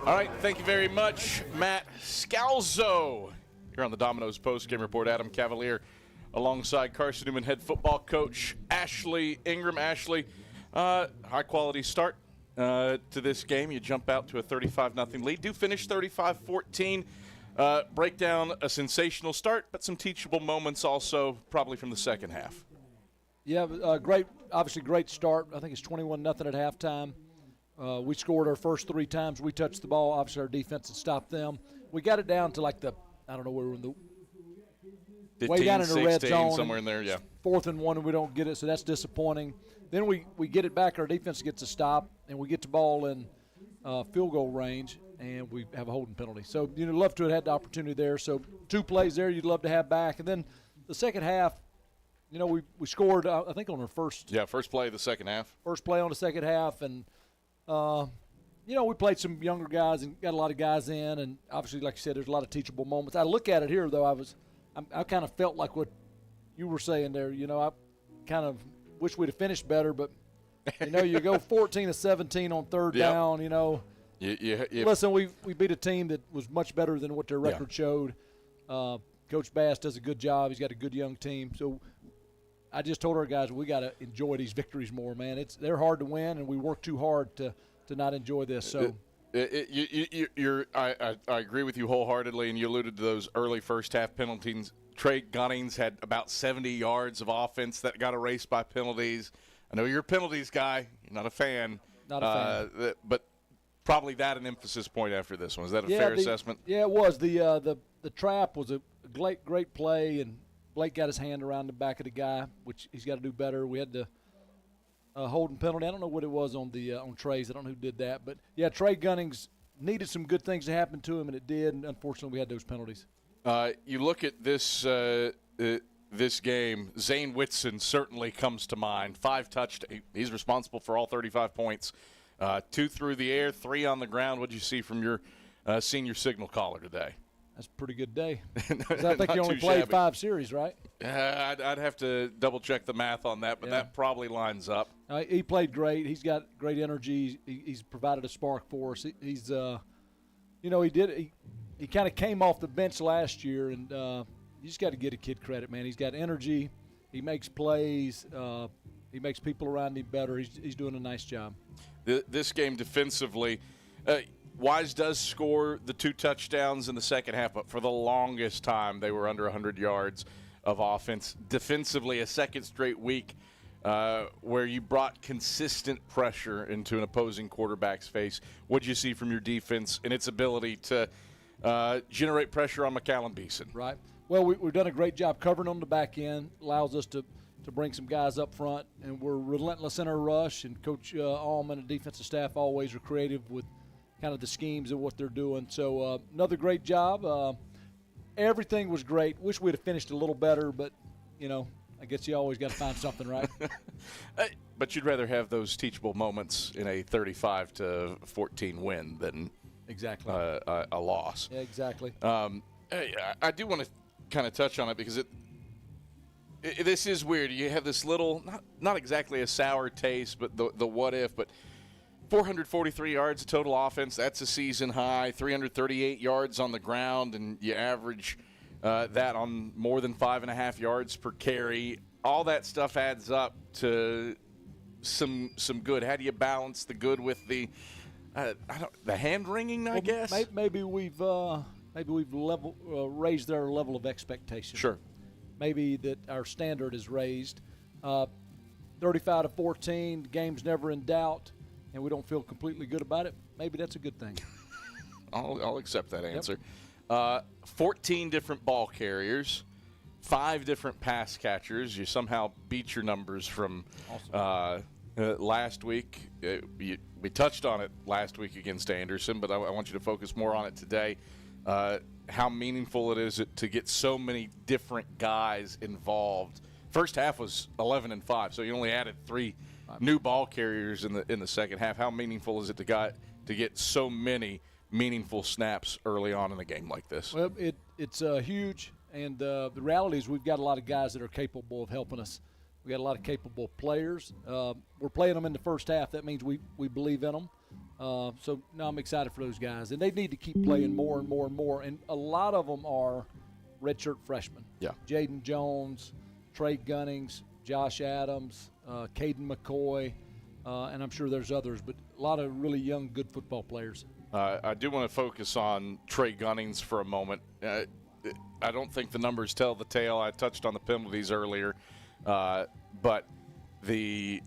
All right. Thank you very much, Matt Scalzo. Here on the Domino's Post-Game Report, Adam Cavalier alongside Carson-Newman head football coach Ashley Ingram. Ashley, high-quality start to this game. You jump out to a 35-0 lead. Do finish 35-14. Break down a sensational start, but some teachable moments also probably from the second half. Yeah, obviously great start. I think it's 21-0 at halftime. We scored our first 3 times we touched the ball. Obviously our defense had stopped them. We got it down to we were in the 15, way down in the 16, red zone. Somewhere in there, yeah. 4th and 1 and we don't get it, so that's disappointing. Then we get it back. Our defense gets a stop, and we get the ball in field goal range, and we have a holding penalty. So you'd love to have had the opportunity there. So 2 plays there you'd love to have back. And then the second half, we scored, I think, on our first. Yeah, first play of the second half. First play on the second half. And, we played some younger guys and got a lot of guys in. And obviously, like you said, there's a lot of teachable moments. I look at it here, though, I kind of felt like what you were saying there. I kind of wish we'd have finished better. But, you go 14-17 on third down, Listen, we beat a team that was much better than what their record showed. Coach Bass does a good job. He's got a good young team. So I just told our guys we got to enjoy these victories more, man. They're hard to win, and we work too hard to not enjoy this. So I agree with you wholeheartedly, and you alluded to those early first half penalties. Trey Gunnings had about 70 yards of offense that got erased by penalties. I know you're a penalties guy. You're not a fan. Not a fan. But probably that an emphasis point after this one. Is that a fair assessment? Yeah, it was. The trap was a great play, and Blake got his hand around the back of the guy, which he's got to do better. We had the holding penalty. I don't know what it was on Trey's. I don't know who did that. But, yeah, Trey Gunnings needed some good things to happen to him, and it did. And unfortunately, we had those penalties. You look at this game, Zane Whitson certainly comes to mind. 5 touchdowns. He's responsible for all 35 points. 2 through the air, 3 on the ground. What did you see from your senior signal caller today? That's a pretty good day. I think he only played 5 series, right? I'd have to double-check the math on that, but that probably lines up. He played great. He's got great energy. He's provided a spark for us. He's he kind of came off the bench last year, and you just got to get a kid credit, man. He's got energy. He makes plays. He makes people around him better. He's doing a nice job. This game defensively, Wise does score the 2 touchdowns in the second half, but for the longest time they were under 100 yards of offense. Defensively, a second straight week where you brought consistent pressure into an opposing quarterback's face. What did you see from your defense and its ability to generate pressure on McCallum Beeson? Right. Well, we've done a great job covering on the back end. Allows us to bring some guys up front, and we're relentless in our rush. And Coach Allman and defensive staff always are creative with kind of the schemes and what they're doing. So another great job. Everything was great. Wish we'd have finished a little better, but, I guess you always got to find something, right? But you'd rather have those teachable moments in a 35-14 win than exactly a loss. Yeah, exactly. I do want to kind of touch on it because this is weird. You have this little, not exactly a sour taste, but the what if, but 443 yards of total offense, that's a season high, 338 yards on the ground, and you average that on more than 5.5 yards per carry. All that stuff adds up to some good. How do you balance the good with the hand wringing? I guess maybe we've raised our level of expectation. Sure. Maybe that our standard is raised. 35-14, game's never in doubt, and we don't feel completely good about it. Maybe that's a good thing. I'll accept that answer. 14 different ball carriers, 5 different pass catchers. You somehow beat your numbers from last week. We touched on it last week against Anderson, but I want you to focus more on it today. How meaningful it is to get so many different guys involved. First half was 11-5, so you only added 3 new ball carriers in the second half. How meaningful is it to get so many meaningful snaps early on in a game like this? Well, it's huge, and the reality is we've got a lot of guys that are capable of helping us. We got a lot of capable players. We're playing them in the first half. That means we believe in them. So now I'm excited for those guys, and they need to keep playing more and more and more. And a lot of them are redshirt freshmen. Yeah, Jaden Jones, Trey Gunnings, Josh Adams, Caden McCoy, and I'm sure there's others, but a lot of really young, good football players. I do want to focus on Trey Gunnings for a moment. I don't think the numbers tell the tale. I touched on the penalties earlier, but the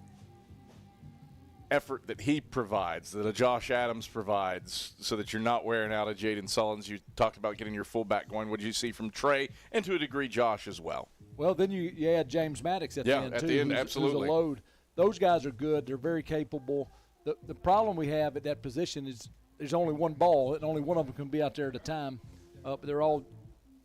effort that he provides, that a Josh Adams provides, so that you're not wearing out a Jaden Sullins. You talked about getting your fullback going. What did you see from Trey, and to a degree Josh as well? Well, then you add James Maddox at the end, at too. the end, absolutely. Who's a load. Those guys are good. They're very capable. The problem we have at that position is there's only one ball, and only one of them can be out there at a time. But they're all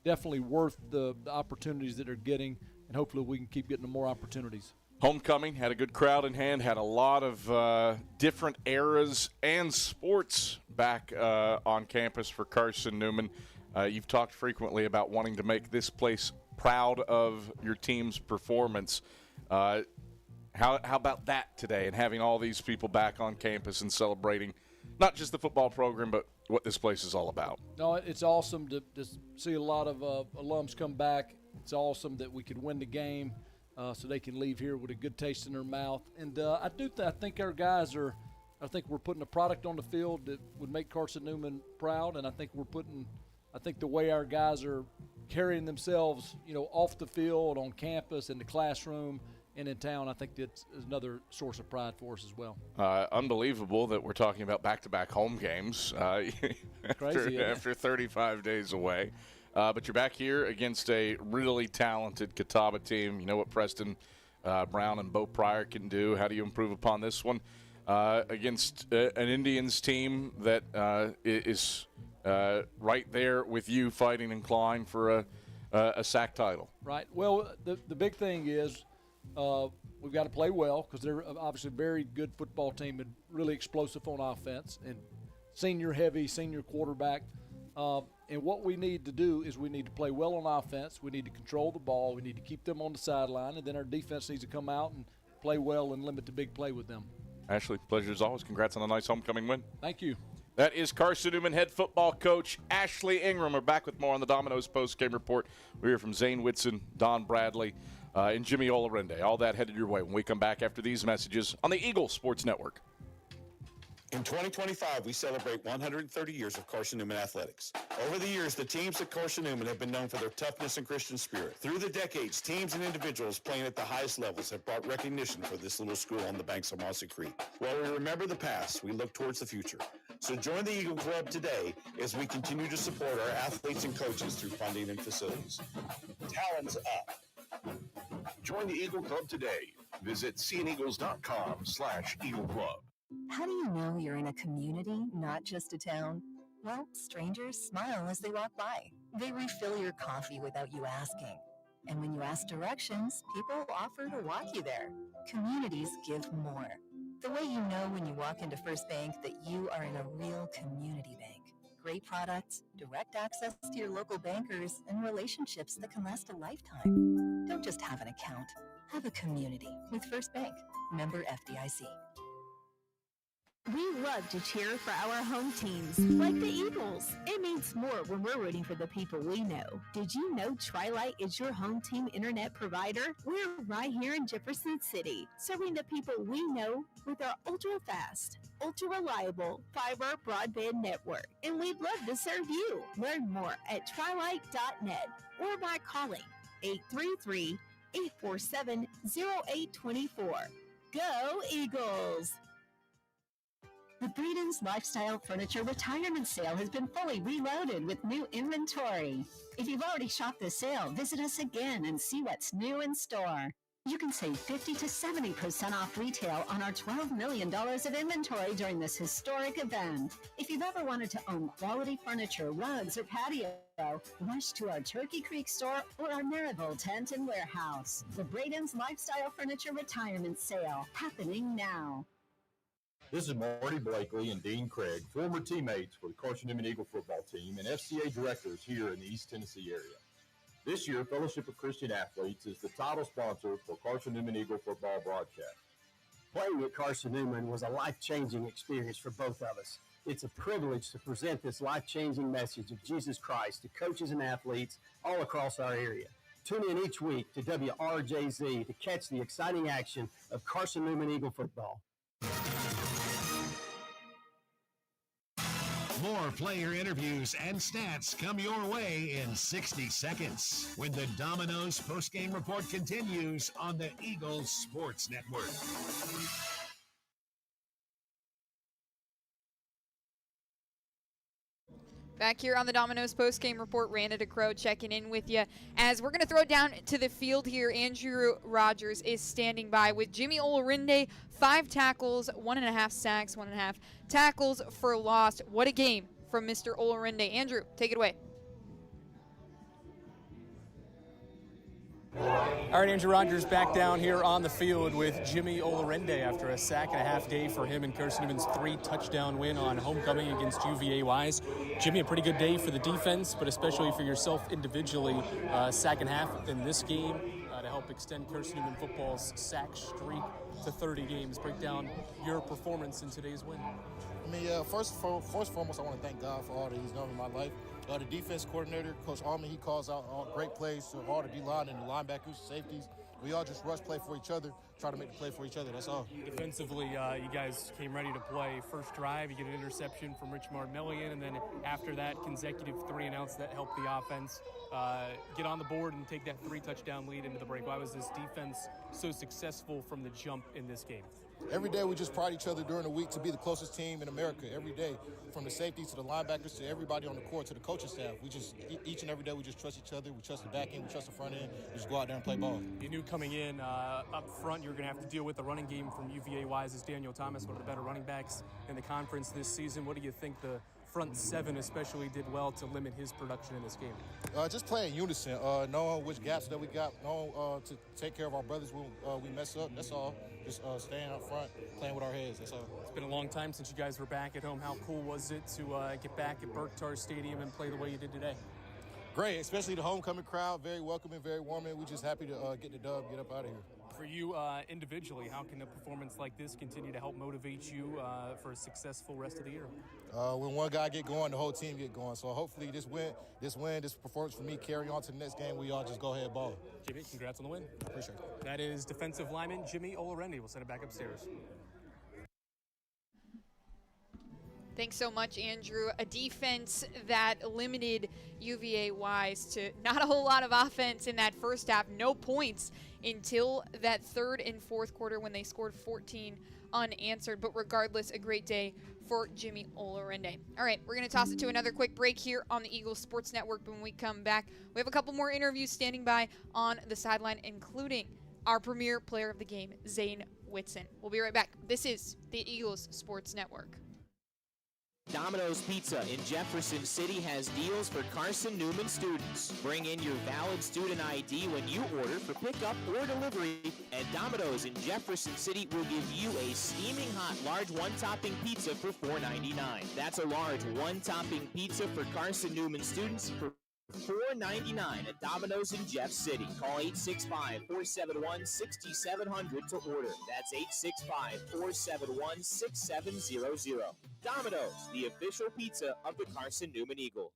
definitely worth the opportunities that they're getting, and hopefully we can keep getting them more opportunities. Homecoming, had a good crowd in hand, had a lot of different eras and sports back on campus for Carson-Newman. You've talked frequently about wanting to make this place proud of your team's performance. How about that today, and having all these people back on campus and celebrating not just the football program, but what this place is all about? No, it's awesome to see a lot of alums come back. It's awesome that we could win the game so they can leave here with a good taste in their mouth. And I think our guys are – I think we're putting a product on the field that would make Carson-Newman proud, and I think the way our guys are carrying themselves, off the field, on campus, in the classroom, and in town, I think that's another source of pride for us as well. Unbelievable that we're talking about back-to-back home games after 35 days away. But you're back here against a really talented Catawba team. You know what Preston Brown and Bo Pryor can do. How do you improve upon this one against an Indians team that is right there with you fighting and clawing for a SAC title? Right. Well, the big thing is we've got to play well because they're obviously a very good football team and really explosive on offense and senior quarterback. And what we need to do is we need to play well on offense. We need to control the ball. We need to keep them on the sideline. And then our defense needs to come out and play well and limit the big play with them. Ashley, pleasure as always. Congrats on a nice homecoming win. Thank you. That is Carson-Newman head football coach Ashley Ingram. We're back with more on the Domino's post-game report. We hear from Zane Whitson, Don Bradley, and Jimmy Olarende. All that headed your way when we come back after these messages on the Eagle Sports Network. In 2025, we celebrate 130 years of Carson-Newman athletics. Over the years, the teams at Carson-Newman have been known for their toughness and Christian spirit. Through the decades, teams and individuals playing at the highest levels have brought recognition for this little school on the banks of Mossy Creek. While we remember the past, we look towards the future. So join the Eagle Club today as we continue to support our athletes and coaches through funding and facilities. Talons up. Join the Eagle Club today. Visit seaneagles.com/Eagle Club. How do you know you're in a community, not just a town? Well, strangers smile as they walk by. They refill your coffee without you asking. And when you ask directions, people offer to walk you there. Communities give more. The way you know when you walk into First Bank that you are in a real community bank. Great products, direct access to your local bankers, and relationships that can last a lifetime. Don't just have an account. Have a community with First Bank. Member FDIC. We love to cheer for our home teams, like the Eagles. It means more when we're rooting for the people we know. Did you know Tri-Lite is your home team internet provider? We're right here in Jefferson City, serving the people we know with our ultra-fast, ultra-reliable fiber broadband network. And we'd love to serve you. Learn more at trilite.net or by calling 833-847-0824. Go Eagles! The Breeden's Lifestyle Furniture Retirement Sale has been fully reloaded with new inventory. If you've already shopped the sale, visit us again and see what's new in store. You can save 50 to 70% off retail on our $12 million of inventory during this historic event. If you've ever wanted to own quality furniture, rugs, or patio, rush to our Turkey Creek store or our Maryville tent and warehouse. The Breeden's Lifestyle Furniture Retirement Sale, happening now. This is Marty Blakely and Dean Craig, former teammates for the Carson-Newman Eagle football team and FCA directors here in the East Tennessee area. This year, Fellowship of Christian Athletes is the title sponsor for Carson-Newman Eagle football broadcast. Playing at Carson-Newman was a life-changing experience for both of us. It's a privilege to present this life-changing message of Jesus Christ to coaches and athletes all across our area. Tune in each week to WRJZ to catch the exciting action of Carson-Newman Eagle football. More player interviews and stats come your way in 60 seconds when the Domino's postgame report continues on the Eagles Sports Network. Back here on the Domino's postgame report, Randa DeCrow checking in with you as we're going to throw it down to the field here. Andrew Rogers is standing by with Jimmy Olorinde, 5 tackles, 1.5 sacks, 1.5 tackles for loss. What a game from Mr. Olorinde. Andrew, take it away. All right, Andrew Rogers back down here on the field with Jimmy Olorinde after a sack-and-a-half day for him in Carson-Newman's 3-touchdown win on homecoming against UVA Wise. Jimmy, a pretty good day for the defense, but especially for yourself individually, sack and a half in this game to help extend Carson-Newman football's sack streak to 30 games. Break down your performance in today's win. I mean, first and foremost, I want to thank God for all that He's done in my life. The defense coordinator, Coach Allman, he calls out all great plays to all the D-line and the linebackers, safeties. We all just rush play for each other, try to make the play for each other. That's all. Defensively, you guys came ready to play. First drive, you get an interception from Rich Marmellian, and then after that, consecutive 3-and-outs that helped the offense get on the board and take that 3-touchdown lead into the break. Why was this defense so successful from the jump in this game? Every day we just pride each other during the week to be the closest team in America. Every day, from the safeties to the linebackers to everybody on the court to the coaching staff. We just, each and every day, we just trust each other. We trust the back end, we trust the front end. We just go out there and play ball. You knew coming in up front you were going to have to deal with the running game from UVA Wise's Daniel Thomas, one of the better running backs in the conference this season. What do you think the front seven especially did well to limit his production in this game? Just playing in unison, knowing which gaps that we got, knowing to take care of our brothers when we mess up. That's all. Just staying up front, playing with our heads. That's all. It's been a long time since you guys were back at home. How cool was it to get back at Burke-Tarr Stadium and play the way you did today? Great, especially the homecoming crowd. Very welcoming, very warming. We're just happy to get the dub, get up out of here. For you individually, how can a performance like this continue to help motivate you for a successful rest of the year? When one guy get going, the whole team get going. So hopefully this performance for me carry on to the next game. We all just go ahead and ball. Jimmy, congrats on the win. Appreciate it. That is defensive lineman Jimmy Olorinde. We'll send it back upstairs. Thanks so much, Andrew. A defense that limited UVA Wise to not a whole lot of offense in that first half. No points until that third and fourth quarter when they scored 14 unanswered. But regardless, a great day for Jimmy Olorinde. All right, we're going to toss it to another quick break here on the Eagles Sports Network. When we come back, we have a couple more interviews standing by on the sideline, including our premier player of the game, Zane Whitson. We'll be right back. This is the Eagles Sports Network. Domino's Pizza in Jefferson City has deals for Carson-Newman students. Bring in your valid student ID when you order for pickup or delivery, and Domino's in Jefferson City will give you a steaming hot large one-topping pizza for $4.99. That's a large one-topping pizza for Carson-Newman students for $4.99 at Domino's in Jeff City. Call 865-471-6700 to order. That's 865-471-6700. Domino's, the official pizza of the Carson-Newman Eagles.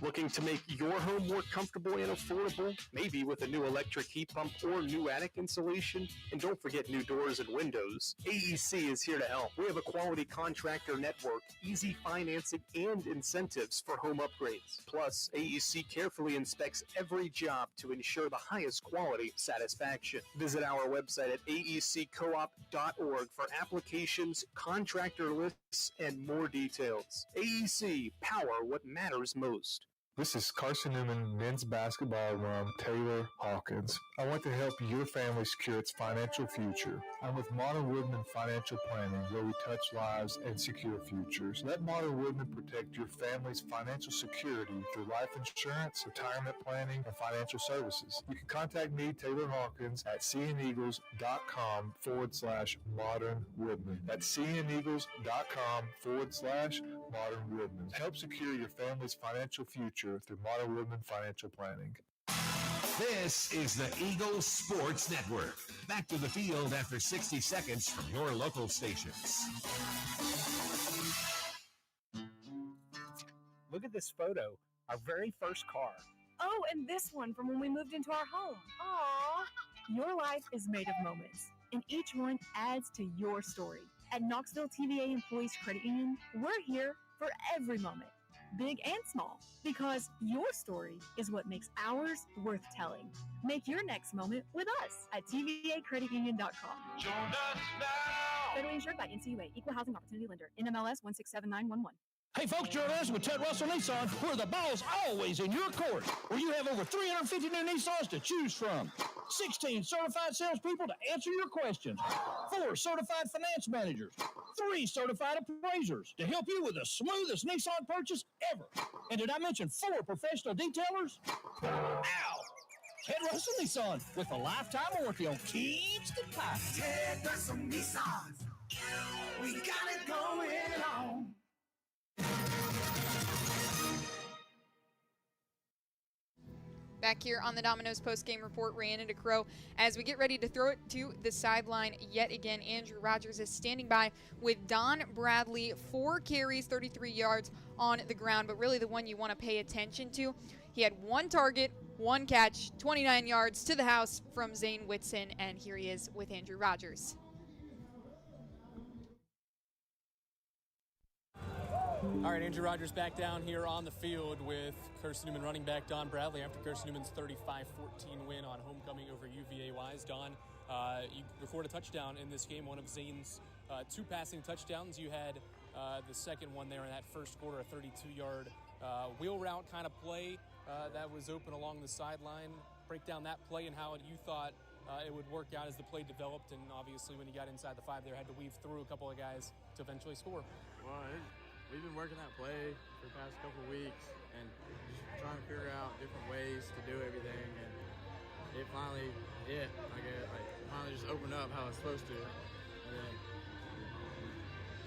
Looking to make your home more comfortable and affordable? Maybe with a new electric heat pump or new attic insulation? And don't forget new doors and windows. AEC is here to help. We have a quality contractor network, easy financing, and incentives for home upgrades. Plus, AEC carefully inspects every job to ensure the highest quality satisfaction. Visit our website at aeccoop.org for applications, contractor lists, and more details. AEC, power what matters most. This is Carson-Newman men's basketball alum Taylor Hawkins. I want to help your family secure its financial future. I'm with Modern Woodman Financial Planning, where we touch lives and secure futures. Let Modern Woodman protect your family's financial security through life insurance, retirement planning, and financial services. You can contact me, Taylor Hawkins, at seeandeagles.com/Modern Woodman. That's seeandeagles.com/Modern Woodman. Help secure your family's financial future through Modern Woodman Financial Planning. This is the Eagles Sports Network. Back to the field after 60 seconds from your local stations. Look at this photo, our very first car. Oh, and this one from when we moved into our home. Aww. Your life is made of moments, and each one adds to your story. At Knoxville TVA Employees Credit Union, we're here for every moment, big and small, because your story is what makes ours worth telling. Make your next moment with us at tvacreditunion.com. Join us now. Federally insured by NCUA, Equal Housing Opportunity Lender, NMLS 1679111. Hey folks, join us with Ted Russell Nissan, where the ball's always in your court, where you have over 350 new Nissans to choose from. 16 certified salespeople to answer your questions. 4 certified finance managers. 3 certified appraisers to help you with the smoothest Nissan purchase ever. And did I mention 4 professional detailers? Ow! Ted Russell Nissan with a lifetime warranty on keys to pipes. Ted Russell Nissan. We got it going on. Back here on the Domino's post-game report, Rhiannon DeCrow, as we get ready to throw it to the sideline yet again. Andrew Rogers is standing by with Don Bradley, 4 carries, 33 yards on the ground, but really the one you want to pay attention to. He had 1 target, 1 catch, 29 yards to the house from Zane Whitson, and here he is with Andrew Rogers. All right, Andrew Rogers back down here on the field with Carson-Newman running back Don Bradley after Carson-Newman's 35-14 win on homecoming over UVA Wise. Don, you recorded a touchdown in this game, one of Zane's 2 passing touchdowns. You had the second one there in that first quarter, a 32-yard wheel route kind of play that was open along the sideline. Break down that play and how you thought it would work out as the play developed, and obviously when you got inside the 5 there, had to weave through a couple of guys to eventually score. Well, we've been working that play for the past couple of weeks and just trying to figure out different ways to do everything, and it finally just opened up how it's supposed to, and then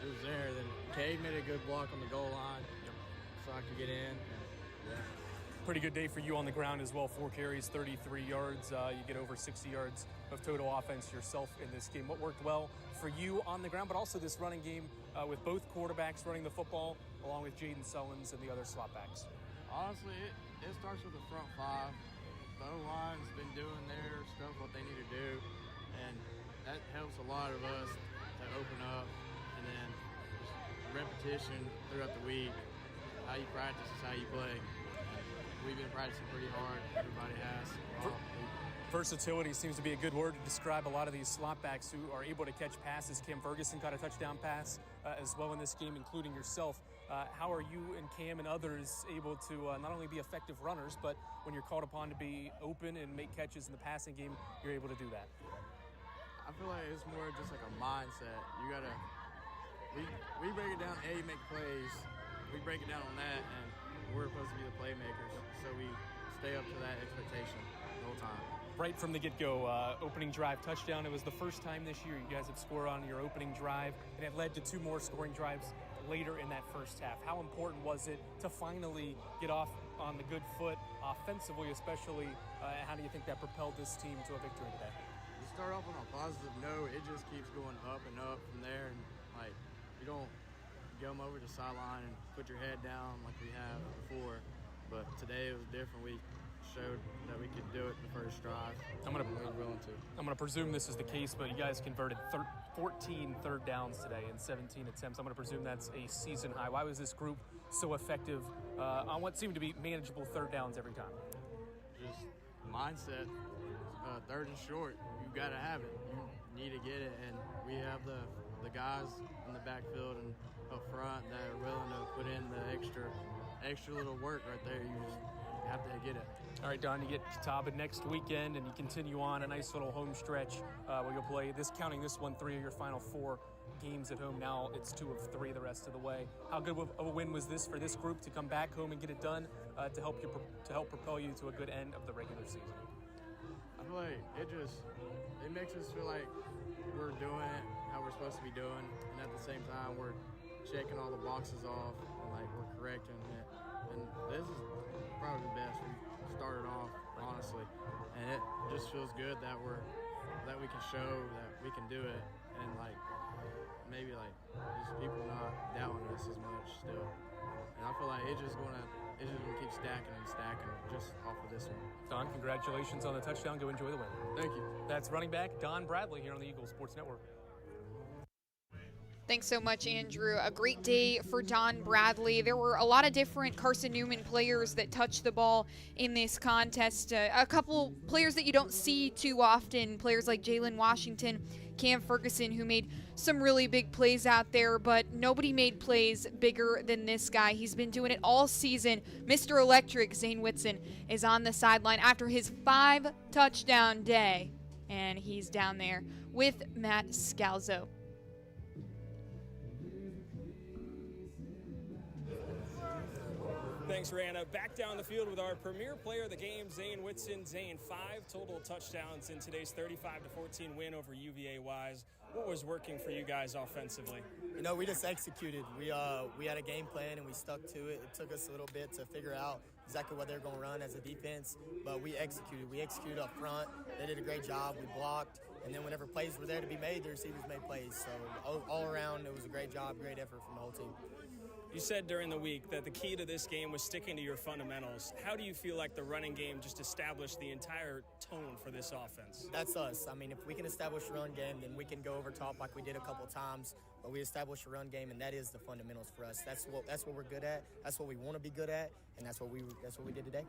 it was there. Then Cade made a good block on the goal line, so I could get in. Pretty good day for you on the ground as well. 4 carries, 33 yards. You get over 60 yards of total offense yourself in this game. What worked well for you on the ground, but also this running game with both quarterbacks running the football, along with Jaden Sullins and the other slot backs? Honestly, it starts with the front 5. The O-line's been doing their stuff, what they need to do, and that helps a lot of us to open up, and then just repetition throughout the week. How you practice is how you play. We've been practicing pretty hard. Everybody has. Versatility seems to be a good word to describe a lot of these slot backs who are able to catch passes. Cam Ferguson caught a touchdown pass as well in this game, including yourself. How are you and Cam and others able to not only be effective runners, but when you're called upon to be open and make catches in the passing game, you're able to do that? I feel like it's more just like a mindset. You gotta, we break it down, A, make plays. We break it down on that, and we're supposed to be the playmakers, so we stay up to that expectation the whole time. Right from the get-go, opening drive touchdown. It was the first time this year you guys have scored on your opening drive, and it led to 2 more scoring drives later in that first half. How important was it to finally get off on the good foot offensively, especially? How do you think that propelled this team to a victory today? You start off on a positive note, it just keeps going up and up from there, and like you don't come over to the sideline and put your head down like we have before. But today it was different. We showed that we could do it the first drive. I'm gonna presume this is the case, but you guys converted 14 third downs today in 17 attempts. I'm gonna presume that's a season high. Why was this group so effective on what seemed to be manageable third downs every time? Just mindset. Third and short, you gotta have it. You need to get it, and we have the guys in the backfield and up front that are willing to put in the extra little work right there. You just have to get it. All right, Don, you get Catawba next weekend, and you continue on a nice little home stretch where you'll play, counting this one, 3 of your final 4 games at home. Now it's 2 of 3 the rest of the way. How good of a win was this for this group to come back home and get it done to help propel you to a good end of the regular season? I feel like it makes us feel like we're doing it how we're supposed to be doing, and at the same time we're checking all the boxes off and like we're correcting it. And this is probably the best we started off, honestly. And it just feels good that we can show that we can do it, and like maybe like just people not doubting us as much still. And I feel like it's just gonna keep stacking and stacking just off of this one. Don, congratulations on the touchdown. Go enjoy the win. Thank you. That's running back Don Bradley here on the Eagles Sports Network. Thanks so much, Andrew. A great day for Don Bradley. There were a lot of different Carson-Newman players that touched the ball in this contest. A couple players that you don't see too often, players like Jalen Washington, Cam Ferguson, who made some really big plays out there, but nobody made plays bigger than this guy. He's been doing it all season. Mr. Electric, Zane Whitson, is on the sideline after his 5-touchdown day, and he's down there with Matt Scalzo. Thanks, Rana. Back down the field with our premier player of the game, Zane Whitson. Zane, 5 total touchdowns in today's 35-14 win over UVA Wise. What was working for you guys offensively? You know, we just executed. We had a game plan and we stuck to it. It took us a little bit to figure out exactly what they're going to run as a defense, but we executed. We executed up front. They did a great job. We blocked, and then whenever plays were there to be made, the receivers made plays. So all around, it was a great job, great effort from the whole team. You said during the week that the key to this game was sticking to your fundamentals. How do you feel like the running game just established the entire tone for this offense? That's us. I mean, if we can establish a run game, then we can go over top like we did a couple times. But we established a run game, and that is the fundamentals for us. That's what we're good at. That's what we want to be good at, and that's what we did today.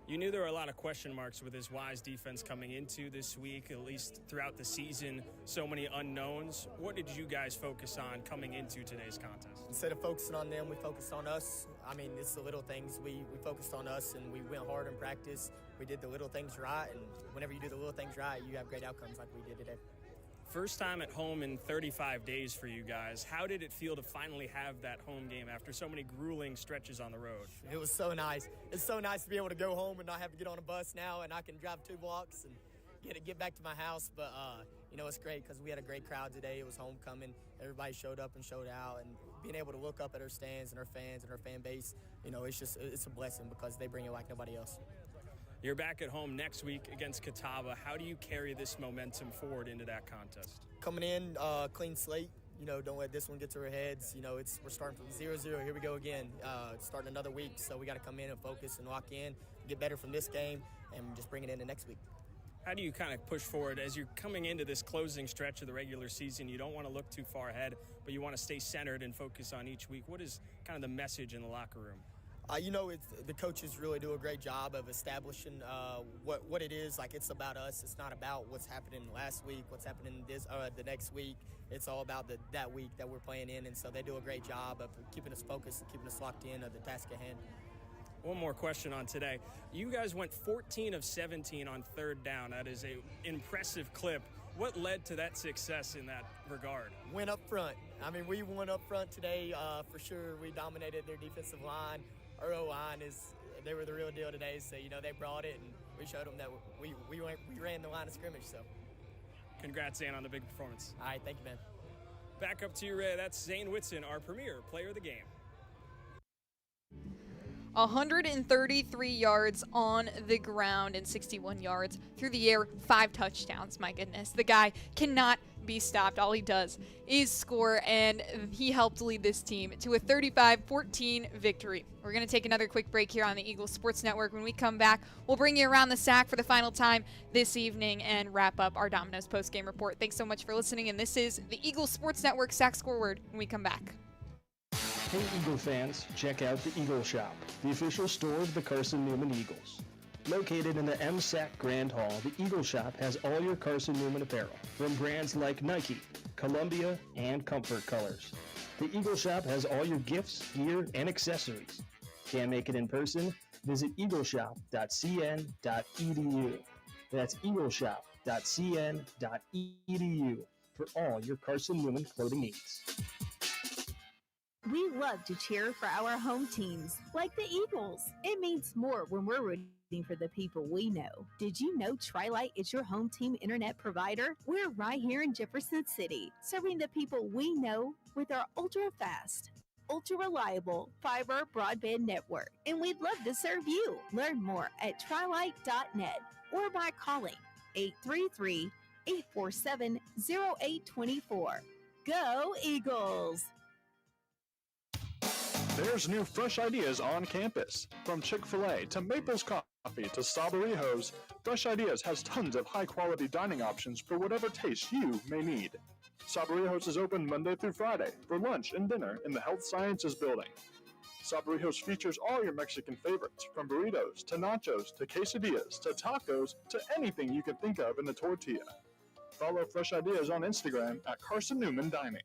You knew there were a lot of question marks with his Wise defense coming into this week, at least throughout the season, so many unknowns. What did you guys focus on coming into today's contest? Instead of focusing on them, we focused on us. I mean, it's the little things. We focused on us, and we went hard in practice. We did the little things right, and whenever you do the little things right, you have great outcomes like we did today. First time at home in 35 days for you guys. How did it feel to finally have that home game after so many grueling stretches on the road? It was so nice. It's so nice to be able to go home and not have to get on a bus now, and I can drive 2 blocks and get back to my house. But, you know, it's great because we had a great crowd today. It was homecoming. Everybody showed up and showed out, and being able to look up at our stands and our fans and our fan base, you know, it's a blessing because they bring it like nobody else. You're back at home next week against Catawba. How do you carry this momentum forward into that contest? Coming in, clean slate. You know, don't let this one get to our heads. You know, we're starting from 0-0. Here we go again. Starting another week, so we got to come in and focus and lock in, get better from this game, and just bring it into next week. How do you kind of push forward as you're coming into this closing stretch of the regular season? You don't want to look too far ahead, but you want to stay centered and focus on each week. What is kind of the message in the locker room? You know, the coaches really do a great job of establishing what it is. Like, it's about us. It's not about what's happening last week, what's happening the next week. It's all about that week that we're playing in, and so they do a great job of keeping us focused and keeping us locked in of the task at hand. One more question on today. You guys went 14 of 17 on third down. That is an impressive clip. What led to that success in that regard? Went up front. I mean, we won up front today for sure. We dominated their defensive line. Our O-line they were the real deal today. So, they brought it, and we showed them that we ran the line of scrimmage. So, congrats, Zane, on the big performance. All right, thank you, man. Back up to you, Ray. That's Zane Whitson, our premier player of the game. 133 yards on the ground and 61 yards through the air, 5 touchdowns. My goodness, the guy cannot be stopped. All he does is score, and he helped lead this team to a 35-14 victory. We're going to take another quick break here on the Eagles Sports Network. When we come back, we'll bring you around the sack for the final time this evening and wrap up our Domino's postgame report. Thanks so much for listening, and this is the Eagles Sports Network Sack Scoreword when we come back. Hey Eagle fans, check out the Eagle Shop, the official store of the Carson-Newman Eagles. Located in the MSAC Grand Hall, the Eagle Shop has all your Carson-Newman apparel, from brands like Nike, Columbia, and Comfort Colors. The Eagle Shop has all your gifts, gear, and accessories. Can't make it in person? Visit eagleshop.cn.edu. That's eagleshop.cn.edu for all your Carson-Newman clothing needs. We love to cheer for our home teams, like the Eagles. It means more when we're rooting for the people we know. Did you know Tri-Lite is your home team internet provider? We're right here in Jefferson City, serving the people we know with our ultra-fast, ultra-reliable fiber broadband network. And we'd love to serve you. Learn more at trilite.net or by calling 833-847-0824. Go Eagles! There's new fresh ideas on campus. From Chick-fil-A to Maples Coffee to Saborijos, Fresh Ideas has tons of high-quality dining options for whatever taste you may need. Saborijos is open Monday through Friday for lunch and dinner in the Health Sciences Building. Saborijos features all your Mexican favorites, from burritos to nachos to quesadillas to tacos to anything you can think of in a tortilla. Follow Fresh Ideas on Instagram at Carson-Newman Dining.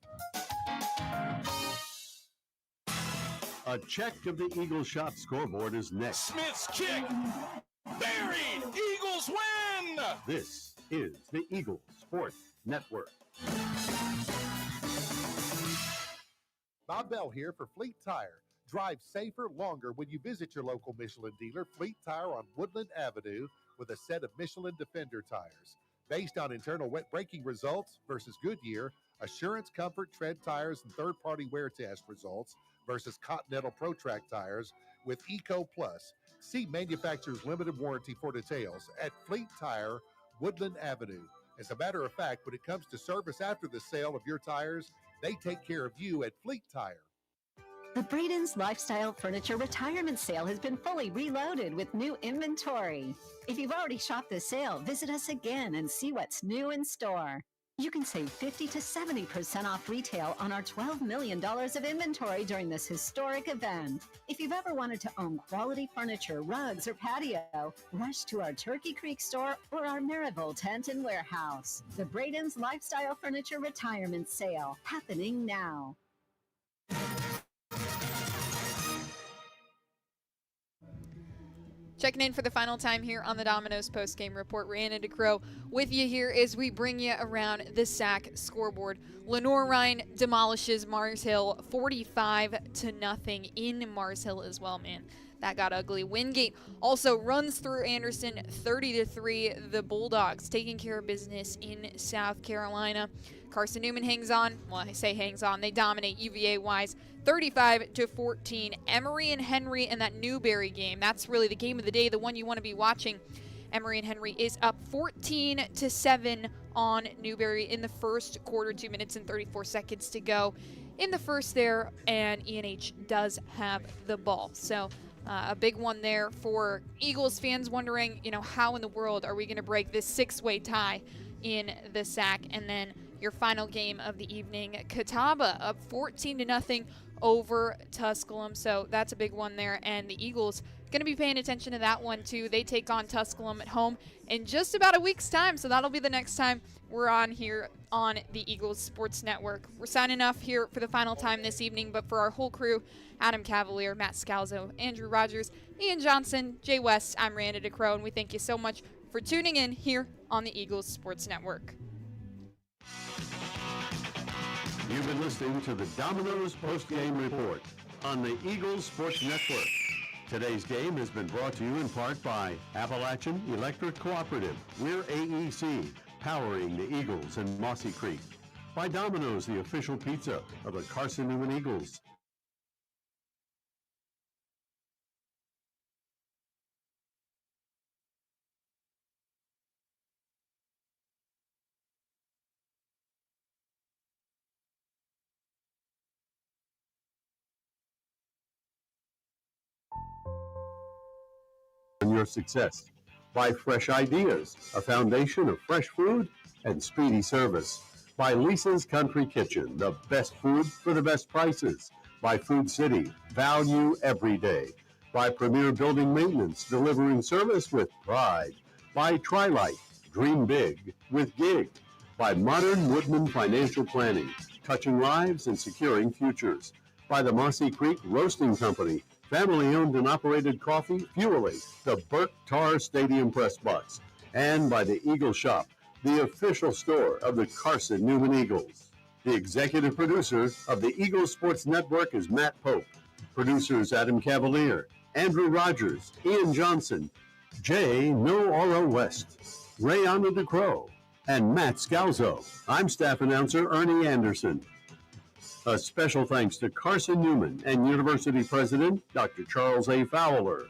A check of the Eagle Shop scoreboard is next. Smith's kick! Buried! Eagles win! This is the Eagle Sports Network. Bob Bell here for Fleet Tire. Drive safer longer when you visit your local Michelin dealer, Fleet Tire on Woodland Avenue, with a set of Michelin Defender tires. Based on internal wet braking results versus Goodyear, Assurance Comfort Tread tires and third-party wear test results versus Continental ProTrack tires with Eco Plus. See manufacturer's limited warranty for details at Fleet Tire, Woodland Avenue. As a matter of fact, when it comes to service after the sale of your tires, they take care of you at Fleet Tire. The Braden's Lifestyle Furniture Retirement Sale has been fully reloaded with new inventory. If you've already shopped the sale, visit us again and see what's new in store. You can save 50 to 70% off retail on our $12 million of inventory during this historic event. If you've ever wanted to own quality furniture, rugs, or patio, rush to our Turkey Creek store or our Maryville tent and warehouse. The Braden's Lifestyle Furniture Retirement Sale, happening now. Checking in for the final time here on the Domino's postgame report. Rhiannon DeCrow with you here as we bring you around the SAC scoreboard. Lenore Ryan demolishes Mars Hill 45-0 in Mars Hill as well, man. That got ugly. Wingate also runs through Anderson 30-3. The Bulldogs taking care of business in South Carolina. Carson-Newman hangs on. Well, I say hangs on. They dominate UVA Wise 35-14. Emory and Henry in that Newberry game. That's really the game of the day, the one you want to be watching. Emory and Henry is up 14-7 on Newberry in the first quarter, 2 minutes and 34 seconds to go in the first there, and ENH does have the ball. So a big one there for Eagles fans wondering, how in the world are we going to break this 6-way tie in the SAC? And then your final game of the evening, Catawba up 14-0 over Tusculum. So that's a big one there, and the Eagles going to be paying attention to that one too. They take on Tusculum at home in just about a week's time, so that'll be the next time we're on here on the Eagles Sports Network. We're signing off here for the final time this evening, but for our whole crew, Adam Cavalier, Matt Scalzo, Andrew Rogers, Ian Johnson, Jay West, I'm Rhiannon DeCrow, and we thank you so much for tuning in here on the Eagles Sports Network. You've been listening to the Domino's Post-Game Report on the Eagles Sports Network. Today's game has been brought to you in part by Appalachian Electric Cooperative. We're AEC, powering the Eagles in Mossy Creek. By Domino's, the official pizza of the Carson-Newman Eagles. Your success. By Fresh Ideas, a foundation of fresh food and speedy service. By Lisa's Country Kitchen, the best food for the best prices. By Food City, value every day. By Premier Building Maintenance, delivering service with pride. By Tri-Light, dream big with gig. By Modern Woodman Financial Planning, touching lives and securing futures. By the Mossy Creek Roasting Company, family-owned and operated coffee, fueling the Burke-Tarr Stadium press box. And by the Eagle Shop, the official store of the Carson-Newman Eagles. The executive producer of the Eagles Sports Network is Matt Pope. Producers Adam Cavalier, Andrew Rogers, Ian Johnson, Jay No West, Rayana DeCrow, and Matt Scalzo. I'm staff announcer Ernie Anderson. A special thanks to Carson-Newman and University President Dr. Charles A. Fowler.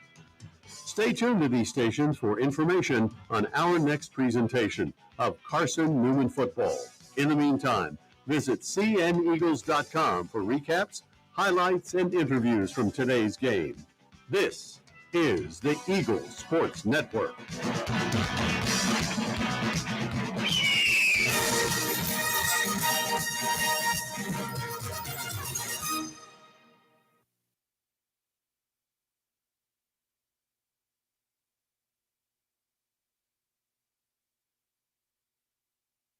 Stay tuned to these stations for information on our next presentation of Carson-Newman football. In the meantime, visit cneagles.com for recaps, highlights, and interviews from today's game. This is the Eagles Sports Network.